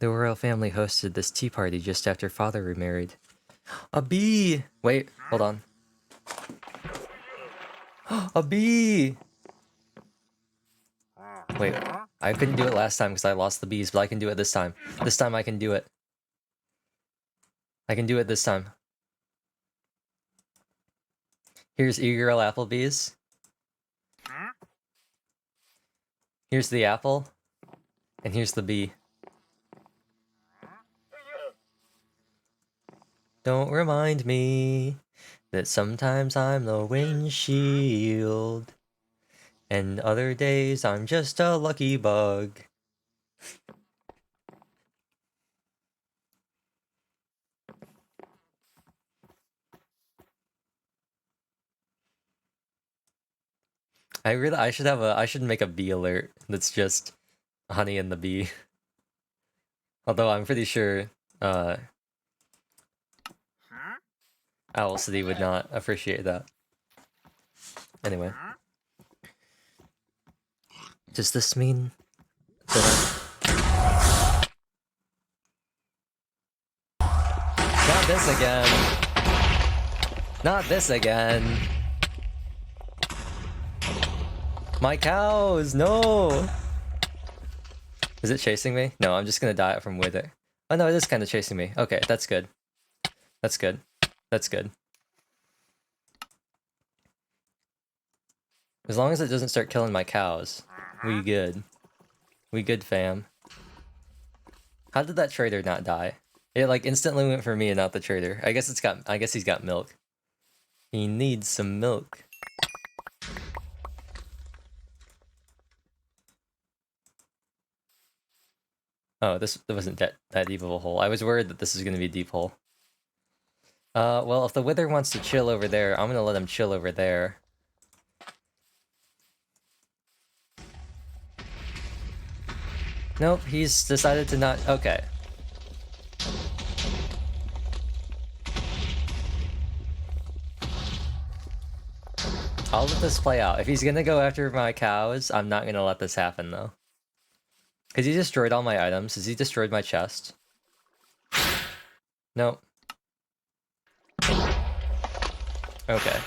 The royal family hosted this tea party just after father remarried. A bee! Wait, hold on. A bee! Wait, I couldn't do it last time because I lost the bees, but I can do it this time. This time I can do it. I can do it this time. Here's Eager Applebee's. Here's the apple. And here's the bee. Don't remind me that sometimes I'm the windshield. And other days I'm just a lucky bug. I should make a bee alert that's just honey and the bee. Although I'm pretty sure Owl City would not appreciate that. Anyway. Does this mean that Not this again! Not this again! My cows! No! Is it chasing me? No, I'm just gonna die from wither. Oh no, it is kind of chasing me. Okay, that's good. That's good. That's good. As long as it doesn't start killing my cows, we good. We good, fam. How did that trader not die? It like instantly went for me and not the trader. I guess he's got milk. He needs some milk. Oh, this wasn't that deep of a hole. I was worried that this is gonna be a deep hole. Well, if the wither wants to chill over there, I'm gonna let him chill over there. Nope, he's decided to not. Okay. I'll let this play out. If he's gonna go after my cows, I'm not gonna let this happen though. Because he destroyed all my items. Has he destroyed my chest? Nope. Okay.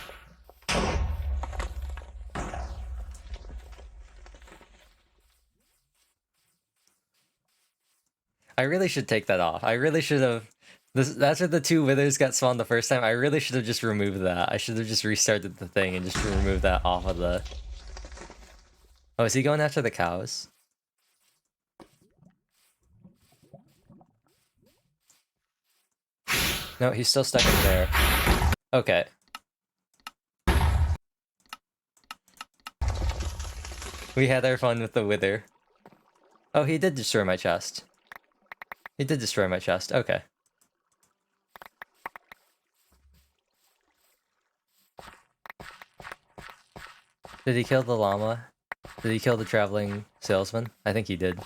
I really should take that off. I really should have... That's where the two withers got spawned the first time. I really should have just removed that. I should have just restarted the thing and just removed that off of the... Oh, is he going after the cows? No, he's still stuck in there. Okay. We had our fun with the wither. Oh, he did destroy my chest. He did destroy my chest. Okay. Did he kill the llama? Did he kill the traveling salesman? I think he did.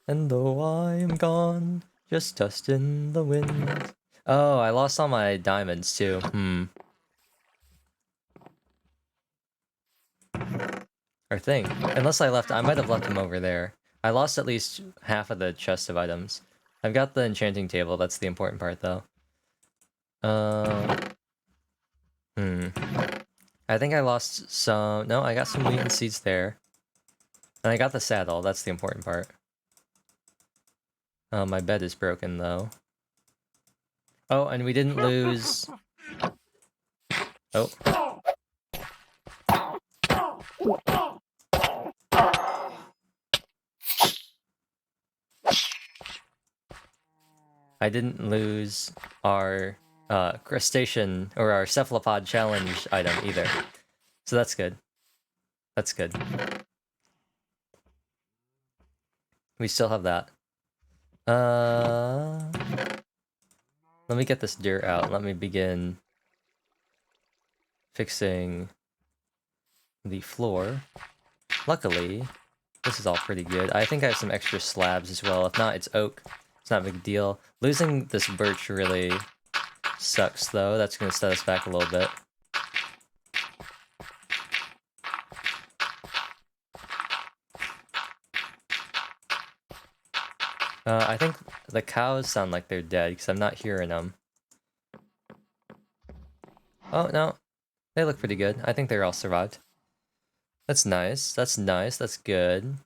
And though I am gone, just dust in the wind. Oh, I lost all my diamonds too. Or thing. Unless I might have left them over there. I lost at least half of the chest of items. I've got the enchanting table, that's the important part though. I think I lost some... No, I got some wheat and seeds there. And I got the saddle, that's the important part. My bed is broken though. Oh, and we didn't lose... Oh. I didn't lose our crustacean or our cephalopod challenge item either. So that's good. That's good. We still have that. Let me get this dirt out. Let me begin fixing the floor. Luckily, this is all pretty good. I think I have some extra slabs as well. If not, it's oak. It's not a big deal. Losing this birch really sucks, though. That's going to set us back a little bit. I think the cows sound like they're dead, because I'm not hearing them. Oh, no. They look pretty good. I think they're all survived. That's nice. That's nice. That's good.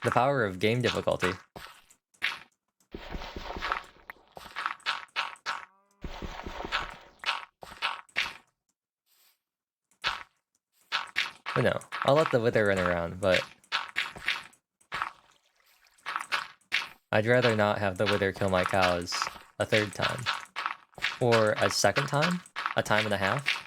The power of game difficulty. But no, I'll let the wither run around, but I'd rather not have the wither kill my cows a third time. Or a second time? A time and a half?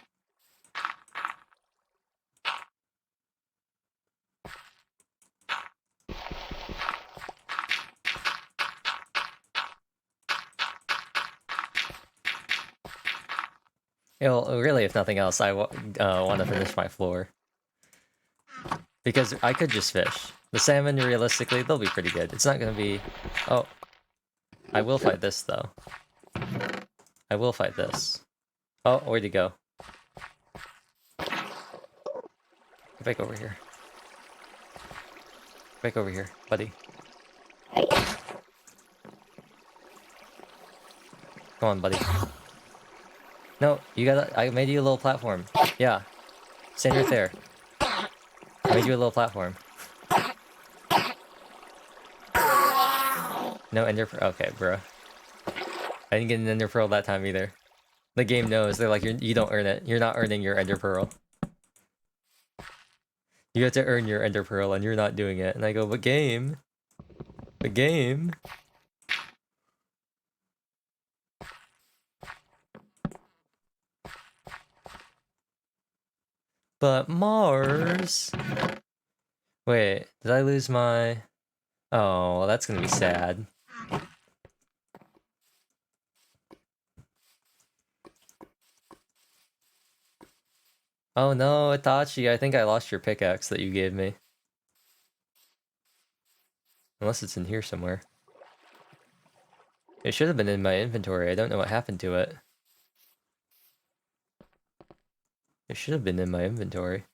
Well, really, if nothing else, I want to finish my floor. Because I could just fish. The salmon, realistically, they'll be pretty good. It's not going to be... Oh. I will fight this, though. I will fight this. Oh, where'd he go? Get back over here. Back over here, buddy. Come on, buddy. No, you gotta... I made you a little platform. Yeah. Stand right there. I made you a little platform. No ender pearl. Okay, bro. I didn't get an ender pearl that time either. The game knows. They're like, you don't earn it. You're not earning your ender pearl. You have to earn your ender pearl, and you're not doing it. And I go, but game? But game? But Mars? Wait, did I lose my... Oh, that's gonna be sad. Oh no, Itachi, I think I lost your pickaxe that you gave me. Unless it's in here somewhere. It should have been in my inventory. I don't know what happened to it. It should have been in my inventory.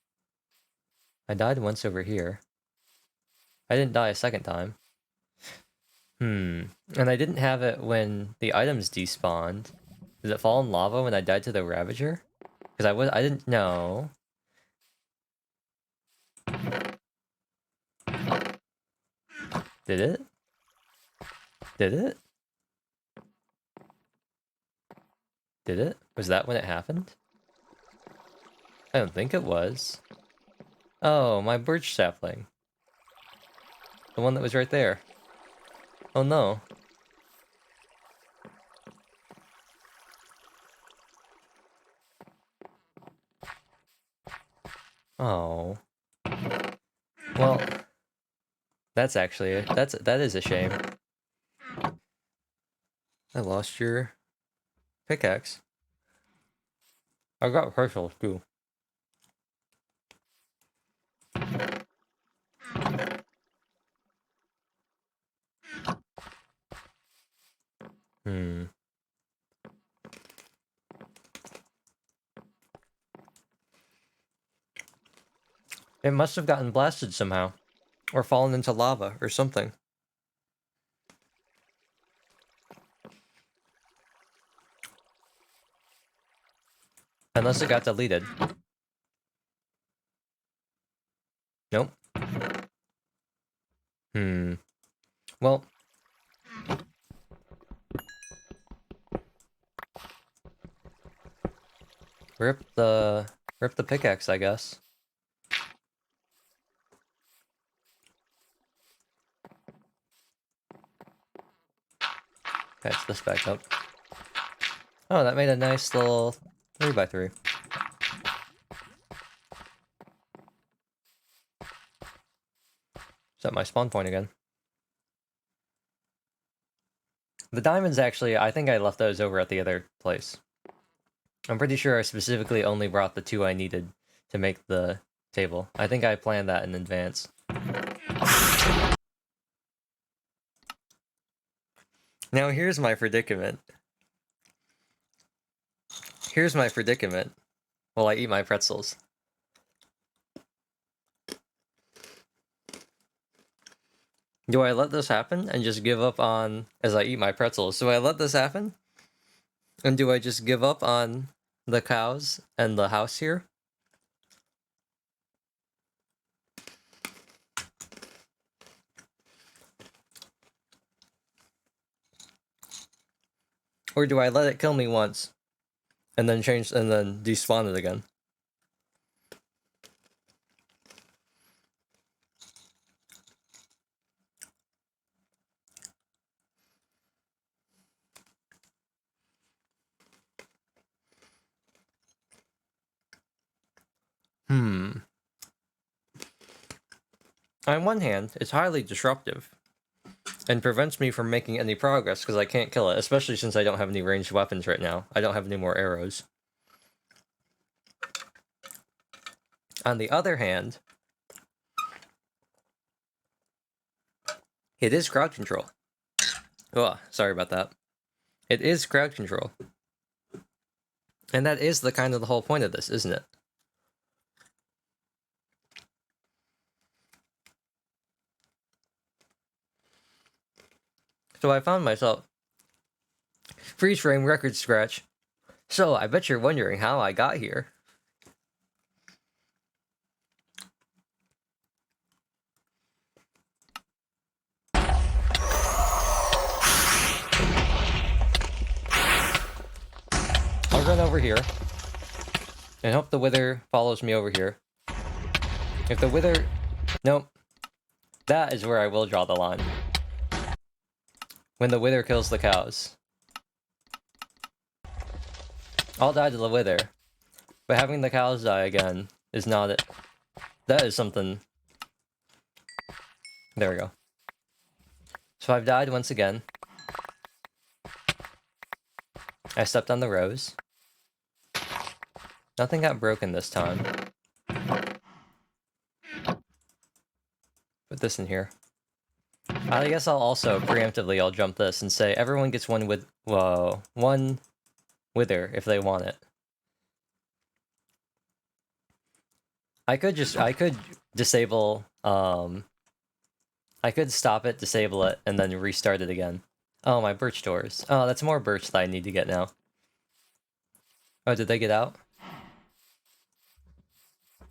I died once over here. I didn't die a second time. And I didn't have it when the items despawned. Did it fall in lava when I died to the Ravager? Because I didn't know. Did it? Did it? Did it? Was that when it happened? I don't think it was. Oh, my birch sapling. The one that was right there. Oh no. Oh. Well, that is a shame. I lost your pickaxe. I got partials too. It must have gotten blasted somehow. Or fallen into lava or something. Unless it got deleted. Nope. Well. Rip the pickaxe, I guess. Patch this back up. Oh, that made a nice little 3x3. Set my spawn point again. The diamonds actually, I think I left those over at the other place. I'm pretty sure I specifically only brought the 2 I needed to make the table. I think I planned that in advance. Now here's my predicament. Here's my predicament while I eat my pretzels. Do I let this happen and just give up on as I eat my pretzels? Do I let this happen? And do I just give up on the cows and the house here? Or do I let it kill me once and then change and then despawn it again? On one hand, it's highly disruptive and prevents me from making any progress because I can't kill it, especially since I don't have any ranged weapons right now. I don't have any more arrows. On the other hand, it is crowd control. Oh, sorry about that. It is crowd control. And that is the kind of the whole point of this, isn't it? So I found myself freeze frame record scratch. So I bet you're wondering how I got here. I'll run over here and hope the wither follows me over here. If the wither... Nope. That is where I will draw the line. When the wither kills the cows. I'll die to the wither. But having the cows die again is not it. That is something... There we go. So I've died once again. I stepped on the rose. Nothing got broken this time. Put this in here. I guess I'll also preemptively I'll jump this and say everyone gets one one wither if they want it. I could disable I could stop it, disable it, and then restart it again. Oh, my birch doors. Oh, that's more birch that I need to get now. Oh, did they get out?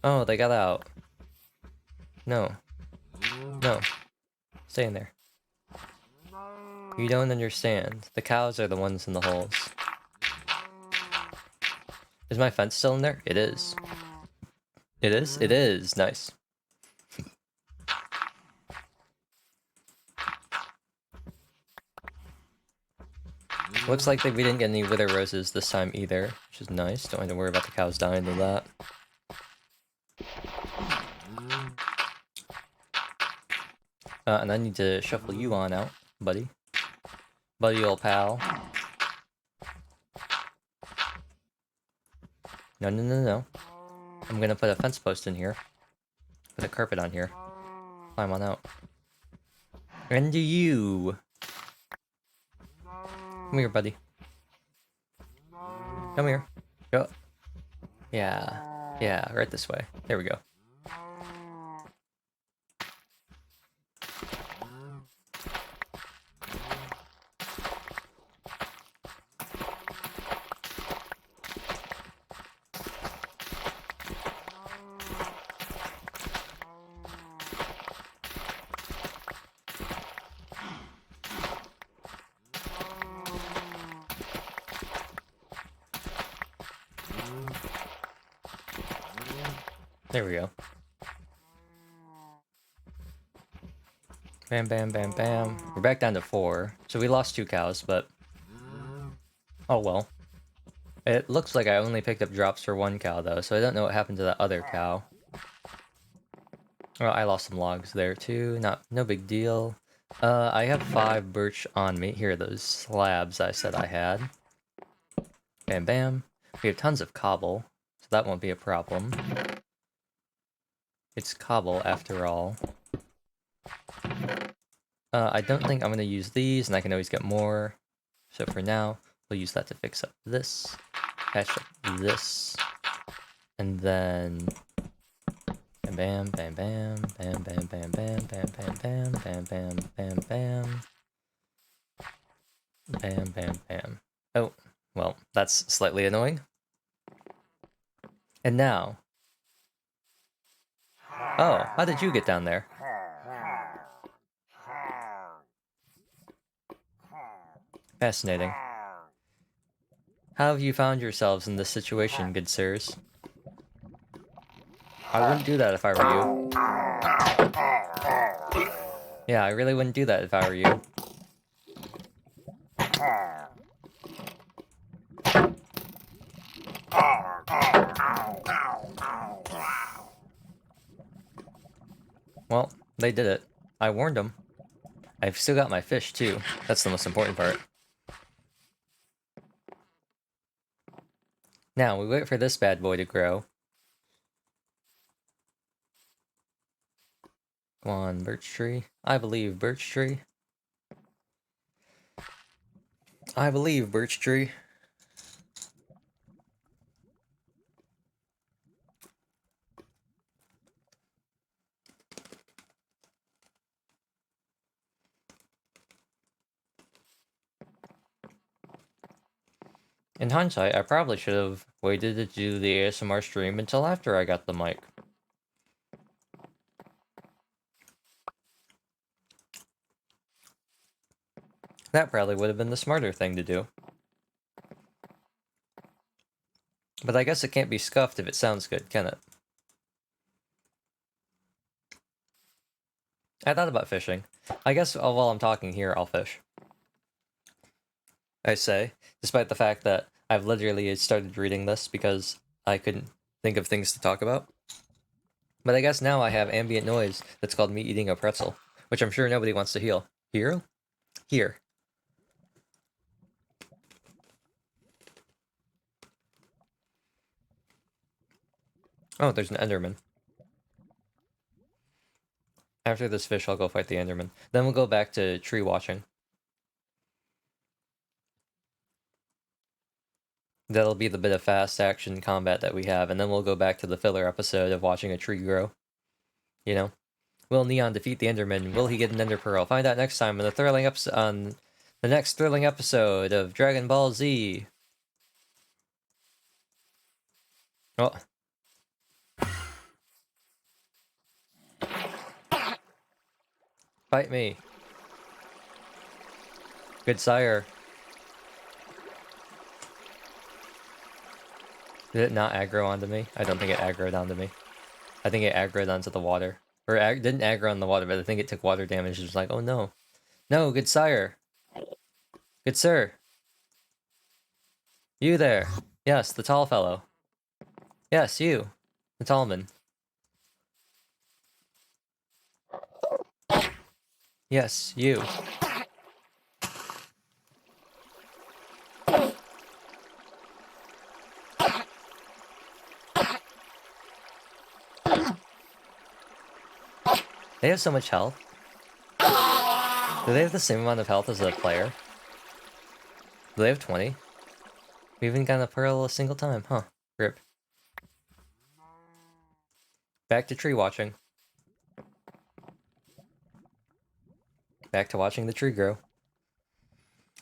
Oh, they got out. No. No. Stay in there. You don't understand. The cows are the ones in the holes. Is my fence still in there? It is. It is? It is. Nice. Looks like that we didn't get any wither roses this time either, which is nice. Don't have to worry about the cows dying to that. And I need to shuffle you on out, buddy. Buddy old pal. No, no, no, no. I'm gonna put a fence post in here. Put a carpet on here. Climb on out. And do you... Come here, buddy. Come here. Go. Yeah. Yeah, right this way. There we go. There we go. Bam, bam, bam, bam. We're back down to 4. So we lost 2 cows, but... Oh well. It looks like I only picked up drops for 1 cow, though, so I don't know what happened to that other cow. Well, I lost some logs there, too. No big deal. I have 5 birch on me. Here are those slabs I said I had. Bam, bam. We have tons of cobble, so that won't be a problem. It's cobble, after all. I don't think I'm going to use these, and I can always get more. So for now, we'll use that to fix up this. Patch up this. And then... Bam, bam, bam, bam, bam, bam, bam, bam, bam, bam, bam, bam, bam, bam. Bam, bam, bam. Oh, well, that's slightly annoying. And now... Oh, how did you get down there? Fascinating. How have you found yourselves in this situation, good sirs? I wouldn't do that if I were you. Yeah, I really wouldn't do that if I were you. Well, they did it. I warned them. I've still got my fish, too. That's the most important part. Now, we wait for this bad boy to grow. Come on, birch tree. I believe birch tree. I believe birch tree. In hindsight, I probably should have waited to do the ASMR stream until after I got the mic. That probably would have been the smarter thing to do. But I guess it can't be scuffed if it sounds good, can it? I thought about fishing. I guess while I'm talking here, I'll fish. I say, despite the fact that I've literally started reading this because I couldn't think of things to talk about. But I guess now I have ambient noise that's called me eating a pretzel, which I'm sure nobody wants to hear. Here. Oh, there's an Enderman. After this fish, I'll go fight the Enderman. Then we'll go back to tree watching. That'll be the bit of fast action combat that we have, and then we'll go back to the filler episode of watching a tree grow. You know? Will Neon defeat the Enderman? Will he get an Ender Pearl? Find out next time on the next thrilling episode of Dragon Ball Z. Oh. Fight me. Good sire. Did it not aggro onto me? I don't think it aggroed onto me. I think it aggroed onto the water. Or didn't aggro on the water, but I think it took water damage. It was like, oh no. No, good sire. Good sir. You there. Yes, the tall fellow. Yes, you. The tall man. Yes, you. They have so much health. Do they have the same amount of health as a player? Do they have 20? We haven't gotten a pearl a single time, huh? Rip. Back to tree watching. Back to watching the tree grow.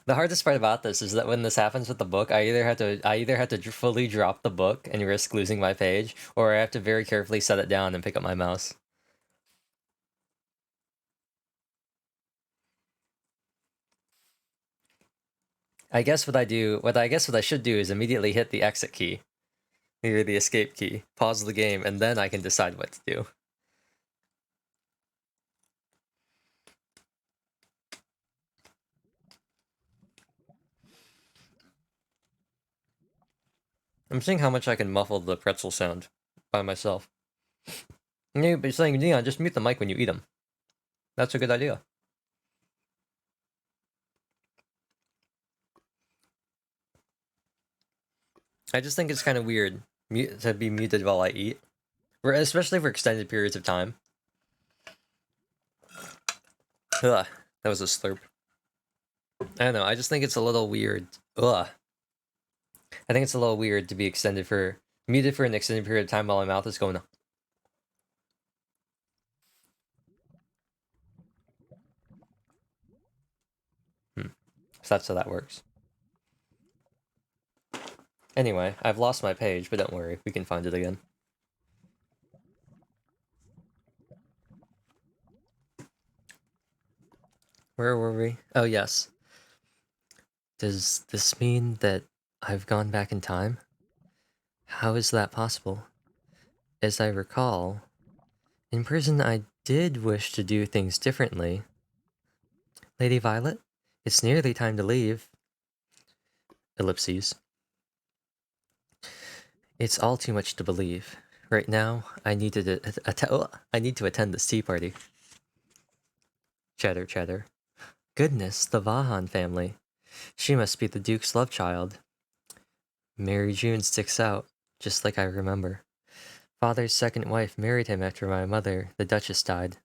The hardest part about this is that when this happens with the book, I either have to fully drop the book and risk losing my page, or I have to very carefully set it down and pick up my mouse. I guess what I should do is immediately hit the exit key, or the escape key, pause the game, and then I can decide what to do. I'm seeing how much I can muffle the pretzel sound by myself. You're saying, Neon, just mute the mic when you eat them. That's a good idea. I just think it's kind of weird to be muted while I eat, especially for extended periods of time. Ugh, that was a slurp. I don't know, I just think it's a little weird. Ugh. I think it's a little weird to be muted for an extended period of time while my mouth is going. So that's how that works. Anyway, I've lost my page, but don't worry, we can find it again. Where were we? Oh, yes. Does this mean that I've gone back in time? How is that possible? As I recall, in prison I did wish to do things differently. Lady Violet, it's nearly time to leave. Ellipses. It's all too much to believe. Right now, I need to attend this tea party. Chatter, chatter. Goodness, the Vahan family. She must be the Duke's love child. Mary June sticks out, just like I remember. Father's second wife married him after my mother, the Duchess, died.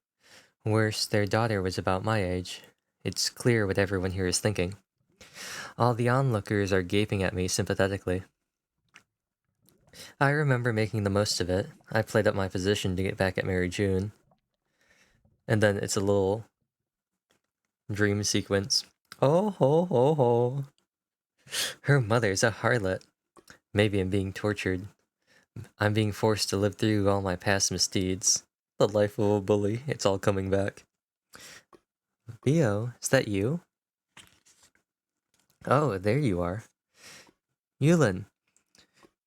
Worse, their daughter was about my age. It's clear what everyone here is thinking. All the onlookers are gaping at me sympathetically. I remember making the most of it. I played up my position to get back at Mary June. And then it's a little dream sequence. Oh ho ho ho. Her mother's a harlot. Maybe I'm being tortured. I'm being forced to live through all my past misdeeds. The life of a bully. It's all coming back. Theo, is that you? Oh, there you are. Yulin.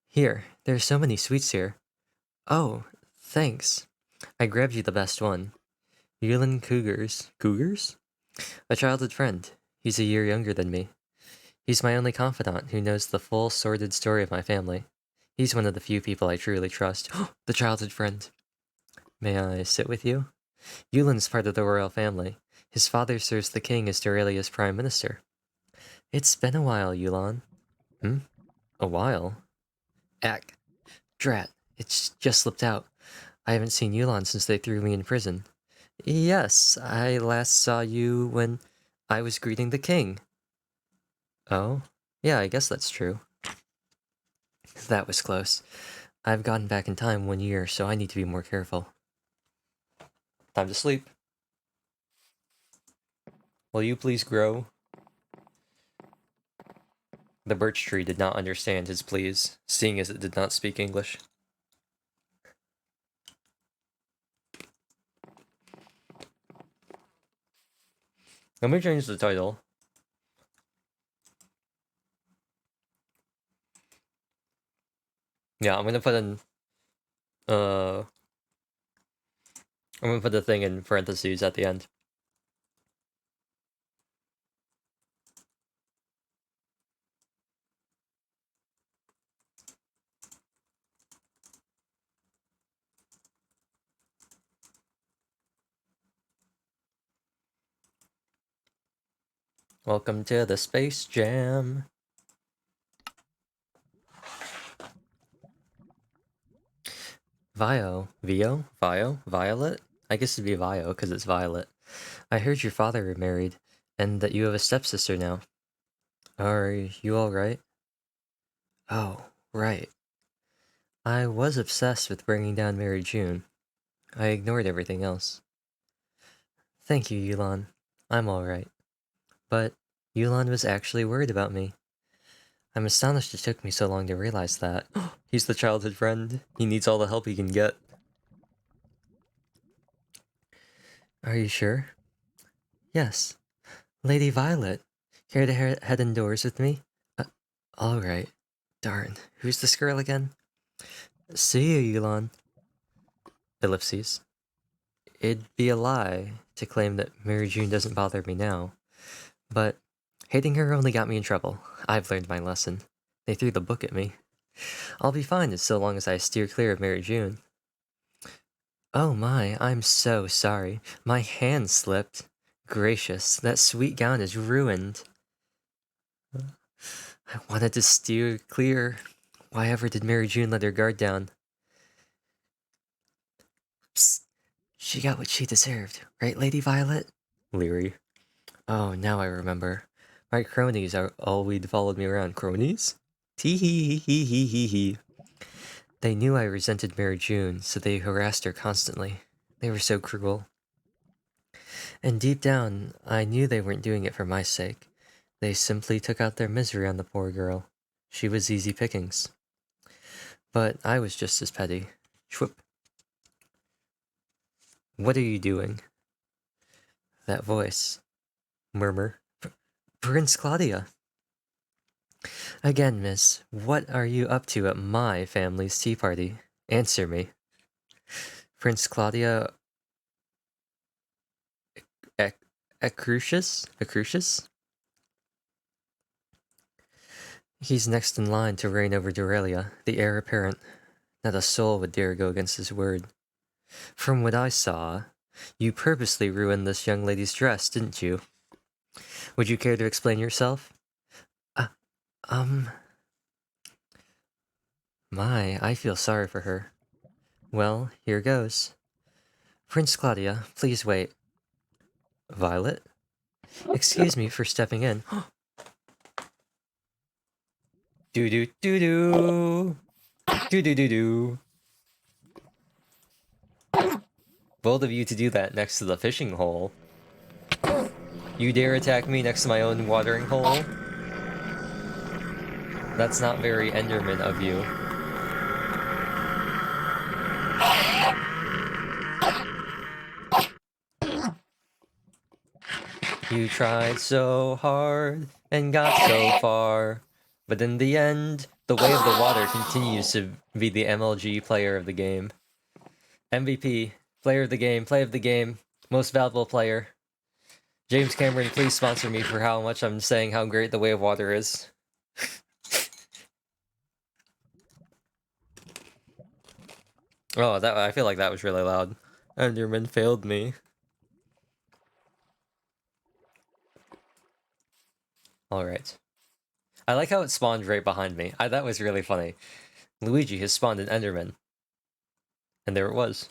Here, there's so many sweets here. Oh, thanks. I grabbed you the best one. Yulin Cougars. Cougars? A childhood friend. He's a year younger than me. He's my only confidant who knows the full sordid story of my family. He's one of the few people I truly trust. The childhood friend. May I sit with you? Yulin's part of the royal family. His father serves the king as Dorelia's prime minister. It's been a while, Yulan. A while? Ack. Drat. It's just slipped out. I haven't seen Yulan since they threw me in prison. Yes, I last saw you when I was greeting the king. Oh? Yeah, I guess that's true. That was close. I've gone back in time 1 year, so I need to be more careful. Time to sleep. Will you please grow? The birch tree did not understand his pleas, seeing as it did not speak English. Let me change the title. Yeah, I'm gonna put in, I'm gonna put the thing in parentheses at the end. Welcome to the Space Jam. Violet? I guess it'd be Vio, because it's Violet. I heard your father remarried, and that you have a stepsister now. Are you alright? Oh, right. I was obsessed with bringing down Mary June. I ignored everything else. Thank you, Yulan. I'm alright. But Yulan was actually worried about me. I'm astonished it took me so long to realize that. He's the childhood friend. He needs all the help he can get. Are you sure? Yes. Lady Violet. Care to head indoors with me? Alright. Darn. Who's this girl again? See you, Yulan. Ellipses. It'd be a lie to claim that Mary June doesn't bother me now. But hating her only got me in trouble. I've learned my lesson. They threw the book at me. I'll be fine so long as I steer clear of Mary June. Oh my, I'm so sorry. My hand slipped. Gracious, that sweet gown is ruined. I wanted to steer clear. Why ever did Mary June let her guard down? Psst. She got what she deserved, right, Lady Violet? Leery. Oh, now I remember. My cronies are all we'd followed me around. Cronies? Tee hee hee hee hee hee. They knew I resented Mary June, so they harassed her constantly. They were so cruel. And deep down, I knew they weren't doing it for my sake. They simply took out their misery on the poor girl. She was easy pickings. But I was just as petty. Schwip. What are you doing? That voice. Murmur. Prince Claudia. Again, miss, what are you up to at my family's tea party? Answer me. Prince Claudia... Accrucius? He's next in line to reign over Dorelia, the heir apparent. Not a soul would dare go against his word. From what I saw, you purposely ruined this young lady's dress, didn't you? Would you care to explain yourself? My, I feel sorry for her. Well, here goes. Prince Claudia, please wait. Violet? Excuse me for stepping in. Do do do do. Do do do do. Bold of you to do that next to the fishing hole. You dare attack me next to my own watering hole? That's not very Enderman of you. You tried so hard and got so far, but in the end, the way of the water continues to be the MLG player of the game. MVP, player of the game, play of the game, most valuable player. James Cameron, please sponsor me for how much I'm saying how great the way of water is. Oh, that I feel like that was really loud. Enderman failed me. Alright. I like how it spawned right behind me. That was really funny. Luigi has spawned an Enderman. And there it was.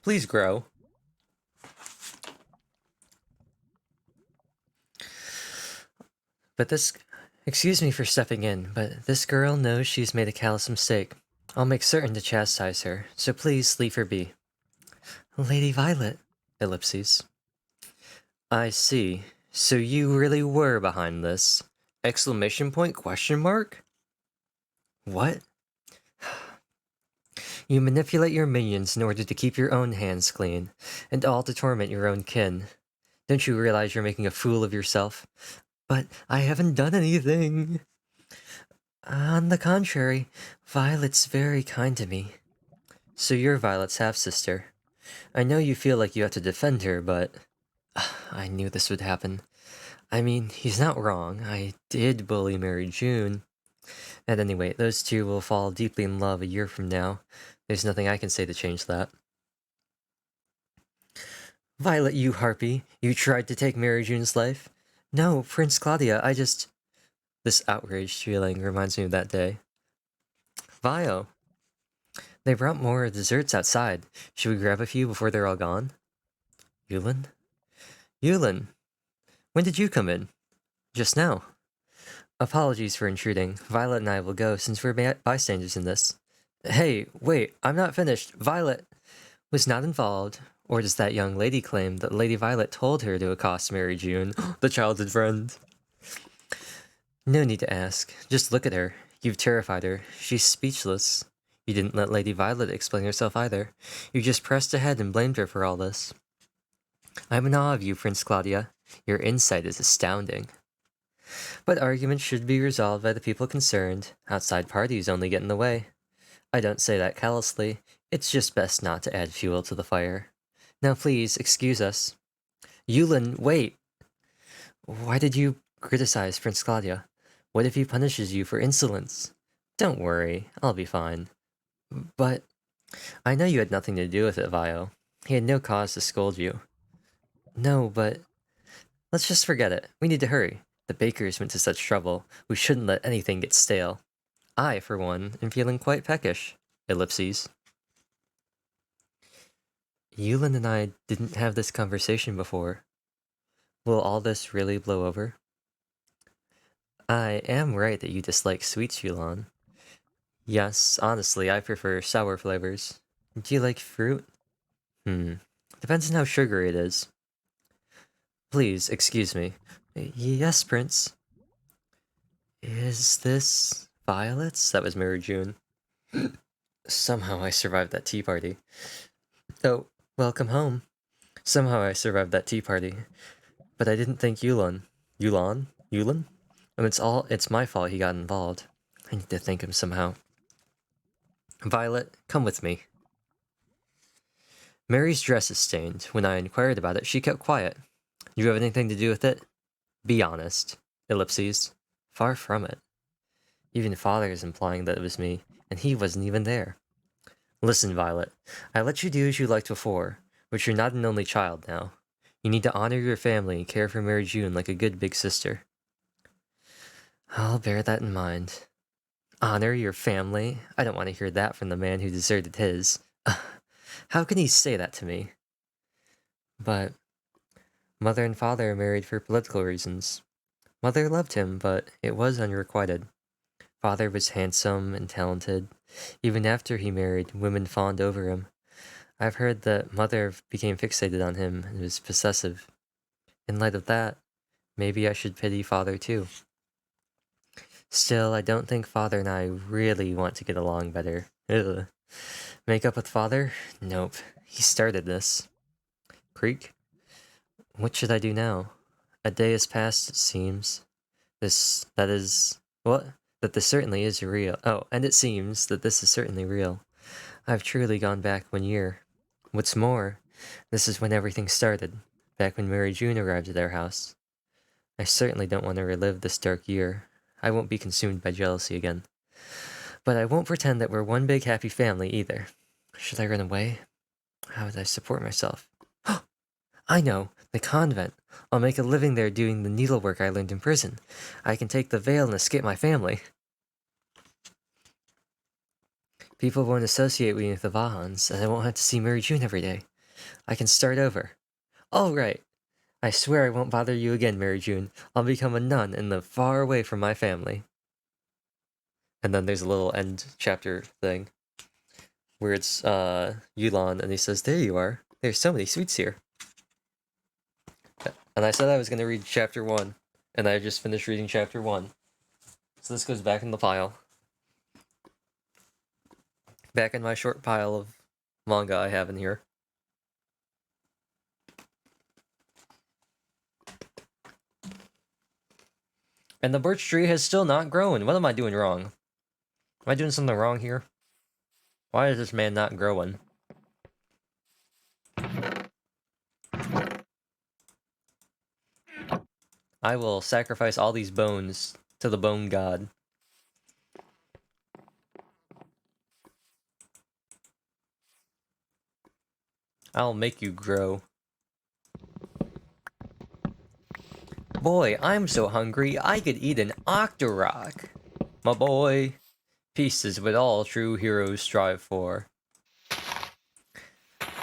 Please grow. But this... Excuse me for stepping in, but this girl knows she's made a callous mistake. I'll make certain to chastise her, so please leave her be. Lady Violet. Ellipses. I see. So you really were behind this? Exclamation point, question mark? What? You manipulate your minions in order to keep your own hands clean, and all to torment your own kin. Don't you realize you're making a fool of yourself? But I haven't done anything. On the contrary, Violet's very kind to me. So you're Violet's half-sister. I know you feel like you have to defend her, but... I knew this would happen. I mean, he's not wrong. I did bully Mary June. At any rate, those two will fall deeply in love a year from now. There's nothing I can say to change that. Violet, you harpy. You tried to take Mary June's life? No, Prince Claudia, I just... This outraged feeling reminds me of that day. Vio. They brought more desserts outside. Should we grab a few before they're all gone? Yulin? Yulin! When did you come in? Just now. Apologies for intruding. Violet and I will go since we're bystanders in this. Hey, wait, I'm not finished. Violet was not involved. Or does that young lady claim that Lady Violet told her to accost Mary June, the childhood friend? No need to ask. Just look at her. You've terrified her. She's speechless. You didn't let Lady Violet explain herself either. You just pressed ahead and blamed her for all this. I'm in awe of you, Prince Claudia. Your insight is astounding. But arguments should be resolved by the people concerned. Outside parties only get in the way. I don't say that callously. It's just best not to add fuel to the fire. Now please, excuse us. Yulin, wait! Why did you criticize Prince Claudia? What if he punishes you for insolence? Don't worry, I'll be fine. But... I know you had nothing to do with it, Vio. He had no cause to scold you. No, but... Let's just forget it. We need to hurry. The bakers went to such trouble. We shouldn't let anything get stale. I, for one, am feeling quite peckish. Ellipses. Yulin and I didn't have this conversation before. Will all this really blow over? I am right that you dislike sweets, Yulon. Yes, honestly, I prefer sour flavors. Do you like fruit? Depends on how sugary it is. Please, excuse me. Yes, Prince. Is this Violet's? That was Mary June. Somehow I survived that tea party. Oh, welcome home. Somehow I survived that tea party. But I didn't think Yulon. Yulon? Yulin? And it's my fault he got involved. I need to thank him somehow. Violet, come with me. Mary's dress is stained. When I inquired about it, she kept quiet. You have anything to do with it? Be honest. Ellipses. Far from it. Even Father is implying that it was me, and he wasn't even there. Listen, Violet. I let you do as you liked before, but you're not an only child now. You need to honor your family and care for Mary June like a good big sister. I'll bear that in mind. Honor your family? I don't want to hear that from the man who deserted his. How can he say that to me? But mother and father married for political reasons. Mother loved him, but it was unrequited. Father was handsome and talented. Even after he married, women fawned over him. I've heard that mother became fixated on him and was possessive. In light of that, maybe I should pity father too. Still, I don't think father and I really want to get along better. Ugh. Make up with father? Nope. He started this. Creek? What should I do now? A day has passed, it seems. That this certainly is real. Oh, and it seems that this is certainly real. I've truly gone back 1 year. What's more, this is when everything started, back when Mary June arrived at our house. I certainly don't want to relive this dark year. I won't be consumed by jealousy again. But I won't pretend that we're one big happy family either. Should I run away? How would I support myself? I know! The convent! I'll make a living there doing the needlework I learned in prison. I can take the veil and escape my family. People won't associate me with the Vahans, and I won't have to see Mary June every day. I can start over. All right. I swear I won't bother you again, Mary June. I'll become a nun and live far away from my family. And then there's a little end chapter thing where it's Yulon, and he says, "There you are. There's so many sweets here." And I said I was going to read chapter 1, and I just finished reading chapter 1. So this goes back in the pile. Back in my short pile of manga I have in here. And the birch tree has still not grown. What am I doing wrong? Am I doing something wrong here? Why is this man not growing? I will sacrifice all these bones to the bone god. I'll make you grow. Boy, I'm so hungry, I could eat an Octorok. My boy. Peace is what all true heroes strive for.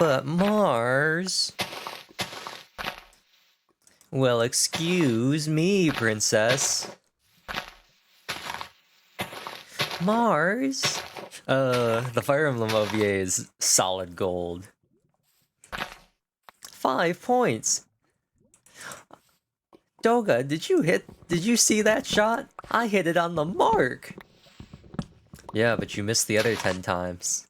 But Mars... Well, excuse me, princess. Mars? The Fire Emblem OVA is solid gold. 5 points. Doga, did you see that shot? I hit it on the mark. Yeah, but you missed the other 10 times.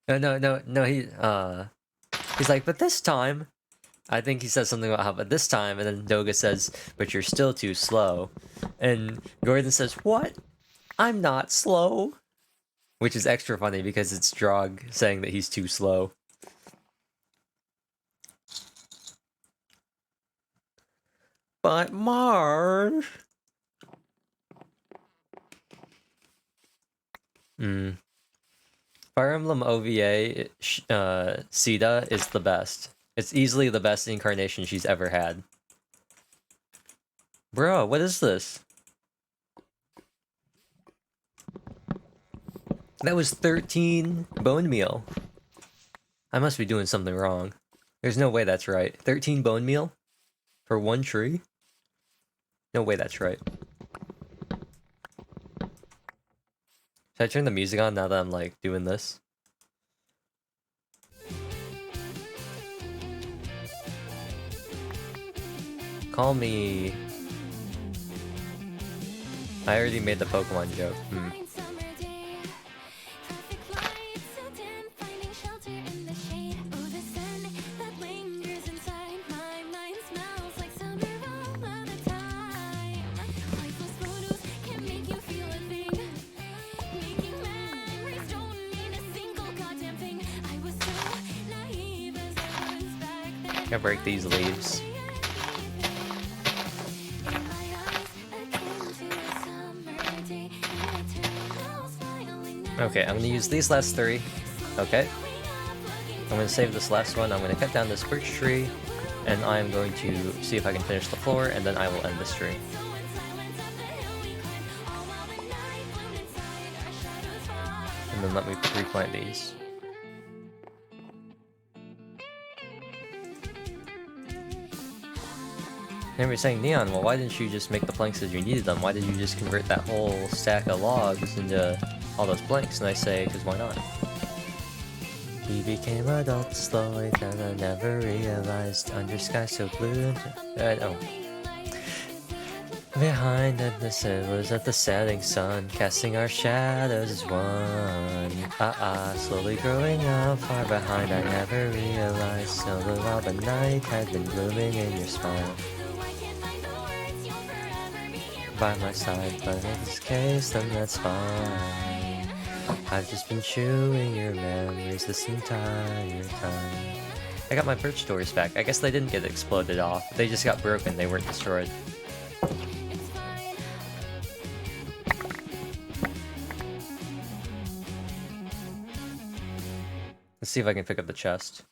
No, he's like, but this time, I think he says something about how, but this time, and then Doga says, but you're still too slow. And Gordon says, what? I'm not slow. Which is extra funny because it's Drog saying that he's too slow. But Mars... Fire Emblem OVA, Sita is the best. It's easily the best incarnation she's ever had. Bro, what is this? That was 13 bone meal. I must be doing something wrong. There's no way that's right. 13 bone meal? For 1 tree? No way that's right. Should I turn the music on now that I'm, like, doing this? Call me... I already made the Pokemon joke. Fine summer day, traffic lights so dim, finding shelter in the shade. Oh, the sun that lingers inside my mind smells like summer all of the time. Lifeless photos can make you feel a thing. Making memories don't mean a single goddamn thing. I was so naive as I was back then. Can't break these leaves. Okay, I'm gonna use these last 3. Okay. I'm gonna save this last one. I'm gonna cut down this birch tree, and I'm going to see if I can finish the floor, and then I will end the stream. And and then let me replant these. And we're saying, Neon, well, why didn't you just make the planks as you needed them? Why did you just convert that whole stack of logs into all those planks? And I say, because why not? We became adults slowly, then I never realized under sky so blue. Oh. Behind us it was at the setting sun, casting our shadows as one. Slowly growing up, far behind I never realized. Solo while the night had been blooming in your smile. By my side, but in this case, then that's fine. I've just been chewing your memories this entire time. I got my birch doors back. I guess they didn't get exploded off. They just got broken, they weren't destroyed. Let's see if I can pick up the chest.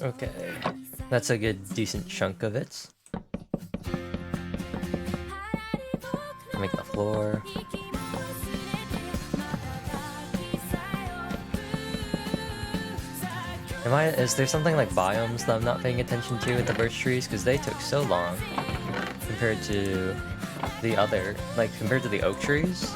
Okay, that's a good, decent chunk of it. Make the floor. Is there something like biomes that I'm not paying attention to with the birch trees? Because they took so long compared to the other, compared to the oak trees.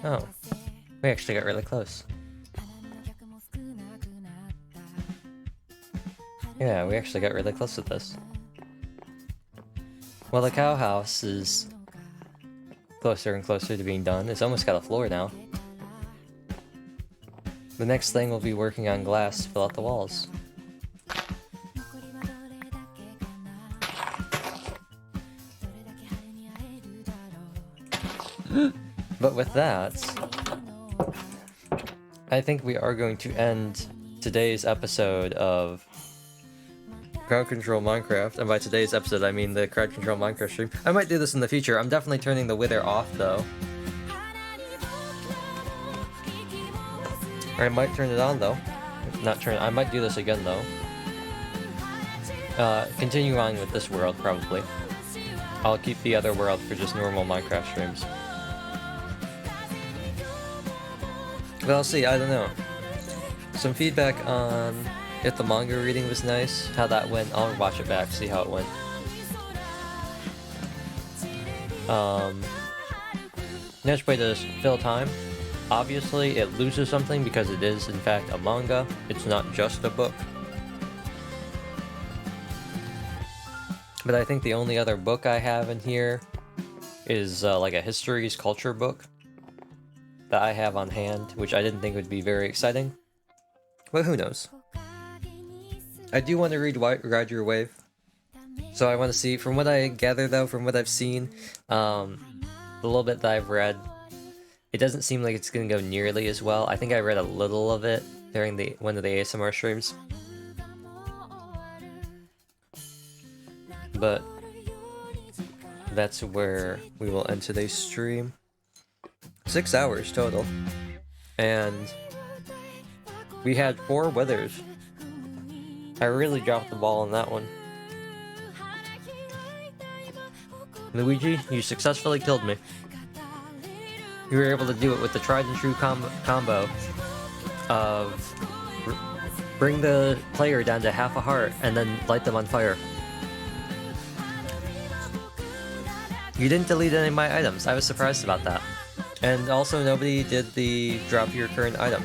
Oh, we actually got really close. Yeah, we actually got really close with this. Well, the cow house is closer and closer to being done. It's almost got a floor now. The next thing will be working on glass to fill out the walls. But with that, I think we are going to end today's episode of Crowd Control Minecraft. And by today's episode, I mean the Crowd Control Minecraft stream. I might do this in the future. I'm definitely turning the wither off, though. Or I might turn it on, though. Not turn. I might do this again, though. Continue on with this world, probably. I'll keep the other world for just normal Minecraft streams. But I'll see, I don't know. Some feedback on if the manga reading was nice, how that went. I'll watch it back, see how it went. Next way to fill time. Obviously, it loses something because it is, in fact, a manga. It's not just a book. But I think the only other book I have in here is like a histories culture book that I have on hand, which I didn't think would be very exciting. But who knows? I do want to read Ride Your Wave. So I want to see, from what I gather though, from what I've seen, the little bit that I've read, it doesn't seem like it's going to go nearly as well. I think I read a little of it during one of the ASMR streams. But that's where we will end today's stream. 6 hours total. And we had 4 withers. I really dropped the ball on that one. Luigi, you successfully killed me. You were able to do it with the tried and true combo of bring the player down to half a heart and then light them on fire. You didn't delete any of my items. I was surprised about that. And also nobody did the drop your current item.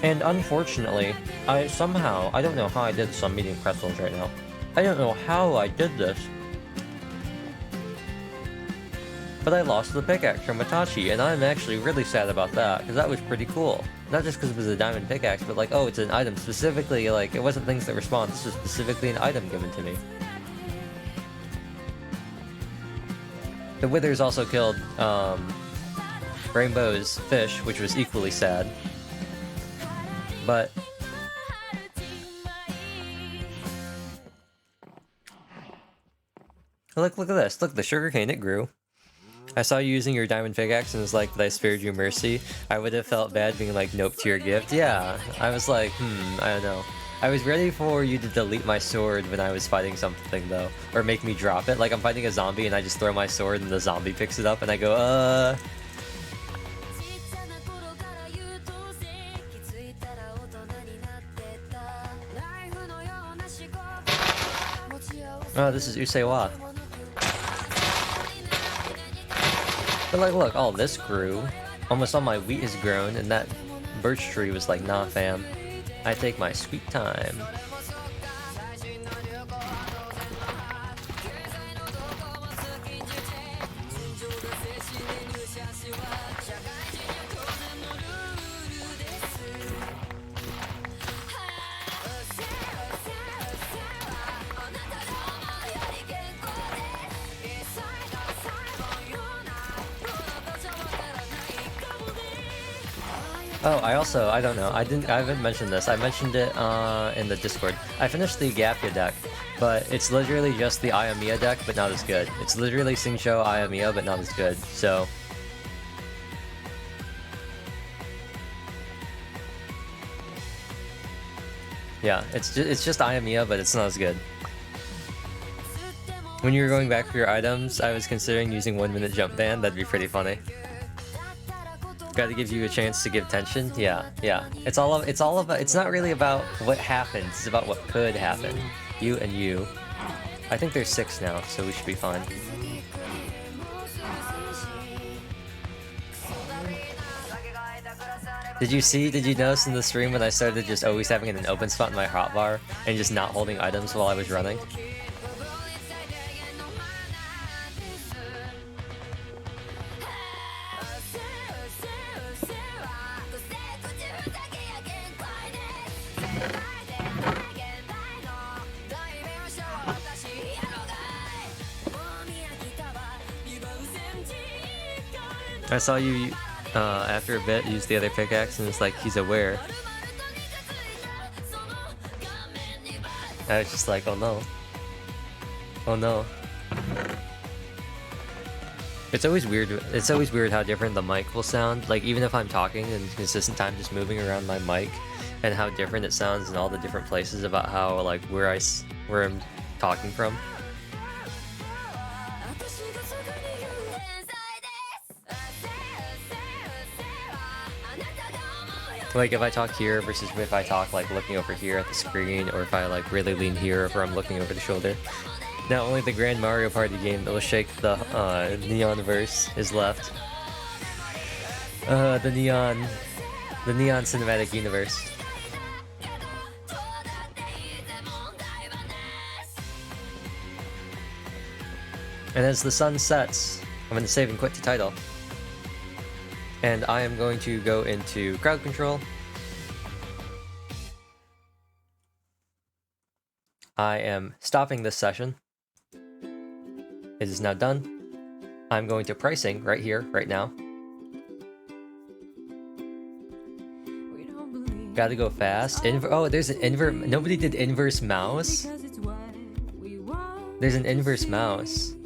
And unfortunately, I don't know how I did this. I'm eating pretzels right now. I don't know how I did this. But I lost the pickaxe from Itachi, and I'm actually really sad about that, because that was pretty cool. Not just because it was a diamond pickaxe, but like, oh, it's an item specifically, like, it wasn't things that respawn, this was specifically an item given to me. The Withers also killed, Rainbow's fish, which was equally sad. But... look at this. Look, the sugarcane, it grew. I saw you using your diamond pickaxe and was like, that I spared you mercy. I would have felt bad being like, nope to your gift. Yeah, I was like, I don't know. I was ready for you to delete my sword when I was fighting something though. Or make me drop it. Like I'm fighting a zombie and I just throw my sword and the zombie picks it up and I go, Oh, this is Usewa. But like, look, all this grew. Almost all my wheat has grown, and that birch tree was like, nah fam. I take my sweet time. Oh, I don't know, I haven't mentioned this. I mentioned it in the Discord. I finished the Gapia deck, but it's literally just the Ayamiya deck, but not as good. It's literally Xingqiu Ayamiya, but not as good, so... yeah, it's just Ayamiya, but it's not as good. When you were going back for your items, I was considering using 1 minute jump ban. That'd be pretty funny. Gotta give you a chance to give tension. Yeah. It's not really about what happens, it's about what could happen. You and you. I think there's 6 now, so we should be fine. Did you notice in the stream when I started just always having an open spot in my hotbar and just not holding items while I was running? I saw you, after a bit, use the other pickaxe, and it's like, he's aware. I was just like, oh no. Oh no. It's always weird how different the mic will sound. Like, even if I'm talking and consistent time just moving around my mic, and how different it sounds in all the different places about how, like, where I'm talking from. Like if I talk here versus if I talk like looking over here at the screen, or if I like really lean here or I'm looking over the shoulder. Now only the Grand Mario Party game that will shake the Neonverse is left. The Neon Cinematic Universe. And as the sun sets, I'm going to save and quit to title. And I am going to go into crowd control. I am stopping this session. It is now done. I'm going to pricing right here, right now. Gotta go fast. Oh, there's an inverse. Nobody did inverse mouse. There's an inverse mouse.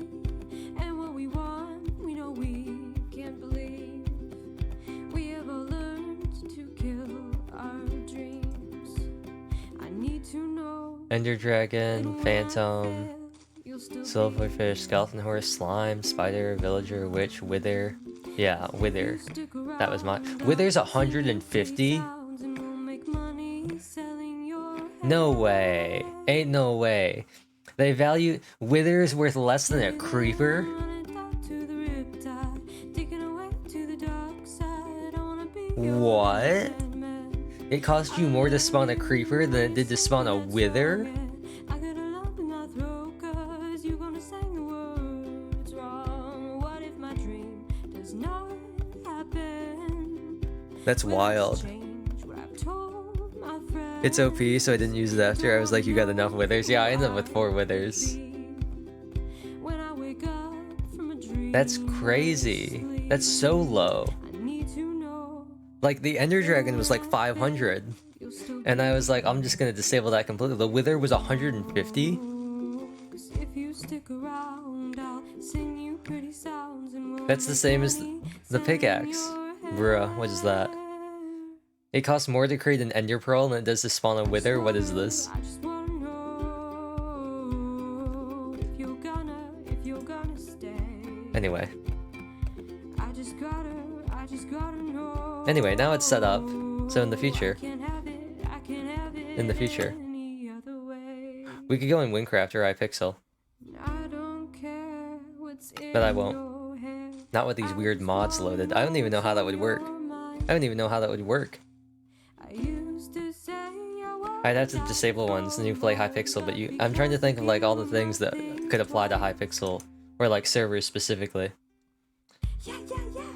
Ender Dragon, Phantom, Silverfish, Skeleton Horse, Slime, Spider, Villager, Witch, Wither, Yeah, Wither. That was my... Wither's 150? No way. Ain't no way. They value... Wither's worth less than a creeper? What? It cost you more to spawn a creeper than it did to spawn a Wither? That's wild. It's OP, so I didn't use it after. I was like, you got enough Withers? Yeah, I ended up with 4 Withers. That's crazy. That's so low. Like, the Ender Dragon was like 500. And I was like, I'm just gonna disable that completely. The Wither was 150? That's the same as the pickaxe. Bruh, what is that? It costs more to create an Ender Pearl than it does to spawn a Wither? What is this? Anyway. Anyway, now it's set up. So in the future. In the future. We could go in Winecraft or iPixel. But I won't. Not with these weird mods loaded. I don't even know how that would work. I don't even know how that would work. I'd have to disable ones and you play Hypixel, but I'm trying to think of like all the things that could apply to Hypixel or like servers specifically.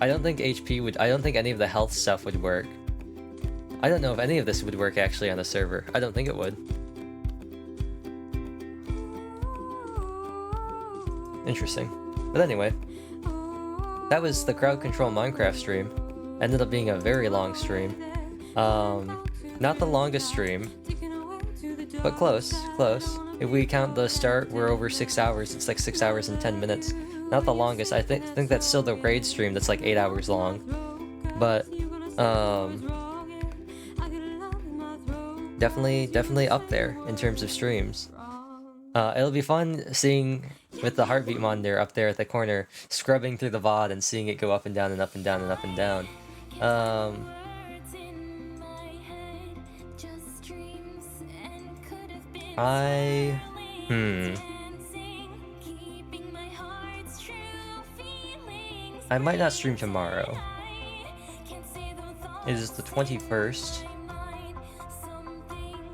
I don't think HP would. I don't think any of the health stuff would work. I don't know if any of this would work actually on a server. I don't think it would. Interesting. But anyway, that was the Crowd Control Minecraft stream. Ended up being a very long stream. Not the longest stream, but close, close. If we count the start, we're over 6 hours. It's like 6 hours and 10 minutes. Not the longest. I think that's still the raid stream that's like 8 hours long. But definitely up there in terms of streams. It'll be fun seeing with the heartbeat monitor up there at the corner, scrubbing through the VOD and seeing it go up and down and up and down and up and down. I might not stream tomorrow. It is the 21st.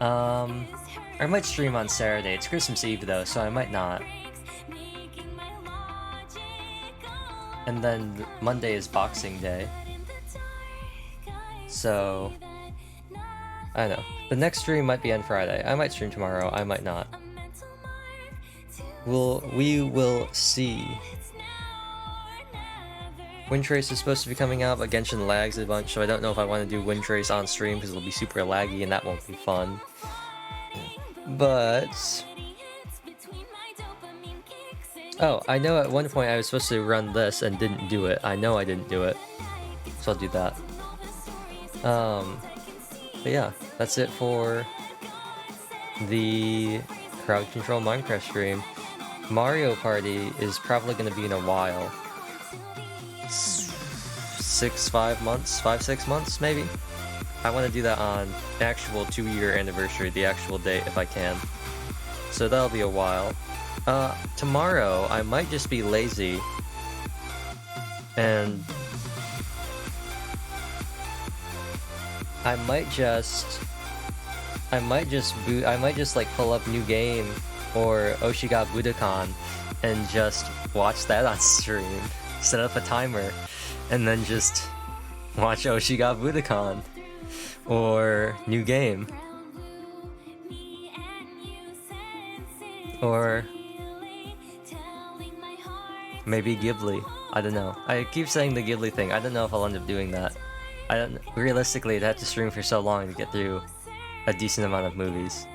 I might stream on Saturday. It's Christmas Eve though, so I might not. And then Monday is Boxing Day. So I don't know. The next stream might be on Friday. I might stream tomorrow. I might not. We will see. Windtrace is supposed to be coming out, but Genshin lags a bunch, so I don't know if I want to do Windtrace on stream because it'll be super laggy and that won't be fun. But oh, I know at one point I was supposed to run this and didn't do it. I know I didn't do it, so I'll do that. But yeah, that's it for the Crowd Control Minecraft stream. Mario Party is probably going to be in a while. 5 6 months maybe. I want to do that on actual 2-year anniversary, the actual date if I can. So that'll be a while. Tomorrow I might just be lazy and I might just like pull up New Game or Oshiga Budokan and just watch that on stream. Set up a timer and then just watch Oshiga Budokan or New Game or maybe Ghibli. I don't know. I keep saying the Ghibli thing. I don't know if I'll end up doing that. Realistically, I'd have to stream for so long to get through a decent amount of movies.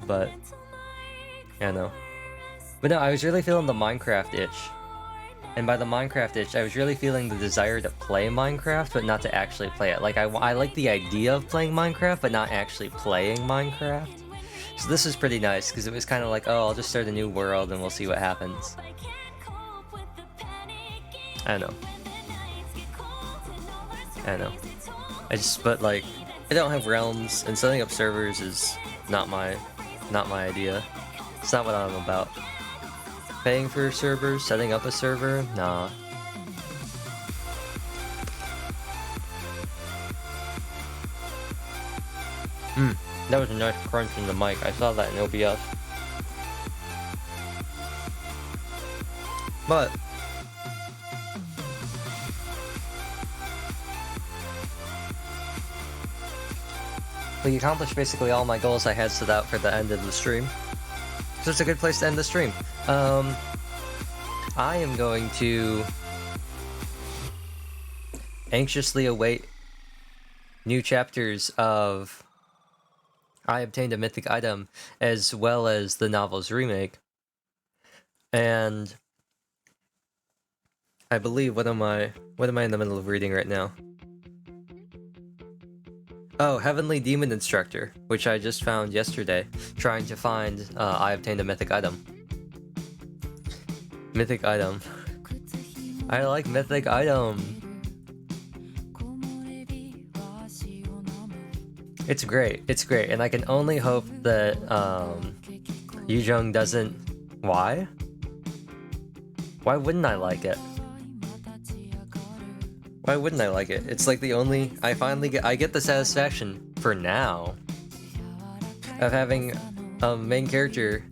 But I don't know. But no, I was really feeling the Minecraft itch. And by the Minecraft itch, I was really feeling the desire to play Minecraft, but not to actually play it. Like, I like the idea of playing Minecraft, but not actually playing Minecraft. So this was pretty nice, because it was kind of like, oh, I'll just start a new world and we'll see what happens. I know. I know. But like, I don't have realms, and setting up servers is not my idea. It's not what I'm about. Paying for servers, setting up a server, nah. That was a nice crunch in the mic. I saw that in OBS. But we accomplished basically all my goals I had set out for the end of the stream. So it's a good place to end the stream. I am going to anxiously await new chapters of I Obtained a Mythic Item, as well as the novel's remake. And I believe, what am I in the middle of reading right now? Oh, Heavenly Demon Instructor, which I just found yesterday, trying to find I Obtained a Mythic Item. Mythic Item. I like Mythic Item. It's great, and I can only hope that Yuzhong doesn't... Why? Why wouldn't I like it? Why wouldn't I like it? It's like the only... I get the satisfaction, for now, of having a main character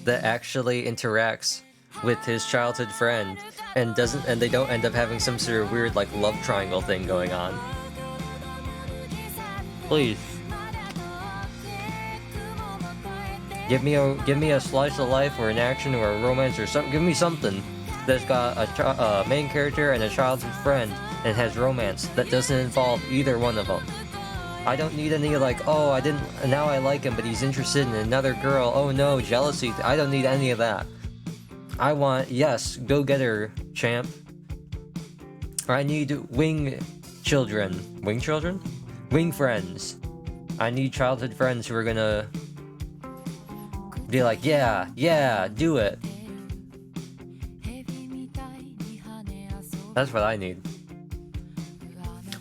that actually interacts with his childhood friend and they don't end up having some sort of weird like love triangle thing going on. Please. Give me a slice of life or an action or a romance or something. Give me something that's got a main character and a childhood friend and has romance that doesn't involve either one of them. I don't need any like, oh, now I like him but he's interested in another girl. Oh no, jealousy. I don't need any of that. I want, yes, go get her, champ. I need wing children. Wing children? Wing friends. I need childhood friends who are gonna be like, yeah, do it. That's what I need.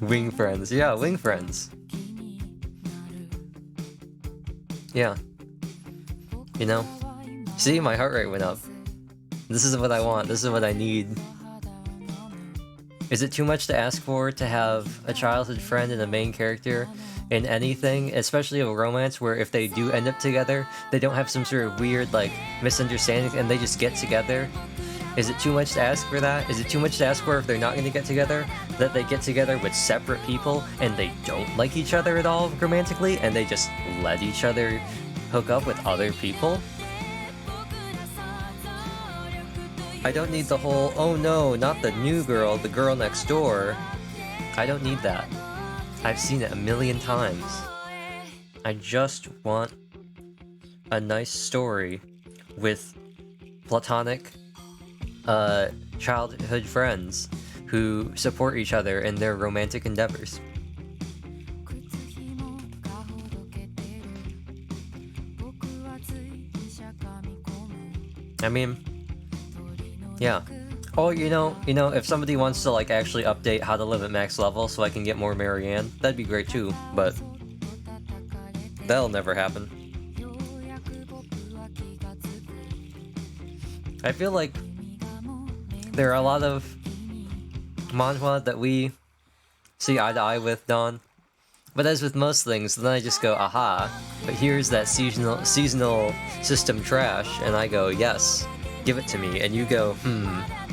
Wing friends. Yeah, wing friends. Yeah. You know? See, my heart rate went up. This is what I want. This is what I need. Is it too much to ask for to have a childhood friend and a main character in anything, especially a romance where if they do end up together, they don't have some sort of weird like misunderstanding and they just get together? Is it too much to ask for that? Is it too much to ask for if they're not going to get together, that they get together with separate people and they don't like each other at all romantically and they just let each other hook up with other people? I don't need the whole, oh no, not the new girl, the girl next door. I don't need that. I've seen it a million times. I just want a nice story with platonic childhood friends who support each other in their romantic endeavors. I mean, yeah. Oh, you know, if somebody wants to like actually update How to Live at Max Level so I can get more Marianne, that'd be great too, but that'll never happen. I feel like there are a lot of manhwa that we see eye to eye with, Dawn. But as with most things, then I just go, aha, but here's that seasonal system trash, and I go, yes, give it to me, and you go,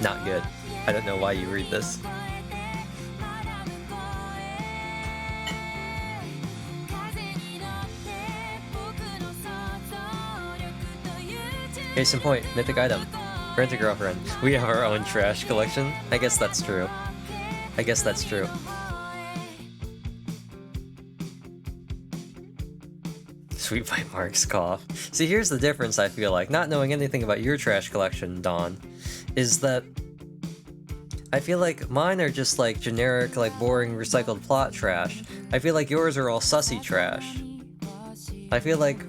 not good. I don't know why you read this. Case in point, mythic item. Rent a girlfriend. We have our own trash collection. I guess that's true. I guess that's true. Sweet by Mark's cough. See, here's the difference, I feel like. Not knowing anything about your trash collection, Dawn, is that I feel like mine are just like generic, like boring, recycled plot trash. I feel like yours are all sussy trash. I feel like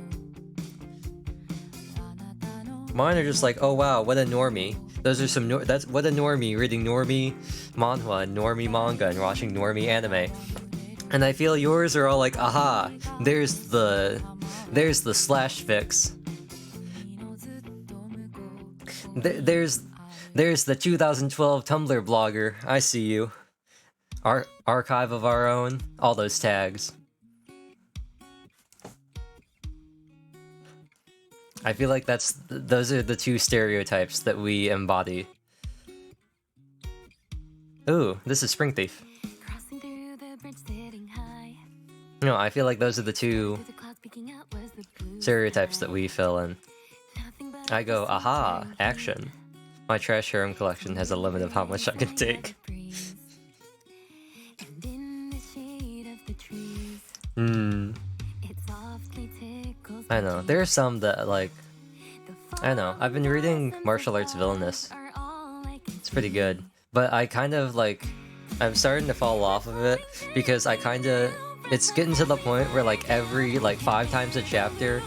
Mine are just like, oh wow, what a normie. Those are some that's what a normie reading normie manhwa, normie manga, and watching normie anime. And I feel yours are all like, aha, there's the slash fix. There's the 2012 Tumblr blogger. I see you. Archive of our own. All those tags. I feel like those are the two stereotypes that we embody. Ooh, this is Spring Thief. Crossing through the bridge sitting high. No, I feel like those are the two Through the clouds peeking out was the blue stereotypes that sky. we fill in. Nothing but I go, the aha, sunshine action. My trash harem collection has a limit of how much I can take. breeze. And in the shade of the trees, Hmm. it softly tickles I know. There are some that, like, I don't know. I've been reading Martial Arts Villainous. It's pretty good. But I kind of, like, I'm starting to fall off of it because I kind of, it's getting to the point where, like, every, like, 5 times a chapter,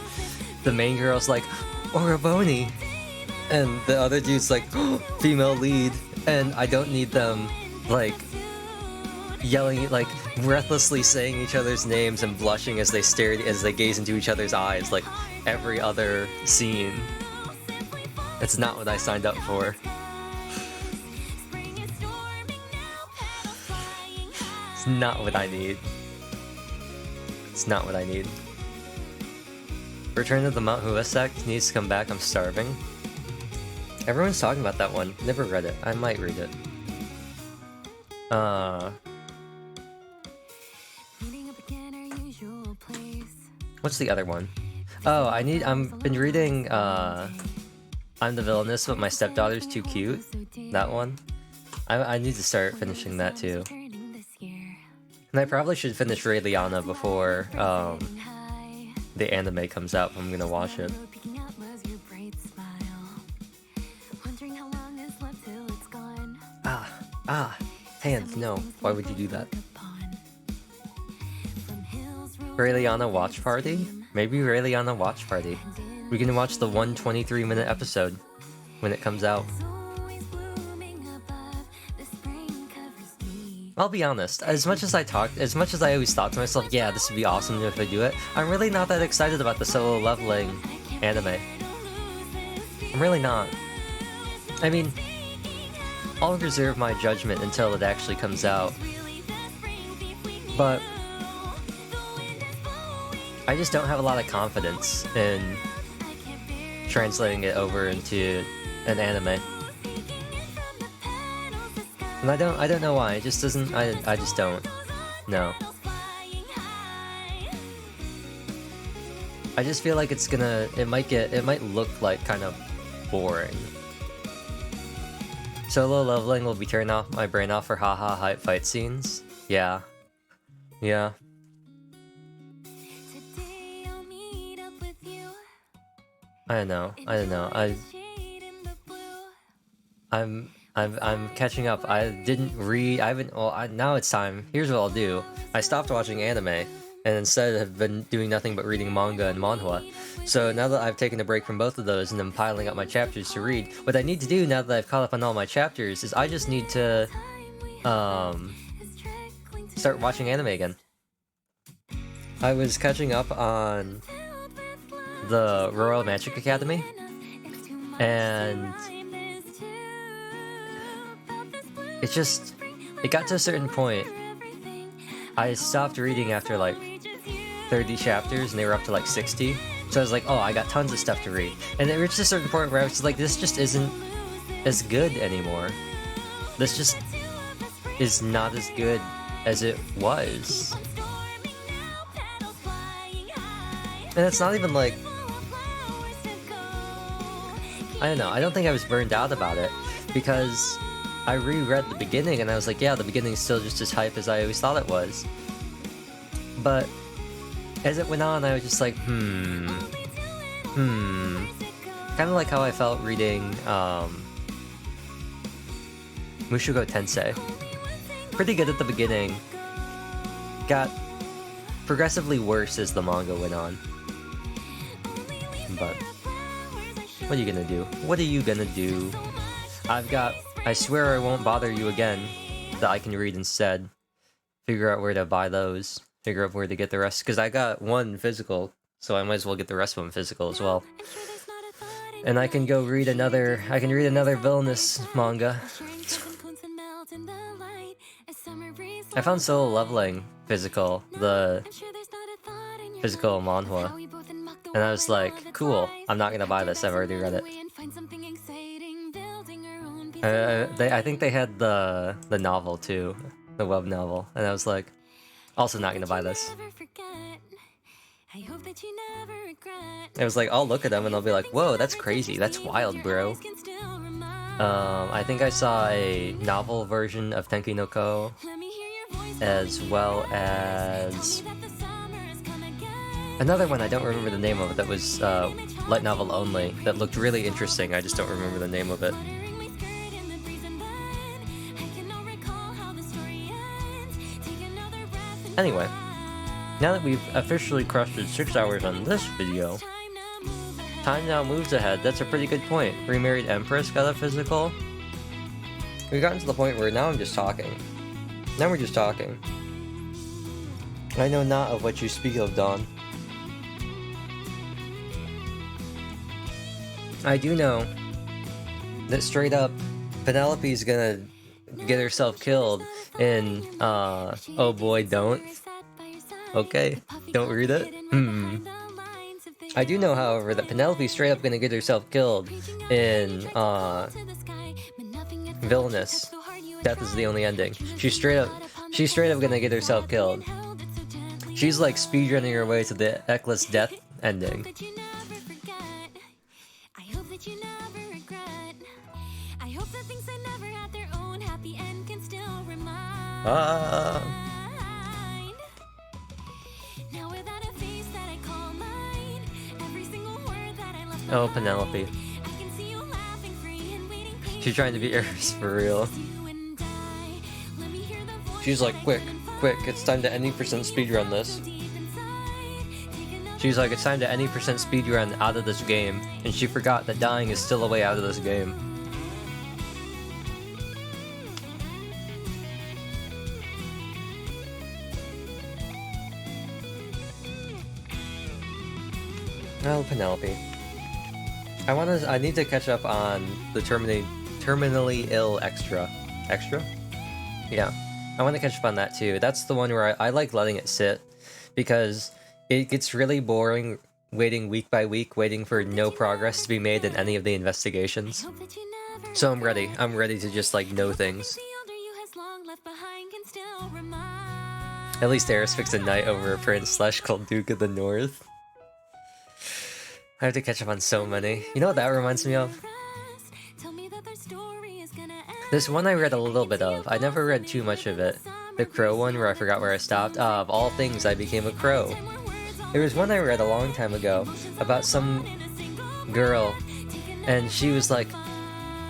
the main girl's like, Oraboni! And the other dude's like, female lead. And I don't need them, like, yelling, like, breathlessly saying each other's names and blushing as they gaze into each other's eyes, like, every other scene. It's not what I signed up for. It's not what I need. It's not what I need. Return of the Mount Hua sect needs to come back. I'm starving. Everyone's talking about that one. Never read it. I might read it. Meeting up again our usual place. What's the other one? Oh, I'm been reading I'm the Villainous, but my stepdaughter's too cute. That one. I need to start finishing that too. And I probably should finish Ray Liana before the anime comes out. I'm gonna watch it. Hands, no. Why would you do that? Ray Liana watch party? Maybe Ray Liana watch party. We can watch the 123-minute episode when it comes out. I'll be honest, as much as I always thought to myself, yeah, this would be awesome if I do it, I'm really not that excited about the solo leveling anime. I'm really not. I mean, I'll reserve my judgment until it actually comes out. But I just don't have a lot of confidence in translating it over into an anime. And I don't know why, it just doesn't, I just don't. No. I just feel like it might look like kind of boring. Solo leveling will be turning off my brain off for haha hype fight scenes. Yeah. Yeah. I don't know. I'm catching up. Now it's time. Here's what I'll do. I stopped watching anime, and instead have been doing nothing but reading manga and manhwa. So now that I've taken a break from both of those and I'm piling up my chapters to read, what I need to do now that I've caught up on all my chapters is I just need to start watching anime again. I was catching up on the Royal Magic Academy, and it got to a certain point. I stopped reading after like 30 chapters and they were up to like 60. So I was like, oh, I got tons of stuff to read. And it reached a certain point where I was like, this just isn't as good anymore. This just is not as good as it was. And it's not even like, I don't know, I don't think I was burned out about it, because I reread the beginning and I was like, yeah, the beginning's still just as hype as I always thought it was. But as it went on, I was just like, Kind of like how I felt reading Mushoku Tensei. Pretty good at the beginning. Got progressively worse as the manga went on. But What are you gonna do? What are you gonna do? I've got I Swear I Won't Bother You Again that I can read instead. Figure out where to buy those. Figure out where to get the rest. Because I got one physical, so I might as well get the rest of them physical as well. And I can go read another. I can read another Villainous manga. I found Solo Leveling physical, the physical manhwa, and I was like, cool. I'm not gonna buy this. I've already read it. I think they had the novel too, the web novel, and I was like, also not gonna buy this. I was like, I'll look at them and I'll be like, whoa, that's crazy, that's wild, bro. I think I saw a novel version of Tenki no Ko, as well as another one I don't remember the name of it that was light novel only, that looked really interesting. I just don't remember the name of it. Anyway, now that we've officially crushed 6 hours on this video, time now moves ahead. That's a pretty good point. Remarried Empress got a physical. We've gotten to the point where now I'm just talking. Now we're just talking. I know not of what you speak of, Dawn. I do know that straight up Penelope's gonna get herself killed in Oh Boy Don't. Okay, don't read it? I do know, however, that Penelope's straight up gonna get herself killed in Villainous. Death is the only ending. She's straight up gonna get herself killed. She's like speedrunning her way to the Ekless death ending. Oh, Penelope. She's trying to be Eris for real. She's like, quick, it's time to any percent speedrun this. She's like, it's time to any percent speedrun out of this game, and she forgot that dying is still a way out of this game. Oh, Penelope. I need to catch up on the Terminally Ill Extra. Extra? Yeah. I want to catch up on that too. That's the one where I like letting it sit, because it gets really boring waiting week by week, waiting for no progress to be made in any of the investigations. So I'm ready. I'm ready to just like know things. At least Eris fixed a knight over a prince / called Duke of the North. I have to catch up on so many. You know what that reminds me of? This one I read a little bit of. I never read too much of it. The crow one where I forgot where I stopped. Of all things, I became a crow. There was one I read a long time ago about some girl, and she was like,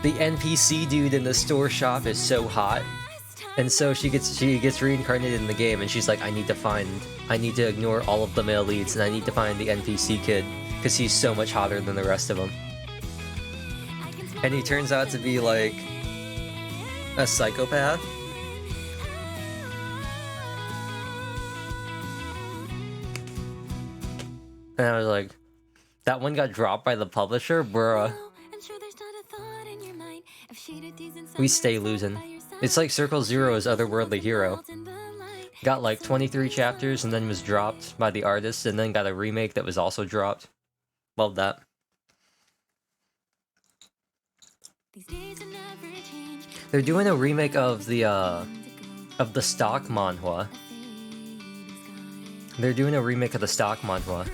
the NPC dude in the store shop is so hot. And so she gets reincarnated in the game, and she's like, I need to ignore all of the male leads, and I need to find the NPC kid, because he's so much hotter than the rest of them. And he turns out to be like a psychopath. And I was like, that one got dropped by the publisher? Bruh. We stay losing. It's like Circle Zero's Otherworldly Hero. Got like 23 chapters and then was dropped by the artist, and then got a remake that was also dropped. Love that. They're doing a remake of the stock manhwa. They're doing a remake of the stock manhwa.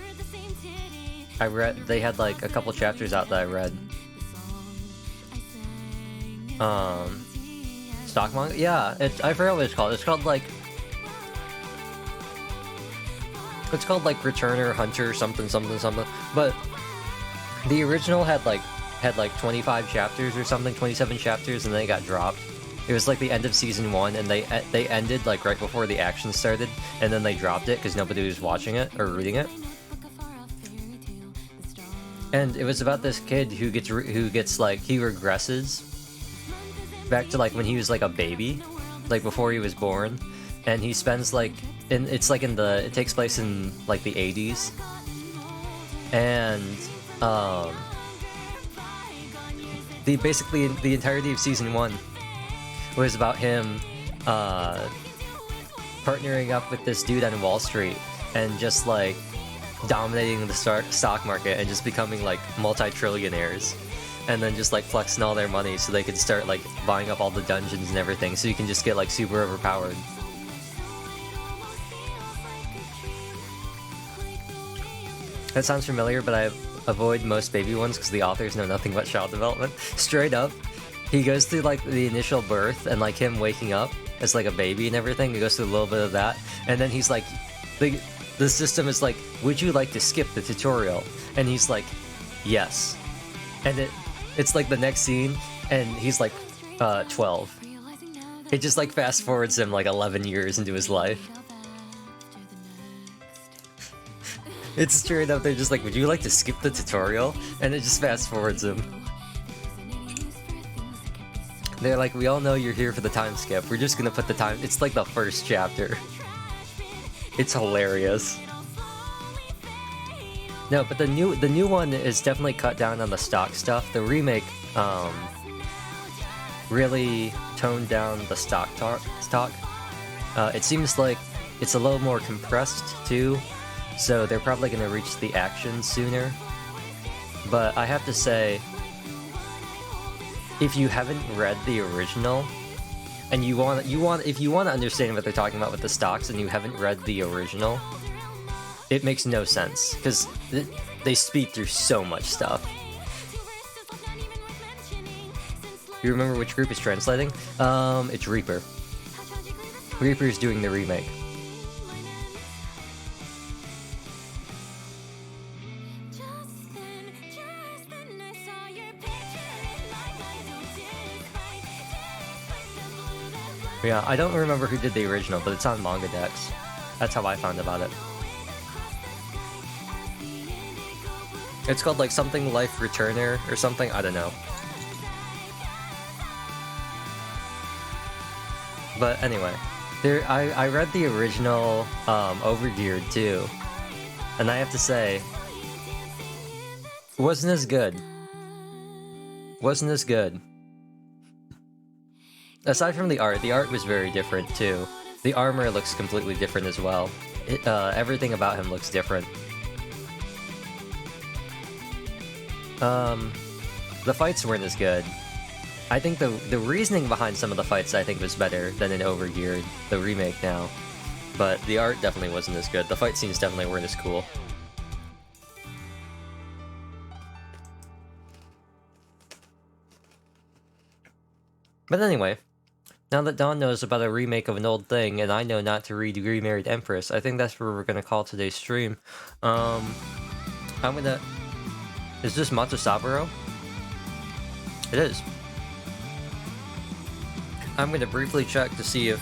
They had like a couple chapters out that I read. Stock manga? Yeah, I forgot what it's called. It's called like Returner Hunter something. But the original had like 25 chapters or something, 27 chapters, and then it got dropped. It was like the end of season 1, and they ended like right before the action started, and then they dropped it because nobody was watching it or reading it. And it was about this kid who gets like, he regresses back to like when he was like a baby, like before he was born, and he spends like it takes place in like the 80s, and basically the entirety of season 1 was about him partnering up with this dude on Wall Street and just like dominating the stock market and just becoming like multi-trillionaires, and then just like flexing all their money so they could start like buying up all the dungeons and everything, so you can just get like super overpowered. That sounds familiar, but I avoid most baby ones because the authors know nothing about child development. Straight up, he goes through like the initial birth and like him waking up as like a baby and everything. He goes through a little bit of that, and then he's like, the system is like, would you like to skip the tutorial? And he's like, yes. And it's like the next scene, and he's like 12. It just like fast forwards him like 11 years into his life. It's straight up, they're just like, would you like to skip the tutorial? And it just fast forwards him. They're like, we all know you're here for the time skip. We're just gonna put the time. It's like the first chapter. It's hilarious. No, but the new one is definitely cut down on the stock stuff. The remake really toned down the stock. It seems like it's a little more compressed too, so they're probably gonna reach the action sooner. But I have to say, if you haven't read the original, and if you want to understand what they're talking about with the stocks, and you haven't read the original, it makes no sense because they speed through so much stuff. You remember which group is translating? It's Reaper. Reaper's doing the remake. Yeah, I don't remember who did the original, but it's on MangaDex. That's how I found about it. It's called like something Life Returner or something, I don't know. But anyway, I read the original Overgeared too, and I have to say, it wasn't as good. Wasn't as good. Aside from the art was very different too. The armor looks completely different as well. Everything about him looks different. The fights weren't as good. I think the reasoning behind some of the fights I think was better than in Overgeared, the remake now. But the art definitely wasn't as good. The fight scenes definitely weren't as cool. But anyway, now that Dawn knows about a remake of an old thing, and I know not to read Remarried Empress, I think that's where we're gonna call today's stream. Is this Matsu Saburo? It is. I'm gonna briefly check to see if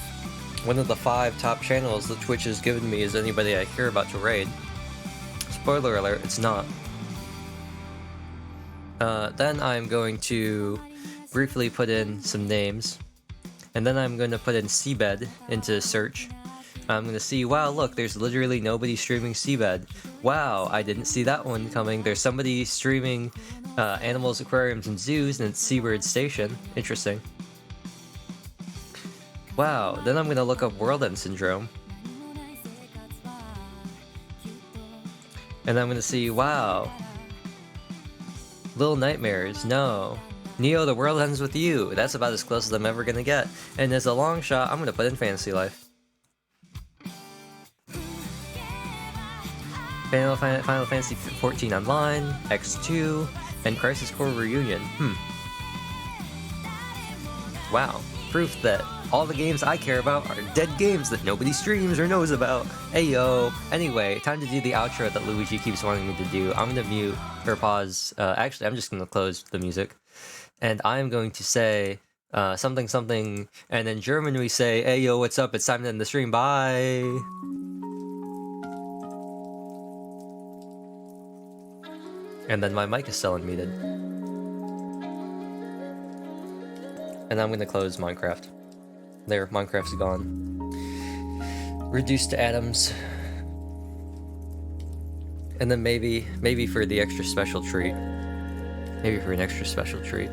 one of the 5 top channels that Twitch has given me is anybody I care about to raid. Spoiler alert, it's not. Then I'm going to briefly put in some names. And then I'm going to put in Seabed into search. I'm going to see, wow, look, there's literally nobody streaming Seabed. Wow, I didn't see that one coming. There's somebody streaming animals, aquariums, and zoos, and it's Seabird Station. Interesting. Wow, then I'm going to look up World End Syndrome. And I'm going to see, wow. Little Nightmares, no. Neo, the world ends with you. That's about as close as I'm ever gonna get. And as a long shot, I'm gonna put in Fantasy Life. Final Fantasy XIV Online, X2, and Crisis Core Reunion. Wow. Proof that all the games I care about are dead games that nobody streams or knows about. Ayo. Anyway, time to do the outro that Luigi keeps wanting me to do. I'm gonna mute or pause. Actually, I'm just gonna close the music. And I'm going to say something, and in German we say, hey yo, what's up? It's time to end the stream. Bye! And then my mic is still unmuted. And I'm gonna close Minecraft. There, Minecraft's gone. Reduced to atoms. And then maybe for the extra special treat. Maybe for an extra special treat.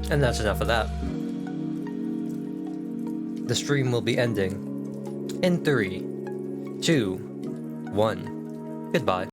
And that's enough of that. The stream will be ending in 3, 2, 1. Goodbye.